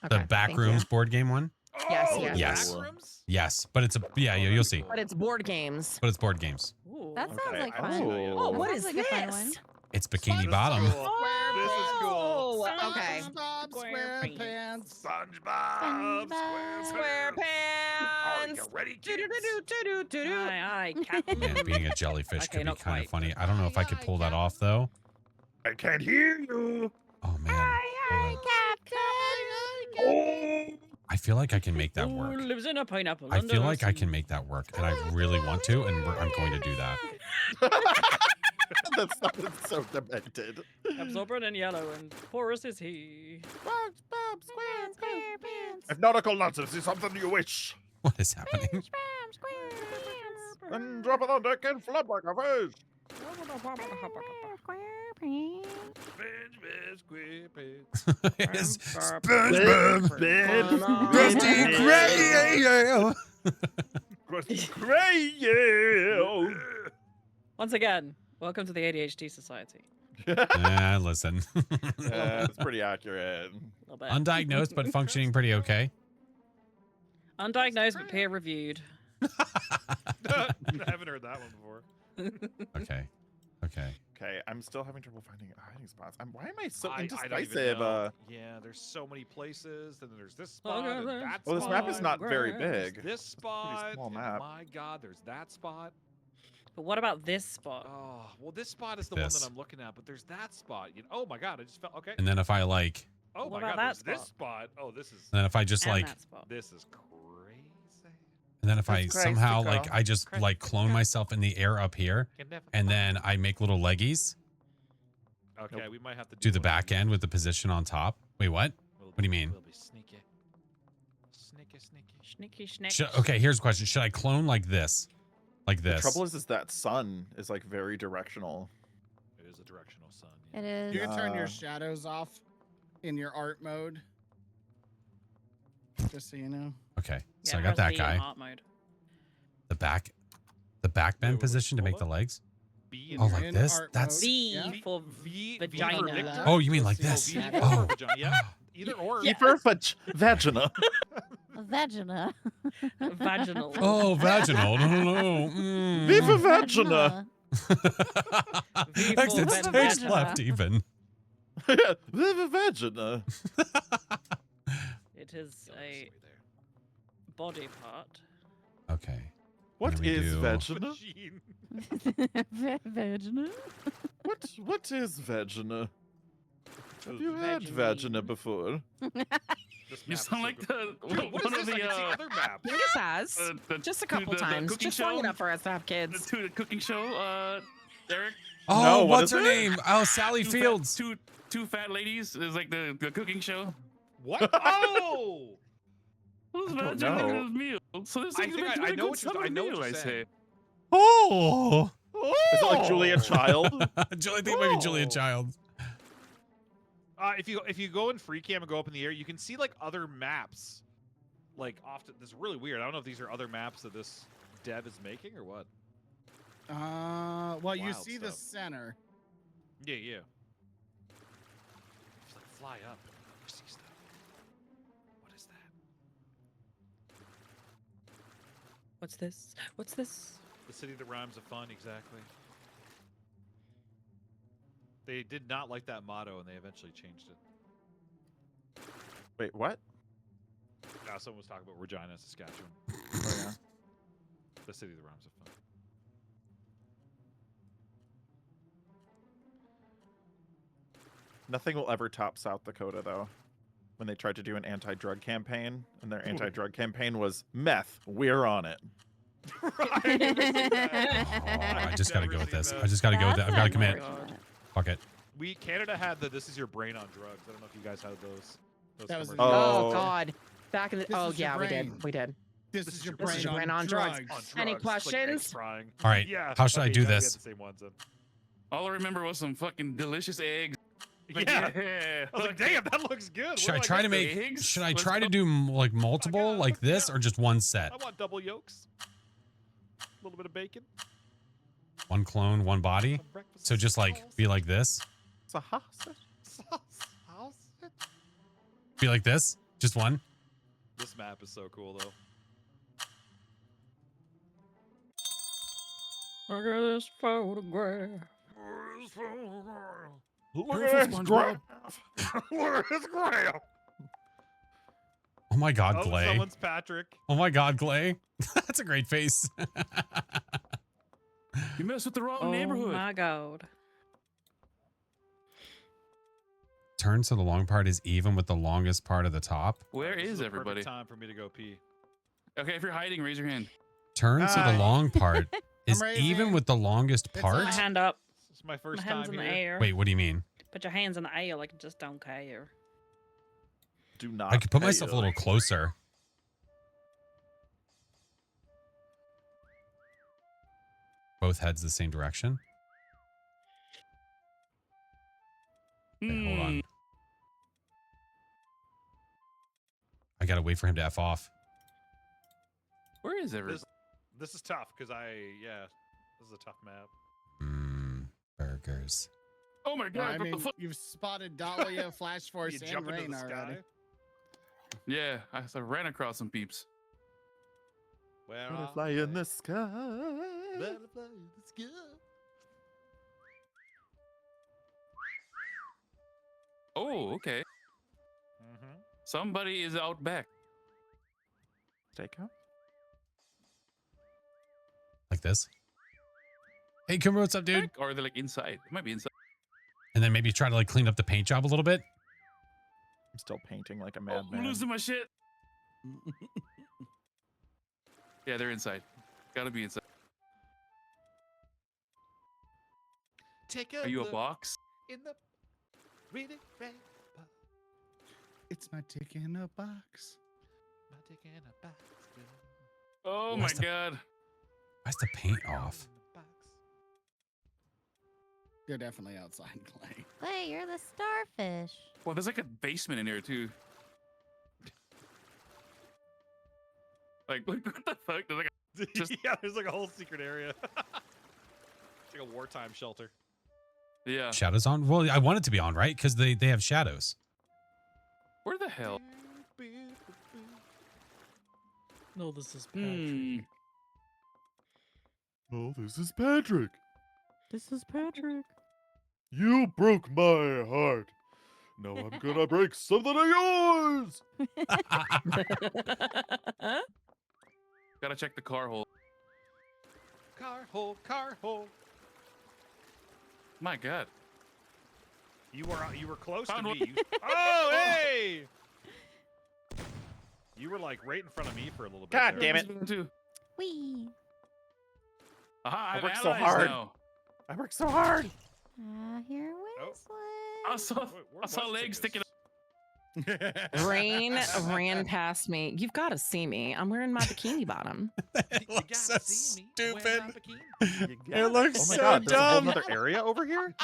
Okay,
back
thank
rooms
you.
board game one.
Yes,
Oh,
yes.
Yes.
backrooms?
Yes, but it's a you'll see.
But it's board games.
But it's board games.
Ooh.
That sounds
Okay,
like
I'm
fun.
cool.
Oh,
That
what
sounds
is
like a fun
this?
one.
It's Bikini
This is
Bottom.
cool. This is cool.
Oh, okay.
SpongeBob SquarePants.
SpongeBob
SquarePants.
Are you ready, kids?
Do-do-do-do-do-do-do.
Aye, aye, Captain.
Man, being a jellyfish
Okay,
could be
not
kind of
quite.
funny. I don't know if I could pull that off though.
I can't hear you.
Oh man. Hold on. I feel like I can make that
Who
work.
lives in a pineapple?
I
under
feel
the
like I
sea?
can make that work, and I really want to, and I'm going to do that.
The That's not so demented.
Absorbent and yellow, and porous is he.
If nautical nonsense is something you wish,
What is happening?
then drop it on deck and flop like a fish.
It's SpongeBob. Krusty
Krab.
Once again, welcome to the ADHD Society.
Listen.
That's pretty accurate.
A little bit.
Undiagnosed but functioning pretty okay.
Undiagnosed but peer reviewed.
I haven't heard that one before.
Okay. Okay.
Okay, I'm still having trouble finding hiding spots. Why am I so
I don't even
indecisive?
know. Yeah, there's so many places. Then there's this spot. And that
Well, this map is
spot,
not very
there's
big.
This
It's a pretty
spot.
small
and
map.
My God, there's that spot.
But what about this spot?
Oh, well, this spot is the one
This.
that I'm looking at. But there's that spot. Oh my God, I just felt okay.
And then if I like,
Oh
What
my
about
God,
that
there's this spot. Oh, this is
and then if I just
And
like,
that spot.
this is crazy.
and then if I
That's crazy,
somehow
girl.
like, I just like clone myself in the air up here, and then I make little leggies,
Okay, we might have to
do the
one of
back
these.
end with the position on top. Wait, what? What do you mean?
We'll be sneaky. Sneaky, sneaky.
Sneaky schnick.
Okay, here's a question. Should I clone like this? Like
The
this?
trouble is that sun is like very directional.
It is a directional sun.
It is.
You can turn your
Uh,
shadows off in your art mode. Just so you know.
Okay, so
Yeah,
I
it
got
has
that
the
guy.
art mode.
The back bend
wait,
position to
hold
make the
up.
legs.
B
Oh,
and
like
in
this?
art
That's.
mode.
V
Yeah.
for
V
vagina.
for Victor?
Oh, you mean like
Just
this?
the
V
shadow.
for
Oh.
vagina. Yeah, either or.
Yeah.
For vagina.
Vagina.
Vaginal.
Oh, vaginal. No. Mm.
Viva vagina.
V
Exit
for
stage
vagina.
left even.
Viva vagina.
It is
Oh,
a
it's right
body part.
Okay.
What
then we
is
do-
there.
vagina?
Vagine.
Vagina.
What is vagina? Have you had
Vagine.
vagina before?
This
You
map is
sound
so
like
good.
the
Dude, what
one
is
of
this? I
the
can see other maps.
Yes, has. Just a couple times.
cooking
Just long
show?
enough for us to have kids.
the cooking show. Eric.
Oh,
No, what
what's
is
her
it?
name? Oh, Sally
Two
Fields.
Two fat ladies is like the cooking show.
What? Oh!
Who's
I don't
vagina
know.
meal? So this
I
is
think
like
I
very
know
good
what you're-
summer
I know what
meal,
you're
I
saying.
say.
Oh.
Is it like Julia Child?
Julie, I think maybe Julia Child.
If you go in free cam and go up in the air, you can see like other maps. Like often, this is really weird. I don't know if these are other maps that this dev is making or what.
Well, you
Wild
see the
stuff.
center.
Yeah, yeah. Just like fly up. You see stuff. What is that?
What's this? What's this?
The city that rhymes of fun, exactly. They did not like that motto, and they eventually changed it.
Wait, what?
Someone was talking about Regina, Saskatchewan.
Oh, yeah.
The city that rhymes of fun.
Nothing will ever top South Dakota, though. When they tried to do an anti-drug campaign, and their anti-drug campaign was meth. We're on it.
I just gotta go with this. I just gotta go with it. I've gotta commit. Fuck it.
Canada had the "This is your brain on drugs." I don't know if you guys had those.
That was
commercials.
Oh.
Oh God. Back in the
This
oh
is your
yeah, we
brain.
did. We did.
This
This
is
is
your
your
This is
brain
your brain
on
on drugs.
drugs.
On
Any
drugs, like eggs
questions?
frying.
All right.
Yeah.
How should I
okay,
do
yeah, we had
this?
the same ones then.
All I remember was some fucking delicious eggs. Like,
Yeah.
yeah.
I was like, damn, that looks good.
Should I
What do
try to
get
make?
this?
eggs?
Should I
Let's
try to
go.
do like multiple, like this, or just one set?
I want double yolks. A little bit of bacon.
One clone, one body.
some breakfast
So just like be like this,
Sausage.
sausage.
be like this, just one.
This map is so cool, though.
Look at this photograph.
Look
at this graph.
Look at this graph.
Oh my God,
Oh,
Glay.
someone's Patrick.
Oh my God, Glay. That's a great face.
You messed with the wrong
Oh
neighborhood.
my God.
Turn so the long part is even with the longest part of the top.
Where
This
is
the perfect
everybody?
time for me to go pee.
Okay, if you're hiding, raise your hand.
Turn so the
Hi.
long part is
raising.
even with the longest
It's
part.
My hand up.
It's my
My
first
hands
time
in the
here.
air.
Wait, what do you mean?
Put your hands in the air like you just don't care.
Do not.
I could put
pay
myself a
you.
little closer. Both heads the same direction. Okay, hold on. I gotta wait for him to F off.
Where is everyone?
This is tough because this is a tough map.
Burgers.
Oh my god!
I
what the
mean,
fuck?
you've spotted Dahlia, Flash Force,
You
and
jump into
Rain
the
already.
sky.
Yeah, I ran across some peeps.
Where
Butterfly
are
in
they?
the sky.
Butterfly in the sky.
Oh, okay.
Mm-hmm.
Somebody is out back.
Take out.
Like this. Hey, Kimber, what's up, dude?
Back? Or they're like inside. It might be inside.
And then maybe try to like clean up the paint job a little bit.
I'm still painting like a
Oh,
madman.
I'm losing my shit. Yeah, they're inside. Gotta be inside.
Take
Are you a box?
in the really red box.
It's my tick in a box.
My dick in a box.
Oh my
What's the-
god.
Why's the paint off?
You're definitely outside, Clay.
Clay, you're the starfish.
Well, there's like a basement in here too. Like, what the fuck? There's like Just-
Yeah, there's like a whole secret area. It's like a wartime shelter.
yeah.
Shadows on? Well, I want it to be on, right? Because they have shadows.
Where the hell?
No, this is
Hmm.
Oh, this is Patrick.
This is Patrick.
You broke my heart. Now I'm gonna break something of yours.
Gotta check the car hole.
Car hole, car hole.
My god.
You were close
Found
to
one.
me. Oh, hey! You were like right in front of me for a little bit.
God
there.
damn it.
Too.
Wee.
Aha,
I
I'm
worked so
allies
hard.
now.
I worked so hard.
Here,
Oh.
Wesley.
I saw,
Wait, where
I saw
was
legs sticking
Rain ran past me. You've got to see me. I'm wearing my bikini bottom.
It
You
looks
gotta
so
see me wearing
stupid.
my bikini.
It looks
Oh my
so
god, there's a whole
dumb.
other area over here?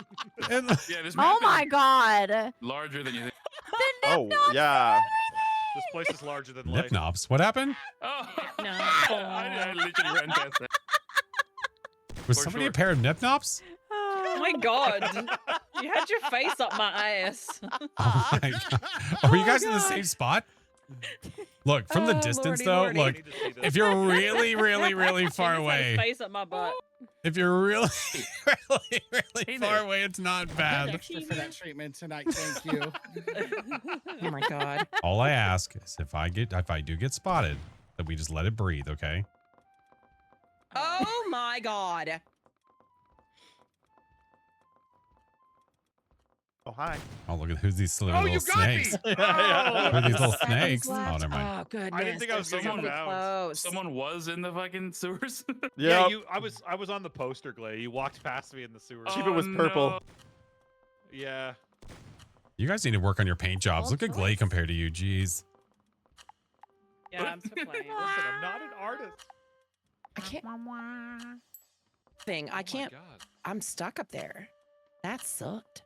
And-
Yeah, this
Oh
map
my
is
god.
larger than you think.
Oh, yeah.
This place is larger than life.
Nipnops. What happened?
Oh,
No.
I literally ran past that.
Was
For
somebody
sure.
a pair of Nipnops?
Oh my god. You had your face up my ass.
Oh my God. Are you guys in the same spot? Look, from the
Oh,
distance
lordy,
though,
lordy.
I
look,
need to see this.
if you're really, really, really far
He just had his
away,
face up my butt.
if you're really, really, really
Hey
far
there.
away, it's not
I'm
bad.
extra for that treatment tonight. Thank you.
Oh my god.
All I ask is if I do get spotted, that we just let it breathe, okay?
Oh my god.
Oh, hi.
Oh, look at who's these little,
Oh, you
little
got
snakes.
me!
Who are these little
Seconds
snakes? Oh,
left.
never mind.
Oh goodness.
I didn't think I was
they're
gonna
so
get found.
close.
Someone was in the fucking sewers.
Yeah,
Yeah.
I was on the poster, Glay. You walked past me in the sewer.
Keep it was purple.
no.
Yeah.
You guys need to work on your paint jobs.
Well,
Look at Glay
choice.
compared to you. Jeez.
Yeah, I'm still playing.
Listen, I'm not an artist.
I can't
Oh
I
my
can't.
God.
I'm stuck up there. That sucked.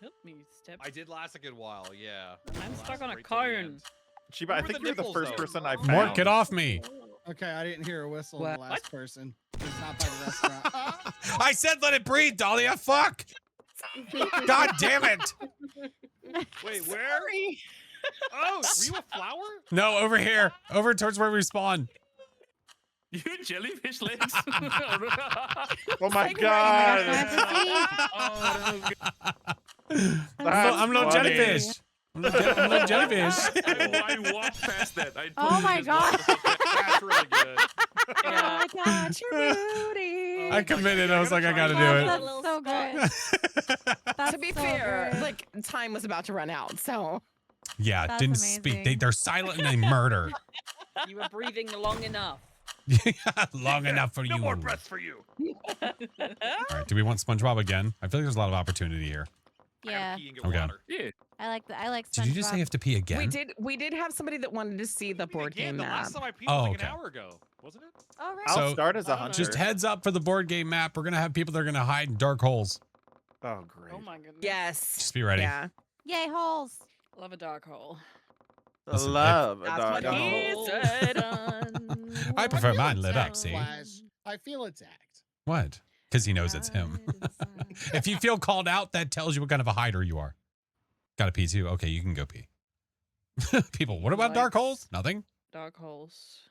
Help me, Step.
I did last a good while, yeah.
I'm
I
stuck
lasted
on a
right till the
cone.
end.
Chiba, I
Where were
think
the
you're the
nipples,
first
though?
person I've
Mark,
found.
get off me.
Okay, I didn't hear a whistle in
What?
the last person. It's not by the restaurant.
I said let it breathe, Dahlia. Fuck. God damn it.
Wait, where? Oh, were you a flower?
No, over here. Over towards where we spawn.
You jellyfish legs.
Oh my god.
Oh,
That's
I'm no
funny.
jellyfish. I'm no jellyfish.
I walked past that. I
Oh
totally
my
just
god.
walked past that.
That's really good.
Oh my god, you're booty.
I committed. I was like, I gotta do
That's
it.
so good. That's
To be
so
fair,
good.
like time was about to run out, so
Yeah,
That's
didn't speak.
amazing.
They're silent and they murder.
You were breathing long enough.
Long enough for
No
you.
more breaths for you.
All right. Do we want SpongeBob again? I feel like there's a lot of opportunity here.
Yeah,
Okay.
Yeah.
I like
Did you just say you
SpongeBob.
have to pee again?
We did have somebody that wanted to see the board game
The
map.
last time I peed
Oh,
was like
okay.
an hour ago, wasn't it?
All right.
I'll
So,
start as a
I don't know.
hunter.
Just heads up for the board game map. We're gonna have people that are gonna hide in dark holes.
Oh, great.
Oh my goodness.
Yes.
Just be ready.
Yeah.
Yay, holes.
Love a dark hole.
Listen,
Love a
That's
dog.
what he
hole.
said.
I prefer
feel
mine
it's
lit up.
act,
See
Flash. I feel attacked.
what? Because he knows it's him. If you feel called out, that tells you what kind of a hider you are. Got to pee too. Okay, you can go pee. People, what about dark holes? Nothing.
Dark holes.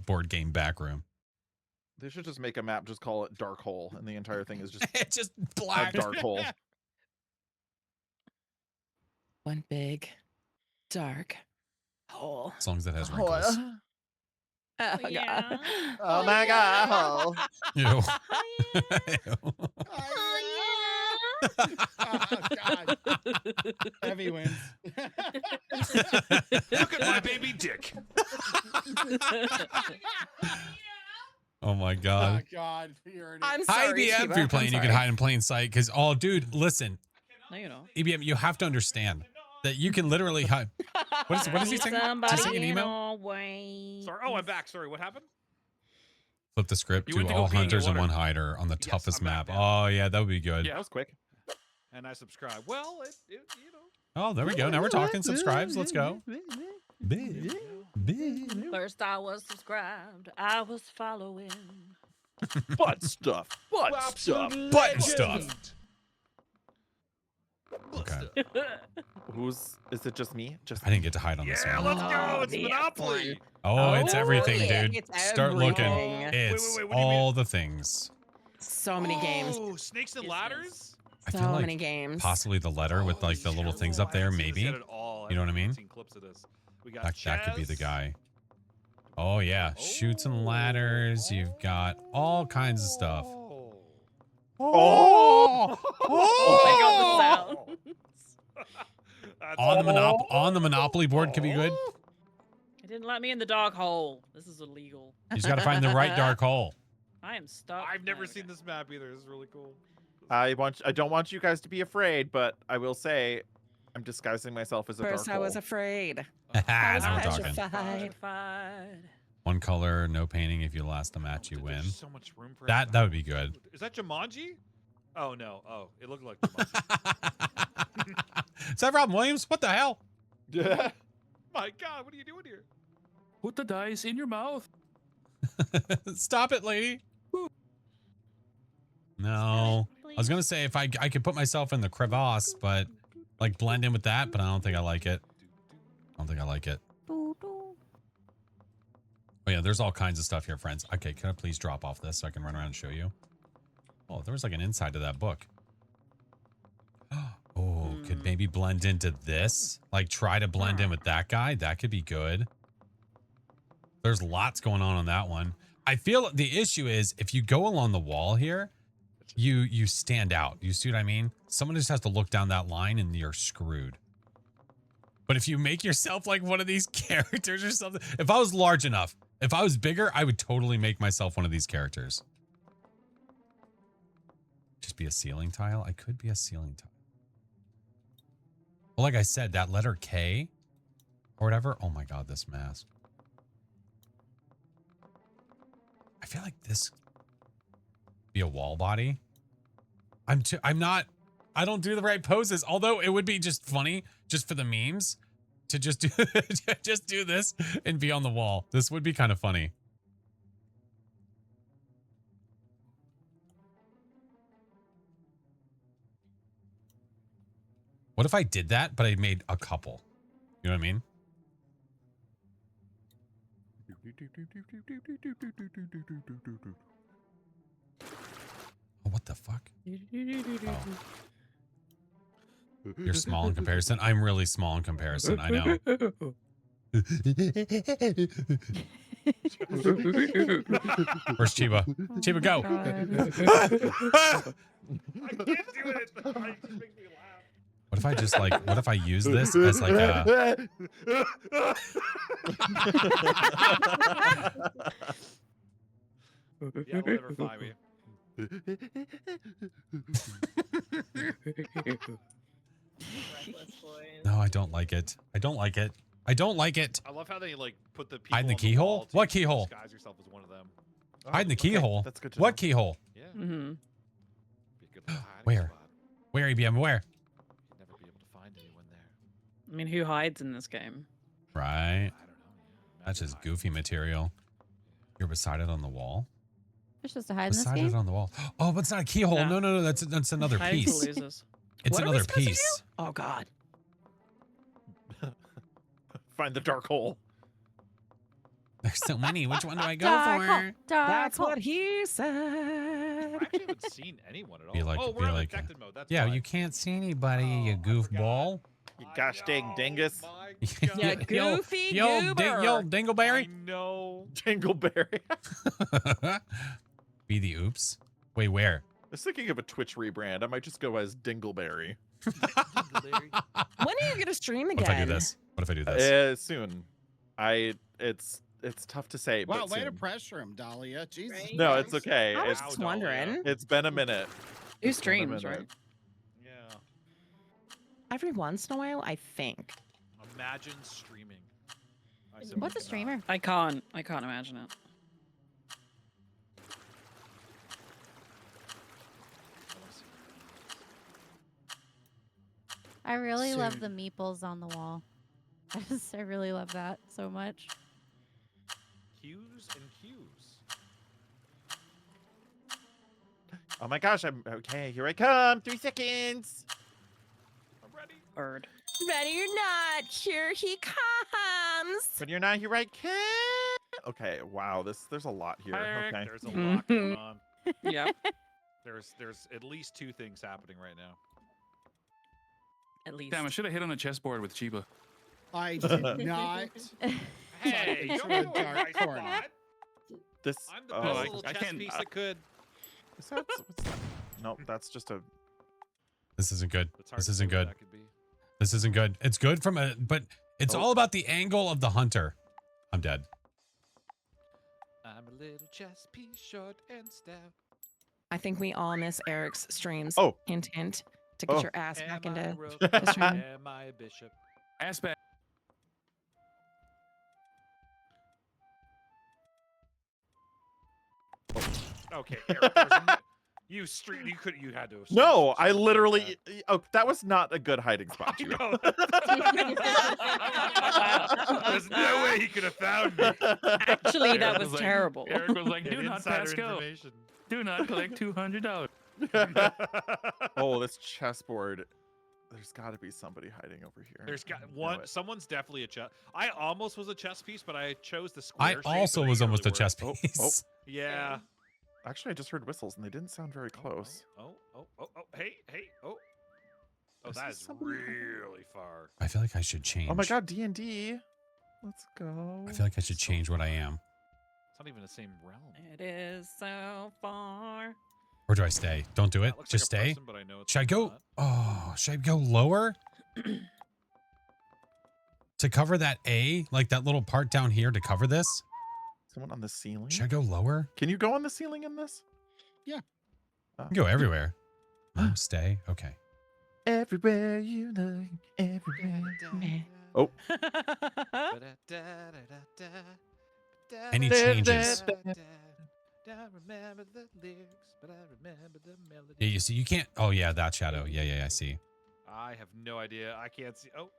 Board game back room.
They should just make a map, just call it Dark Hole, and the entire thing is just
It's just
a
black.
dark hole.
One big, dark hole.
As long as it has wrinkles.
Oh,
Yeah.
God.
Oh my god. Hole.
Ew.
Oh, God. Heavy wins.
Look at my baby dick.
Oh my
Oh,
God.
God. You're
I'm
Hi,
sorry.
EBM.
Shiva,
If you're
I'm
playing, you can
sorry.
hide in plain sight. Because, oh, dude, listen.
No, you don't.
EBM, you have to understand that you can literally hide. What is he saying? Is he saying an email?
Sorry. Oh, I'm back. Sorry. What happened?
Flip the script
You
to
went to go
all
pee in
hunters and
water.
one hider on the
Yes,
toughest
I'm
map.
back now.
Oh, yeah, that would be good.
Yeah, that was quick.
And I subscribe. Well, it you know.
Oh, there we go. Now we're talking. Subscribes. Let's go.
First I was subscribed. I was following.
Butt stuff. Butt stuff.
Button stuff. Okay.
Is it just me? Just
I didn't get to hide on this
Yeah,
one.
let's go. It's
the
Monopoly.
Oh, it's
Oh,
everything,
yeah,
dude.
it's
Start looking.
everything.
It's
Wait, what do you mean?
all the things.
So many games.
Oh, snakes and
Business.
ladders.
I
So
feel like
many games.
possibly the letter with like the
Holy
little
shit.
things up
I
there,
haven't seen this
maybe.
yet at all.
You know what I
I've
mean?
seen clips of this. We got
That could be the
chess.
guy. Oh yeah, shoots and ladders. You've got all kinds of stuff.
Oh!
I got the sound.
That's
On the Monopoly board could be good.
It didn't let me in the dark hole. This is illegal.
You just got to find the right dark hole.
I am stuck.
I've never
Okay.
seen this map either. This is really cool.
I don't want you guys to be afraid, but I will say I'm disguising myself as a
First,
dark
I was
hole.
afraid.
now
I was
we're talking.
petrified.
Petrified.
One color, no painting. If you last the match, you
There's
win.
so much room for
That would be good.
Is that Jumanji? Oh no. Oh, it looked like Jumanji.
Is that Robin Williams? What the hell?
Yeah.
My God, what are you doing here?
Put the dice in your mouth.
Stop it, lady. No. I was gonna say if I could put myself in the crevasse, but like blend in with that, but I don't think I like it. I don't think I like it. Oh yeah, there's all kinds of stuff here, friends. Okay, can I please drop off this so I can run around and show you? Oh, there was like an inside to that book. Oh, could maybe blend into this? Like try to blend in with that guy? That could be good. There's lots going on that one. I feel the issue is if you go along the wall here, you stand out. You see what I mean? Someone just has to look down that line and you're screwed. But if you make yourself like one of these characters or something, if I was large enough, if I was bigger, I would totally make myself one of these characters. Just be a ceiling tile? I could be a ceiling tile. Well, like I said, that letter K or whatever. Oh my God, this mask. I feel like this be a wall body. I don't do the right poses, although it would be just funny just for the memes to just do just do this and be on the wall. This would be kind of funny. What if I did that, but I made a couple? You know what I mean? Oh, what the fuck? Oh. You're small in comparison. I'm really small in comparison. I know. Where's Chiba? Chiba, go.
I can't do it. It just makes me laugh.
What if I just like? What if I use this as like a?
Yeah, will never find me.
Reckless boys.
No, I don't like it. I don't like it. I don't like it.
I love how they like put the people
Hide in the
on
keyhole?
wall to
What keyhole?
Disguise yourself as one of them.
Hide in the
Okay,
keyhole.
that's good to
What
know.
keyhole?
Yeah.
Mm-hmm.
Be a good little hiding
Where?
spot.
Where, EBM? Where?
You'd never be able to find anyone there.
I mean, who hides in this game?
Right.
I don't know. Yeah.
That's
Imagine
just
hiding.
goofy material. You're beside it on the wall.
It's just a hide in this
Beside
game.
it on the wall. Oh, but it's not a keyhole.
No.
No. That's another
Hiding for
piece.
losers.
It's
What are we
another
supposed to do?
piece.
Oh God.
Find the dark hole.
There's so many. Which one do I go
Dark
for?
hole, dark
That's
hole.
what he
I
said.
actually haven't seen anyone at all.
Be like-
oh,
be
we're in
like,
infected mode. That's
Yeah,
fine.
you can't see anybody, you
Oh, I
goofball.
You gosh dang
I know,
dingus.
my
Yeah,
God.
goofy
yo,
goober.
yo,
I
Dingleberry.
know.
Jingleberry.
Be the oops. Wait, where?
I was thinking of a Twitch rebrand. I might just go as Dingleberry.
Larry.
When are you gonna stream again?
What if I do this? What if I do this?
Soon. It's tough to say.
Wow,
but
way to
soon.
pressure him, Dahlia. Jesus.
Right?
No, it's okay.
I was
It's,
just wondering.
it's been a minute.
Who
It's been a
streams,
minute.
right?
Yeah.
Every once in a while, I think.
Imagine streaming. I
What's a
simply
streamer?
I can't imagine it.
I really love the
Soon.
meeples on the wall. I really love that so much.
Cues and cues.
Oh my gosh, I'm okay. Here I come. 3 seconds.
I'm ready.
Bird.
Ready or not, here he comes.
When you're not here, I can. Okay. Wow. There's a lot here.
Eric,
Okay.
There's a lot going on.
Yeah.
There's at least 2 things happening right now.
At least.
Damn, I should have hit on the chessboard with Chiba.
I did not.
Hey,
into
you're
a
in the
dark
right
corner.
spot.
This.
I'm the
oh,
best
I-
little
I
chess
can't-
piece that could.
Is that, what's that? Nope. That's just a.
This isn't good.
It's hard
This
to
isn't
say what
good.
that could be.
This isn't good. It's good from a, but it's
Oh.
all about the angle of the hunter. I'm dead.
I'm a little chess piece, short and stout.
I think we all miss Eric's streams.
Oh.
Hint, hint. To get
Oh.
your ass
Am
back
I
into.
a rook?
the stream.
Am I a bishop?
Ass back.
Okay, Eric, there's no- you street. You had to. have
No,
streamed
I
something like
literally.
that.
Oh, that was not a good hiding spot.
I
Chiba.
know. There's no way he could have found me.
Actually,
Eric
that was
like-
terrible.
Eric was like,
Get
do not
insider
pass go.
information.
Do not collect $200.
Oh, this chessboard. There's got to be somebody hiding over here.
There's got
I know
one.
it.
Someone's definitely a chess. I almost was a chess piece, but I chose the square.
I
shape,
also
but it
was
didn't
almost a
really
chess
work.
piece.
Yeah.
Actually, I just heard whistles and they didn't sound very close.
Oh. Hey. Oh,
Is
that
this
is
somebody hiding?
really far.
I feel like I should change.
Oh my God, D&D. Let's go.
I feel like I should change what I am.
It's not even the same realm.
It is so far.
Or do I stay? Don't do it.
That looks
Just
like a
stay.
person, but I know it's
Should I go?
not.
Oh, should I go lower? To cover that A, like that little part down here to cover this?
Someone on the ceiling?
Should I go lower?
Can you go on the ceiling in this?
I can go everywhere. No, stay. Okay.
Everywhere you look, everywhere.
Oh.
Any changes?
Remember the lyrics, but I remember the melody.
Yeah, you see, you can't. Oh, yeah, that shadow. Yeah, I see.
I have no idea. I can't see. Oh.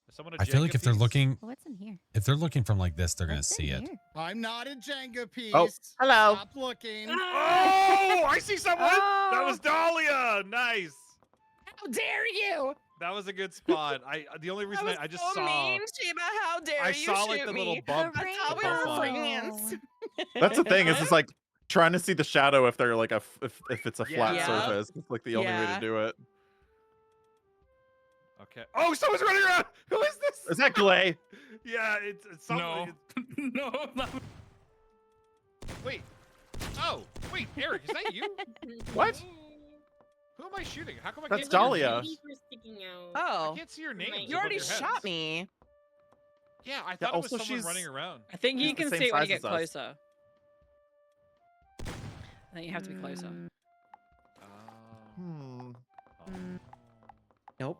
Is someone a
I feel like
Jenga
if they're
piece?
looking,
What's in here?
if they're looking from like this, they're gonna
What's
see
in
it.
here?
I'm not a Jenga piece.
Oh, hello.
Stop looking.
Oh, I see someone. That was Dahlia. Nice.
How dare you?
That was a good spot. The only reason I just
so
saw.
mean, Shiba. How dare
I
you
saw like
shoot
the
me?
little bump.
I thought we
the
were
bump on it.
friends.
That's the thing. Is it's like trying to see the shadow if they're like if it's a flat
Yeah.
surface. It's like the only way
Yeah.
to do it.
Okay. Oh, someone's running around. Who is this?
Is that Glay?
Yeah, it's somebody.
No. No, not.
Wait. Oh, wait, Eric, is that you?
What?
Who am am I shooting? How come I
That's
can't see your
Dahlia.
names?
Feet were sticking out.
Oh,
I can't see your names.
You
you
above
already
your
shot
heads.
me.
Yeah, I thought it was
also
someone
she's-
running around.
I think
She's
you
the
can
same
see it when you
size
get
as us.
closer. I think you have to be closer.
Hmm.
Nope.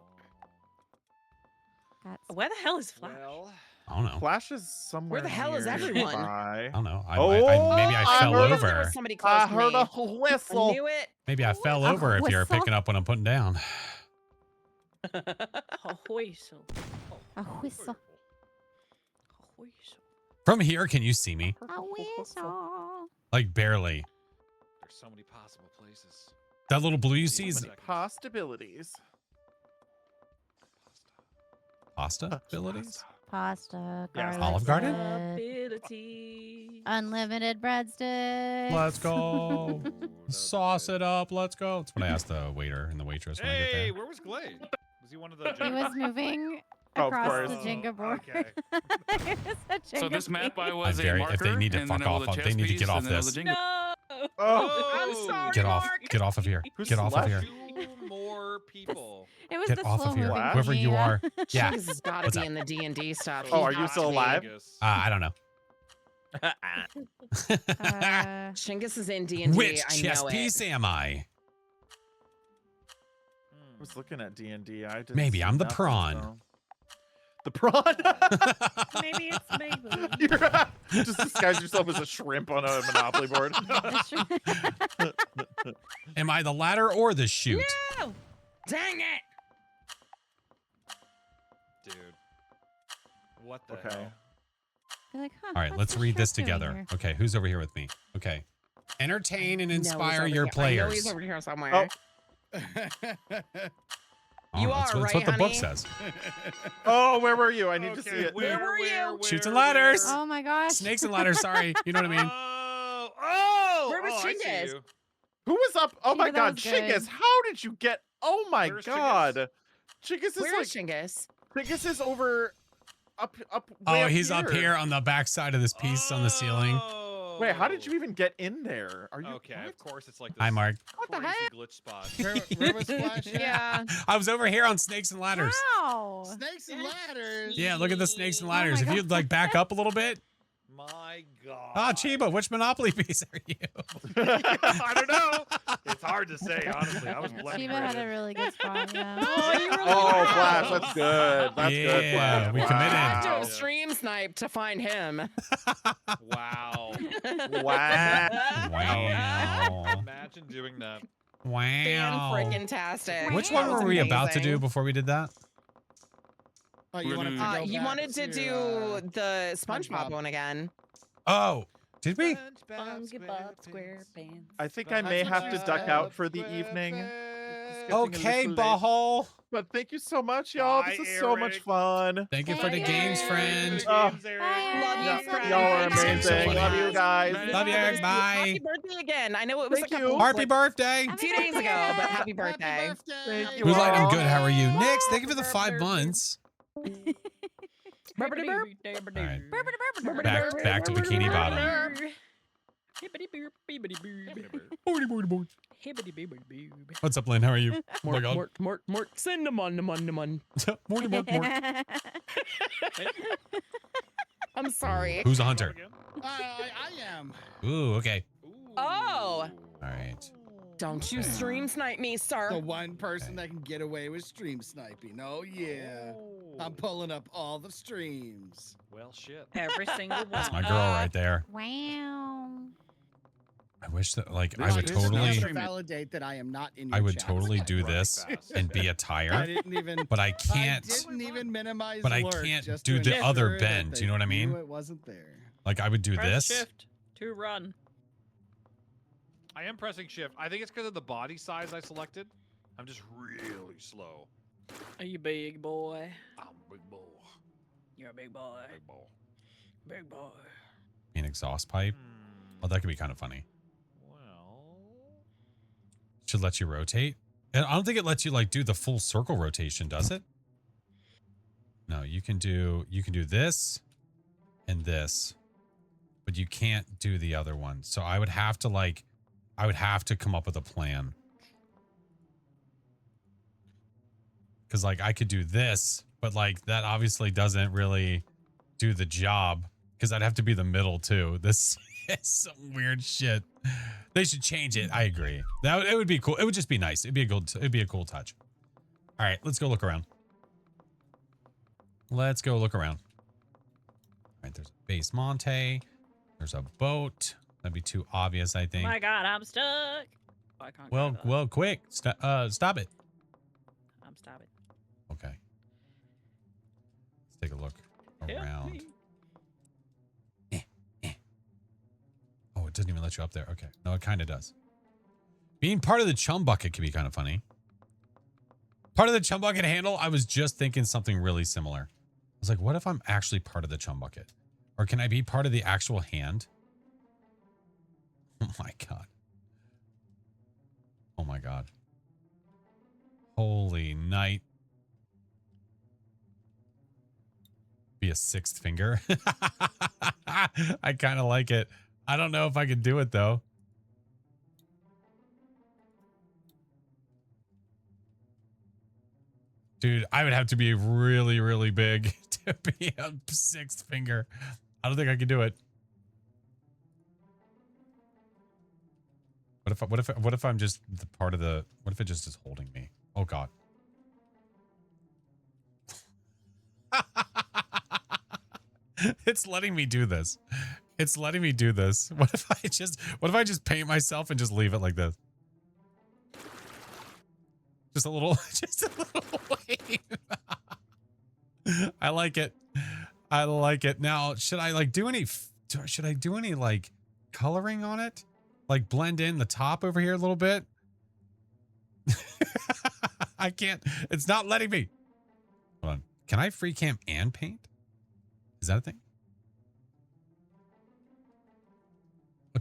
Got
Where the hell is Flash?
Well,
I don't know.
Flash is somewhere.
the hell is everyone?
nearby.
I don't know.
Oh,
Maybe I
I
fell
heard
knew there
over.
was somebody close
I
to
heard
me.
a
I
whistle.
knew it.
Maybe I fell
A
over if you're
whistle?
picking up what I'm putting down.
A whistle.
a whistle.
A whistle.
From here, can you see me?
A whistle.
Like barely.
there's so many possible places.
That little blue you see is
Seconds.
Possibilities.
pasta abilities.
Pasta.
Yeah,
Garlic
Olive Garden?
bread,
Ability.
Unlimited breadsticks.
Let's go.
Ooh, that was
Sauce
good.
it up. Let's go. That's what I asked the waiter and the waitress when I get
Hey,
there.
where was Glade? Was he one of the?
He was moving
Oh, of
across the
course.
Jenga board.
Okay.
It's a
So
Jenga
this map
piece.
I was
very-
a
if they
marker,
need to
and
fuck
then it was
off,
a
they
chess
need to get
piece,
off
and then it was a
this.
jingle.
No.
Oh,
I'm sorry.
Get off.
Mark.
Get off of here.
Who's
Get off of
left?
here.
2 more people.
It was
Get
the
off
slow
of here.
moving
Flash?
Whoever you
Vegeta.
are. Yeah.
This has got to
What's
be
up?
in the D&D stuff.
Oh,
He
are you
has
still
to be.
alive?
I don't know.
Shingus is in D&D.
Which
I
chess
know
piece
it.
am I?
I was looking at D&D. I didn't
Maybe
see
I'm the
nothing,
prawn.
so- The prawn?
Maybe it's Maybe.
You're, just disguise yourself as a shrimp on a Monopoly board.
That's true.
Am I the ladder or the chute?
No! Dang it!
Dude. What the
Okay.
hell?
You're like, huh,
All right,
what's
let's
the
read this
ship doing
together.
here?
Okay, who's over here with me? Okay. Entertain and
No, he's
inspire
over
your
here. I know he's
players.
over here somewhere.
Oh.
Oh,
You
that's
are,
what the
right,
book
honey?
says.
Oh, where were you? I need to see it.
Where were you?
Shoots and ladders.
Oh my gosh.
Snakes and ladders, sorry. You know what I mean?
Oh!
Where was
oh, I see
Shingus?
you.
Who was up? Oh my
Chica, that
god,
was good.
Chingus, how did you get? Oh my
Where's
god. Chingus is
Where
like,
is Shingus?
Chingus is over, up,
Oh,
way
he's up here on the back side of this piece on the ceiling.
Wait, how did you even get in there? Are you
Okay,
what?
of course it's like this
Hi, Mark.
What the
crazy
heck?
glitch spot.
Where was Flash? at?
Yeah.
I was over here on snakes and ladders.
Wow.
Snakes and ladders.
Yeah, look at the snakes and
Oh my
ladders. If
God.
you'd like back up a little bit.
My god.
Oh, Chiba, which Monopoly piece are you?
I don't know. It's hard to say, honestly. I was blending
Chiba
right
had a
in.
really good spot, yeah.
Oh, Flash, that's good. That's good,
Yeah,
Flash.
we
I
committed.
have to
Wow.
have stream snipe to find him.
Wow.
Wow.
Wow.
Imagine doing that.
Wow.
Fan-freaking-tastic.
Which
That
one
was
were we about to do
amazing.
before we did that?
Oh, you wanted to go
He
back
wanted to do the SpongeBob
SpongeBob.
one again.
Oh, did we?
SpongeBob SquarePants.
I think I may have to duck out for the evening. It's getting a
Okay,
little late.
Butthole.
But thank you so much, y'all.
Bye,
This is so much
Eric.
fun.
Thank you for the
Thank
games,
you.
friend.
Oh.
James, Eric.
Bye,
Love you,
Eric.
friend.
Y'all are
This game's so
amazing.
funny.
Love you guys.
Love you, Eric.
Happy
Bye.
birthday again. I know it was
Thank
a couple
you.
like,
Happy birthday.
a few days ago, but happy birthday.
Happy birthday.
Thank you
Who's lighting
all.
good? How are you? Nix, thank you for the 5 months. All right. Back to Bikini Bottom. What's up, Lynn? How are you? Oh my God.
Mort, cinnamon.
Morty, Morty, Morty.
I'm sorry.
Who's a hunter?
I am.
Ooh, okay.
Oh.
All right.
Don't you
Okay.
stream snipe me, sir.
The one person that can get away with stream sniping. Oh yeah. I'm pulling up all the streams.
Well, shit.
Every single one.
That's my girl right there.
Wow.
I wish that, like, I
This
would
is
totally,
not
to validate that I am not in your
I would
chat.
totally do
Running
this
fast.
and be a
I
tire,
didn't even.
but I can't.
I didn't even minimize.
But I
alert
can't
just
do
to
the other
ensure that
bend,
they
you know what I
knew
mean?
It wasn't there.
Like, I would do
Press
this.
shift to run.
I am pressing shift. I think it's because of the body size I selected. I'm just really slow.
Are you big boy?
I'm a big boy.
You're a big boy.
Big boy.
Big boy.
An exhaust pipe. Oh, that could be kind of funny.
Well.
Should let you rotate. And I don't think it lets you like do the full circle rotation, does it? No, you can do this and this, but you can't do the other one. So I would have to come up with a plan. because like I could do this, but like that obviously doesn't really do the job because I'd have to be the middle too. This is some weird shit. They should change it. I agree. It would be cool. It would just be nice. It'd be a cool touch. All right, let's go look around. Let's go look around. All right, there's a base Monte. There's a boat. That'd be too obvious, I think.
My God, I'm stuck. Oh, I can't go that.
Well, quick. Stop it.
I'm stopping.
Okay. Let's take a look around. Oh, it doesn't even let you up there. Okay. No, it kind of does. Being part of the chum bucket could be kind of funny. Part of the chum bucket handle, I was just thinking something really similar. I was like, what if I'm actually part of the chum bucket? Or can I be part of the actual hand? Oh my God. Oh my God. Holy night. Be a sixth finger. I kind of like it. I don't know if I could do it though. Dude, I would have to be really, really big to be a sixth finger. I don't think I could do it. What if I'm just the part of the, what if it just is holding me? Oh God. It's letting me do this. It's letting me do this. What if I just paint myself and just leave it like this? Just a little wave. I like it. I like it. Now, should I like do any like coloring on it? Like blend in the top over here a little bit? I can't. It's not letting me. Hold on. Can I free cam and paint? Is that a thing?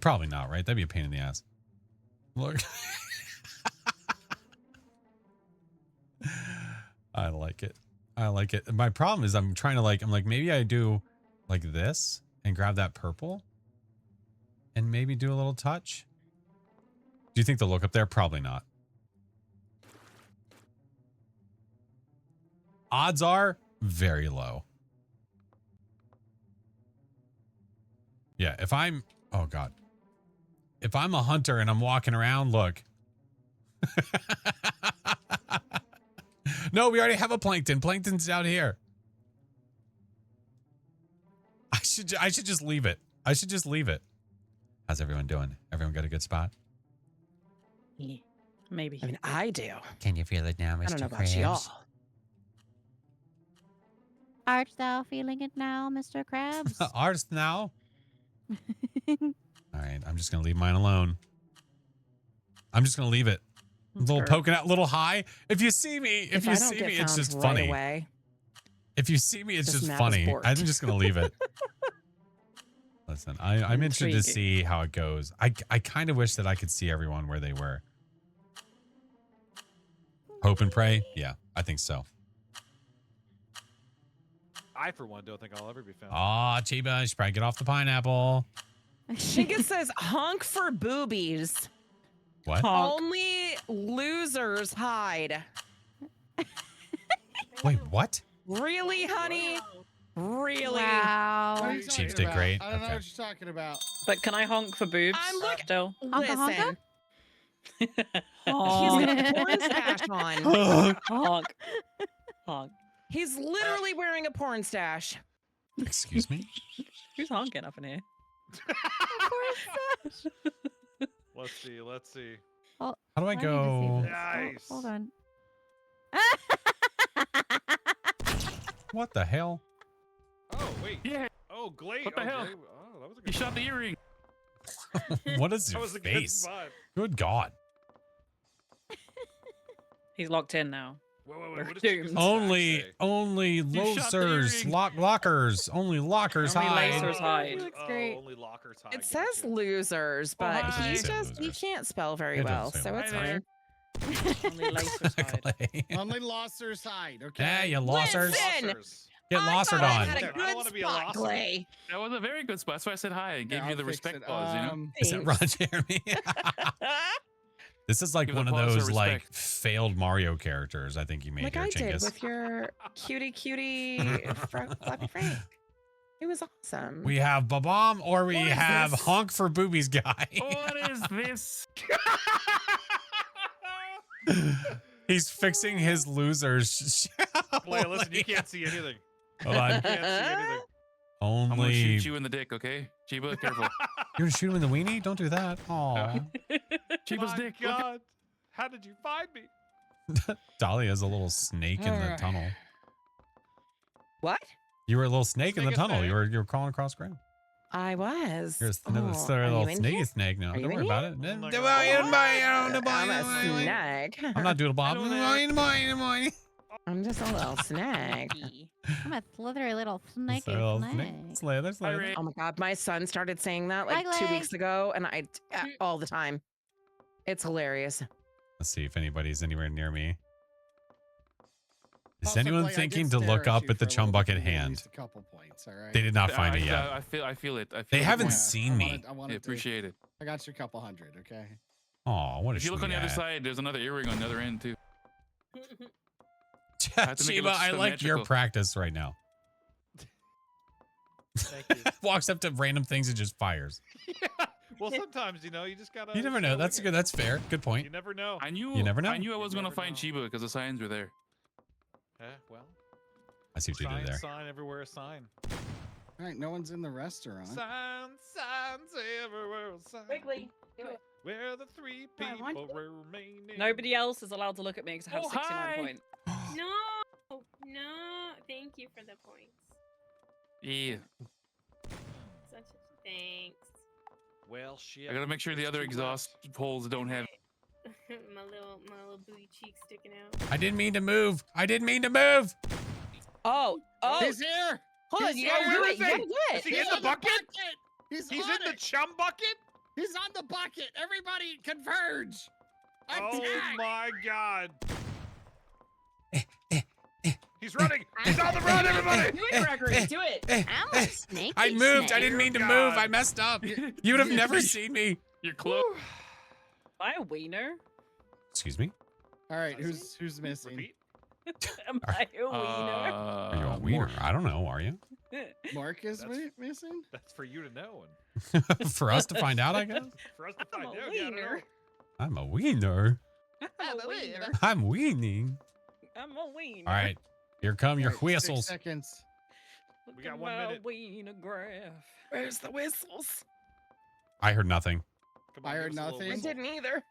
Probably not, right? That'd be a pain in the ass. Look. I like it. I like it. My problem is I'm trying to I'm like, maybe I do like this and grab that purple and maybe do a little touch. Do you think they'll look up there? Probably not. Odds are very low. Yeah, if I'm, oh God. If I'm a hunter and I'm walking around, look. No, we already have a plankton. Plankton's down here. I should just leave it. I should just leave it. How's everyone doing? Everyone got a good spot?
Yeah,
Maybe.
I mean, I do.
Can you feel it now, Mr.
I don't know about y'all.
Art thou feeling it now, Mr. Krabs?
Artist now? All right, I'm just going to leave mine alone. I'm just going to leave it. A little poking out, a little high. If you see me, if you see me, it's just funny.
Away,
if you see me, it's just funny. I'm just going to leave it. Listen, I'm interested to see how it goes. I kind of wish that I could see everyone where they were. Hope and pray? Yeah, I think so.
I, for one, don't think I'll ever be found.
Aw, Chiba, you should probably get off the pineapple.
I think it says honk for boobies.
What?
Honk.
Only losers hide.
Wait, what?
Really, honey? Really?
Wow.
Chiefs did great.
I don't know what you're talking about.
But can I honk for boobs?
I'm looking.
Still.
Listen. He's
Honk.
got a porn stash on.
Honk. Honk.
He's literally wearing a porn stash.
Excuse me?
Who's honking up in here?
Let's see. Let's see.
Oh,
How do I
let me just see
go?
this.
Nice.
Oh, hold on.
What the hell?
Oh wait.
Yeah.
Oh, Glade.
What the hell?
Glade. Oh, that was a
He
good.
shot the earring.
What is
That
your
was a good
face?
spot.
Good God.
He's locked in now.
Wait. What
We're
did
doomed.
Chica's
Only
say?
losers,
shot the earring.
lockers, only lockers
Only
hide.
lasers hide.
He looks great.
Only lockers hide.
It says
gotcha.
losers, but
hi.
he's
It says
just he
losers.
can't spell very
It
well,
does say
so it's
losers.
fine.
Only lasers hide.
Clay.
Only losers hide, okay?
Yeah, you losers.
Listen.
Losers.
Get
I
lostered
thought I
on.
had a
I don't
good
wanna be a
spot,
loser.
Clay.
That was a very good spot. That's why I said hi and gave
Yeah,
you the
I'll fix
respect
it.
buzz, you know?
Is that Ron Jeremy? This is like
Give
one
the
of
pause of
those like
respect.
failed Mario characters I think you made
Like
here,
I did
Chingus.
with your cutie Flappy Frank. It was awesome.
We have Babam or we
What is
have
this?
Honk for Boobies guy.
What is this?
He's fixing his losers.
Leia, listen, you can't see anything.
Hold on.
You can't see anything.
I'm gonna
Only
shoot you in the dick, okay? Chiba, careful.
you're gonna shoot him in the weenie? Don't do that. Aw.
Chiba's
My
dick. Look at-
God, how did you find me?
Dahlia's a little snake in the
Alright.
tunnel.
What?
You were a little snake in the
Snake is
tunnel.
snake.
You were crawling across ground.
I was.
You're a
Oh, are
little
you in
snaky
here?
snake now.
Are you
Don't
in
worry about
here?
it.
Oh my
Don't
God.
worry about it.
I'm a snag.
I'm not doodle bob.
I know that.
I'm just a little snag.
I'm a slithery little snakey
Little
snake.
Slither, slither.
Ray.
Oh my god, my son started saying that like
Hi,
2
Glay.
weeks ago, and I all the time. It's hilarious.
Let's see if anybody's anywhere near me. Is
Also,
anyone
Clay, I did
thinking to
stare
look
at
up
you
at the
for a
chum
little bit
bucket
to get at
hand?
least a couple points, all right?
They did not find it yet.
I feel it. I feel
They
it.
haven't
Yeah,
seen me.
I
Yeah,
wanted to,
appreciate it.
I got you a couple hundred, okay?
Oh, what a
If you look on the other side, there's another earring on the other end too. have to make it
Chiba,
look
I like your
symmetrical.
practice right now.
Thank you.
Walks up to random things and just fires.
Yeah. Well, sometimes, you know, you just gotta.
You never know. That's good. That's fair. Good point.
You never know.
I knew.
You never know.
I knew I was
You
gonna
never
find
know.
Chiba because the signs were there.
Well,
I see what you did there.
sign everywhere, a sign.
All right, no one's in the restaurant.
Signs everywhere, a sign.
Quickly, do it.
Where the three
I want
people remaining.
Nobody else is allowed to look at me because I have
Oh,
69
hi.
points.
No, no. Thank you for the points.
Yeah.
Such a thanks.
Well, shit.
I gotta make sure the
there's
other
two
exhaust holes don't have.
my little booty cheek sticking out.
I didn't mean to move. I didn't mean to move.
Oh,
He's here!
hold on,
he's
you gotta
here!
do it. You gotta
Is
do it.
he in
He's
the
on
bucket?
He's
He's
on
in the
it!
chum bucket?
He's on the bucket! Everybody converge!
Oh
Attack!
my god. He's running! He's on the run, everybody!
Do it, Gregory. Do it.
I'm a snakey
I moved. I
snake.
didn't mean to
God.
move. I messed up. You would have never seen me.
You're close.
Am I a wiener?
Excuse me.
All right,
Does
who's missing?
Repeat.
Am I a wiener?
Are you a wiener? I don't know. Are you?
Mark is
That's-
missing?
That's for you to know
For us to find out, I guess.
and for us to
I'm
find
a
out. Yeah, I don't know.
wiener.
I'm a wiener.
I'm a wiener.
I'm weaning.
I'm a wiener.
All right. Here come your
All right, 6
whistles.
seconds.
Look
We got
at
1
my
minute.
wiener graph.
Where's the whistles?
I heard nothing.
Come
I
give
heard
us a little
nothing.
I
whistle.
didn't either.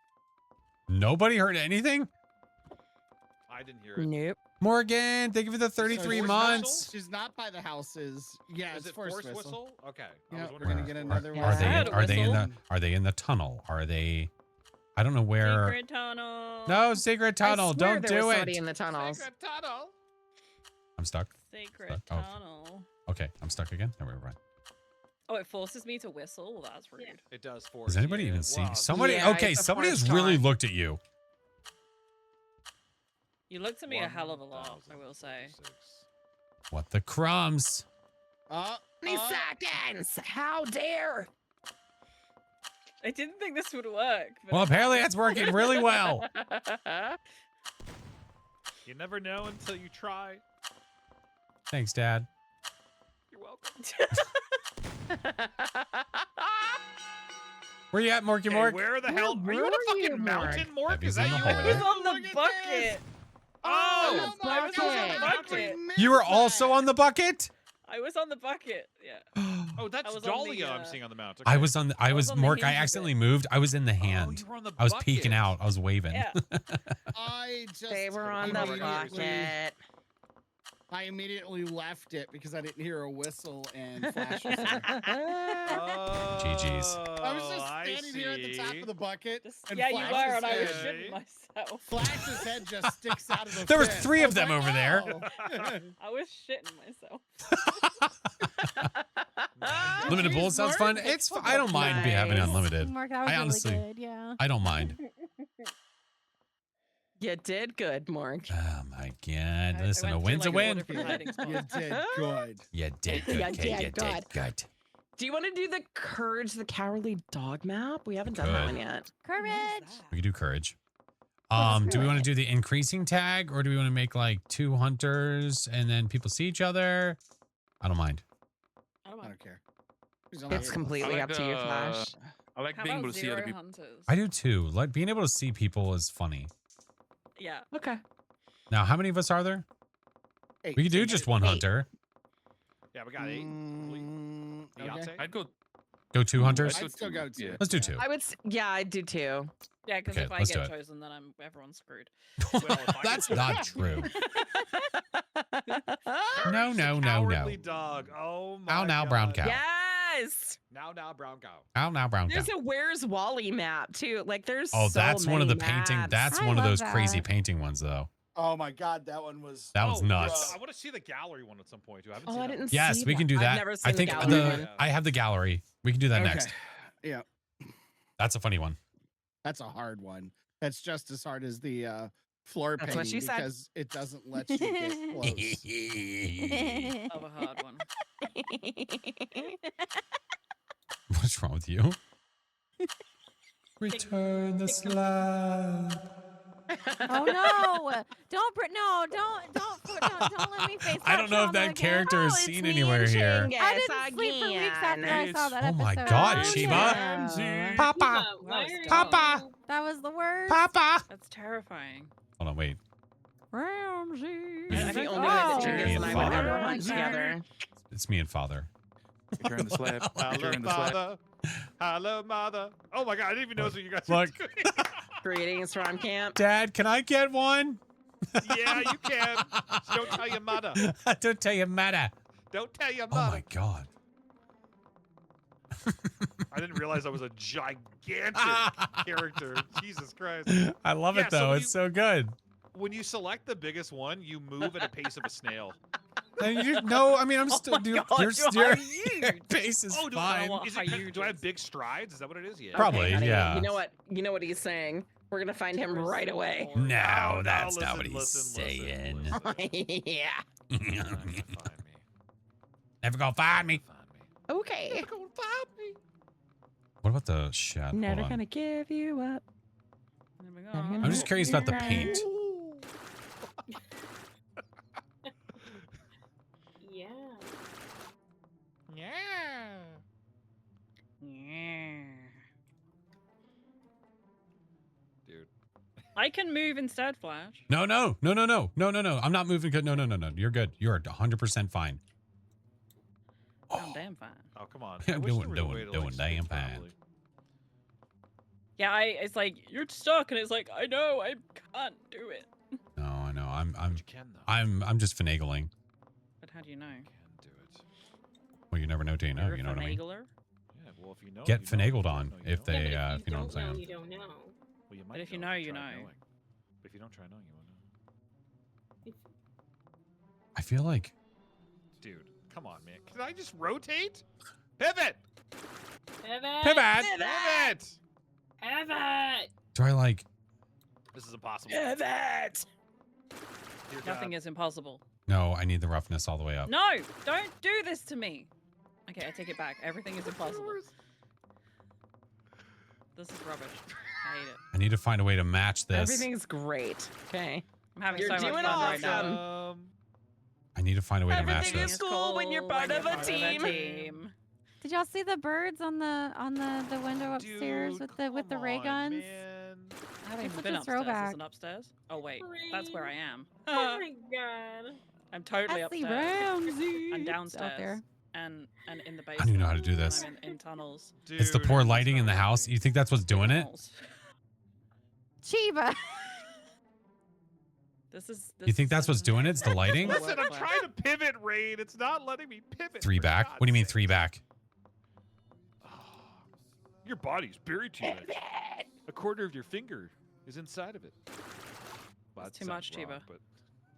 Nobody heard anything?
I didn't hear it.
Nope.
Morgan, thank you for the 33
force
months.
She's not by the houses. Yeah,
Is
it's
it force whistle? Okay. I
Yeah,
was
we're
wondering.
gonna get another one.
Are they
I had a
are they in the
whistle.
are they in the tunnel? Are they I don't know where.
Secret tunnel.
No, secret tunnel.
I swear
Don't
there
do
was
it.
somebody in the tunnels.
Secret tunnel.
I'm stuck.
Secret
Oh.
tunnel.
Okay, I'm stuck again. No, we're right.
Oh, it forces me to whistle? Well, that's rude.
It does force.
Does anybody
you.
even see?
Wow.
Somebody
Yeah,
okay,
it's a
somebody
first
has really
time.
looked at you.
You looked at me a hell of a lot, I will say.
1006.
What the crumbs?
20 seconds. How dare?
I didn't think this would work. But
Well, apparently that's working really well.
You never know until you try.
Thanks, Dad.
You're welcome.
Where you at, Morky
Hey,
Mork?
where the hell? Are you in a
were
fucking
you,
mountain, Mork?
Heavy's
Is that
in
you?
the
I was
hole.
on the
Look at
bucket.
Oh!
my
I was on the
God.
bucket.
You were also on the bucket?
I was on the bucket. Yeah.
Oh, that's
I was on
Dahlia
the,
I'm seeing on the mountain.
I was on the I was
on the
Mork. I
hinge of
accidentally
it.
moved. I was in the
Oh,
hand.
you were on the
I was peeking
bucket.
out. I was waving.
Yeah.
I just
They were on the
Immediately-
bucket.
I immediately left it because I didn't hear a whistle and Flash was there.
Oh,
GG's.
I was just
I
standing here at the top
see.
of the bucket.
Just,
and
yeah, you
Flash's
were, and I was
head-
shitting myself.
Flash's head just sticks out of the
There was
pit.
3
I
of
was
them
like,
over there.
"Oh."
I was shitting myself.
Limited
Jeez,
bullets sounds fun.
Mark.
It's I don't mind having
Nice.
unlimited.
Mark, that was
I
really
honestly-
good. Yeah.
I don't mind.
You did good, Morg.
Oh my god!
I
Listen, a
went
win's
through,
a
like,
win.
different hiding spots.
You did good.
You did good,
Yeah,
Kate.
yeah,
You did
good.
good.
Do you want to do the Courage the Cowardly Dog map? We haven't done that one yet.
Courage.
We could do courage.
Let's
Do we
do
want to
it.
do the increasing tag, or do we want to make like 2 hunters and then people see each other? I don't mind.
I don't
I
mind.
don't care. Who's on the
It's
table?
completely
I
up to you, Flash.
I like
How
being able
about
to see other
0
people.
hunters?
I do too. Like being able to see people is funny.
Yeah.
Okay.
Now, how many of us are there?
8.
We could do just one
8.
hunter.
Yeah, we got 8.
Okay.
Beyonce?
I'd go.
Go 2 hunters.
I'd still go 2.
Yeah.
Let's do 2.
I would. Yeah, I do too.
Yeah, because
Okay,
if I
let's
get
do it.
chosen, then everyone's screwed.
Well, if I
That's
get
not true. No,
Courage
no,
the
no, no.
Cowardly Dog. Oh my
Ow now,
God.
brown cow.
Yes.
Now, brown cow.
Ow now, brown cow.
There's a Where's Wally map too. Like there's.
Oh,
so
that's one of the
many
painting.
maps.
That's
I
one of
love
those crazy
that.
painting ones, though.
Oh my God, that one was.
That was
Oh,
nuts.
I want to see the gallery one at some point too. I haven't
Oh,
seen
I
that
didn't
one.
see
Yes, we
that.
can do
I've
that.
never
I
seen
think
the gallery one.
I have the gallery. We can do that
Okay.
next.
Yeah,
That's a funny one.
that's a hard one. That's just as hard as the floor
That's
painting
what she said.
because it doesn't let you get close.
Of a hard one.
What's wrong with you? Return the slab.
Oh no! Don't let me face.
I don't know if that character is seen anywhere here.
I didn't sleep for weeks after I saw that
Oh
episode.
my God,
Oh,
Shiva.
no.
Papa.
Why are you-
Papa.
That was the worst.
Papa.
That's terrifying.
Hold on, wait.
Ramsey.
That's the only way
Oh.
that Genghis and I would ever hunt together.
It's me and father.
Return the slab.
Hello,
Return the slab.
father. Hello, mother. Oh my God, I didn't even notice what you guys
Look.
were doing.
Greetings from camp.
Dad, can I get one?
Yeah, you can. Just don't tell your mother.
Don't tell your mother.
Don't tell your
Oh
mother.
my God.
I didn't realize I was a gigantic character. Jesus Christ.
I love
Yeah,
it
so
though.
when
It's
you-
so good.
When you select the biggest one, you move at a pace of a snail.
And you, no, I mean I'm still.
my
Dude,
God,
your
you are
your pace is
Oh, do
fine.
I, is it,
How you
do I have
just-
big strides? Is that what it is? Yeah.
Probably,
honey,
yeah.
You know what? You know what he's saying. We're gonna find him right away.
No,
No,
that's
listen,
not what he's
listen,
saying.
Yeah.
Find me.
Never gonna find me.
Find me.
Okay.
Go find me.
What about the shed?
Never
Hold on.
gonna give you up.
I'm just curious about the paint.
Yeah.
Yeah. Dude.
I can move instead, Flash.
No. I'm not moving. Good. No. You're good. You're 100% fine.
I'm damn fine.
Oh, come on.
Yeah,
I wish there was a
doing
way to, like,
damn
switch
fine.
properly.
Yeah, it's like you're stuck, and it's like I know I can't do it.
No, I know. I'm
But you can, though.
I'm just finagling.
But how do you know?
You can do it.
Well, you never know till you know.
You're a
You know what I mean?
finagler?
Yeah, well, if you know,
Get
you know.
finagled
If you
on
don't know, you
if
don't.
they,
Yeah, but
if you know what I'm saying.
You don't know.
Well, you might
But if you
know,
know, you
try
know.
knowing. But if you don't try knowing, you won't know.
I feel like
Dude, come on, man. Can I just rotate? Pivot!
Pivot.
pivot.
Pivot!
Pivot.
Do I like?
This is impossible.
Pivot.
Dear
Nothing
God.
is impossible.
No, I need the roughness all the way up.
No, don't do this to me. Okay, I take it back. Everything is impossible. This is rubbish. I hate it.
I need to find a way to match this.
Everything's great. Okay.
I'm having
You're
so much
doing
fun right now.
awesome.
I need to find a way to match
Everything
this.
is cool when you're part of a team.
Did y'all see the birds on the window upstairs
Dude,
with the
come
ray
on,
guns?
man.
I haven't
It's
even
such
been
a
upstairs.
throwback.
Isn't upstairs? Oh wait, that's where I am.
Oh my god.
I'm totally
I see
upstairs.
Ramsey.
I'm
It's
downstairs.
out there.
And in the basement.
I don't even know how to do
and
this.
I'm in tunnels.
It's the
Dude,
poor
it's
lighting in the
not
house.
working.
You think that's what's doing it?
Tunnels.
Chiba.
This
You think that's what's doing it? It's the lighting?
Listen, I'm trying to pivot, Rain. It's not letting me pivot.
3
for
back.
God's
What do you mean
sake.
3 back?
Your body's buried too much. A quarter of your finger is inside of it. Well,
That's
that
too much,
sounds wrong,
Chiba.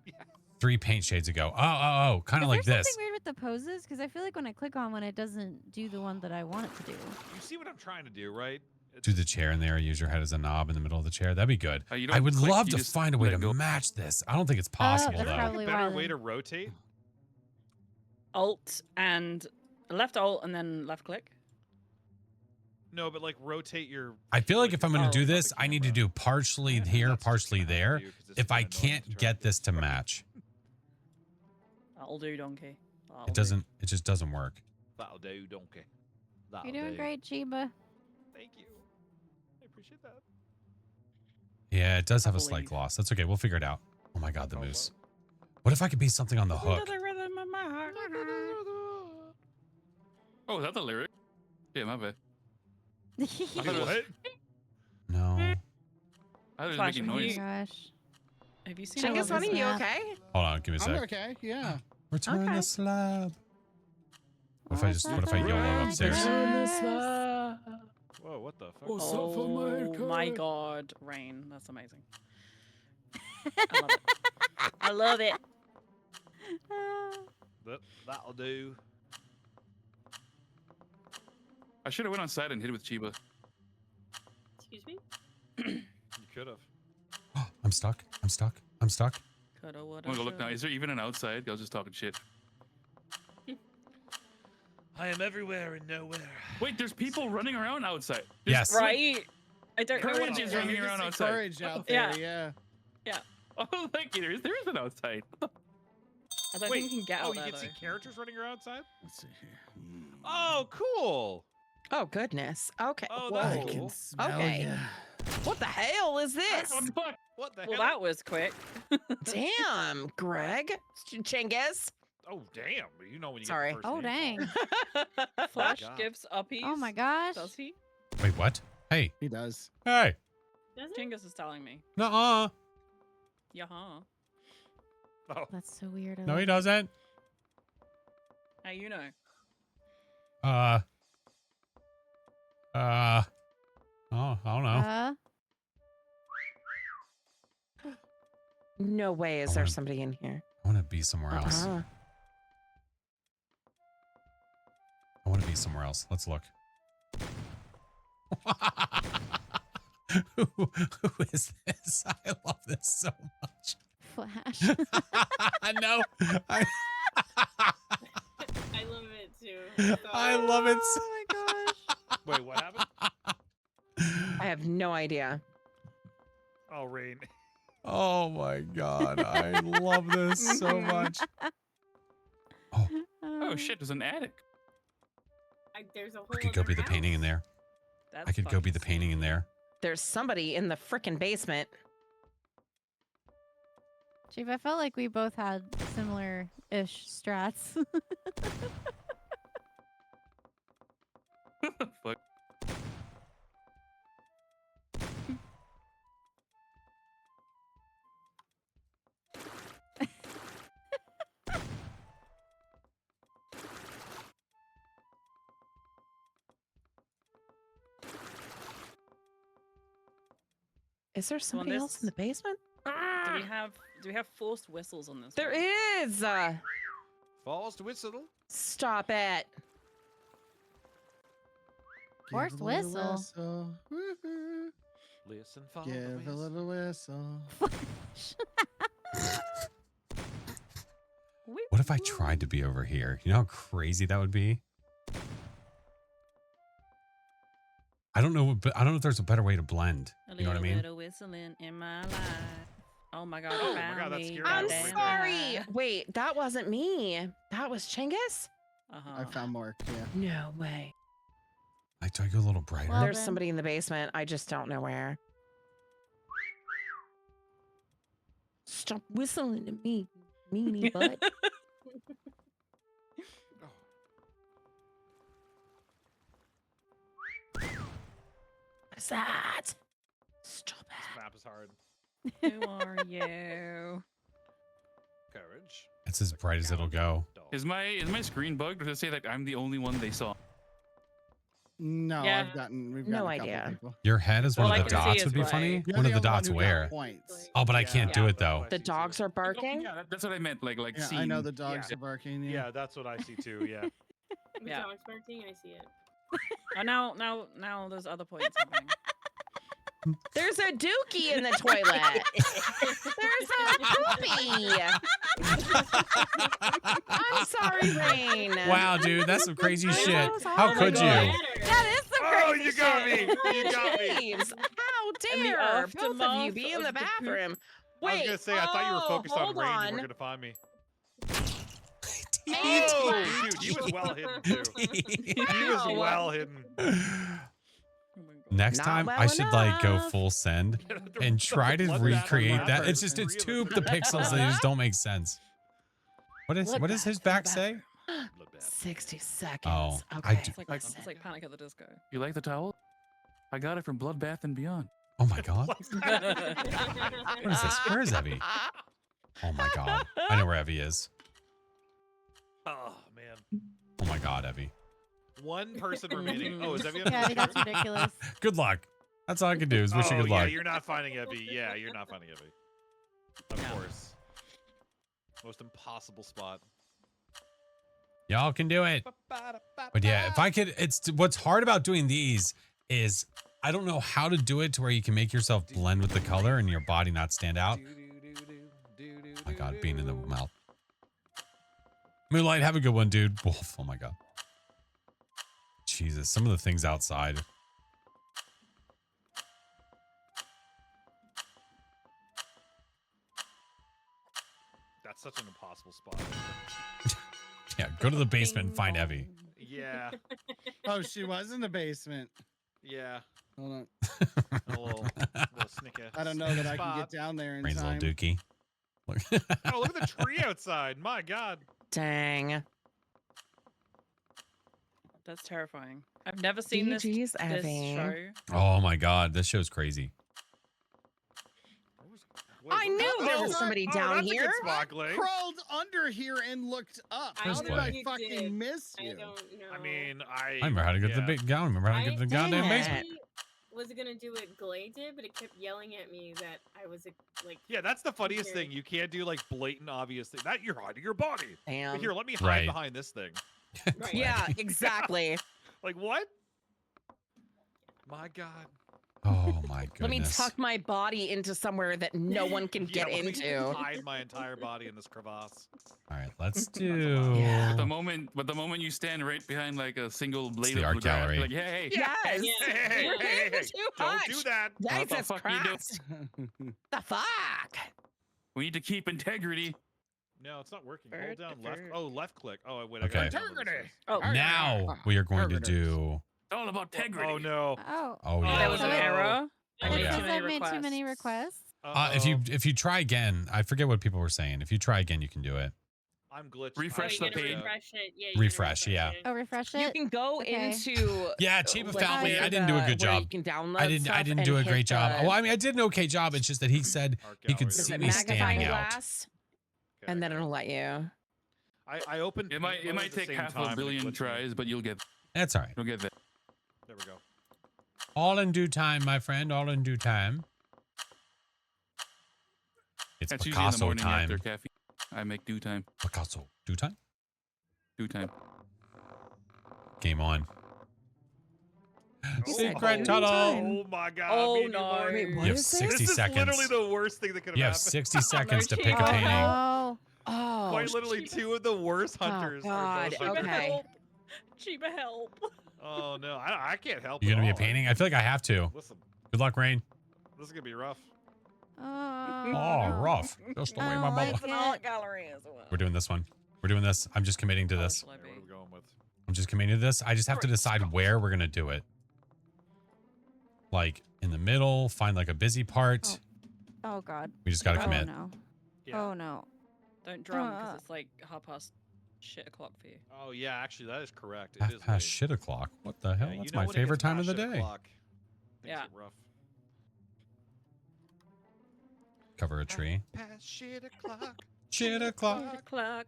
but
3 paint shades ago. Oh. Kind of like
Is there
this.
something weird with the poses? Because I feel like when I click on one, it doesn't do the one that I want it to do.
you see what I'm trying to do, right?
Do the chair in there. Use your head as a knob in the middle of the chair. That'd be good.
You
I
don't
would
click,
love
you
to
just
find a way
let
to
go.
match this. I don't think it's possible
that's
though.
probably
a better
why
way
then.
to rotate?
Alt and Left alt and then left click.
No, but like rotate your.
I feel like if I'm going to do
not the
this, I need to
camera.
do partially
And
here,
that's just
partially
what I have
there.
to do, 'cause it's
If I
been annoying
can't
to try
get
to
this to match,
That'll do, donkey. That'll
it doesn't. It just doesn't work.
That'll do, donkey. That'll
You're doing
do.
great, Chiba.
Thank you. I appreciate that.
Yeah, it does have a
believe.
slight gloss. That's okay. We'll figure it out. Oh my God, the
Oh,
moose. What if I could be something on the hook?
The rhythm of my heart.
Oh, is that the lyric? Yeah, my bad. I thought it was,
What?
No.
I thought it was
Flash,
making
have you-
noise.
Gosh.
Have you seen
I
all
love
of
Chingus, honey,
this
you
map.
okay?
Hold on. Give me a
I'm
sec.
okay. Yeah.
Return
Okay.
the slab. What if I just?
What's
What if I
up,
YOLO
America?
upstairs?
Whoa, what the fuck?
Oh my god, Rain. That's amazing. I love it. I love it.
That'll do.
I should have went on side and hit it with Chiba.
Excuse me?
You could have.
I'm stuck. I'm stuck. I'm stuck.
Coulda,
I'm
woulda,
gonna go look now.
shoulda.
Is there even an outside? I was just talking shit.
I am everywhere and nowhere.
Wait, there's people running around outside.
Yes.
Right? I don't know what
Courage
else.
is
Yeah,
running
you
around
can see
outside.
Courage out
Yeah.
there. Yeah.
Oh, thank you. There is an outside.
I don't
Wait,
think we can get
oh,
out
you
there,
can see
though.
characters running around outside?
Let's see here.
Oh, cool.
Oh, goodness. Okay.
Oh,
Whoa.
that's
I
cool.
can smell
Okay.
ya.
What the hell is this?
What the fuck?
What the
Well,
hell?
that was quick.
Damn, Greg. Chingus.
Oh, damn. You know when you
Sorry.
get the first
Oh,
name
dang.
Flash
God.
gives uppies.
Oh my gosh.
Does he?
Wait, what? Hey.
He does.
Hey.
Does it?
Chingus is telling me.
Nuh-uh.
Yeah.
called. Oh,
That's so weird. I
No,
love
he
it.
doesn't.
How you know?
Oh, I don't know.
No way is
I
there
wanna-
somebody in here.
I want to be somewhere else.
Uh-uh.
I want to be somewhere else. Let's look. who is this? I love this so much.
Flash.
No. I
I love it too.
I love it. So
Oh my gosh.
wait, what happened?
I have no idea.
Oh, Rain.
Oh my God. I love this so much.
Oh shit, there's an attic.
There's a whole
I could go
other
be the painting in
house.
there.
That's
I could go be the
fucking
painting in there.
There's somebody in the frickin' basement.
Chief, I felt like we both had similar-ish strats.
Fuck.
Is there somebody else in the basement?
Do
Ah,
we have forced whistles on this?
there
one?
is.
Falls to whistle.
Stop it.
Forced
Give a little
whistle.
Woo-hoo.
Listen, follow
Give a little whistle.
What if I tried to be over here? You know how crazy that would be? I don't know, but I don't know if there's a better way to blend.
A
You know what I
little
mean?
bit of whistling in my life. Oh my god!
Oh
you
my
found
God, that
me.
scared
I'm
me.
goddamn
sorry.
right.
Wait, that wasn't me. That was Chingus?
Uh-huh.
I found more. Yeah.
No way.
Like, do I go a little brighter?
Well,
There's
then-
somebody in the basement. I just don't know where. Stop whistling at me, meanie butt. What's that? Stop
This
it.
map is hard.
Who are you?
Courage.
It's as bright as it'll go.
Is my screen bugged, or does it say like I'm the only one they saw?
No,
Yeah.
we've
No
gotten a couple
idea.
people.
Your head is
All
one
I
of the
can see
dots
is
would be
white.
funny.
You're
One of the
only
dots
who got
where?
Points.
Oh, but I
Yeah,
can't do
yeah,
it
that's what
though.
I
The
see,
dogs
too.
are barking?
Yeah, that's what I meant. Like
Yeah,
scene.
I know the dogs
Yeah.
are barking.
Yeah, that's what I see too. Yeah.
The
Yeah.
dog's barking, I see it.
Oh, now there's other points happening.
There's a dookie in the toilet. There's a poopy. I'm sorry, Rain.
Wow, dude, that's some crazy
I'm
shit.
so
How
sorry.
could you?
That is some
Oh,
crazy
you got
shit.
me. You got me.
Jeeves, how
And the
dare both of you
aftermath
be in
of
the
the poop.
bathroom?
I was
Wait,
gonna say I thought you were focused on
hold
Rain. You
on.
were gonna find me.
Hey,
Oh, dude, he was well hidden too. He was
Wow.
well hidden.
Oh my God.
Next
Not
time,
well
I should like go
enough.
full send and try to
Bloodbath
recreate
on
that.
Blackbird
It's just it's too
realistic.
the pixels. They just don't make sense. What is
Bloodbath
his
in the
back say?
Bloodbath.
60 seconds.
Oh,
okay.
I do-
It's like Panic at the Disco.
You like the towel? I got it from Bloodbath and Beyond.
Oh my god. What is this? Where is Evie? Oh my god. I know where Evie is.
Oh man.
Oh my god, Evie.
One person remaining. Oh, is Evie?
Yeah, that's ridiculous.
Good luck. That's all I can do is wish you good
yeah,
luck.
you're not finding Evie. Yeah, you're not finding Evie. Of course. Most impossible spot.
Y'all can do it. But yeah, if I could, it's what's hard about doing these is I don't know how to do it to where you can make yourself blend with the color and your body not stand out. Oh my god, being in the mouth. Moonlight, have a good one, dude. Wolf, oh my god. Jesus, some of the things outside.
That's such an impossible spot.
Yeah, go to the basement and find Evie.
Yeah.
Oh, she was in the basement.
Yeah.
Hold on.
A little snicker.
I don't know that I can get down there in
Rain's
time.
little dookie. Look.
Oh, look at the tree outside. My god.
Dang.
That's terrifying. I've never seen this
GG's, Evie.
show.
Oh my god, this show's crazy.
I knew there was
Oh,
somebody
oh,
down
that's
here.
A good spot, Glade.
Crawled under here and looked up.
I
How
don't
did I
think
you
fucking
did.
miss
I
you?
don't know.
I mean, I
remember how to get to the
yeah.
big gown. Remember how to get to the goddamn
dang
basement.
it.
Was gonna do what Glade did, but it kept yelling at me that I was like.
Yeah, that's the funniest
Here.
thing. You can't do like blatant obvious thing. That you're hiding your body. But
Damn.
here, let me hide
Right.
behind this thing.
Right.
Yeah, exactly.
Like what? My god.
Oh my goodness.
Let me tuck my body into somewhere that no one can
Yeah,
get
let me
into.
hide my entire body in this crevasse.
All right, let's do.
Yeah.
But the moment you stand right behind like a single blade
the
of
art
grass,
gallery.
you're like, hey, hey,
Yes.
Yeah.
Hey,
Yeah.
hey, hey,
Too
don't do
much.
that.
What the
Jesus
fuck you do?
Christ. The fuck?
we need to keep integrity.
No, it's not working. Hold
Bird,
down
the
left.
bird.
Oh, left click. Oh, wait.
Okay.
I gotta download this.
Oh,
Now we are going to do.
It's all about integrity.
Oh no.
Oh.
Oh
Oh,
yeah.
there was an
no.
error.
It
Oh, yeah.
says I've made too many requests.
If you try again, I forget what people were saying. If you try again, you can do it.
I'm glitched.
Refresh
Oh,
the
you gotta
page.
refresh it. Yeah, you gotta
Refresh, yeah.
it.
Oh, refresh
You
it.
can go
Okay.
into
Yeah, Chiba
like,
found me.
where
I didn't do a good
where
job.
You can download
I didn't
stuff
do a
and
great
hit
job.
the
Well, I mean, I did an okay job. It's just that he said
Art
he could
gallery.
see
Okay,
me
magnifying
standing out.
glass,
okay.
and then it'll let you.
I opened.
It might
both at the
take
same
half
time
a
and it
billion
glitched me.
tries, but you'll get
That's all right.
you'll get there.
There we go.
All in due time, my friend. All in due time. It's
That's usually in the
Picasso
morning
time.
after caffeine. I make due time.
Picasso. Due time?
Due time.
Game on.
Oh,
Secret
oh,
tunnel.
Oh my god.
Oh,
me and you
no.
both-
Wait, what
You have
is this?
60
This is
seconds.
literally the worst thing that could have
You have
happened.
60 seconds to pick a
Chiba.
painting.
Oh.
Oh,
Quite literally two of the worst hunters. are
God,
both
Chiba
hunters.
okay.
help. Chiba help.
Oh no, I can't help.
You
at
gonna be a
all.
painting? I feel like I have to.
Listen,
Good luck, Rain.
this is gonna be rough.
Oh, rough. Just the way
I
my
don't
bubble.
like
It's an art gallery as well.
We're doing this one. We're doing this. I'm just committing to this.
Alright, what are we going with?
I'm just committing to this. I just have to decide where we're gonna do it. Like in the middle, find like a busy part.
Oh God.
We just gotta
Oh
commit.
no.
Yeah.
Oh no.
Don't drum because it's like o'clock for you.
Oh yeah, actually that is correct. It
Half
is
past
late.
shit o'clock. What the hell?
Yeah, you
That's
know
my
when it
favorite
gets
time of
past
the
shit
day.
o'clock, things
Yeah.
get rough.
Cover a tree.
Past shit o'clock.
Shit o'clock.
O'clock.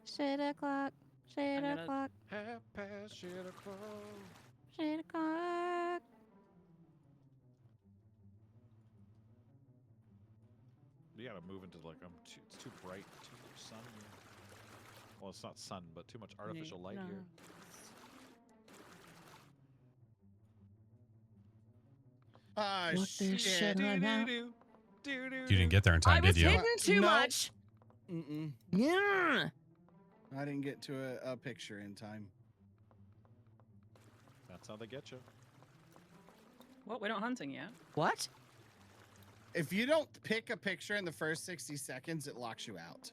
Shit o'clock. Shit
I'm gonna-
o'clock.
Half past shit o'clock.
Shit o'clock.
You gotta move into like it's too bright, too much sun here. Well, it's not sun, but too much artificial light
no.
here.
Ah,
What the
shit.
shit on out?
Do, do,
You didn't get there in
I
time,
was
did you?
hidden too
No.
much.
Mm-mm.
Yeah.
I didn't get to a picture in time.
That's how they get you.
What? We're not hunting yet.
What?
If you don't pick a picture in the first 60 seconds, it locks you out.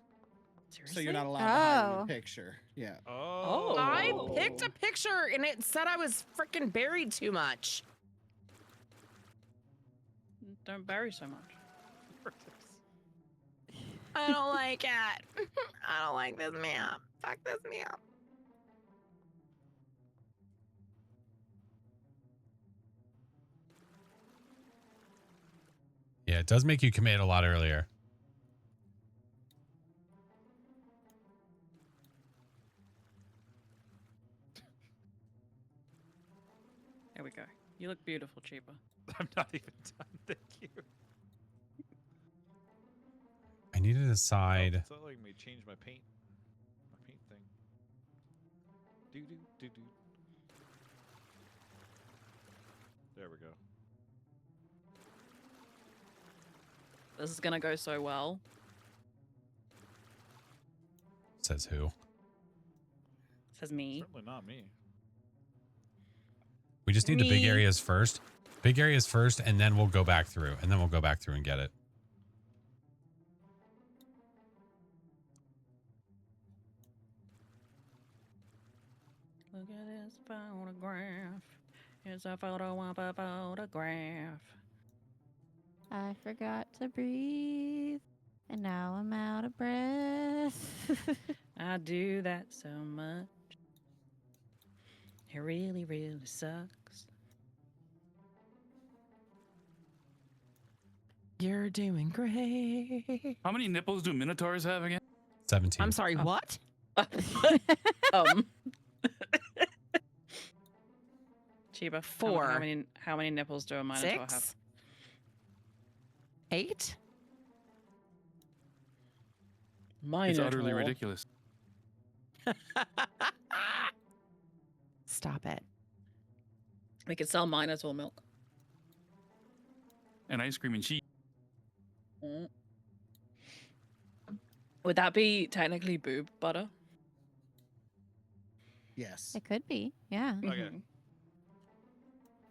Seriously?
So you're not allowed to hide in
Oh.
a picture. Yeah.
Oh.
I picked a picture and it said I was freaking buried too much.
Don't bury so much.
I don't like it. I don't like this map. Fuck this map.
Yeah, it does make you commit a lot earlier.
There we go. You look beautiful, Cheaper.
I'm not even done. Thank you.
I need to
Oh,
decide.
it's not letting me change my paint thing. Do do do do. There we go.
This is gonna go so well.
Says who?
Says me.
Certainly not me.
We just need the big
Me.
areas first. Big areas first, and then we'll go back through. And then we'll go back through and get it.
Look at this photograph. It's a photo of a photograph.
I forgot to breathe, and now I'm out of breath.
I do that so much. It really, really sucks.
You're doing great.
How many nipples do minotaurs have again?
17.
I'm sorry, what?
Chiba,
Four.
How many nipples do a minotaur have?
6? 8?
It's utterly ridiculous.
Stop it.
We could sell minotaur milk.
And ice cream and cheese.
Mm. Would that be technically boob butter?
Yes.
It could be, yeah.
Okay.
Mhm.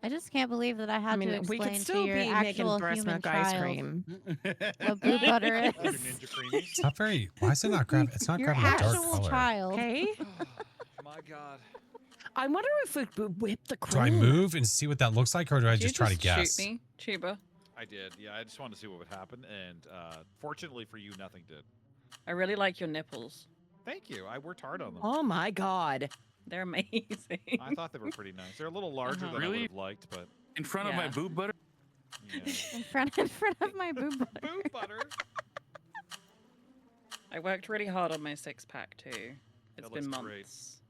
I just can't believe that I had to
we could
explain
still
to your
be making
actual
breast
human
milk ice
child
cream.
what blue butter is.
Those are Ninja Creamies.
It's not very. Why is it not grab? It's not
Your
grabbing a dark
actual
color.
child.
Okay.
My God.
I wonder if we would whip the
Do I
cream.
move and see what that looks like, or do I
Did you
just try to guess?
Shoot me, Chiba.
I did. Yeah, I just wanted to see what would happen, and fortunately for you, nothing did.
I really like your nipples.
Thank you. I worked hard on them.
Oh my god.
They're amazing.
I thought they were pretty nice. They're a little larger than I
Really?
would have liked, but
In front of my
Yeah.
boob butter?
yeah.
In front of my boob butter.
Boob butter.
I worked really hard on my six-pack too. It's been
looks
months.
great.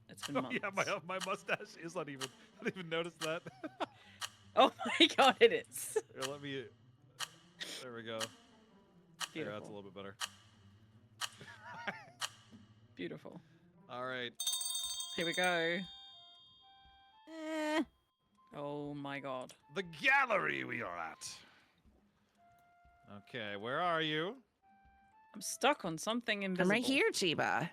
It's been
Oh,
months.
yeah, my mustache is uneven. I didn't even notice that.
Oh my god, it is.
Here, let me. There we go. There,
Beautiful.
that's a little bit better.
Beautiful.
All right.
Here we go.
Eh.
Oh my god.
The gallery we are at. Okay, where are you?
I'm stuck on something
I'm
invisible.
right here, Chiba.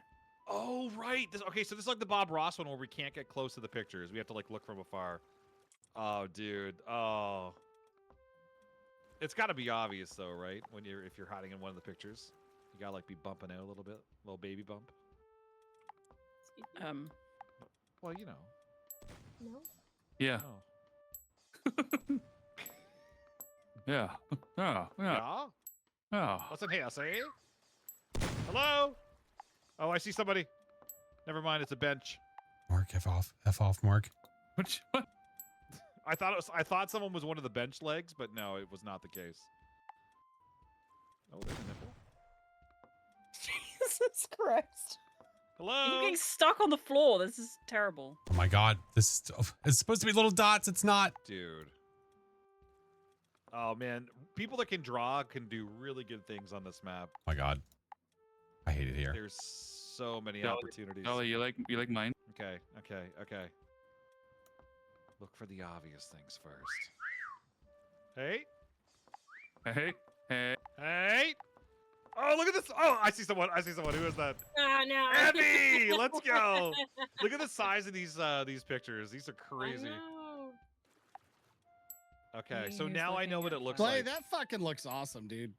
Oh, right. Okay, so this is like the Bob Ross one where we can't get close to the pictures. We have to like look from afar. Oh, dude. Oh. It's got to be obvious though, right? If you're hiding in one of the pictures, you gotta like be bumping out a little bit, little baby bump. Well, you know.
No.
Yeah.
Oh.
Yeah. Yeah. Yeah.
Yeah.
Yeah.
What's in here? See? Hello? Oh, I see somebody. Never mind. It's a bench.
Mark, F off, Mark.
What?
I thought someone was one of the bench legs, but no, it was not the case. Oh, there's a nipple.
Jesus Christ.
Hello?
You're getting stuck on the floor. This is terrible.
Oh my God, this is. It's supposed to be little dots. It's not.
Dude. Oh man, people that can draw can do really good things on this map.
Oh my God, I hate it here.
There's so many opportunities.
Dolly, you like mine?
Okay. Look for the obvious things first. Hey?
Hey. Hey.
Oh, look at this. Oh, I see someone. Who is that?
Oh no.
Abby, let's go. Look at the size of these pictures. These are crazy.
I know.
Okay, so
He's
now I know
looking
what
at
it looks
Clay,
like.
that fucking looks awesome, dude.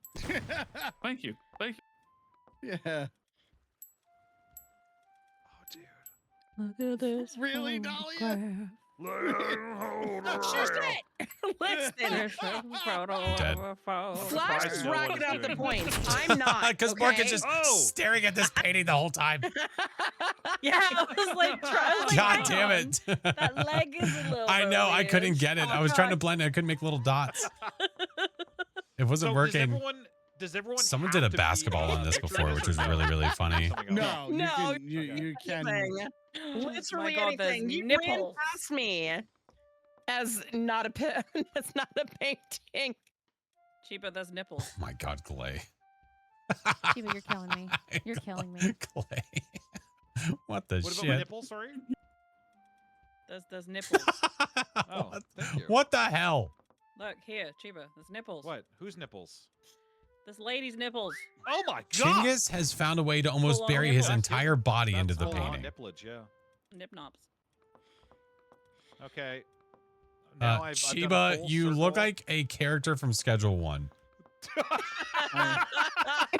Thank you. Thank you.
Yeah.
Oh, dude.
Look at this.
Really, Dahlia?
Listen,
Dead.
Flash is
no one
racking
is
up the
doing
points. I'm not.
Because
okay?
Morgan's just
Oh.
staring at this painting the whole time.
Yeah, I was like,
God
hang
damn
on.
it.
That leg is a little.
I know. I couldn't
weird.
get it.
Oh,
I was trying to
God.
blend it. I couldn't make little dots. It wasn't
So
working.
does everyone
Someone
have
did a
to be
basketball
in
on this
picture,
before,
or
which
is
was
it
really, really funny.
something else?
No,
No,
you can.
Anything. Literally
God, there's
anything. You ran
nipples.
past me as not a as not a painting.
Cheaper, there's nipples.
Oh my God, Clay.
Shiva, you're killing me. You're killing me.
Clay. What the
What about my
shit?
nipples? Sorry.
There's nipples.
Oh, thank you.
What the hell?
Look here, Chiba. There's nipples.
What? Whose nipples?
This lady's nipples.
Oh my God!
Chinggis has found a way to almost
Full-on
bury his
nipple.
entire body into the
That's full-on
painting.
nipplage, yeah.
Nip nops.
Okay. Now I've done a
Chiba,
full
you look
circle.
like a character from Schedule 1.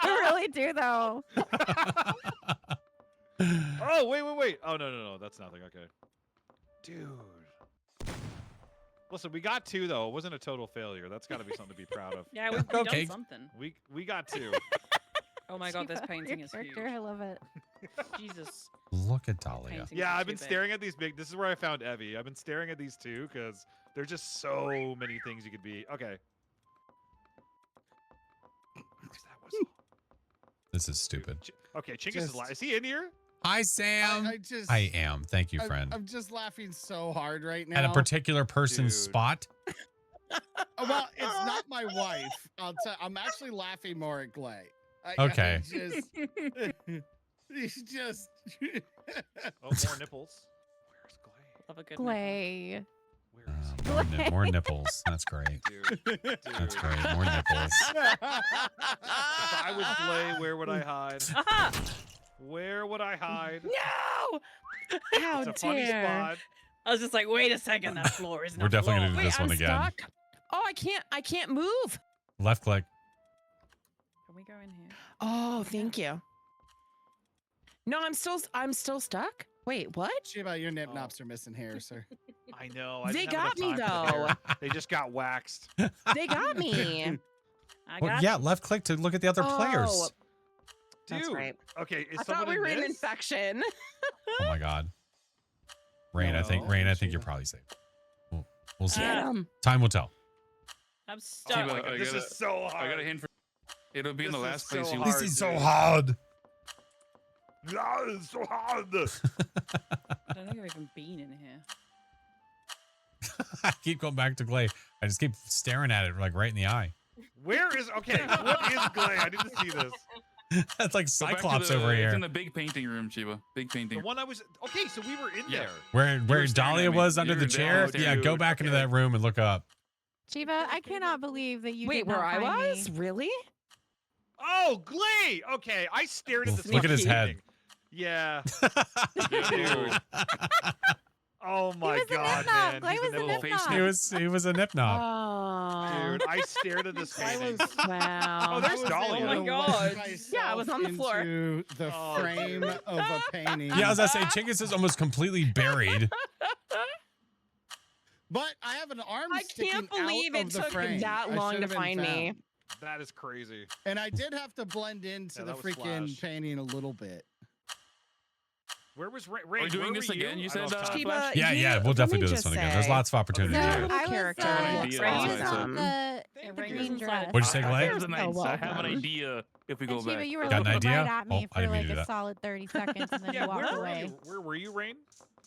You really do, though.
Oh, wait. Oh, no. That's nothing. Okay. Dude. Listen, we got 2, though. It wasn't a total failure. That's got to be something to be proud of.
Yeah, we've
Okay.
done something.
We got 2.
Oh my God, this
Shiva,
painting
your
is
character,
huge.
I love it.
Jesus.
Look at Dahlia.
Painting
Yeah,
is
I've been
too big.
staring at these big. This is where I found Evie. I've been staring at these 2 because there's just so many things you could be. Okay. Where's that whistle?
This is stupid.
Okay, Chinggis
Just-
is he in here?
Hi, Sam.
I just.
I am. Thank you, friend.
I'm just laughing so hard right now.
At a particular person's
Dude.
spot.
Oh, well, it's not my wife. I'm actually laughing more at Glay.
Okay.
He's just.
Oh, more nipples. Where's Glay?
Love a good nipple.
Glay.
Where is he?
More nipples. That's great.
Dude.
That's great. More nipples.
If I was Glay, where would I hide?
Aha!
Where would I hide?
No! How
It's a funny
dare!
spot.
I was just like, wait a second, that floor isn't
We're
a
definitely
floor.
gonna do
Wait,
this one
I'm
again.
stuck. Oh, I can't move.
Left click.
Can we go in here?
Oh, thank you. No, I'm still stuck. Wait, what?
Shiba, your nip nops are missing hair, sir.
I know.
They
didn't have
got me,
enough time for the
though.
hair. They just got waxed.
They got me.
I
Well,
got
yeah, left click to look at the other
Oh,
players.
That's
Dude.
right.
Okay, is
I
someone
thought we
in
were in
this?
infection.
Oh my God. Rain, I think
No,
you're
Shiva.
probably safe. We'll see.
Get 'em.
Time will tell.
I'm
Oh
stuck.
my
Chiba,
God,
I
this
gotta-
is so hard.
I got a hint for. It'll be in the
This is
last place
so
you
hard.
This is so
dude.
hard.
Ah, it's so hard.
I don't think I've even been in here.
I keep going back to Glay. I just keep staring at it like right in the eye.
Where is okay? What is Glay? I need to see this.
That's like
Go back to
Cyclops
the-
over
It's
here.
in the big painting room, Chiba. Big painting.
The one I was. Okay, so we were in
Yeah.
there.
Where
were staring
Dahlia
at me.
was under
You
the
were
chair.
down,
Yeah, go
dude.
back into
Okay.
that room and look up.
Shiva, I cannot believe that you
Wait,
did
where
not
I
find
was?
me.
Really?
Oh, Glay. Okay, I stared at this.
Look at his
fucking
head.
painting. Yeah.
Yeah,
Dude. Oh my
was a
God,
nip knob.
man.
Glay
He's
was
a
a
nipple.
nip
face
knob.
he was a nip knob.
Oh.
Dude, I stared at this
I
painting.
was.
Wow.
Oh, there's
I was
Dahlia.
able
Oh my
to
God.
wedge
Yeah, I was on the
myself
floor.
into the
Oh,
frame
dude.
of a painting.
Yeah, I was gonna say Chinggis is almost completely buried.
But I have an arm.
I
sticking
can't believe
out
it
of the
took
frame.
that
I
long
should
to
have been
find me.
found.
That is crazy.
And I did have to blend into
Yeah,
the
that was
freaking
Flash.
painting a little bit.
Where was Ray?
Are we doing
where
this
were
again? You
I don't
said,
have time.
Shiba,
Flash?
Yeah,
you-
yeah, we'll
let
definitely
me
do this
just
one again. There's
say,
lots of opportunity
the
here.
little
I was,
character
an
looks
idea.
I was
Awesome.
on the
It
green
rings
dress.
What'd you say, Glay?
There's an idea. I have an
welcome.
idea if we go
And Shiva,
back.
you were
Got an
looking
idea?
right at
Oh,
me
I
for
didn't mean
like
to do
a
that.
solid 30 seconds and then
Yeah,
you walked
where were
away.
you? Where were you, Rain?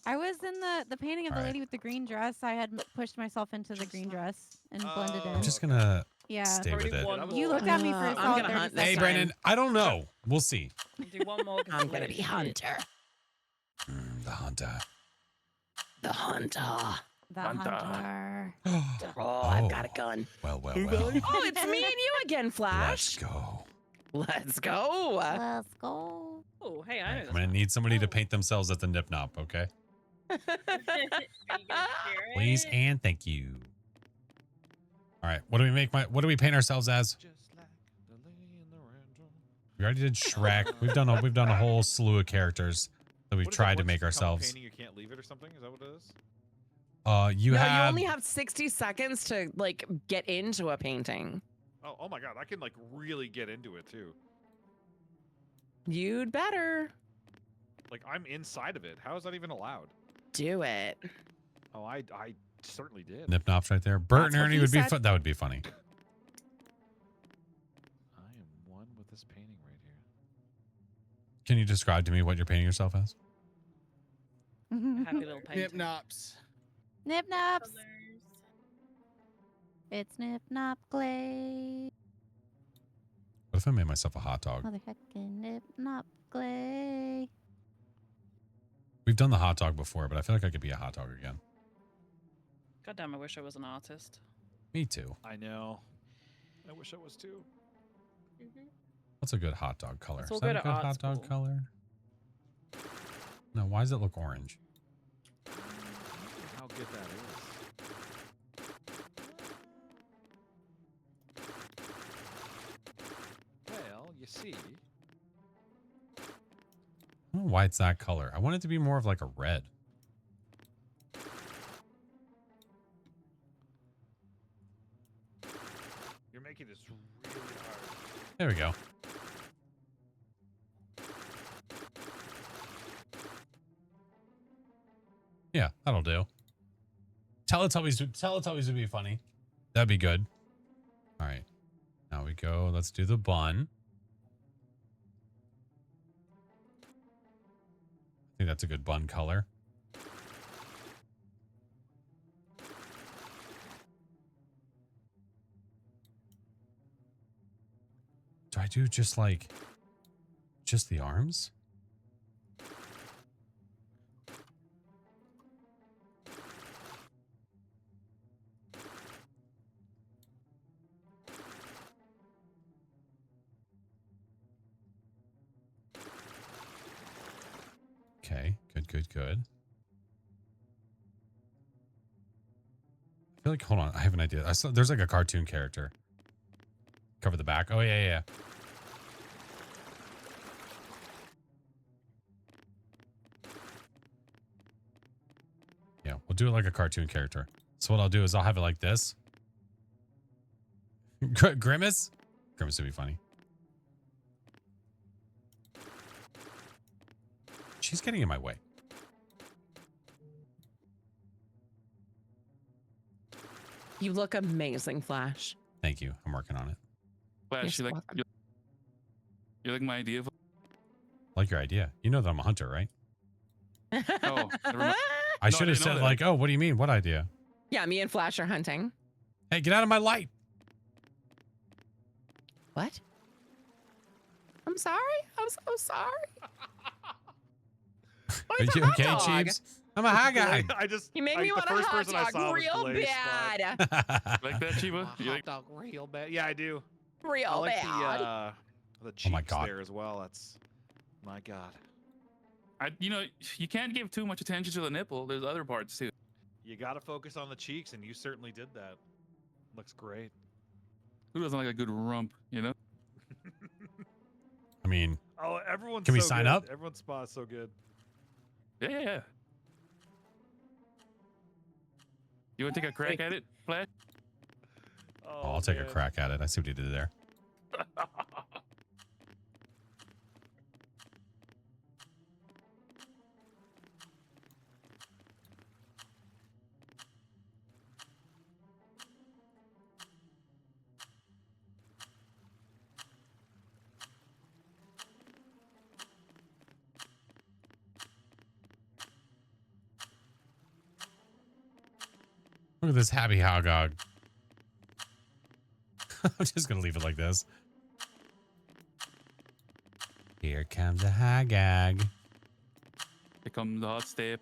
I was in the painting of the
Alright.
lady with the green dress. I had pushed myself into the green dress and blended
Oh.
in.
I'm just gonna
Yeah.
stay with
Already
it.
one
You
more.
looked at me for a
I'm
solid
gonna
30
hunt this
Hey,
seconds.
time.
Brandon, I don't know. We'll see.
Do one more. 'cause
I'm
it's
gonna
late.
be hunter.
The hunter.
The hunter.
The
Hunter.
hunter.
Oh, I've got a gun.
Well.
Oh, it's me and you again,
Let's
Flash.
go.
Let's go.
Let's go.
Oh, hey,
All
I
right,
know
I'm
this
gonna
one.
need somebody to paint themselves at the Nip Nop, okay?
Are you gonna share
Please
it?
and thank you. All right, what do we make? What do we paint ourselves as?
Just like the lady in the random.
We already did Shrek. We've done a whole slew of characters that we've
What is it,
tried to
once
make
you become a
ourselves.
painting, you can't leave it or something? Is that what it is?
You
no,
have
you only have 60 seconds to like get into a painting.
Oh my god, I can like really get into it too.
You'd better
Like I'm inside of it. How is that even allowed?
do it.
Oh, I certainly did.
Nip Nops right there. Bert
That's
and
what
Ernie
he
would be
said.
fun. That would be funny.
I am one with this painting right here.
Can you describe to me what you're painting yourself as?
Happy little painting.
Nip Nops.
Nip Nops.
Colors.
It's Nip Nop Clay.
What if I made myself a hot dog?
Mother heckin' Nip Nop Clay.
We've done the hot dog before, but I feel like I could be a hot dog again.
God damn, I wish I was an artist.
Me too.
I know. I wish I was too.
What's a good hot dog color?
Let's
Is
all
that
go
a
to
good
art
hot dog
school.
color? No, why does it look orange?
How good that is. Well, you see.
I don't know why it's that color. I want it to be more of like a red.
You're making this really hard.
There we go. Yeah, that'll do. Teletubbies would be funny. That'd be good. All right. Now we go. Let's do the bun. I think that's a good bun color. Do I do just the arms? Okay, good. I feel like, hold on, I have an idea. There's like a cartoon character. Cover the back. Oh, yeah. Yeah, we'll do it like a cartoon character. So what I'll do is I'll have it like this. Grimace? Grimace would be funny. She's getting in my way.
You look amazing, Flash.
Thank you. I'm working on it.
Flash,
You're
you
welcome.
like my idea?
Like your idea. You know that I'm a hunter, right?
Oh, never mind.
I
No,
should
I
have
didn't know
said
that.
like, oh, what do you mean? What idea?
Yeah, me and Flash are hunting.
Hey, get out of my light.
What? I'm sorry. I'm so sorry.
Are you okay,
dog.
Chiefs? I'm a hot guy.
I just.
You make me
the
want a
first
hot
person I
dog
saw was
real
Blaze, but-
bad.
Like that, Chiba?
A
You
hot
like,
dog real bad. Yeah, I do. I
Real
like
bad.
the
Oh
cheeks
my God.
there as well. That's my God.
you can't give too much attention to the nipple. There's other parts too.
You got to focus on the cheeks, and you certainly did that. Looks great.
Who doesn't like a good rump, you know?
I mean,
Oh, everyone's.
Can we
so
sign
good.
up?
Everyone's spot is so good.
Yeah. You want to take a crack at it, Flash?
oh, I'll take a
man.
crack at it. I see what he did there. Look at this happy hog. I'm just going to leave it like this. Here comes a hog.
Here comes the hot step.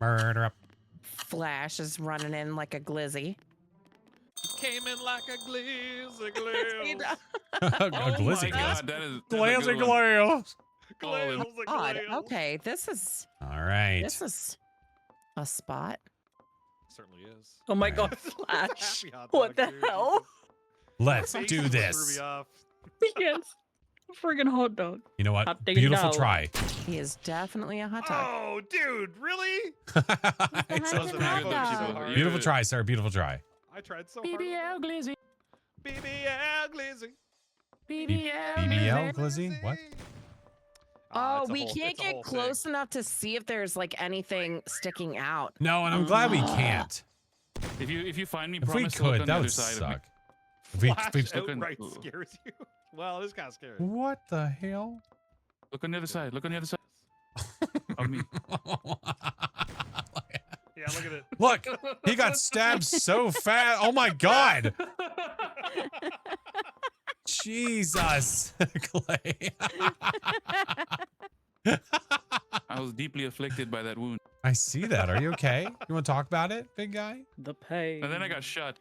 Murder up.
Flash is running in like a glizzy.
came in like a glizzy glaze.
A
Oh
glizzy
my
glaze.
god, that's a
Glazzy
good one.
glaze.
Glaze,
God.
glaze.
Okay, this is
All right.
a spot.
Certainly is.
Oh my
Right.
god,
It's a
Flash.
happy hot
What
dog,
the
dude,
hell?
Jesus.
Let's
Face
do
threw
this.
me off.
Yes. A friggin' hot dog.
You know what?
Hot dog
Beautiful
dog.
try.
He is definitely a hot dog.
Oh, dude, really?
It's
hot
so
dog.
bad.
Chiba.
Beautiful try, sir. Beautiful try.
I tried so hard.
BBL glizzy.
BBL glizzy.
BBL glizzy? What?
Oh,
it's a
we
whole-
can't
it's a
get
whole
close
thing.
enough to see if there's like anything sticking out.
No, and I'm glad we can't.
If you find me,
If we
promise to look
could,
on
that
the other
would
side of me.
suck. If we,
Flash
look in-
outright scares you. Well, it is kind of scary.
what the hell?
Look on the other side. Look on the other side of me.
Yeah, look at it.
Look, he got stabbed so fast. Oh my god. Jesus, Clay.
I was deeply afflicted by that wound.
I see that. Are you okay? You want to talk about it, big guy?
The pain.
And then I got shot.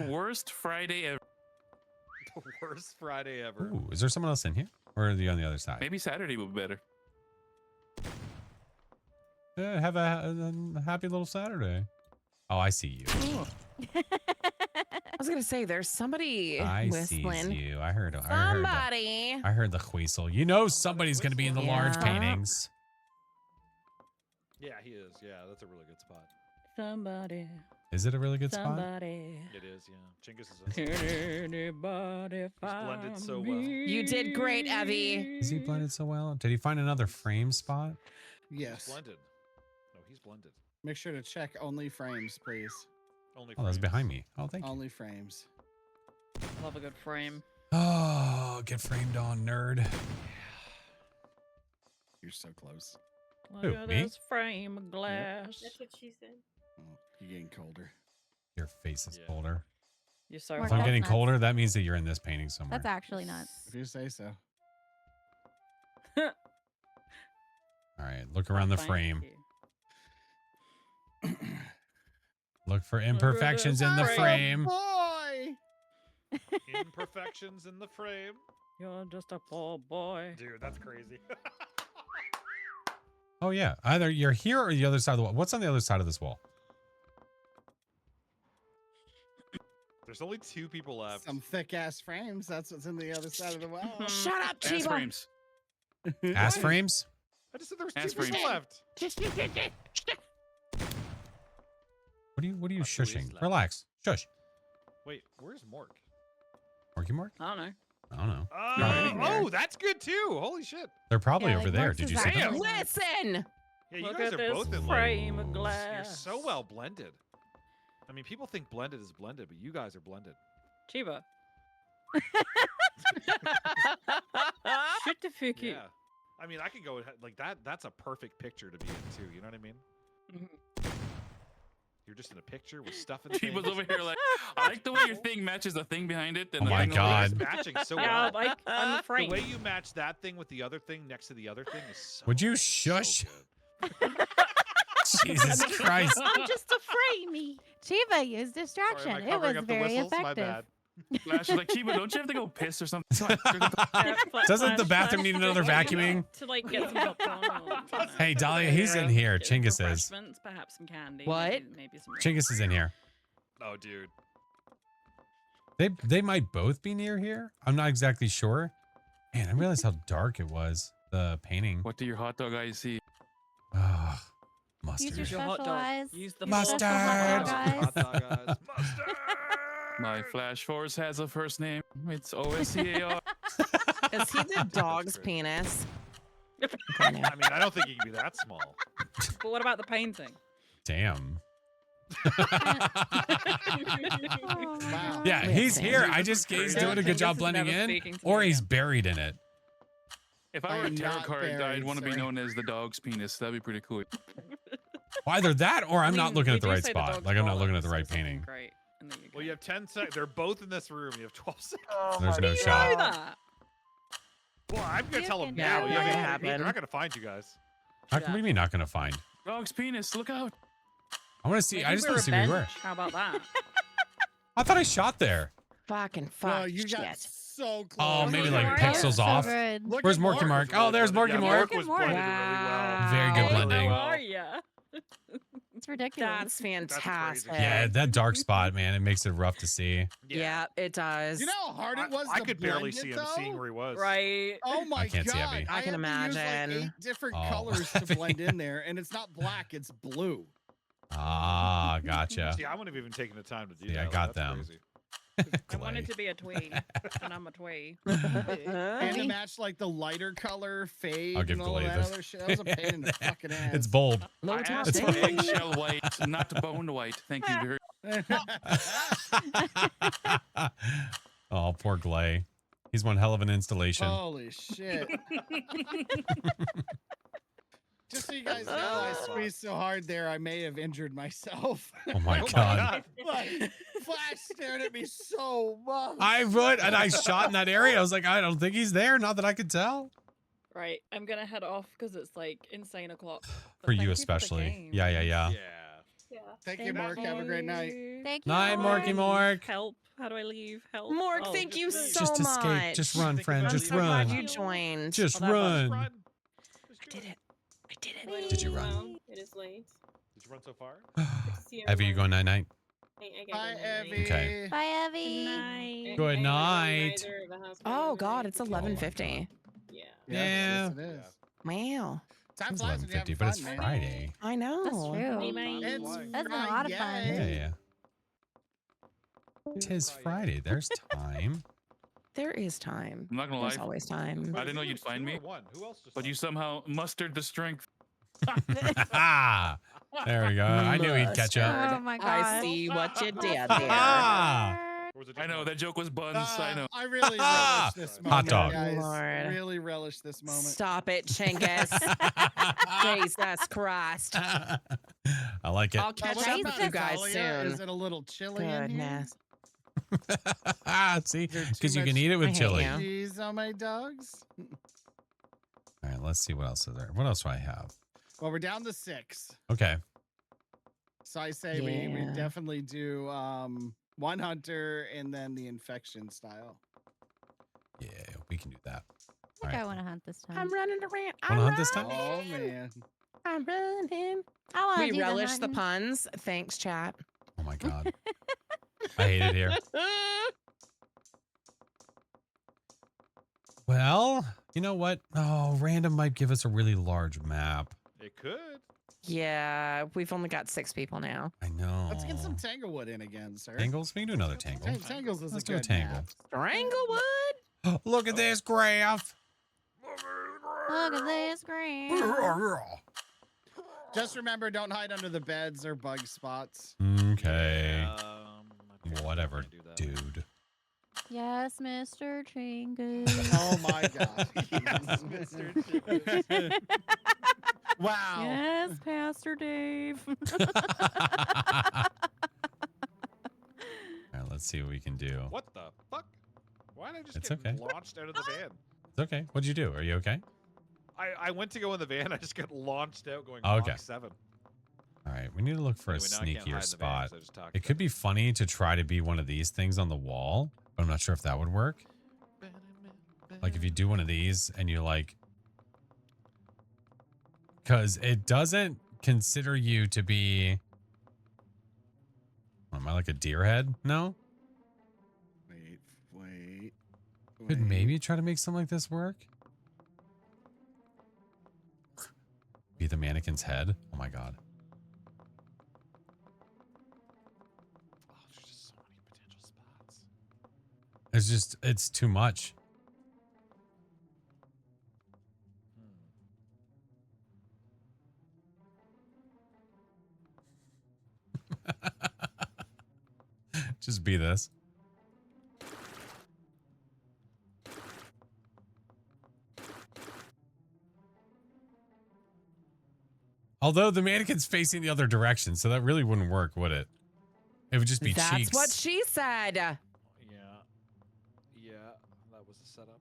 Worst Friday ever.
The worst Friday ever.
Ooh, is there someone else in here? Or are you on the other side?
Maybe Saturday would be better.
Have a happy little Saturday. Oh, I see you.
I was gonna say there's somebody
I
whistling.
see you. I heard
Somebody.
I heard the whistle. You know somebody's going to be in the large
Yeah.
paintings.
Yeah, he is. Yeah, that's a really good spot.
Somebody.
Is it a really good spot?
Somebody.
It is, yeah. Chingus is in.
Can anybody
blended
find
so well.
You did great, Evie.
Is he blended so well? Did he find another frame spot?
He's
Yes.
blended. No, he's blended.
Make sure to check only frames, please.
Only
Oh, that's
frames.
behind me. Oh, thank you.
Only frames.
I love a good frame.
Oh, get framed on, nerd.
You're so close.
Look
Who,
at
me?
this frame of glass.
That's what she said.
Oh, you're getting colder.
Your face is
Yeah.
colder.
You're so
Mark,
If I'm
that's
getting
nuts.
colder, that means that you're in this painting somewhere.
That's actually nuts.
If you say so.
All right, look around the
Thank
frame.
you.
Look for
at this
imperfections in the
frame.
frame.
Boy!
Imperfections in the frame.
You're just a poor boy.
Dude, that's crazy.
Oh yeah, either you're here or the other side of the wall. What's on the other side of this wall?
There's only 2 people left.
Some thick ass frames. That's what's in the other side of the wall.
Shut up,
Ass
Chiba.
frames.
Ass frames?
I just said there was
Ass
2 people
frames.
left.
What are you
Absolutely
shushing?
slap.
Relax. Shush.
Wait, where's Mork?
Morky Mork?
I don't know.
I don't know.
Oh, that's good too. Holy shit.
They're probably
Yeah,
over
like,
there.
Mark's
Did
is
you see them?
actually nuts.
Listen.
Yeah, you
Look
guys
at
are
this
both in
frame
like,
of
You're
glass.
You're so well blended. I mean, people think blended is blended, but you guys are blended.
Chiba. Shoot the fuki.
Yeah. I mean, I could go like that. That's a perfect picture to be in too. You know what I mean?
Mhm.
You're just in a picture with stuff in
She was
things.
over here like, I like the way your thing matches the thing behind it. And
Oh
the
my
thing over there.
God.
It's matching so
Yeah,
well.
I'm the
The
frame.
way you match that thing with the other thing next to the other thing is so.
Would you
so
shush?
good.
Jesus Christ.
I'm just a framey. Chiba used
Sorry,
distraction.
am I
It
covering
was
up the
very
whistles? My
effective.
bad.
Flash was like, Chiba, don't you have to go piss or something?
Doesn't the bathroom need another vacuuming?
To like get some popcorn. Or, you know,
Hey, Dahlia, he's in here.
get some
Chingus is.
refreshments, perhaps some candy.
What?
Maybe some.
Chingus is in here.
Oh, dude.
They might both be near here. I'm not exactly sure. Man, I realized how dark it was. The painting.
What do your hot dog eyes see?
Ah,
Use your
mustard.
Your hot
special
dog.
eyes.
Use the
Your special hot
Mustard.
dog eyes.
Hot dog eyes. Mustard.
My FlashForce has a first name. It's OSCAR.
Is he the dog's penis?
I mean, I don't think he can be that small.
But what about the painting?
Damn.
Wow.
Yeah, he's here. I just he's doing a good job
Chingus is
blending
never
in,
speaking to
or
me
he's
again.
buried in it.
If
I
I were a
am
tarot
not
card, I'd
buried,
want to be
sir.
known as the dog's penis. That'd be pretty cool.
Well, either that, or I'm not
mean,
looking
we
at the
do
right
say
spot.
dog's
Like I'm not looking at
bollocks
the
or
right
something
painting.
Great. And then you
Well,
go,
you have 10 seconds. They're both in this room. You have 12 seconds.
There's no
know
shot.
that.
Well, I'm going to
You
tell them
can
now.
do
You're
it.
gonna-
Happen.
They're not going to find you guys.
How come we not gonna find?
Dog's penis, look out.
I want to see.
Maybe
I just
we're
want to
a
see where you were.
bench. How about that?
I thought I shot there.
Fucking
Bro,
fuck.
you got
shit.
so close.
Oh,
Look
maybe
at
like
Mark.
pixels
So
off.
good.
Look
Where's
at
Morky Mark? Oh, there's Morky
Yeah,
Mark.
Mark was
Mark.
blended really well.
Very good
Wow.
blending.
How are ya?
It's ridiculous.
That's fantastic.
Yeah, that dark spot, man, it makes it rough to see.
Yeah, it does.
You know how hard it was
I
to
could barely
blend
see
it,
him seeing
though?
where he was.
Right.
Oh my
can't see
god!
Abby.
I can
had to use,
imagine.
like 8 different
Oh.
colors to blend in there, and it's not black; it's blue.
Ah, gotcha.
See, I wouldn't have even taken the time to do
See,
that.
I
Like,
got
that's
them.
crazy.
I wanted to be a twee, and I'm a twee.
And to match like the lighter color fade
I'll give
and all
Glade
that
this.
other shit. That was a pain in the fucking ass.
It's bold.
Low
I
top
asked
It's
for
stage.
eggshell white, not bone white. Thank you very
Oh, poor Glay. He's one hell of an installation.
Holy shit. Just so you guys know, I squeezed so hard there, I may have injured myself.
Oh my god.
Like, Flash stared at me so much.
I would, and I shot in that area. I was like, I don't think he's there. Not that I could tell.
Right. I'm gonna head off because it's like insane o'clock. But
For
thank
you
the
especially.
game.
Yeah.
Yeah.
Yeah.
Thank you, Mark. Have a great night.
Thank you.
Night, Morky Mork.
Help. How do I leave? Help.
Mork,
Oh,
thank you
just
so
Just
much.
escape. Just run,
Think
friend.
about
Just
it.
I'm glad
run.
you joined.
Just
Oh, that was
run.
I did it. I did it.
Did you run?
Well, it is late.
Did you run so far?
See
Evie, you
everyone.
going night night?
I
Bye,
gotta go night-night.
Evie.
Okay.
Bye, Evie.
I-
Good
I gotta go
night.
neither of the house
Oh
parties
God,
tonight
it's
because-
11:50.
Yeah.
Yeah.
Yes, it is.
Wow.
Time
It's
flies when you're
11:50,
having
but it's
fun, man.
Friday.
I know.
That's true.
It's
That's been a lot of fun.
Friday.
Yeah. Tis Friday. There's time.
There is time.
I'm not gonna
There's
lie.
always time.
I didn't know you'd find me,
One. Who else just
but you somehow mustered the strength.
There we go. I knew he'd catch up.
Oh my god.
I see what you did there.
Ah.
Or was it
I know that joke was buns. I know.
I really relish this
Hot
moment,
dog.
guys.
Lord.
Really relish this moment.
Stop it, Chingus. Jesus Christ.
I like it.
I'll catch
What's
up
about
with you guys
Thalia?
soon.
Is it a little chilly in here?
Goodness.
See,
Is there too
because you can
much
eat it
I
with
hate
chili.
you.
cheese on my dogs?
All right, let's see what else is there. What else do I have?
Well, we're down to 6.
Okay.
So I say we
Yeah.
definitely do one hunter and then the infection style.
Yeah, we can do that.
I think I want to hunt this time.
I'm running around.
Wanna hunt this time?
Oh man.
I'm running.
I want to
We
do
relish the
hunting.
puns. Thanks, chat.
Oh my god. I hate it here. Well, you know what? Oh, random might give us a really large map.
It could.
Yeah, we've only got 6 people now.
I know.
Let's get some Tanglewood in again, sir.
Tangles? We can do another tangle.
Tangles is
Let's
a
do a
good
tangle.
map.
Stranglewood?
Look at this graph.
Look at this green.
Just remember, don't hide under the beds or bug spots.
Okay.
Okay,
Whatever,
can't do that.
dude.
Yes, Mr. Chingus.
Oh my god.
Yes, Mr. Chingus.
Wow.
Yes, Pastor Dave.
All right, let's see what we can do.
What the fuck? Why did I just
It's
get
okay.
launched out of the van?
It's okay. What'd you do? Are you okay?
I went to go in the van. I just got launched out going
Okay.
Mach 7.
All right, we need to look for
Anyway, now I
a
can't hide in
sneakier
the van
spot.
'cause I just talked
It could be funny to try to be one of these things on the wall, but I'm not sure if that would work. Like if you do one of these and you like, because it doesn't consider you to be. Am I like a deer head? No.
Wait.
Could maybe try to make something like this work. Be the mannequin's head. Oh my god.
Oh, there's just so many potential spots.
It's too much. Just be this. Although the mannequin's facing the other direction, so that really wouldn't work, would it? It would just be
That's
cheeks.
what she said.
Yeah. Yeah, that was the setup.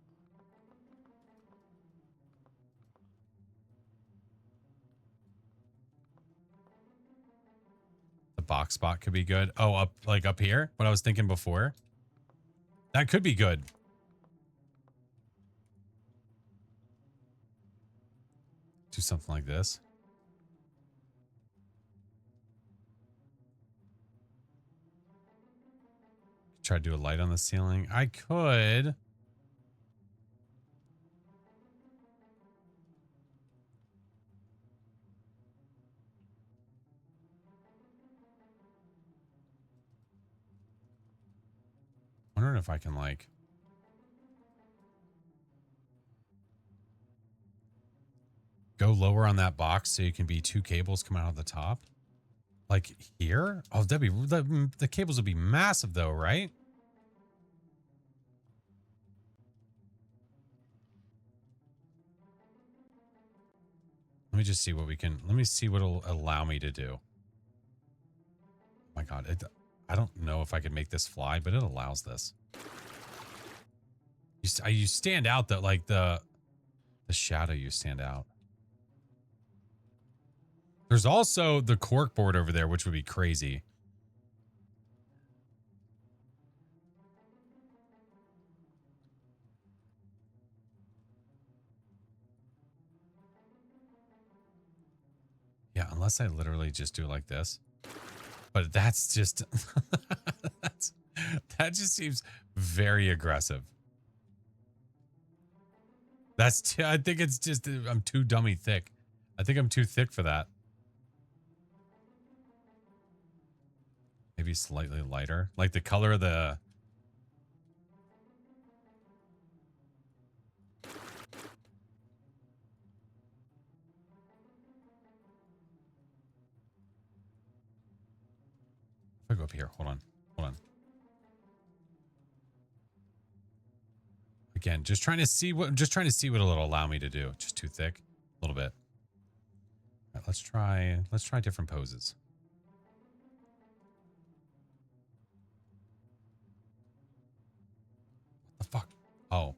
box spot could be good. Oh, up like up here? What I was thinking before. That could be good. Do something like this. Try to do a light on the ceiling. I could. Wondering if I can like go lower on that box so you can be 2 cables coming out of the top. Like here? Oh, that'd be the cables would be massive though, right? Let me just see what we can. Let me see what it'll allow me to do. Oh my God, I don't know if I could make this fly, but it allows this. You stand out that like the shadow. You stand out. There's also the cork board over there, which would be crazy. Yeah, unless I literally just do it like this. But that's just that just seems very aggressive. I think it's just I'm too dummy thick. I think I'm too thick for that. Maybe slightly lighter, like the color of the. If I go up here, hold on. Again, just trying to see what it'll allow me to do. Just too thick, a little bit. All right, let's try different poses. What the fuck? Oh.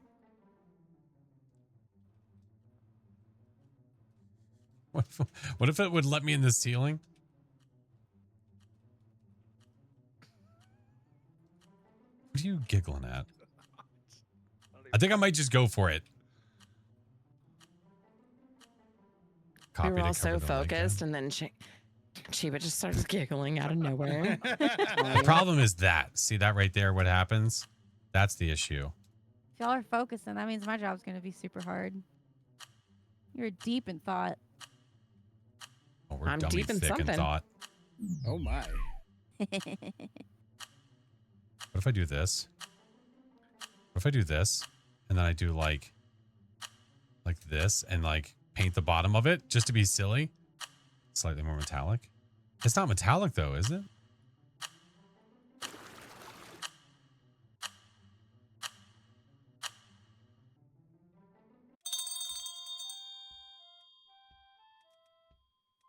What if it would let me in the ceiling? What are you giggling at? I think I might just go for it.
We
Copy
were
to
all so
cover the link
focused,
then.
and then Chiba just starts giggling out of nowhere.
The problem is that. See that right there? What happens? That's the issue.
If y'all are focusing, that means my job's going to be super hard. You're deep in thought.
Oh, we're
I'm
dummy
deep in
thick in
something.
thought.
Oh my.
What if I do this? What if I do this and then I do like this and like paint the bottom of it just to be silly? Slightly more metallic. It's not metallic though, is it?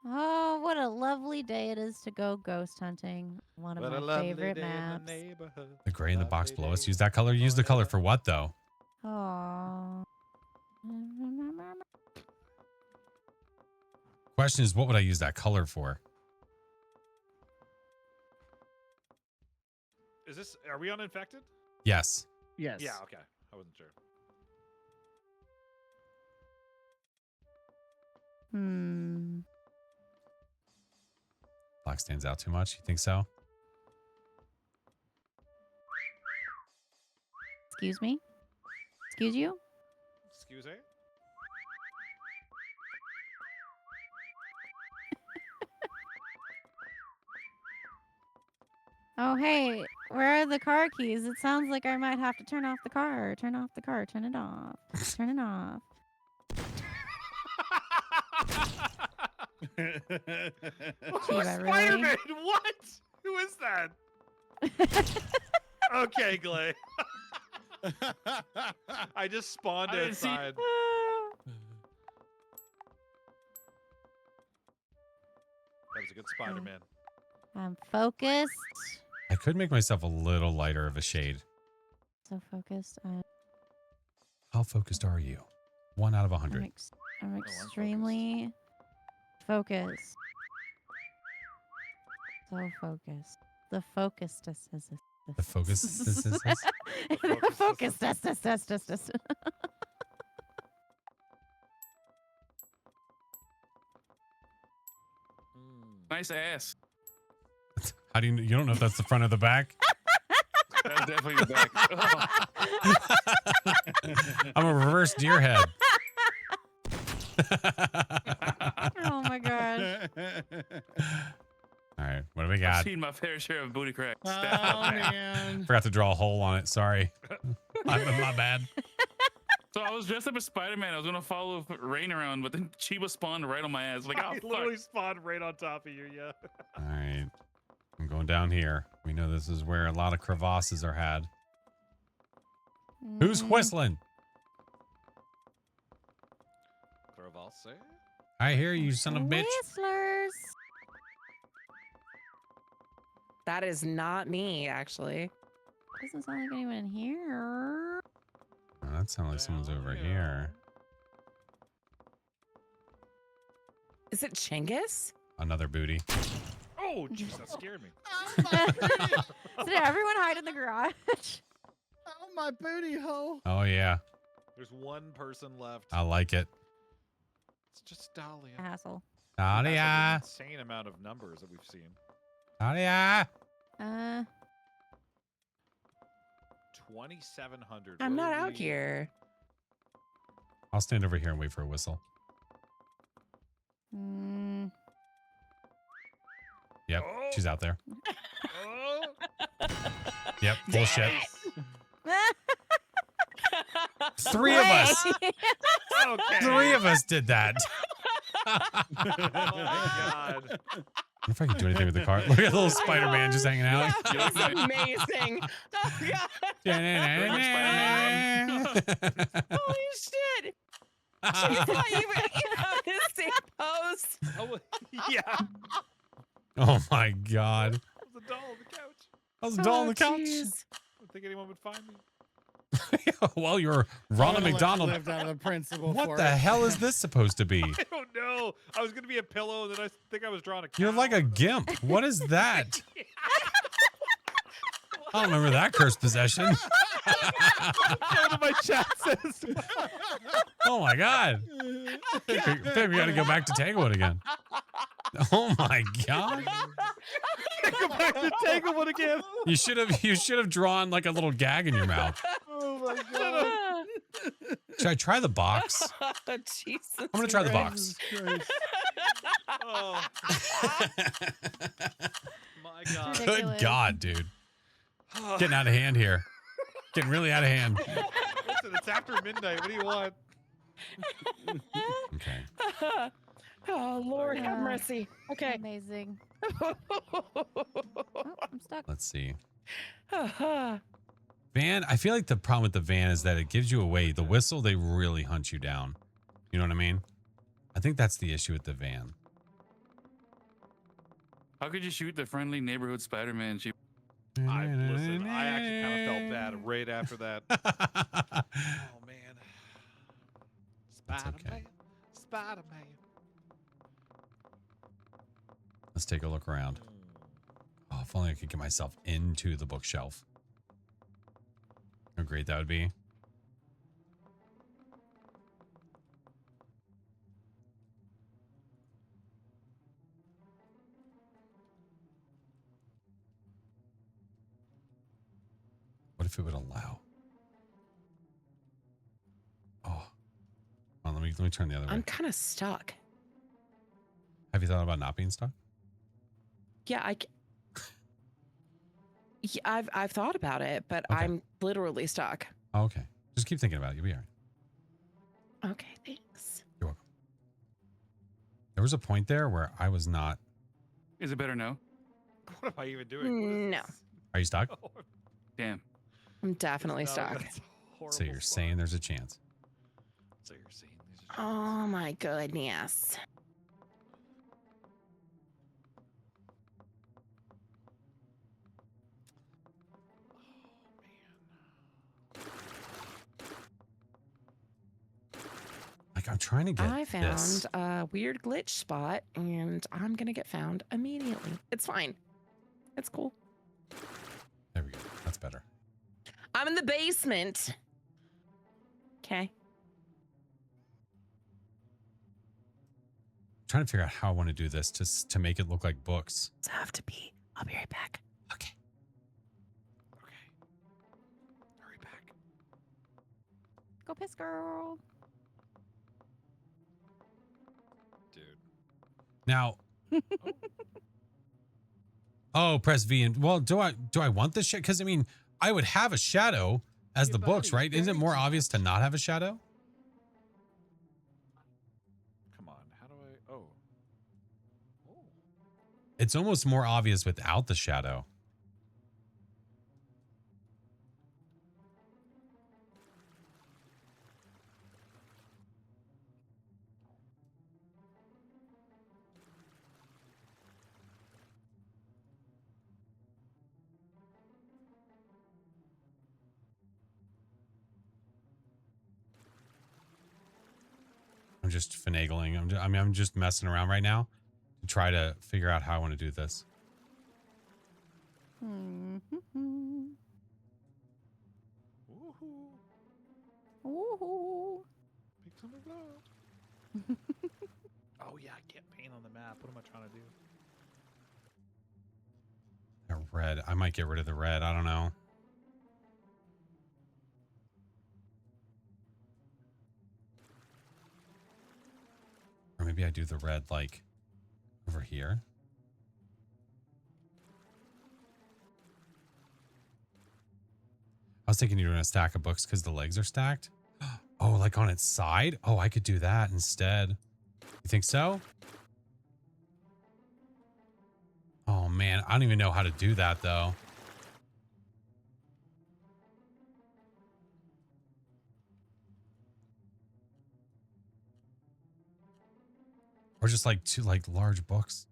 Oh, what a lovely day it is to go ghost hunting. One of my favorite maps.
The gray in the box below us. Use that color. Use the color for what though?
Oh.
Question is, what would I use that color for?
Is this? Are we uninfected?
Yes.
Yes.
Yeah. Okay. I wasn't sure.
Black stands out too much. You think so?
Excuse me? Excuse you?
Excuse me.
Oh, hey, where are the car keys? It sounds like I might have to turn off the car. Turn off the car. Turn it off. Turn it off.
Who's
Chiba,
Spider-Man?
really?
What? Who is that? Okay, Glay. I just spawned
I didn't see-
outside. That was a good Spider-Man.
I'm focused.
I could make myself a little lighter of a shade.
So focused.
How focused are you? 1 out of 100.
I'm extremely focused. So focused. The focus is
The focus is
the focus test.
Nice ass.
How do you don't know if that's the front or the back?
That's definitely the back.
I'm a reverse deer head.
Oh my god.
All right, what do we
I've
got?
seen my fair share of booty cracks.
Oh man.
Forgot to draw a hole on it. Sorry. My bad.
So I was dressed up as Spider-Man. I was gonna follow Rain around, but then Chiba spawned right on my ass. Like,
I
oh
literally
fuck.
spawned right on top of you. Yeah.
All right. I'm going down here. We know this is where a lot of crevasses are had. Who's whistling?
Crevasse?
I hear you, son of a bitch.
Whistlers.
That is not me, actually.
Doesn't sound like anyone in here.
Oh, that sounds like someone's over here.
Is it Chinggis?
Another booty.
Oh, jeez, that scared me.
So did everyone hide in the garage?
Oh, my booty hole.
Oh yeah,
There's one person left.
I like it.
It's just Dahlia.
Asshole.
That's like an
Dahlia.
insane amount of numbers that we've seen.
Dahlia.
2,700.
I'm
What
not
are
out
we-
here.
I'll stand over here and wait for a whistle. Yep,
Oh.
she's out there.
Oh,
Yep, bullshit.
nice.
Three of us.
Okay.
Three of us did that.
Oh my god.
What if I can do anything with the car? Look at little Spider-Man just hanging out.
That's amazing. Oh god. Holy shit. She's not even on the same pose.
Oh, yeah.
Oh my god.
That was a doll on the couch.
I was a doll on
Oh,
the couch.
jeez.
I don't think anyone would find me.
Well, you're Ronald McDonald.
Lived out of the principle
What
for
the
it.
hell is this supposed to be?
I don't know. I was gonna be a pillow, and then I think I was drawing a cow.
You're like a gimp. What is that? I don't remember that cursed possession.
What my chat says.
Oh my god. Babe, we gotta go back to Tanglewood again. Oh my god.
Go back to Tanglewood again.
You should have drawn like a little gag in your mouth.
Oh my god.
Should I try the box?
Jesus.
I'm gonna try the box.
Oh my god.
Good
Ridiculous.
god, dude. Getting out of hand here. Getting really out of hand.
Listen, it's after midnight. What do you want?
Okay.
Oh Lord, have
Yeah.
mercy. Okay.
Amazing. Oh, I'm stuck.
Let's see. Van, I feel like the problem with the van is that it gives you away. The whistle, they really hunt you down. You know what I mean? I think that's the issue with the van.
How could you shoot the friendly neighborhood Spider-Man?
Listen, I actually kind of felt bad right after that. Oh man.
That's
Spider-Man.
okay.
Spider-Man.
Let's take a look around. Oh, if only I could get myself into the bookshelf. How great that would be. What if it would allow? Oh, let me turn the other way.
I'm kind of stuck.
Have you thought about not being stuck?
Yeah, yeah, I've thought about it, but
Okay.
I'm literally stuck.
Oh, okay. Just keep thinking about it. You'll be all right.
Okay, thanks.
You're welcome. There was a point there where I was not.
Is it better now?
What am I even doing? What is
No,
this?
Are you stuck?
Oh,
Damn.
I'm definitely
no,
stuck.
that's a horrible
So you're
spot.
saying there's a chance.
So you're saying there's a chance.
Oh my goodness.
Like I'm trying to get
I found
this.
a weird glitch spot and I'm gonna get found immediately. It's fine. It's cool.
There we go. That's better.
I'm in the basement. Okay.
Trying to figure out how I want to do this to make it look like books.
It's have to be. I'll be right back.
Okay.
Okay. Hurry back.
Go piss, girl.
Dude.
Now. Oh, press V and well, do I want this shit? Because I mean, I would have a shadow as the books, right? Isn't it more obvious to not have a shadow?
Come on. How do I? Oh. Oh.
It's almost more obvious without the shadow. I'm just finagling. I'm just messing around right now to try to figure out how I want to do this.
Mm-hmm.
Woohoo.
Woohoo.
Big summer blow. Oh yeah, I can't paint on the map. What am I trying to do?
A red. I might get rid of the red. I don't know. Or maybe I do the red like over here. I was thinking you're doing a stack of books because the legs are stacked. Oh, like on its side? Oh, I could do that instead. You think so? Oh man, I don't even know how to do that though. Or just like two like large books.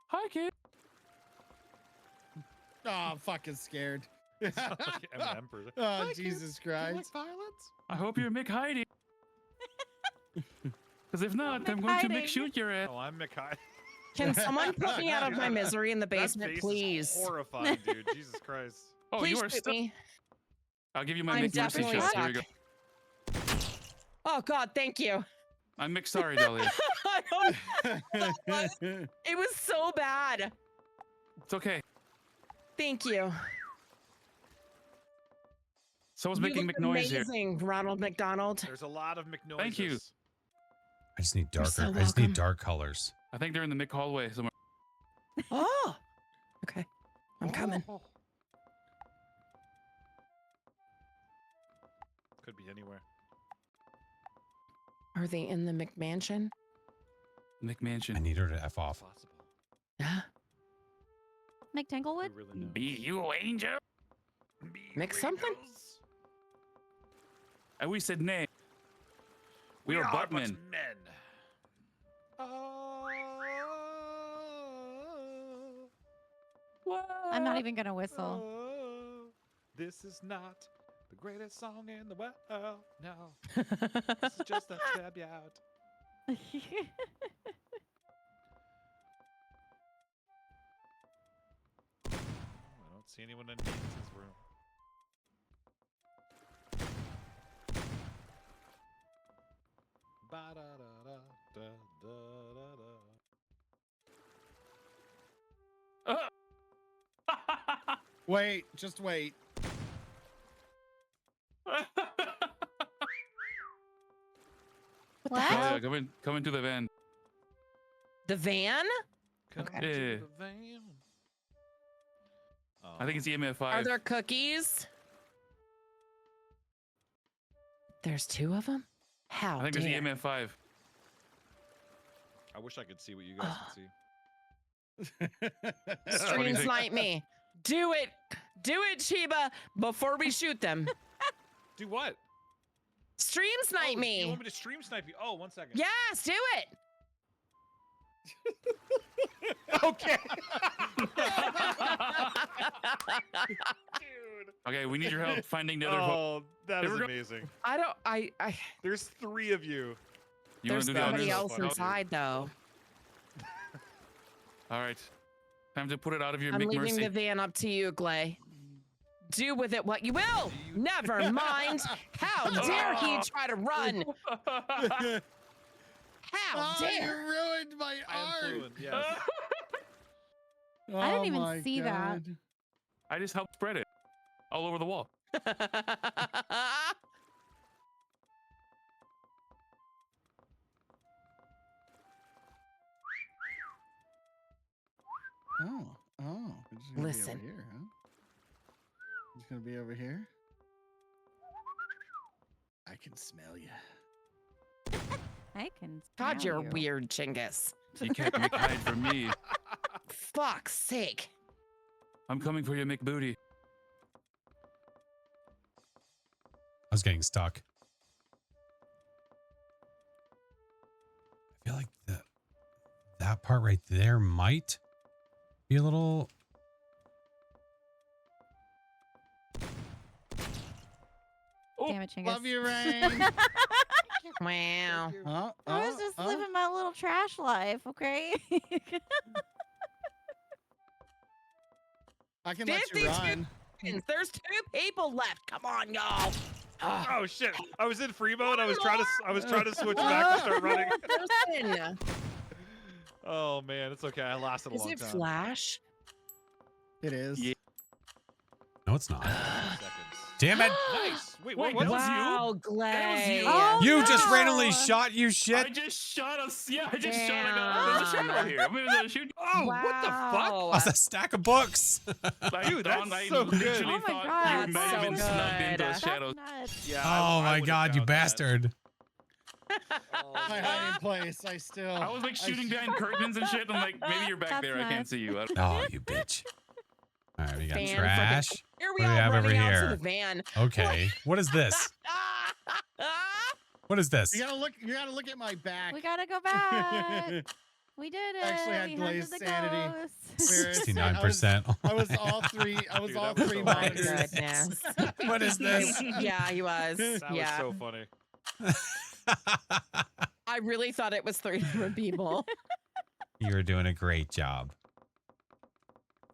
Hi, kid.
Oh, I'm fucking scared.
Emperor.
Oh, Jesus Christ.
Violence?
I hope you're Mick hiding. Because if not, I'm going to Mick shoot your ass.
Oh, I'm Mikhail.
Can someone put me out of my misery in the
That
basement,
face is
please?
horrifying, dude. Jesus Christ.
Oh,
Please
you are
shoot
still.
me.
I'll give you my
I'm
Mick mercy
definitely
shot. Here we go.
stuck. Oh God, thank you.
I'm Mick sorry, Dahlia.
I don't- it was so bad.
It's okay.
Thank you.
Someone's
You
making
look
McNoise here.
amazing, Ronald McDonald.
There's a lot of McNoises.
Thank you.
I just need
You're
darker.
so
I just need
welcome.
dark colors.
I think they're in the Mick hallway somewhere.
Oh, okay. I'm coming.
Oh. Could be anywhere.
Are they in the McMansion?
Mick Mansion.
I need her to F off.
Possible.
Yeah.
Mick Tanglewood?
Who really knows?
Be you angel.
Mick something?
And we said nay. We
We
are
are
buttmen.
but men.
I'm not even gonna whistle.
This is not the greatest song in the world. No, this is just a tribute. I don't see anyone in Nathan's room. Ba-da-da-da-da-da-da-da.
Wait, just wait.
What?
Oh, yeah, come into the van.
The van?
Come
Okay.
to
Yeah.
the van.
I think it's EMF 5.
Are there cookies? There's 2 of them? How
I think
dare.
there's EMF 5.
I wish I could see what you guys can see.
Stream
think?
snipe me. Do it. Do it, Chiba, before we shoot them.
Do what?
Stream snipe
Oh, You
me.
want me to stream snipe you? Oh, 1 second.
Yes, do it.
Okay.
Okay, we need your help finding the other.
Oh, that
There
is
we go.
amazing.
I don't. I.
There's 3 of you.
You
There's
want to do the
somebody
others?
else inside though.
All right, time to put it out of your
I'm leaving
McMercy.
the van up to you, Glay. Do with it what you will. Never mind. How dare he try to run? How
Oh,
dare?
you ruined my
I am
art.
fluent, yes.
I didn't
Oh
even
my
see that.
God.
I just helped spread it all over the wall.
Oh, we're just gonna
Listen.
be over here, huh? Just gonna be over here. I can smell you.
I can.
God,
smell
you're
you.
weird, Chinggis.
You can't hide from me.
Fuck's sake.
I'm coming for your McBooty.
I was getting stuck. I feel like that part right there might be a little.
Damn it, Chingus.
Love you, Rain.
Wow.
I was just living my little trash life, okay?
I can let you
52
run.
seconds. There's 2 people left. Come on, y'all.
Oh shit! I was in free mode. I was trying to switch back to start running.
Person.
Oh man, it's okay. I lasted a
Is
long
it
time.
Flash?
It is.
Yeah.
No, it's not.
5 seconds.
Damn it!
Nice. Wait,
Wait,
what?
that was you?
Wow, Glay.
That was you?
Oh,
You just
no.
randomly shot, you
I
shit.
just shot us. Yeah, I just shot a guy. There's a
Damn.
shadow here. I'm gonna shoot.
Oh, what the fuck?
Wow.
That's a stack of books.
Like,
Dude, that's
I
so good.
literally
Oh my
thought
God,
you
that's
might have
so
been snubbed into the
good.
That's
shadows.
nuts.
Yeah.
Oh
I
my
would've
God, you
found that.
bastard.
My hiding place. I still.
I was like shooting behind curtains and shit. I'm like, maybe you're back
That's
there. I can't
nuts.
see you.
Oh, you bitch. All right, we got
Fan freaking-
trash.
Here
What
we
do we
are
have over
running out to
here?
the van.
Okay, what is this? What is this?
You gotta look. You gotta look at my back.
We gotta go back. We did it.
Actually had
we
glazed
hunted the
sanity.
ghost.
Seriously,
69%.
I was all three. I was
Dude,
all
that was
three
so
My
funny.
monitors.
goodness.
What is this?
Yeah, he was.
That
Yeah.
was so funny.
I really thought it was 3 different people.
You were doing a great job.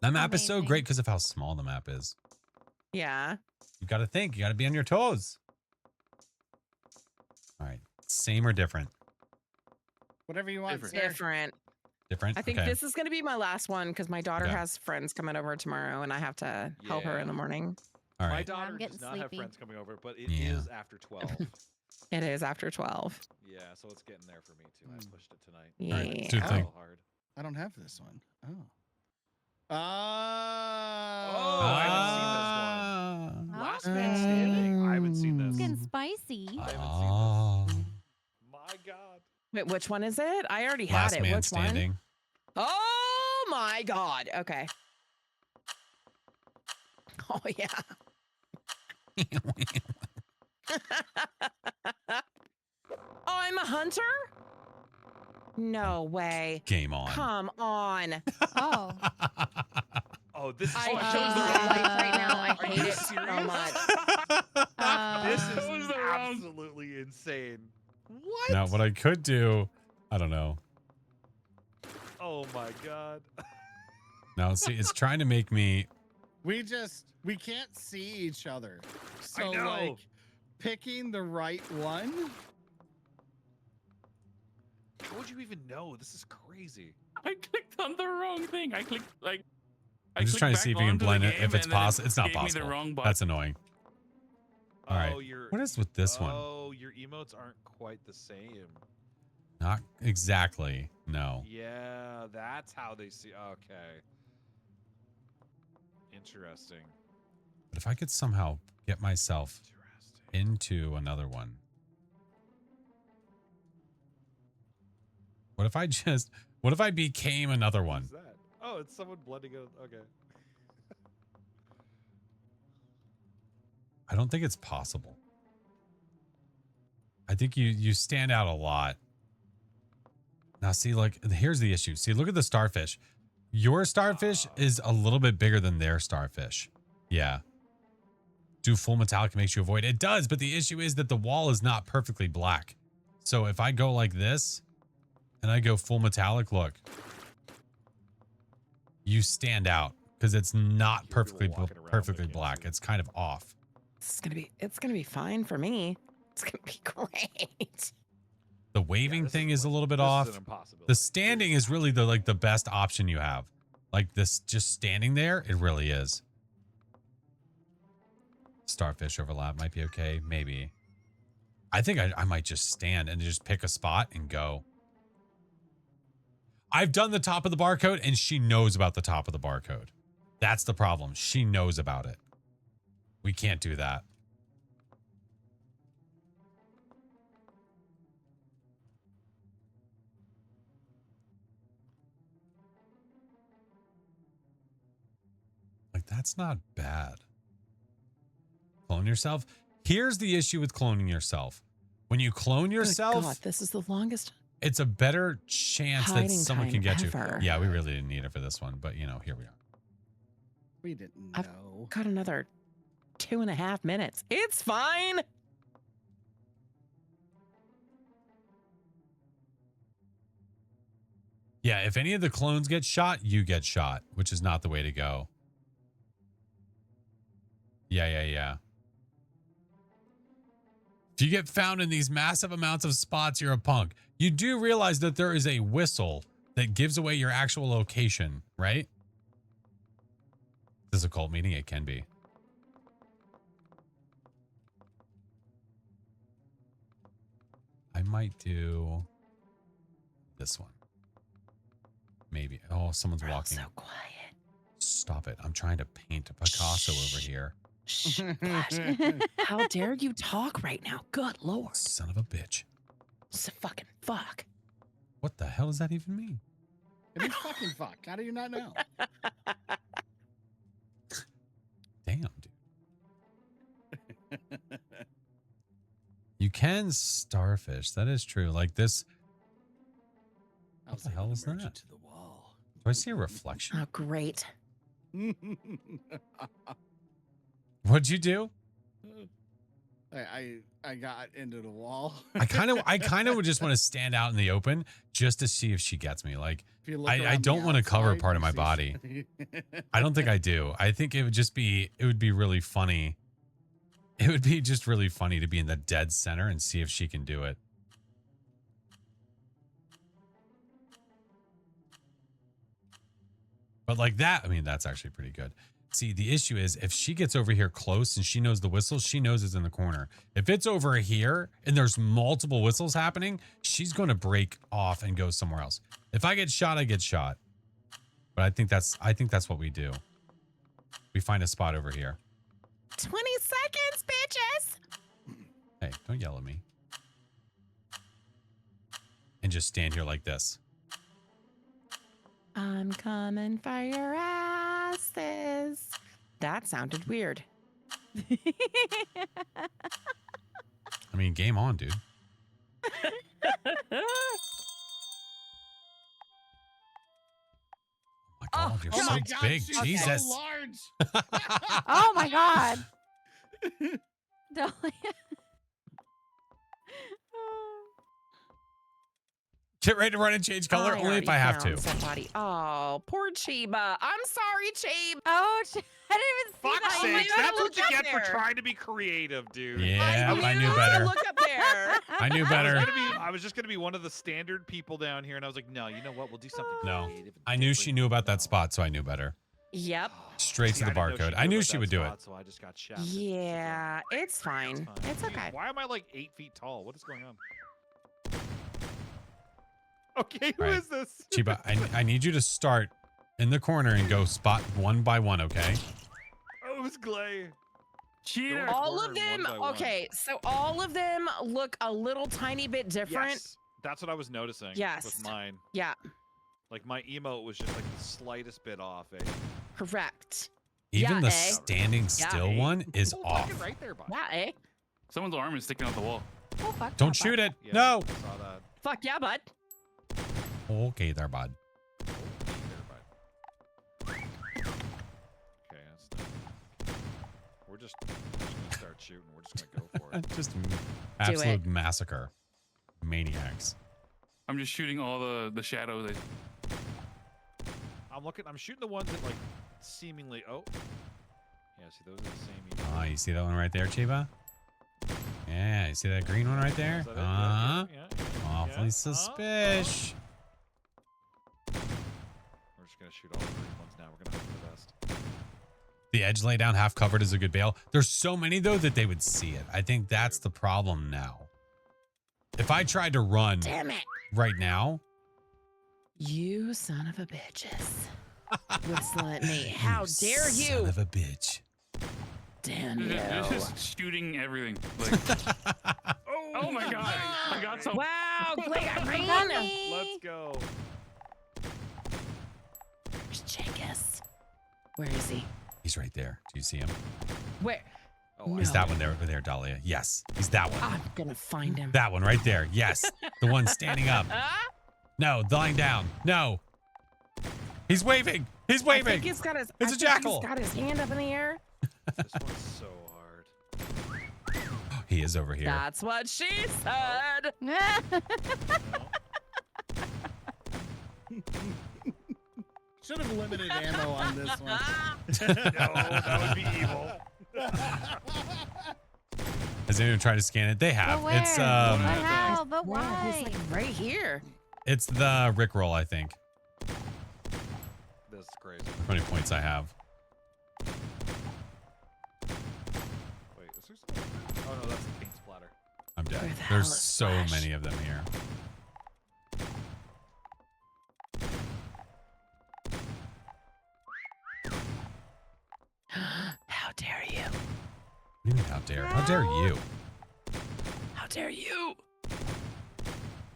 That map is so
Amazing.
great because of how small the map is.
Yeah.
You got to think. You got to be on your toes. All right. Same or different?
Whatever you want.
Different.
sir.
Different.
Different?
I think
okay.
this is going to be my last one because my daughter
Okay.
has friends coming over tomorrow and I have to help her in the
Yeah.
morning.
All
My
right.
daughter
getting
does not have
sleepy.
friends coming over, but it
Yeah.
is after 12.
It is after 12.
Yeah, so it's getting there for me too. I pushed it tonight.
Yeah.
All right, let's do the
Oh.
thing.
So hard.
I don't have this one. Oh.
Oh,
Oh.
I haven't seen this one.
Ah.
Last Man Standing. I haven't seen
It's
this.
getting spicy.
I haven't
Oh.
seen this. My God.
Wait, which one is it? I already had
Last
it.
man
Which
standing.
one? Oh my God. Okay. Oh, yeah. Oh, I'm a hunter? No way.
Game on.
Come on.
Oh.
Oh, this is
I
so
chose the wrong life right now. I
Are
hate
you
it so
serious?
much.
This
That was
is
the wrong-
absolutely insane. What?
Now, what I could do, I don't know.
Oh my God.
Now, see, it's trying to make me.
We can't see each other. So
know.
like picking the right one.
How would you even know? This is crazy.
I clicked on the wrong thing. I clicked like
I'm just trying to see if you can blend it. If it's possible, it's not
gave me the
possible.
wrong button.
That's annoying. All right.
Your,
What is with this one?
Oh, your emotes aren't quite the same.
Not exactly. No.
Yeah, that's how they see. Okay. Interesting.
But if I could somehow get myself into another one. What if I became another one?
What's that? Oh, it's someone blending it. Okay.
I don't think it's possible. I think you stand out a lot. Now see, like, here's the issue. See, look at the starfish. Your starfish is a little bit bigger than their starfish. Yeah. Do full metallic makes you avoid? It does, but the issue is that the wall is not perfectly black. So if I go like this and I go full metallic, look. You stand out because it's not perfectly black. It's kind of off.
It's gonna be fine for me. It's gonna be great.
The waving thing is a little bit off. The standing is really the best option you have. Like this, just standing there, it really is. Starfish overlap might be okay, maybe. I think I might just stand and just pick a spot and go. I've done the top of the barcode and she knows about the top of the barcode. That's the problem. She knows about it. We can't do that. Like, that's not bad. Clone yourself. Here's the issue with cloning yourself. When you clone yourself,
God, this is the longest.
it's a better chance that someone can get
ever.
you. Yeah, we really didn't need it for this one, but you know, here we are.
We didn't know.
I've got another 2.5 minutes. It's fine.
Yeah, if any of the clones get shot, you get shot, which is not the way to go. Yeah. If you get found in these massive amounts of spots, you're a punk. You do realize that there is a whistle that gives away your actual location, right? This is a cult meeting? It can be. I might do this one. Maybe. Oh, someone's walking.
So quiet.
Stop it. I'm trying to paint a Picasso over here.
Shh, Flash. How dare you talk right now? Good Lord.
Son of a bitch.
So fucking fuck.
What the hell does that even mean?
It means fucking fuck. How do you not know?
Damn, dude. You can starfish. That is true. Like this. What the hell is that?
To the wall.
Do I see a reflection?
Oh, great.
What'd you do?
I got into the wall.
I kind of would just want to stand out in the open just to see if she gets me. Like,
If you look
I
around
don't
the
want to cover
outside,
part of
you
my
see
body.
shit.
I don't think I do. I think it would be really funny. It would be just really funny to be in the dead center and see if she can do it. But like that, I mean, that's actually pretty good. See, the issue is if she gets over here close and she knows the whistle, she knows it's in the corner. If it's over here and there's multiple whistles happening, she's going to break off and go somewhere else. If I get shot, I get shot. But I think that's what we do. We find a spot over here.
20 seconds, bitches.
Hey, don't yell at me. And just stand here like this.
I'm coming for your asses. That sounded weird.
I mean, game on, dude. Oh my God, you're
Oh
so
my God,
big.
she's so
Jesus.
large.
Oh my God. Don't.
Get ready to run and change color, only if I have to.
Somebody. Oh, poor Chiba. I'm sorry, Chiba.
Oh, I didn't even see
Fuck's
that.
sakes,
gotta
that's what
look
you
up
get for
there.
trying to be creative, dude.
Yeah, I knew
to
better.
Look up there.
I knew better.
I was just gonna be one of the standard people down here, and I was like, no, you know what? We'll do something
No,
creative and
I knew she
different.
knew about that
No.
spot, so I knew better.
Yep.
Straight to
See,
the
I didn't know
barcode.
could
I
go
knew
to
she
that
would do it.
spot, So I just got shafted.
Yeah, it's fine. It's
Dude,
okay.
Why am I like 8 feet tall? What is going on? Okay, who
Right.
is this?
Chiba, I need you to start in the corner and go spot one by one, okay?
Oh, it was Glay.
Cheater.
All
corner
of them,
one by one.
okay, so all of them look a little tiny bit different.
Yes, that's what I was noticing.
Yes.
With mine,
Yeah,
like my emote was just like the slightest bit off. Eh?
correct.
Even
Yeah,
the
eh?
standing still
eh?
one is
Oh,
off.
fucking right there, bud.
Yeah, eh?
Someone's arm is sticking out the wall.
Oh, fuck.
Don't shoot it.
Yeah,
No.
I saw that.
Fuck yeah, bud.
Okay there, bud.
Oh, there, bud. Okay, that's we're just gonna start shooting. We're just gonna go for it.
Just absolute massacre. Maniacs.
I'm just shooting all the shadows.
I'm shooting the ones that like seemingly. Oh, yeah. See, those are the same.
Oh, you see that one right there, Chiba? Yeah, you see that green one right there?
Is that it? Yeah.
Awfully suspicious.
We're just gonna shoot all the green ones now. We're gonna hope for the best.
The edge lay down half covered is a good bail. There's so many though that they would see it. I think that's the problem now. If I tried to run
Damn it.
right now,
You son of a bitches. Wouldn't me. How dare
Son
you?
of a bitch.
Damn you.
They're just shooting everything. Like, oh my god! I got some.
Wow, Clay got green.
Let's go.
Where's Jenkins? Where is he?
He's right there. Do you see him?
Where?
Oh,
He's that one there over there, Dahlia. Yes, he's that one.
I'm gonna find him.
That one right there. Yes. The one standing up. No, lying down. No. He's waving. He's
I
waving.
think he's got his,
It's
I
a
think
jackal.
He's got his hand up in the air.
This one's so hard.
He is over here.
That's what she said.
Should have limited ammo on this one.
No, that would be evil.
Has anyone tried to scan it? They have.
But where?
It's
How? But
Yeah, he's
why?
like right here.
it's the Rickroll, I think.
This is crazy.
How many points I have?
Wait, is there something? Oh no, that's the pink splatter.
I'm dead.
Where the hell
There's
is
so
Flash?
many of them here.
How dare you?
What do you mean, how dare? How dare you?
How dare you?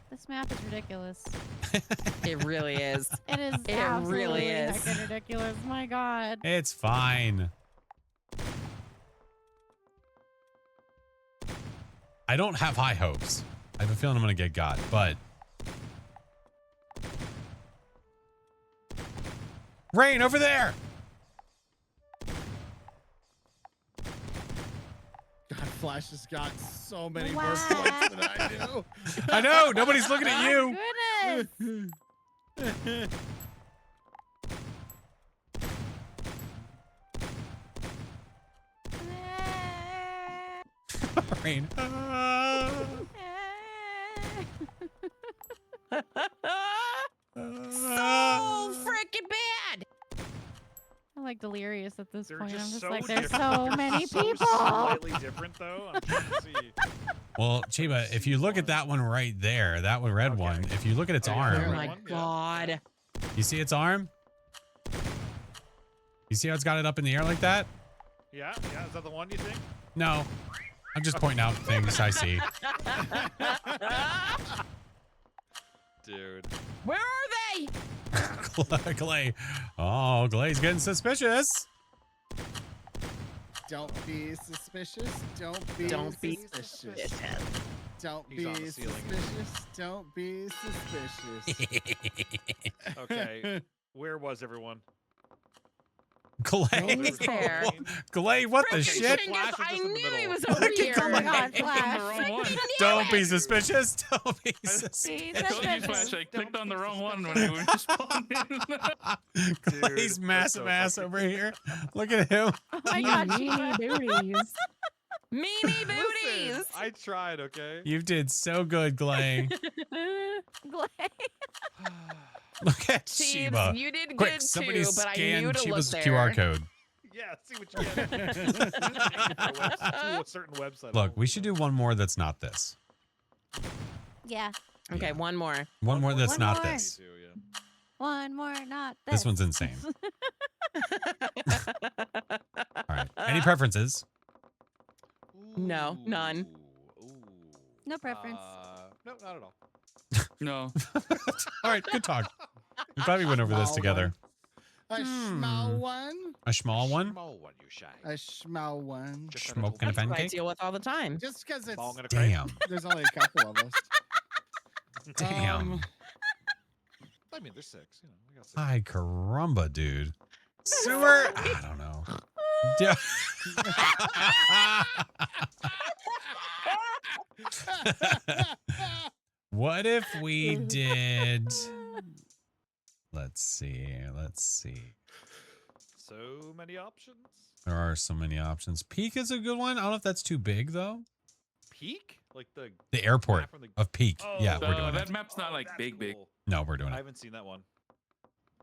This map is ridiculous.
It really is.
It is
It
absolutely
really is.
heckin' ridiculous. My God.
It's fine. I don't have high hopes. I have a feeling I'm going to get got, but... Rain, over there!
God, Flash has got so many
Wow.
more points than I do.
I know, nobody's looking at
Oh,
you.
goodness.
Rain.
So freaking bad.
I'm like delirious at this
They're
point. I'm
just
just
so
like, there's
different.
so
They're
many
so
people.
Slightly different though. I'm trying to see.
Well, Chiba, if you look at that one right there, that one red
Okay.
one, if you look at its
Oh, yeah.
Oh
arm,
Red
my
one? Yeah.
God.
you see its arm? You see how it's got it up in the air like that?
Yeah, yeah. Is that the one you think?
No. I'm just pointing out things I see.
Dude.
Where are they?
Glay. Oh, Glay's getting suspicious.
Don't be suspicious. Don't be
Don't be
suspicious.
suspicious.
Don't
He's on
be
the ceiling.
suspicious. Don't be suspicious.
Okay. Where was everyone?
Glay.
He's there.
Glay, what the
Frickin'
shit?
Shingus,
Flash is
I
just in the
knew he
middle.
was over here.
Oh my God,
Clicked on
Flash.
the wrong one.
Don't be suspicious. Don't be
Be
suspicious.
I told you, Flash, I clicked on the wrong one when I was responding.
Glay's
that's
massive
so
ass
fucking
over here. Look at him.
Oh my God, Chiba.
booties. Meanie booties.
Listen, I tried, okay?
You did so good, Glay.
Glay.
Look at
Chiefs,
Sheba.
you did
Quick,
good
somebody
too, but I
scan
knew to
Sheba's
look
QR
there.
code.
Yeah, see what you get. To a certain website.
Look, we should do one more that's not this.
Yeah.
Okay,
Yeah.
one more.
One more that's
One
not
more.
this.
One more, not
This one's insane. All right. Any preferences?
No, none.
No preference.
No, not at all.
No.
All right. Good talk. I'm glad we went over this
Small
together.
A small one.
A small one?
Small one, you shy.
A small one.
Smoking a
That's what I
pancake?
deal with all the time.
Just because it's
Bong in a crate.
Damn.
there's only a couple of us.
Damn.
I mean, there's 6. You know, we got 6.
Hi, caramba, dude. Sewer? I don't know. Yeah. What if we did? Let's see. Let's see.
So many options.
There are so many options. Peak is a good one. I don't know if that's too big though.
Peak? Like the
airport
map from the-
of Peak. Yeah,
Oh,
we're doing
that
it.
map's not like
that's
big.
cool.
No, we're doing
I
it.
haven't seen that one.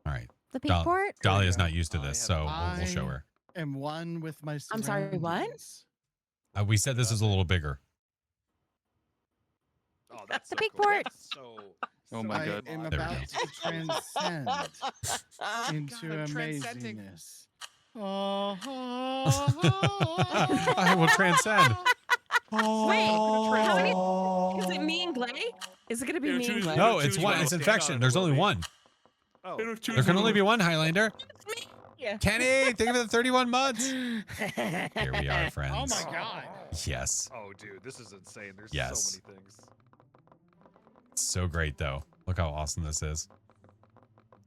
All right.
The peak
Dol-
port?
Dahlia's
go.
not used to
I
this,
have-
so we'll show
I-
her.
And one with my.
I'm sorry, what?
surroundings.
We said this is a little bigger.
Oh, that's
The
so
peak
cool.
port.
That's so.
Oh my
I
God.
am
There we
about
go.
to transcend into
I'm transcending.
amazingness. Oh,
I will transcend.
Wait, how many?
Oh.
Is it me and Glay? Is it gonna be
Yeah,
me and
choose-
Glay?
No,
Choose
it's one.
one.
It's
Stand
infection.
on it,
There's only
Willie.
one.
Oh,
There can only be one Highlander.
Yeah.
Kenny, think of the 31 months. Here we are, friends.
oh my god!
Yes.
Oh, dude, this is insane. There's
Yes.
so many things.
It's so great, though. Look how awesome this is.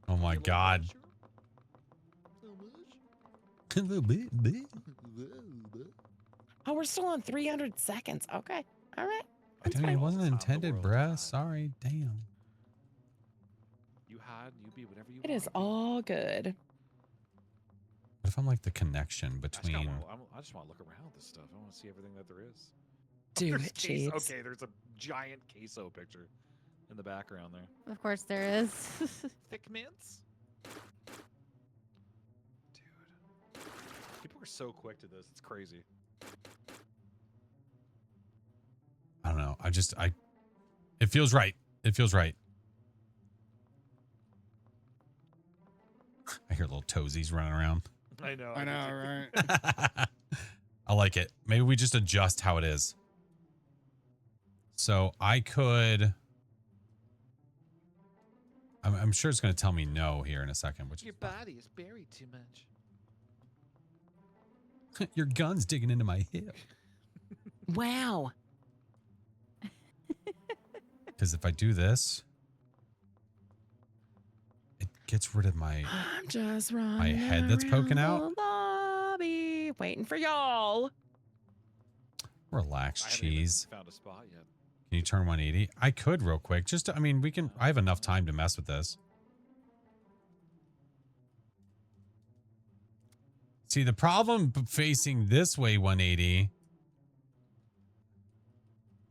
Oh my God.
Oh, we're still on 300 seconds. Okay. All right.
Dude, it wasn't intended, bruh. Sorry. Damn.
You hide, you be whatever you
It
want.
is all good.
What if I'm like the connection
I just,
between?
I just want to look around this stuff. I want to see everything that there is.
Do
There's
it,
queso-
Chiefs.
Okay, there's a giant queso picture in the background there.
Of course there is.
Thick mints? Dude. People are so quick to this. It's crazy.
I don't know. It feels right. It feels right. I hear little toesies running around.
I know.
I know, right?
I like it. Maybe we just adjust how it is. So I could. I'm sure it's going to tell me no here in a second. Which
Your body is buried too much.
your gun's digging into my hip.
Wow.
Because if I do this, it gets rid of my.
I'm just running
head that's poking
around
out?
the lobby, waiting for y'all.
Relax,
I haven't even
cheese.
found a spot yet.
Can you turn 180? I could real quick. Just, I mean, we can. I have enough time to mess with this. See, the problem facing this way 180.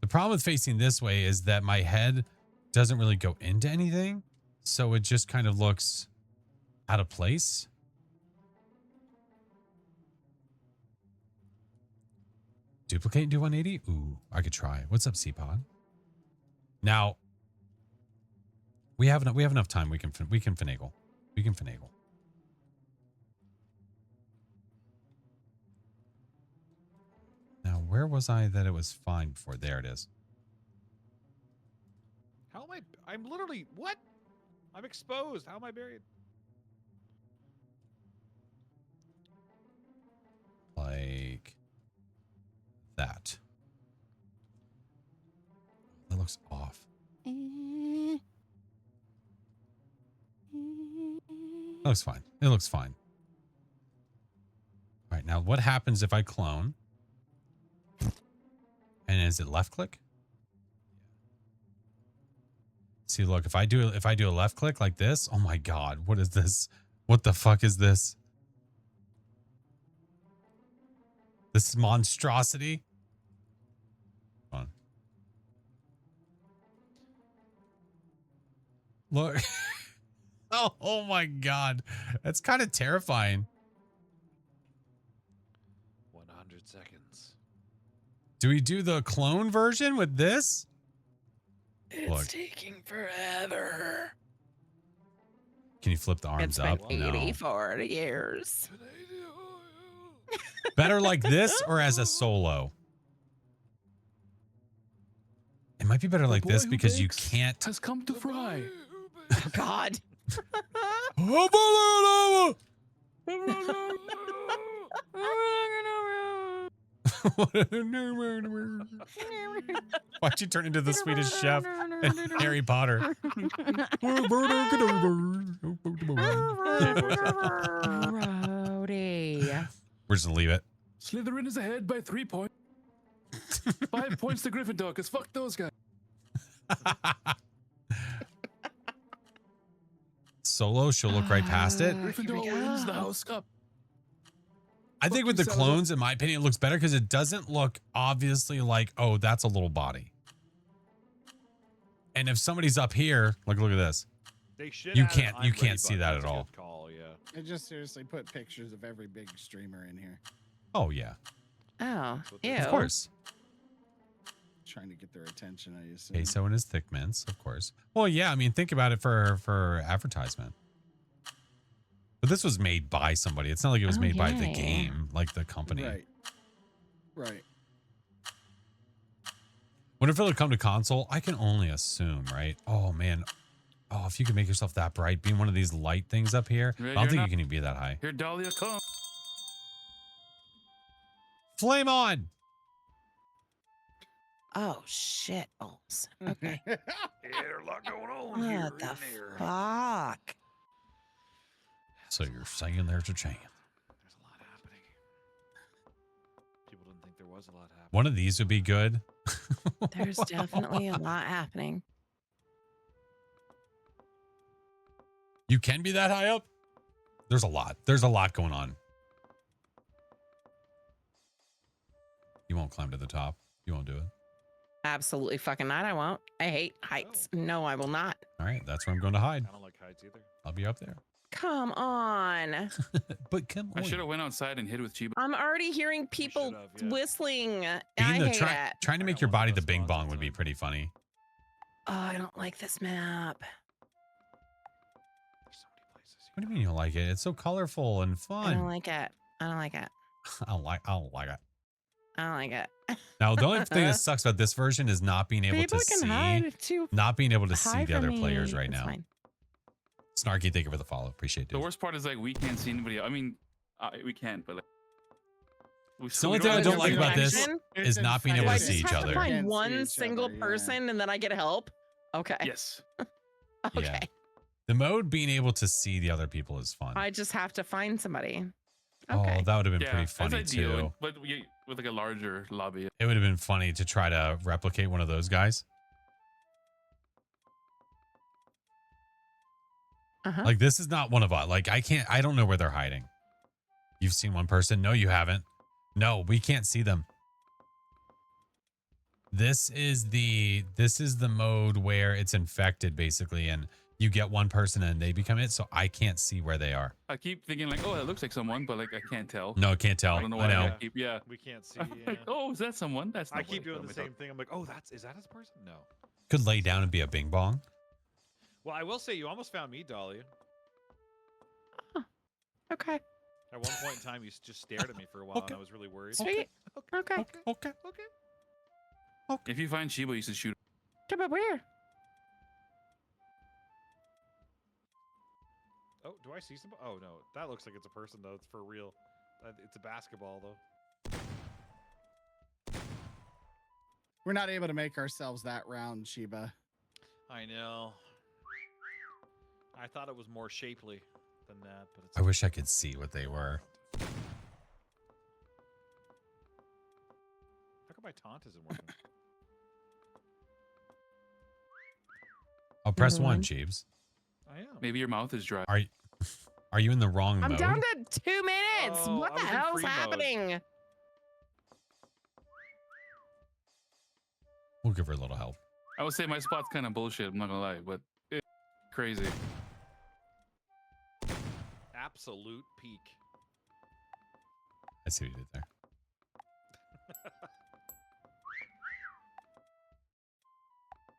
The problem with facing this way is that my head doesn't really go into anything. So it just kind of looks out of place. Duplicate and do 180? Ooh, I could try. What's up, C-Pod? Now, we have enough time. We can finagle. We can finagle. Now, where was I that it was fine before? There it is.
How am I? I'm literally. What? I'm exposed. How am I buried?
Like that. That looks off. It looks fine. It looks fine. All right, now what happens if I clone? And is it left click? See, look, if I do a left click like this, oh my God, what is this? What the fuck is this? This monstrosity. Hold on. Look. Oh my god. That's kind of terrifying.
100 seconds.
Do we do the clone version with this?
It's
Look.
taking forever.
Can you flip the arms
It's been
up? No.
84 years.
Better like this or as a solo? It might be better like this because you can't.
Has come to fry.
Oh, God.
Why'd you turn into the Swedish chef and Harry Potter?
Rowdy.
We're just gonna leave it.
Slytherin is ahead by 3 points. 5 points to Gryffindor, because fuck those guys.
Solo, she'll look right past it.
Gryffindor wins the House Cup.
I think with the clones, in my opinion, it looks better because it doesn't look obviously like, oh, that's a little body. And if somebody's up here, look at this.
They should
You
add an
can't
I'm ready
see
button.
that
That's
at
a
all.
good call, yeah.
I just seriously put pictures of every big streamer in here,
Oh yeah,
Oh, ew.
of course.
trying to get their attention. I assume.
Queso and his thick mints, of course. Well, yeah, I mean, think about it for advertisement. But this was made by somebody. It's not like it was made by the
yay.
game, like the company.
Right. Right.
When if it'll come to console, I can only assume, right? Oh man. Oh, if you could make yourself that bright, being one of these light things up here,
Yeah,
I don't
you're
think
not-
you can even be that high.
Here, Dahlia, come.
Flame on!
Oh, shit. Balls. Okay.
Yeah, there's a lot going on here.
What the
isn't there?
fuck?
So you're saying there's a chance.
There's a lot happening. People didn't think there was a lot happening.
One of these would be good.
There's definitely a lot happening.
You can be that high up? There's a lot. There's a lot going on. You won't climb to the top. You won't do it.
Absolutely fucking not. I won't. I hate heights. No, I will not.
All right, that's where I'm going to hide.
I don't like heights either.
I'll be up there.
Come on.
But come on.
I should have went outside and hid with Chiba.
I'm already hearing people
should've, yeah.
whistling. I
Being the
hate it.
trying to make your body the bing bong would be pretty funny.
Oh, I don't like this map.
There's so many places.
What do you mean you don't like it? It's so colorful and
I don't
fun.
like it. I don't like it.
I don't like it.
I don't like it.
Now, the only thing that sucks about this version is not being able
People
to
can
see,
hide too.
not being able to see
Hide
the
from
other players
me.
right
It's
now.
fine.
Snarky, thank you for the follow. Appreciate
The
it.
worst part is like we can't see anybody. I mean, we can't, but like. We
The only thing I don't like about this
Action?
is not being able
Do
to
I
see
just
each
have to
other.
find
Can't see
one
each
single
other, yeah.
person and then I get help? Okay.
Yes.
Okay.
Yeah. The mode being able to see the other people is fun.
I just have to find somebody. Okay.
Oh, that would have been
Yeah,
pretty
that's
funny
ideal,
too.
but with like a larger lobby.
It would have been funny to try to replicate one of those guys.
Uh-huh.
Like this is not one of us. Like I don't know where they're hiding. You've seen one person? No, you haven't. No, we can't see them. This is the mode where it's infected basically, and you get one person and they become it. So I can't see where they are.
I keep thinking like, oh, that looks like someone, but like I can't tell.
No, I can't tell.
I don't know
I
why.
know.
I keep, yeah.
We can't see.
I'm
Yeah.
like, oh, is that someone? That's.
I
nobody.
keep doing
Oh
the
my
same
God.
thing. I'm like, oh, is that his person? No.
Could lay down and be a bing bong.
Well, I will say you almost found me, Dahlia.
Okay.
At one point in time, you just stared at me for a while,
Okay.
and I was really worried.
Sweet. Okay.
Okay.
If you find Chiba, you should shoot.
Come up where?
Oh, do I see somebody? Oh no, that looks like it's a person though. It's for real. It's a basketball though.
We're not able to make ourselves that round, Sheba.
I know. I thought it was more shapely than that, but it's.
I wish I could see what they were.
How come my taunt isn't working?
I'll press
Number
one,
one.
Jeeves.
I am.
Maybe your mouth is dry.
Are you in the wrong
I'm
mode?
down to 2 minutes.
Oh,
What
I
the
was in
hell's
free mode.
happening?
We'll give her a little help.
I would say my spot's kind of bullshit. I'm not gonna lie, but it's crazy.
absolute peak.
I see what you did there.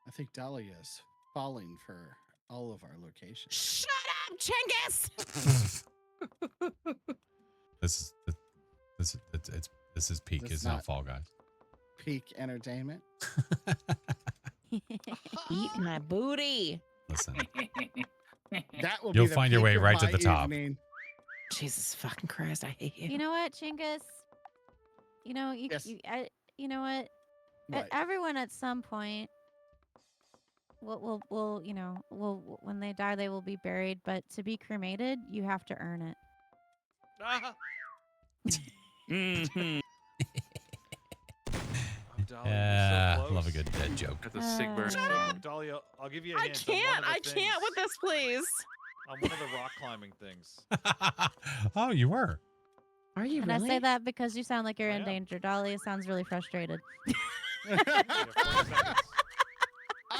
I think Dahlia is falling for all of our locations.
Shut up, Chinggis!
This is peak.
This
It's
is
not
not-
Fall Guys.
Peak entertainment.
Eat my booty.
Listen,
That will
You'll
be the
find your
peak
way
of
right to
my
the top.
evening.
Jesus fucking Christ, I hate you.
You know what, Chingus? You know you
Yes.
you know what?
What?
Everyone at some point will you know will when they die they will be buried. But to be cremated, you have to earn it.
Ah,
Mhm.
oh, Dahlia,
yeah,
you're so
love a
close.
good dead joke.
That's a sick burn.
Dahlia, I'll give you a
I
hint. on one
can't.
of the
I can't
things-
with this, please.
On one of the rock climbing things.
Oh, you were.
Are you
And
really?
I say that because you sound like you're
I
in
am.
danger. Dahlia sounds really frustrated.
Yeah, 4 seconds.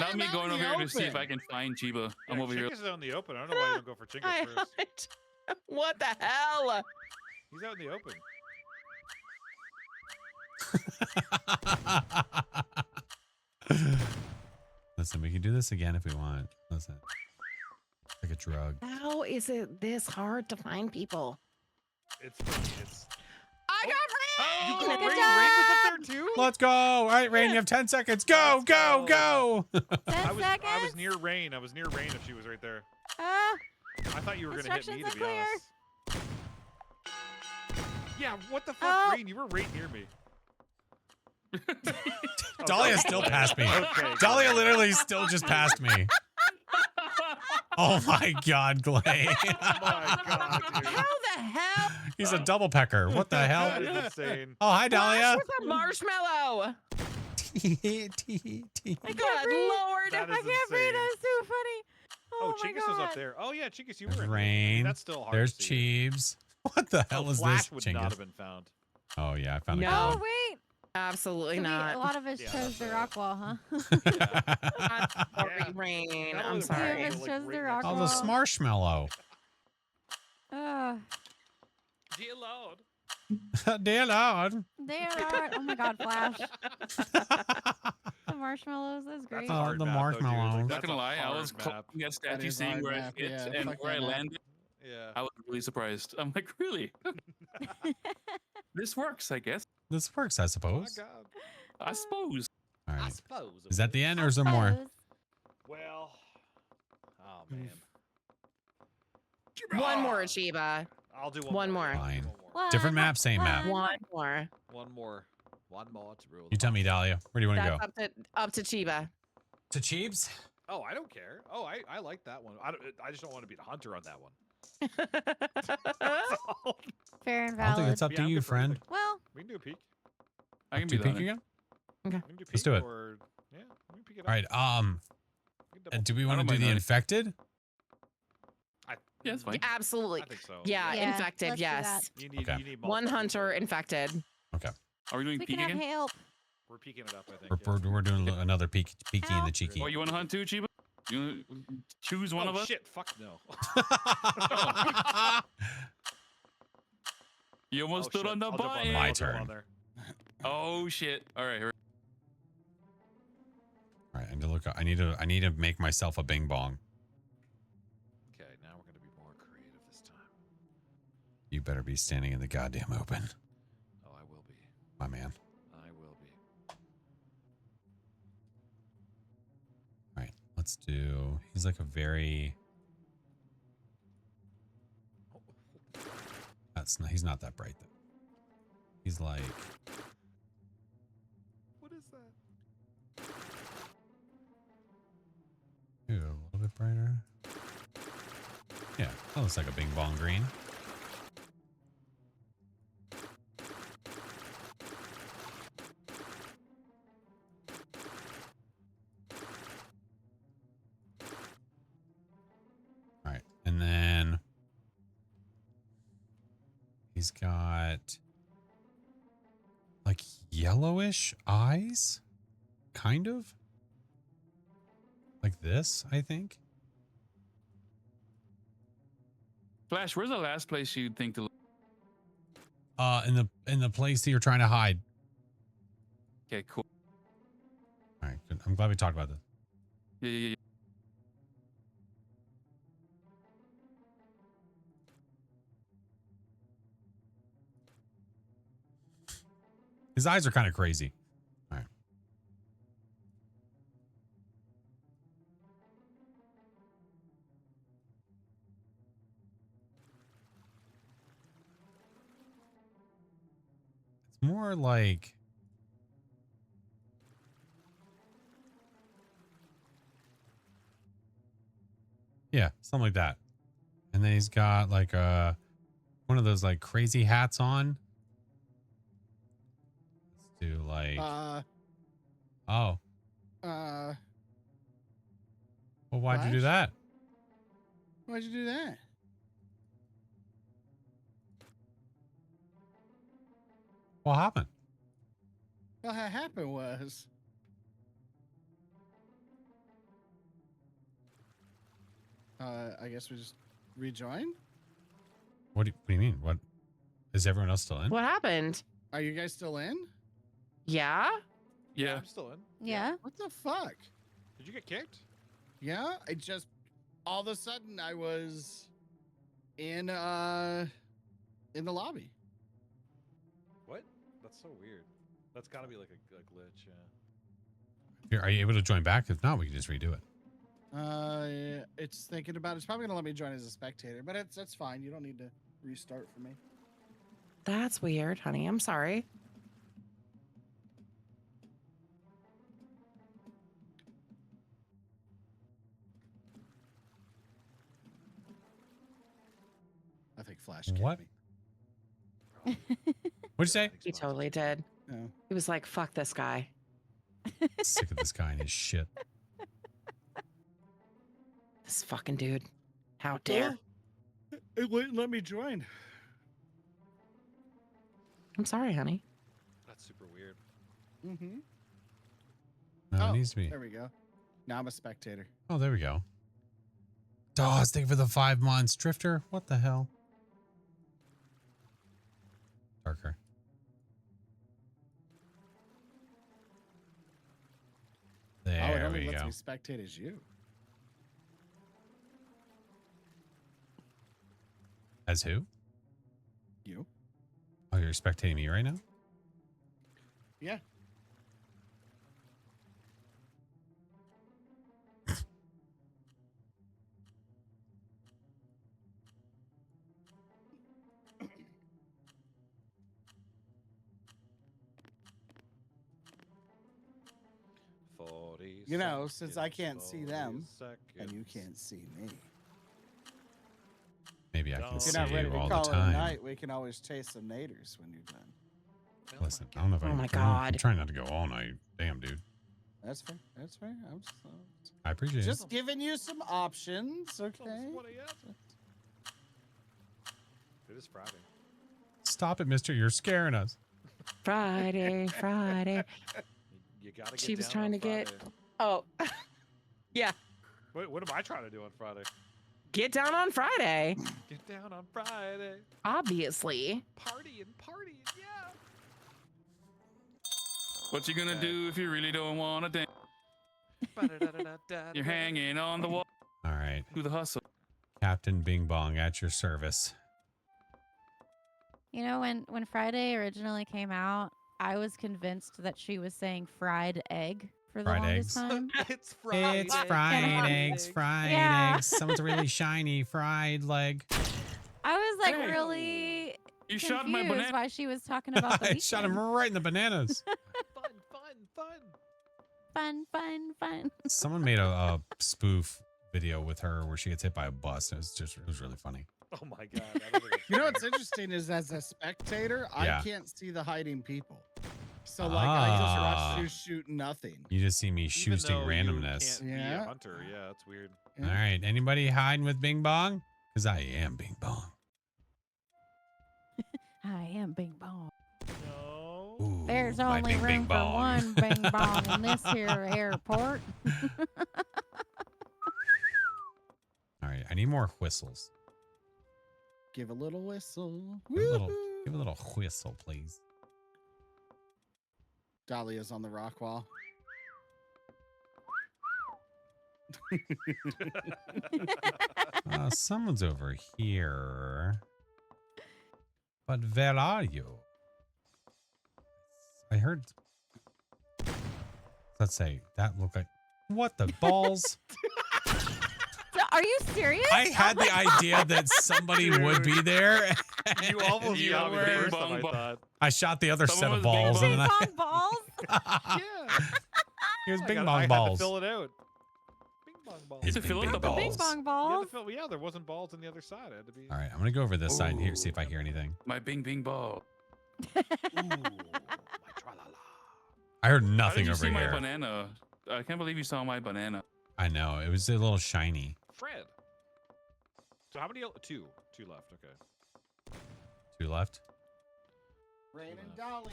Not
I'm
me
out
going
in
over
the
here to see if
open.
I can find Chiba. I'm
Yeah,
over here.
Chinggis is out in the open. I don't know why you don't go for Chinggis
I
first.
what the hell?
He's out in the open.
Listen, we can do this again if we want. Listen, it's like a drug.
How is it this hard to find people?
It's
I got
you
rain!
got
Good
Rain. Rain was up there too.
Let's go. All right, Rain, you have 10 seconds. Go, go, go.
10
I was
seconds.
near Rain. I was near Rain if she was right there.
Ah,
I thought you were gonna hit me,
Instructions
to be
are clear.
honest. Yeah, what the fuck,
Oh.
Rain? You were right near me.
Dahlia still passed me.
Okay.
Dahlia literally still just passed me. Oh my God, Glay.
My God, dude.
How the hell?
He's a double pecker. What the
That
hell?
is insane.
Oh, hi, Dahlia.
With a marshmallow.
my
Good
God, breathe.
Lord.
That
I
is
can't breathe.
insane.
That's so funny.
Oh,
my
Chinggis was
God.
up there. Oh yeah, Chinggis, you were in
Rain.
That's still hard.
There's
to see.
Cheebs. What the hell
Oh,
is
Flash
this,
would not
Chinggis?
have been found.
Oh, yeah, I found a
No.
Oh
good
wait.
Absolutely
So a
not.
lot of us
Yeah,
chose
that's
the
a-
rock wall, huh?
I'm sorry,
Yeah.
Rain.
Not
I'm
only the
sorry.
Rain,
Yeah,
but,
but chose the
right
rock
next
Oh,
to
the
it.
wall.
Smarshmallow.
Dear Lord.
Dear Lord.
They are. Oh my God, Flash. The marshmallows. That's
That's
great.
a
Oh,
hard
the
map, though, dude.
marshmallows.
Like,
Not
that's
gonna
a
lie, I
hard
was
map.
looking at statue,
is a
seeing
hard
where
map,
it hit
yeah,
and
fuck
where I
that map.
landed.
Yeah.
I was really surprised. I'm like, really? This works, I guess.
This works, I
Oh my
suppose.
God.
I suppose.
All
I
right.
suppose.
Is that the end or is there more?
Suppose.
Well. Oh man.
One more, Chiba.
I'll do
One
one
more.
Fine.
One more.
One,
Different map, same map.
One more.
One more. One more to rule.
You tell me, Dahlia. Where do you want to
That's
go?
up to Chiba.
To Cheebs?
Oh, I don't care. Oh, I like that one. I just don't want to be the hunter on that one.
Fair and
I don't think
valid.
it's up
Yeah,
to
I'm
you,
good for
friend.
anything.
Well,
We can do a peek.
I can
Do
be
peek
done.
again?
We can do peek
Let's do it.
Or, yeah, we can peek it up.
All right.
We can double
Do we
peek.
want to
don't
do
mind
the
that.
infected?
Yeah, it's fine.
Absolutely.
I think so.
Yeah,
Yeah,
infected.
let's do that.
Yes.
You need,
Okay.
you need
One
multiple
hunter
people.
infected.
Are we doing
we
peek
can have
again?
help.
We're peeking it up, I think.
We're doing another peeky and the
Help.
cheeky.
Oh, you want to hunt too, Chiba? You wanna choose one
oh,
of us?
shit. Fuck no.
You almost
Oh,
stood
shit.
on the
I'll jump
button.
there.
My
I'll jump
turn.
on there.
Oh shit! All right, here.
All right, I need to look. I need to make myself a bing bong.
Okay, now we're gonna be more creative this time.
You better be standing in the goddamn open,
Oh, I will be.
my man.
I will be.
All right, let's do. He's like a very. That's not. He's not that bright though. He's like.
What is that?
Ooh, a little bit brighter. Yeah, that looks like a bing bong green. All right, and then he's got like yellowish eyes, kind of. Like this, I think.
Flash, where's the last place you'd think to look?
In the place that you're trying to hide.
Okay, cool.
All right, good. I'm glad we talked about this.
Yeah.
His eyes are kind of crazy. All right. It's more like yeah, something like that. And then he's got like one of those like crazy hats on. Let's do like oh. Well, why'd you do that?
Why'd you do that?
What happened?
What happened was I guess we just rejoin.
What do you mean? What is everyone else still in?
What happened?
Are you guys still in?
Yeah.
Yeah.
I'm still in.
Yeah.
What the fuck?
Did you get kicked?
Yeah, I just all of a sudden I was in the lobby.
What? That's so weird. That's got to be like a glitch. Yeah.
Here, are you able to join back? If not, we can just redo it.
It's thinking about it. It's probably gonna let me join as a spectator, but that's fine. You don't need to restart for me.
That's weird, honey. I'm sorry.
I think Flash kicked
What?
me.
What'd you say?
He totally did.
No.
He was like, "Fuck this guy."
Sick of this guy and his shit.
This fucking dude. How dare?
It wouldn't let me join.
I'm sorry, honey.
That's super weird.
Mm-hmm.
No, it needs to be.
There we go. Now I'm a spectator.
Oh, there we go. DAWs, thank you for the 5 months. Drifter, what the hell? Darker.
Oh, it
There
only
we
lets
go.
me spectate as you.
As who?
You?
Oh, you're spectating me right now?
Yeah. You know, since I can't see them and you can't see me.
Maybe I can
If
see
you're not ready
you
to
all the
call it a
time.
night, we can always chase some naders when you're done.
Listen, I don't know if I
Oh
can.
my
I'm
God.
trying not to go all night. Damn, dude.
That's fair. That's fair. I'm
I appreciate
just
it.
giving you some options, okay?
It is Friday.
Stop it, mister. You're scaring us.
Friday, Friday.
You gotta get
She was
down
trying
on
to get.
Friday.
Oh, yeah.
What am I trying to do on Friday?
Get down on Friday.
Get down on Friday.
Obviously.
Partying, yeah.
What you gonna do if you really don't want to dance? You're hanging on the wall.
All right.
Do the hustle.
Captain Bing Bong at your service.
You know, when Friday originally came out, I was convinced that she was saying fried egg for the
Fried
longest
eggs.
time.
It's Friday.
It's fried eggs, fried
Yeah.
eggs. Someone's really shiny fried leg.
I was like
Hey.
really
You shot my
confused
banana.
why she was talking about the
I shot him
weekend.
right in the bananas.
Fun.
Someone made a spoof video with her where she gets hit by a bus. It was really funny.
Oh my god. I don't think it's
You know what's interesting is as a spectator,
Yeah.
I can't see the hiding people. So like I just
Ah.
watch you shoot nothing.
You just see me
Even
shooting
though
randomness.
You can't be
Yeah.
a hunter. Yeah, that's weird.
All right. Anybody hiding with Bing Bong? Because I am Bing Bong.
I am Bing Bong.
No.
Ooh,
There's
my
only
Bing
room
Bing
for
Bong.
one Bing Bong in this here airport.
All right. I need more whistles.
Give a little whistle.
Give a little whistle, please.
Dahlia's on the rock wall.
Someone's over here. But where are you? I heard. Let's say that looked like. What the balls?
Are you serious?
I had the idea that somebody would be there.
You almost
You
got me the
were-
first time, I thought.
I shot the other set
Someone
of
was bing
balls.
bong.
And
Bing
then
bong balls?
Yeah.
Here's
I
bing
got-
bong
I had
balls.
to fill it out. Bing bong balls.
Here's
To fill
bing
out the
bang
Bing
balls.
bong
Yeah,
balls?
yeah, there wasn't balls on the other side. I had to be.
All right, I'm gonna go over this side here, see if I hear anything.
My bing bing ball.
Ooh, my tra-la-la.
I heard
How did
nothing
you
over
see my
here.
banana? I can't believe you saw my banana.
I know it was a little shiny.
Fred. So how many? Two left. Okay.
2 left.
Rain and Dahlia.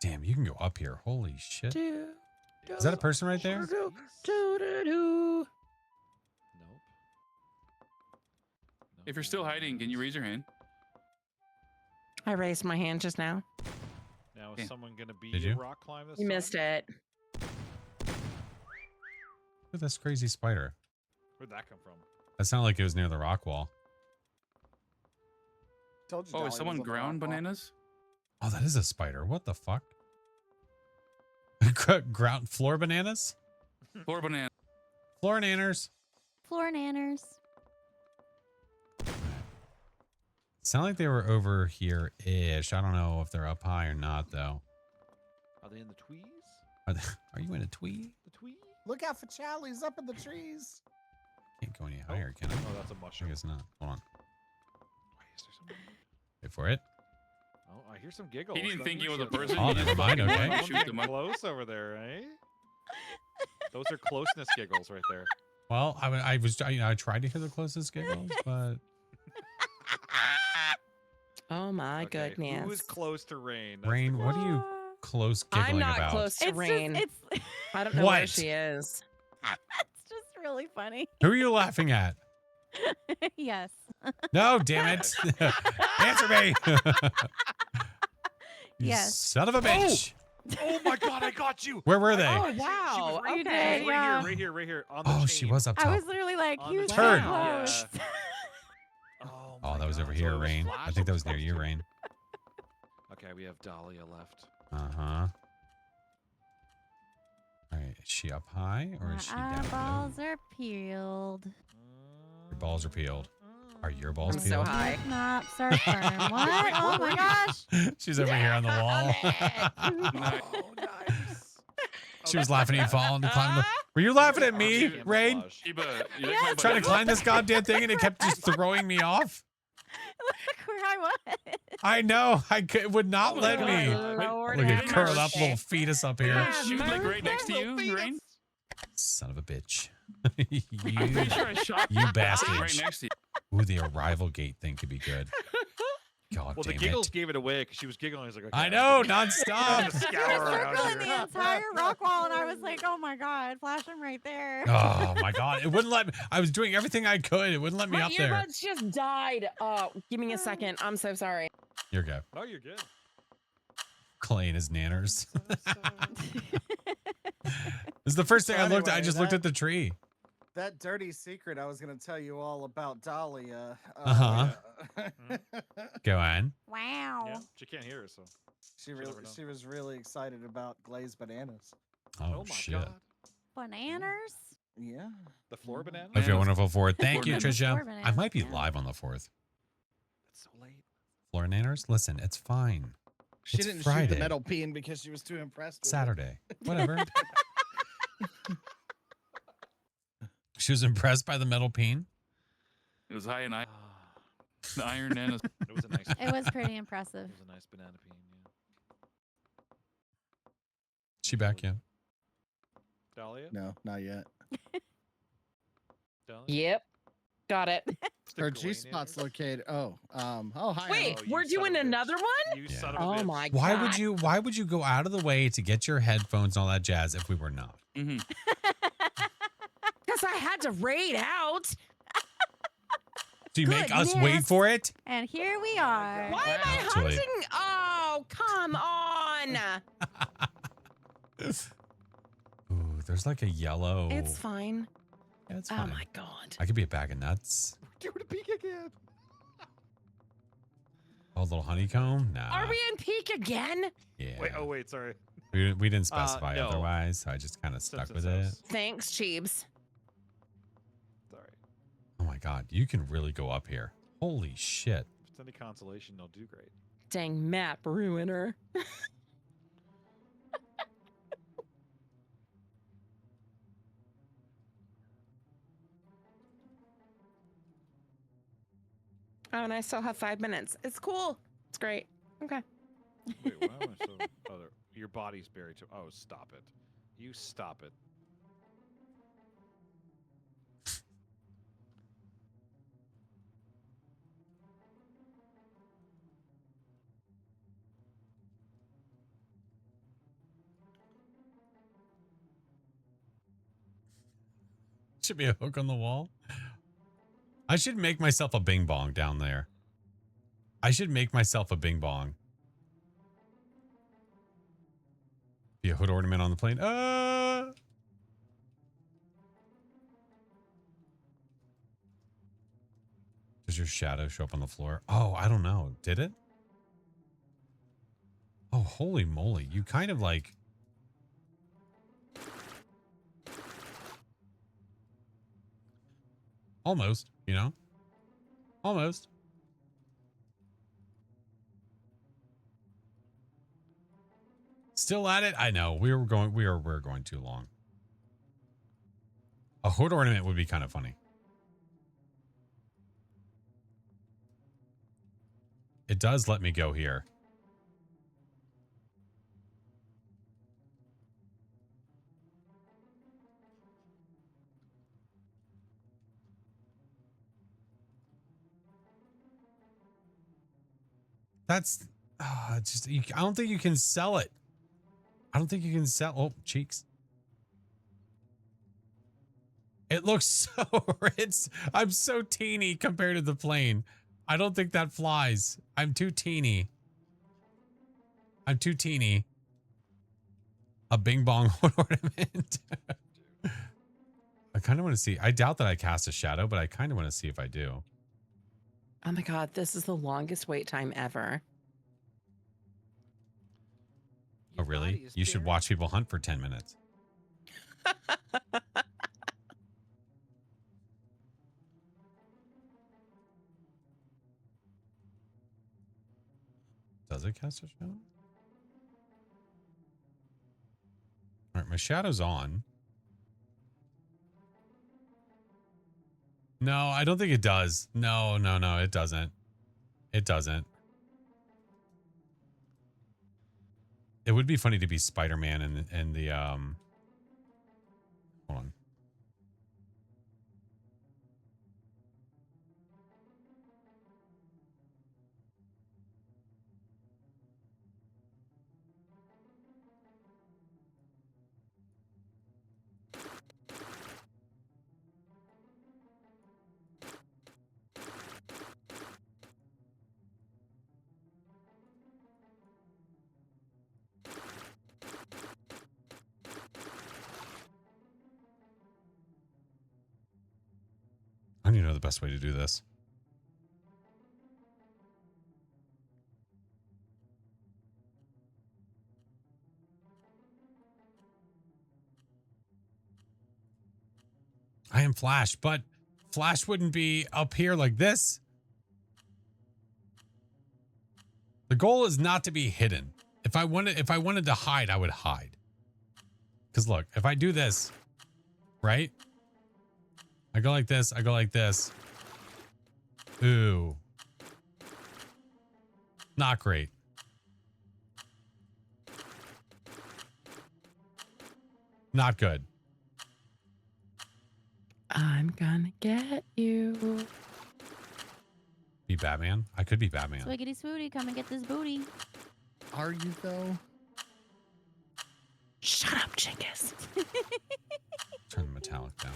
Damn, you can go up here. Holy shit. Is that a person right there?
Nope.
If you're still hiding, can you raise your hand?
I raised my hand just now.
Now is
Yeah.
someone gonna be
Did
a
you?
rock climb this
You
time?
missed it.
Look at this crazy spider.
Where'd that come from?
That sounded like it was near the rock wall.
Told you
Oh,
Dahlia
is
was
someone
on the rock
ground
wall.
bananas?
Oh, that is a spider. What the fuck? Ground floor bananas?
Floor banana.
Floor nanners.
Floor nanners.
Sound like they were over here ish. I don't know if they're up high or not though.
Are they in the tweez?
Are you in a twee?
The twee?
Look out for Charlie's up in the trees.
Can't go any higher, can I?
Oh, that's a
I
mushroom.
guess not. Hold on.
Why is there someone?
Wait for it.
Oh, I hear some giggles.
He didn't
That
think he was a
mushroom.
person.
Oh,
he
never
just
mind,
fucking
okay.
wanted to
Someone's
shoot
getting
them up.
close over there, eh? Those are closeness giggles right there.
Well, I tried to hear the closest giggles, but
Oh my
Okay,
goodness.
Who is close to Rain? That's the
Rain, what are you close giggling
I'm not
about?
close to
It's
Rain.
just, it's,
I don't know where
What?
she is.
it's just really funny.
Who are you laughing at?
Yes.
No, damn it. Answer me. You
Yes.
son of a bitch.
Oh my god, I got you!
Where were they?
Oh
She was
wow.
right,
You
Okay.
did,
right
yeah.
here, right here, right here. On the
Oh,
chain.
she was up top.
I was literally like,
On
you
the
so
turn.
close.
Yeah.
Oh, that was
my
over
God,
here,
so it was
Rain. I
Flash
think that was
that
near you,
close to-
Rain.
Okay, we have Dahlia left.
Uh-huh. All right, is she up high or is she
My
down
eyeballs
low?
are peeled.
Your balls are peeled. Are your balls
I'm so
peeled?
high.
Knops are firm. What? Oh my gosh.
She's over here on the wall.
Nice.
Oh, nice.
She was laughing at you falling to climb the. Were you laughing at me, Rain?
Shiba, you
Yes.
like my
Trying to
banana?
climb this goddamn thing and it kept just throwing me off.
Look where I was.
I know. It would not
Oh,
let
God.
me.
Lord
Look at
have
curled up
mercy.
little fetus up here.
Yeah.
She was like right next to you,
Fetus.
Rain.
Son of a bitch.
I'm
you,
pretty sure I shot
you
right
bastard.
next to you.
Ooh, the arrival gate thing could be good. God
Well, the
damn
giggles
it.
gave it away because she was giggling. I was like, okay,
I
I'm
know,
gonna-
nonstop.
Just
You're
scour around
circling
here.
the entire rock wall, and I was like, oh my god, Flash, I'm right there.
Oh my god. It wouldn't let me. I was doing everything I could. It wouldn't let me
My
up there.
earbuds just died. Give me a second. I'm so sorry.
You're good.
Oh, you're good.
Clay and his nanners. This is the first thing I looked at. I
Anyway,
just looked
that-
at the tree.
That dirty secret I was going to tell you all about Dahlia.
Go on.
Wow.
Yeah, she can't hear us, so. never know.
She was really excited about glazed bananas.
Oh,
my
shit.
god.
Bananas?
Yeah.
The floor banana?
Okay, wonderful 4th. Thank you,
Floor
Trisha.
bananas,
I might be
yeah.
live on the 4th.
It's so late.
Floor nanners, listen, it's fine.
She
It's
didn't shoot
Friday.
the metal peen because she was too impressed. With it.
Saturday. Whatever. She was impressed by the metal peen.
It was high and
Ah,
the iron and
it was a nice.
It was pretty impressive.
It was a nice banana peen. Yeah.
She back yet?
Dahlia.
No, not yet.
Dahlia.
Yep. Got it.
It's the
Her
Gawain
G-spot's
area.
located. Oh, hi.
Wait,
Oh, you
we're
son of
doing
a bitch.
another one?
You
Yeah.
son of a
Oh
bitch.
my
Why
god.
would you go out of the way to get your headphones and all that jazz if we were not?
Mhm.
Because I had to raid out.
Do you make us wait
Goodness.
for it?
And here we are.
Why am I
Actually.
hunting? Oh, come on.
Ooh, there's like a yellow.
It's fine.
Yeah, it's
Oh
fine.
my god.
I could be a bag of nuts.
Give it a peek again.
Oh, a little honeycomb? Nah.
Are we in peak again?
Yeah.
Wait, oh wait, sorry.
We didn't specify
no.
otherwise, so I just kind of stuck
Simpsons
with it.
house.
Thanks, Cheebs.
Sorry.
Oh my god, you can really go up here. Holy shit.
If it's any consolation, they'll do great.
Dang map ruiner. Oh, and I still have 5 minutes. It's cool. It's great. Okay.
Wait, why am I so? Oh, your body's buried too. Oh, stop it. You stop it.
Should be a hook on the wall. I should make myself a bing bong down there. I should make myself a bing bong. Be a hood ornament on the plane. Does your shadow show up on the floor? Oh, I don't know. Did it? Oh, holy moly. You kind of like... Almost, you know? Almost. Still at it? I know. We're going too long. A hood ornament would be kind of funny. It does let me go here. That's just, I don't think you can sell it. I don't think you can sell. Oh, cheeks. It looks so, I'm so teeny compared to the plane. I don't think that flies. I'm too teeny. I'm too teeny. A bing bong ornament. I kind of want to see. I doubt that I cast a shadow, but I kind of want to see if I do.
Oh my god, this is the longest wait time ever.
Oh, really? You should watch people hunt for 10 minutes. Does it cast a shadow? All right, my shadow's on. No, I don't think it does. No, it doesn't. It doesn't. It would be funny to be Spider-Man and the hold on. I don't even know the best way to do this. I am Flash, but Flash wouldn't be up here like this. The goal is not to be hidden. If I wanted to hide, I would hide. Because look, if I do this, right? I go like this. I go like this. Ooh. Not great. Not good.
I'm gonna get you.
Be Batman? I could be Batman.
Swiggity swooty, come and get this booty.
Are you though?
Shut up, Chingus.
Turn the metallic down.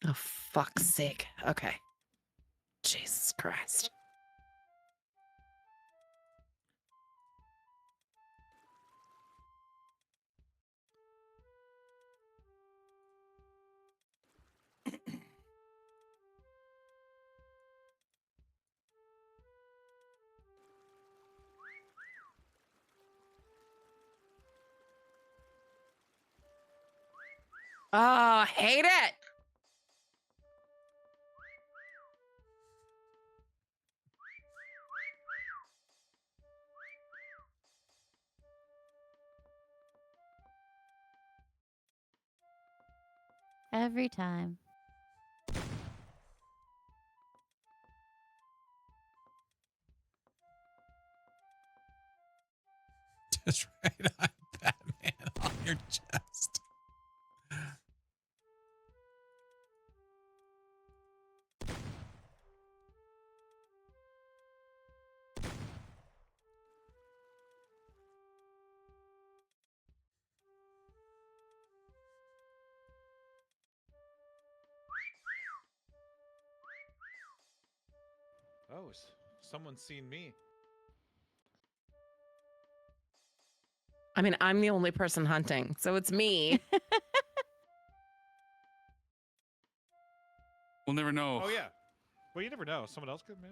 Oh, fuck's sake. Okay. Jesus Christ. Oh, hate it.
Every time.
Just right on Batman on your chest.
Oh, someone's seen me.
I mean, I'm the only person hunting, so it's me.
We'll never know.
Oh yeah. Well, you never know. Someone else could. Man.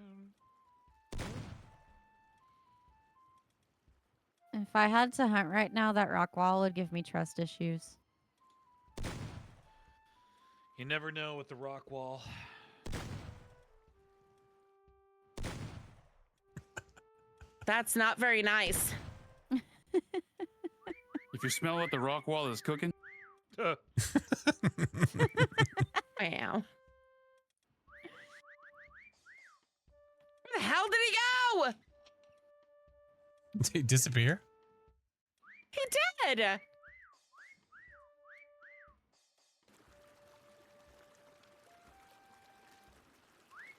If I had to hunt right now, that rock wall would give me trust issues.
You never know with the rock wall.
That's not very nice.
If you smell what the rock wall is cooking,
Wow. Where the hell did he go?
Did he disappear?
He did.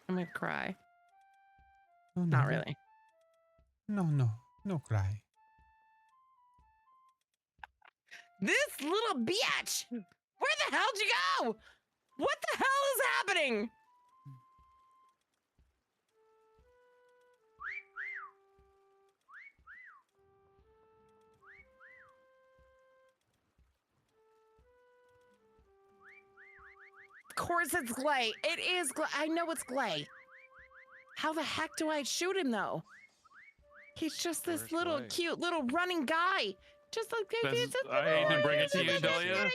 I'm gonna cry.
Oh, no,
Not really.
No cry.
This little bitch! Where the hell'd you go? What the hell is happening? Of course it's Glay. It is Glay. I know it's Glay. How the heck do I shoot him though? He's just this
Where's
little
Glay?
cute little running guy. Just like
I hate to bring it to you,
cutie,
Dahlia.
cutie,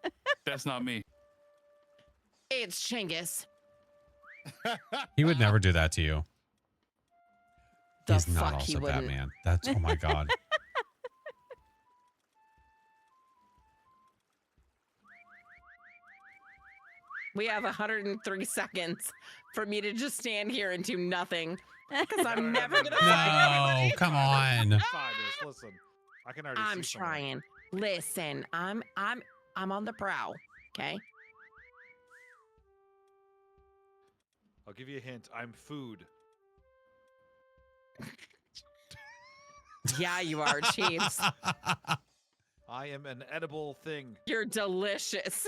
cutie.
That's not me.
It's Chingus.
He would never do that to you.
The
He's not
fuck he
also
wouldn't.
Batman. That's, oh my God.
We have 103 seconds for me to just stand here and do nothing. Because I'm never gonna find
No,
everybody.
come on.
Find us. Listen, I can already.
I'm
see someone.
trying. Listen, I'm on the prowl. Okay.
I'll give you a hint. I'm food.
Yeah, you are, Cheese.
I am an edible thing.
You're delicious.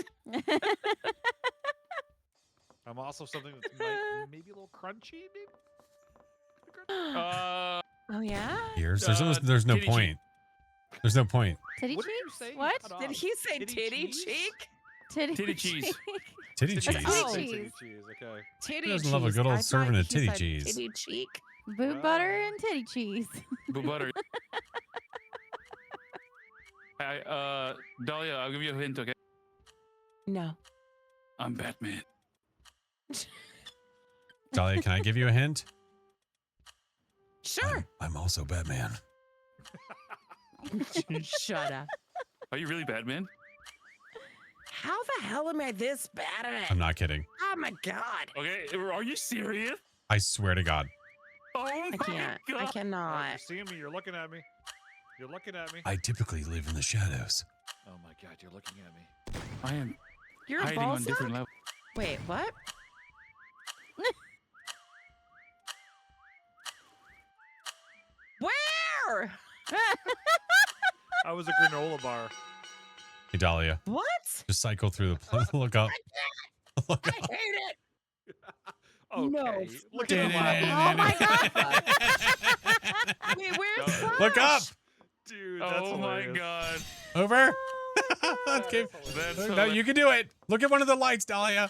I'm also something that's maybe a little crunchy. Maybe.
Uh,
Oh yeah.
Years. There's no
titty cheek.
point. There's no point.
Titty
What did you
cheeks?
say?
What?
Cut
Did
off.
he say
Titty
titty
cheese?
cheek?
Titty cheese.
cheek.
Titty
That's
cheese.
Oh.
titty
cheese.
cheese. Okay.
Titty
Who doesn't
cheese.
love a good old
I thought
serving of
he
titty
said
cheese?
Titty cheek.
Boob butter and titty cheese.
Boo butter. Dahlia, I'll give you a hint, okay?
No.
I'm Batman.
Dahlia, can I give you a hint?
Sure.
I'm also Batman.
Shut up.
Are you really Batman?
How the hell am I this bad at it?
I'm not kidding.
Oh my god.
Okay, are you serious?
I swear to God.
Oh
I
my
can't. I
God.
Oh,
cannot.
you're seeing me. You're looking at me. You're looking at me.
I typically live in the shadows.
Oh my God, you're looking at me.
I am
You're a
hiding
ball
on different levels.
Wait, what? Where?
I was a granola bar.
Hey, Dahlia.
What?
Just cycle through the look up. Look
I
up.
hate it.
Okay.
No
Look at the
Oh my
map.
Wait, where's Flash?
Look up.
Dude, that's
Oh my
hilarious.
God.
Over.
That's
Okay.
That's
No,
hilarious.
you can do it. Look at one of the lights, Dahlia.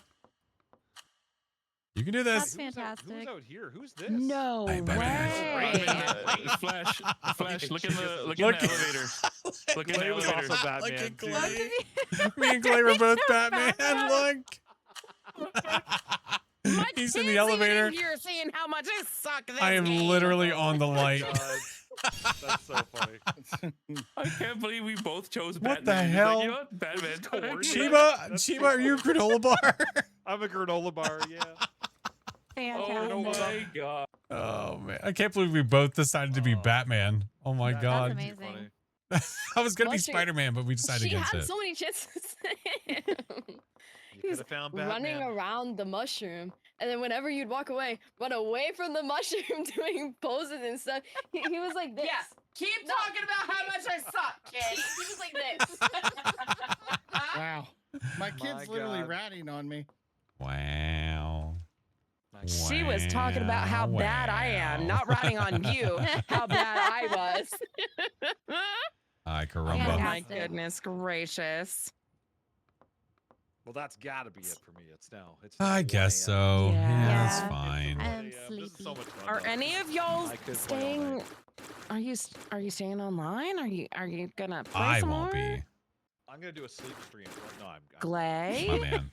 You can do
That's
this.
Who's out
fantastic.
here? Who's this?
No
Hey, baby.
way.
Flash, Flash, look in the
Look-
elevator. Look in the
Clay was
elevator.
also
Look
Batman
at
too.
Clay. Me and Clay were both Batman. Look.
My
He's
kid's
in the
even
elevator.
in here saying how much I suck this
I am
game.
literally on the light.
God. That's so funny.
I can't believe we both chose
What
Batman.
the
It's like,
hell?
you know what? Batman.
coordinated.
Chiba, are you a granola bar?
I'm a granola bar, yeah.
Fantastic.
Oh my God.
Oh man, I can't believe we both decided to be
Oh.
Batman. Oh my
That's
God.
amazing.
funny.
I was gonna be
Mushroom.
Spider-Man, but we decided
She
against
had
it.
so many chances.
You
He
could
was
have found
running
Batman.
around the mushroom, and then whenever you'd walk away, run away from the mushroom doing poses and stuff. He was like this.
Yes. Keep talking about how much I suck, kid.
He was like this.
Wow. My kid's
My
literally
God.
ratting on me.
Wow.
She was talking about how bad I am, not ratting on you, how bad I was.
Hi,
Oh
caramba.
my
Fantastic.
goodness gracious.
Well, that's gotta be it for me. It's now. It's
I
1
guess
a.m.
so. Yeah,
Yeah.
that's
Yeah.
fine.
I am
1 a.m. This is so
sleepy.
much fun.
Are
though.
any of y'all
I could play all
staying?
night.
Are you staying online? Are you gonna play
I
some
won't
more?
be.
I'm gonna do a sleep stream. No, I'm.
Glay?
My man.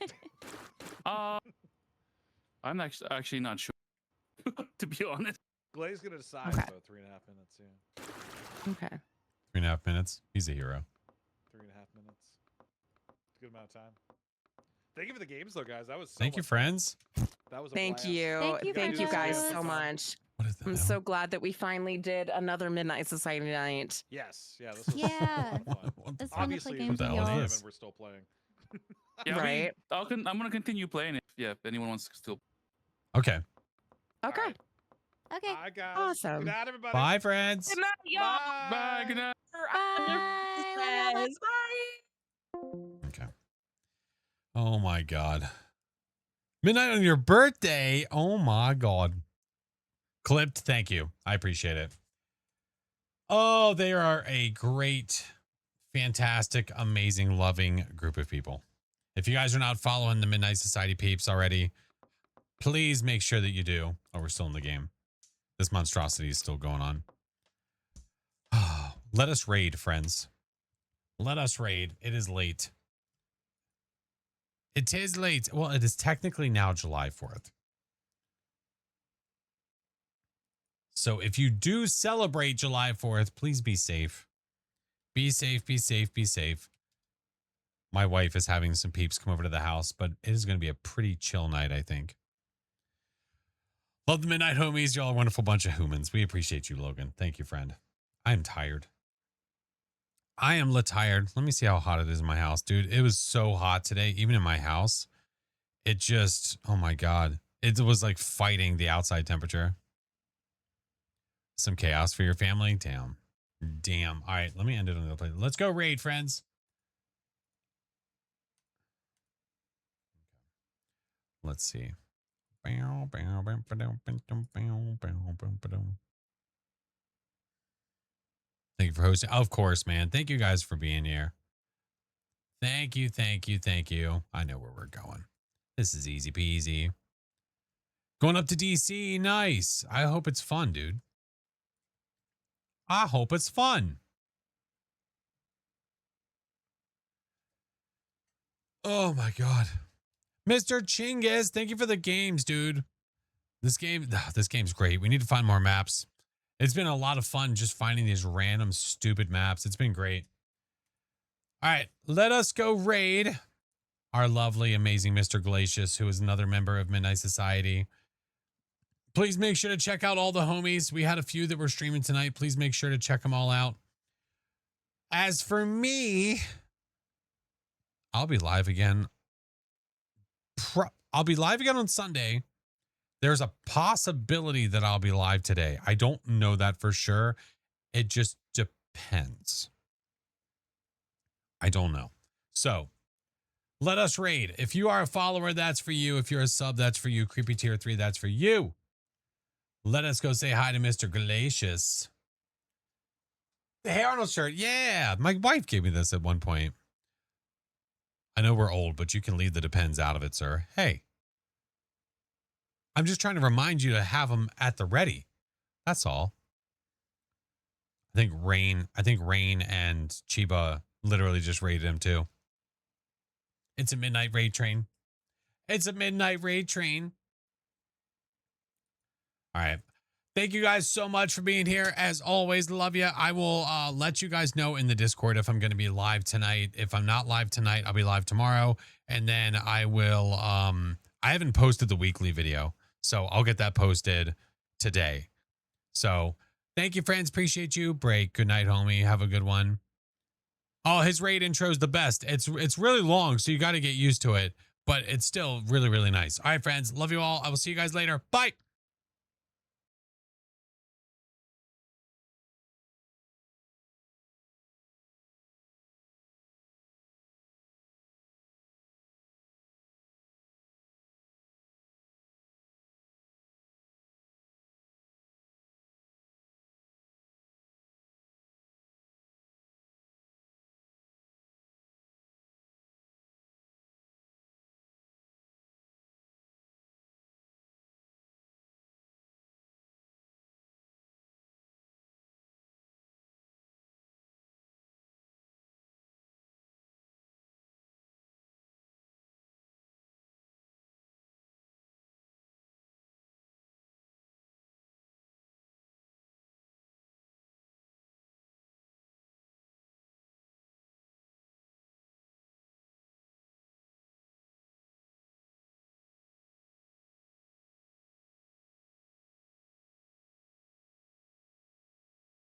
I'm actually not sure, to be honest.
Glay's gonna decide.
Okay.
So 3.5 minutes. Yeah.
Okay.
3.5 minutes. He's a hero.
3.5 minutes. It's a good amount of time. Thank you for the games, though, guys. That was. So
Thank you,
much fun.
friends.
That was. A
Thank
blast.
you.
Thank you,
Thank you guys
friends.
so much.
What is that?
I'm
now?
so glad that we finally did another Midnight Society night.
Yes. Yeah. This was
Yeah.
so fun.
What the-
It's fun to play
Obviously,
games
the
with
hell is
y'all.
this?
and we're still playing.
Yeah,
Right.
I'm gonna continue playing it. Yeah, if anyone wants to still.
Okay.
Okay.
Alright.
Okay.
Bye, guys.
Awesome.
Good night, everybody.
Bye, friends.
Good night, y'all.
Bye. Good night.
Bye. Love y'all.
Bye.
Okay. Oh my God. Midnight on your birthday. Oh my God. Clipped. Thank you. I appreciate it. Oh, they are a great, fantastic, amazing, loving group of people. If you guys are not following the Midnight Society peeps already, please make sure that you do. Oh, we're still in the game. This monstrosity is still going on. Let us raid, friends. Let us raid. It is late. It is late. Well, it is technically now July 4th. So if you do celebrate July 4th, please be safe. Be safe, be safe, be safe. My wife is having some peeps come over to the house, but it is going to be a pretty chill night, I think. Love the Midnight Homies. Y'all are a wonderful bunch of humans. We appreciate you, Logan. Thank you, friend. I'm tired. I am tired. Let me see how hot it is in my house, dude. It was so hot today, even in my house. It just, oh my God. It was like fighting the outside temperature. Some chaos for your family. Damn. Damn. All right, let me end it on the play. Let's go raid, friends. Let's see. Thank you for hosting. Of course, man. Thank you guys for being here. Thank you, thank you, thank you. I know where we're going. This is easy peasy. Going up to DC. Nice. I hope it's fun, dude. I hope it's fun. Oh my God. Mr. Chinggis, thank you for the games, dude. This game's great. We need to find more maps. It's been a lot of fun just finding these random stupid maps. It's been great. All right, let us go raid our lovely, amazing Mr. Glacius, who is another member of Midnight Society. Please make sure to check out all the homies. We had a few that were streaming tonight. Please make sure to check them all out. As for me, I'll be live again. I'll be live again on Sunday. There's a possibility that I'll be live today. I don't know that for sure. It just depends. I don't know. So let us raid. If you are a follower, that's for you. If you're a sub, that's for you. Creepy tier 3, that's for you. Let us go say hi to Mr. Glacius. The Hey Arnold shirt. Yeah. My wife gave me this at one point. I know we're old, but you can leave the depends out of it, sir. Hey. I'm just trying to remind you to have them at the ready. That's all. I think Rain and Chiba literally just raided him too. It's a midnight raid train. It's a midnight raid train. All right. Thank you guys so much for being here. As always, love you. I will let you guys know in the Discord if I'm going to be live tonight. If I'm not live tonight, I'll be live tomorrow. And then I will, I haven't posted the weekly video, so I'll get that posted today. So thank you, friends. Appreciate you. Break. Good night, homie. Have a good one. Oh, his raid intro is the best. It's really long, so you got to get used to it, but it's still really, really nice. All right, friends. Love you all. I will see you guys later. Bye.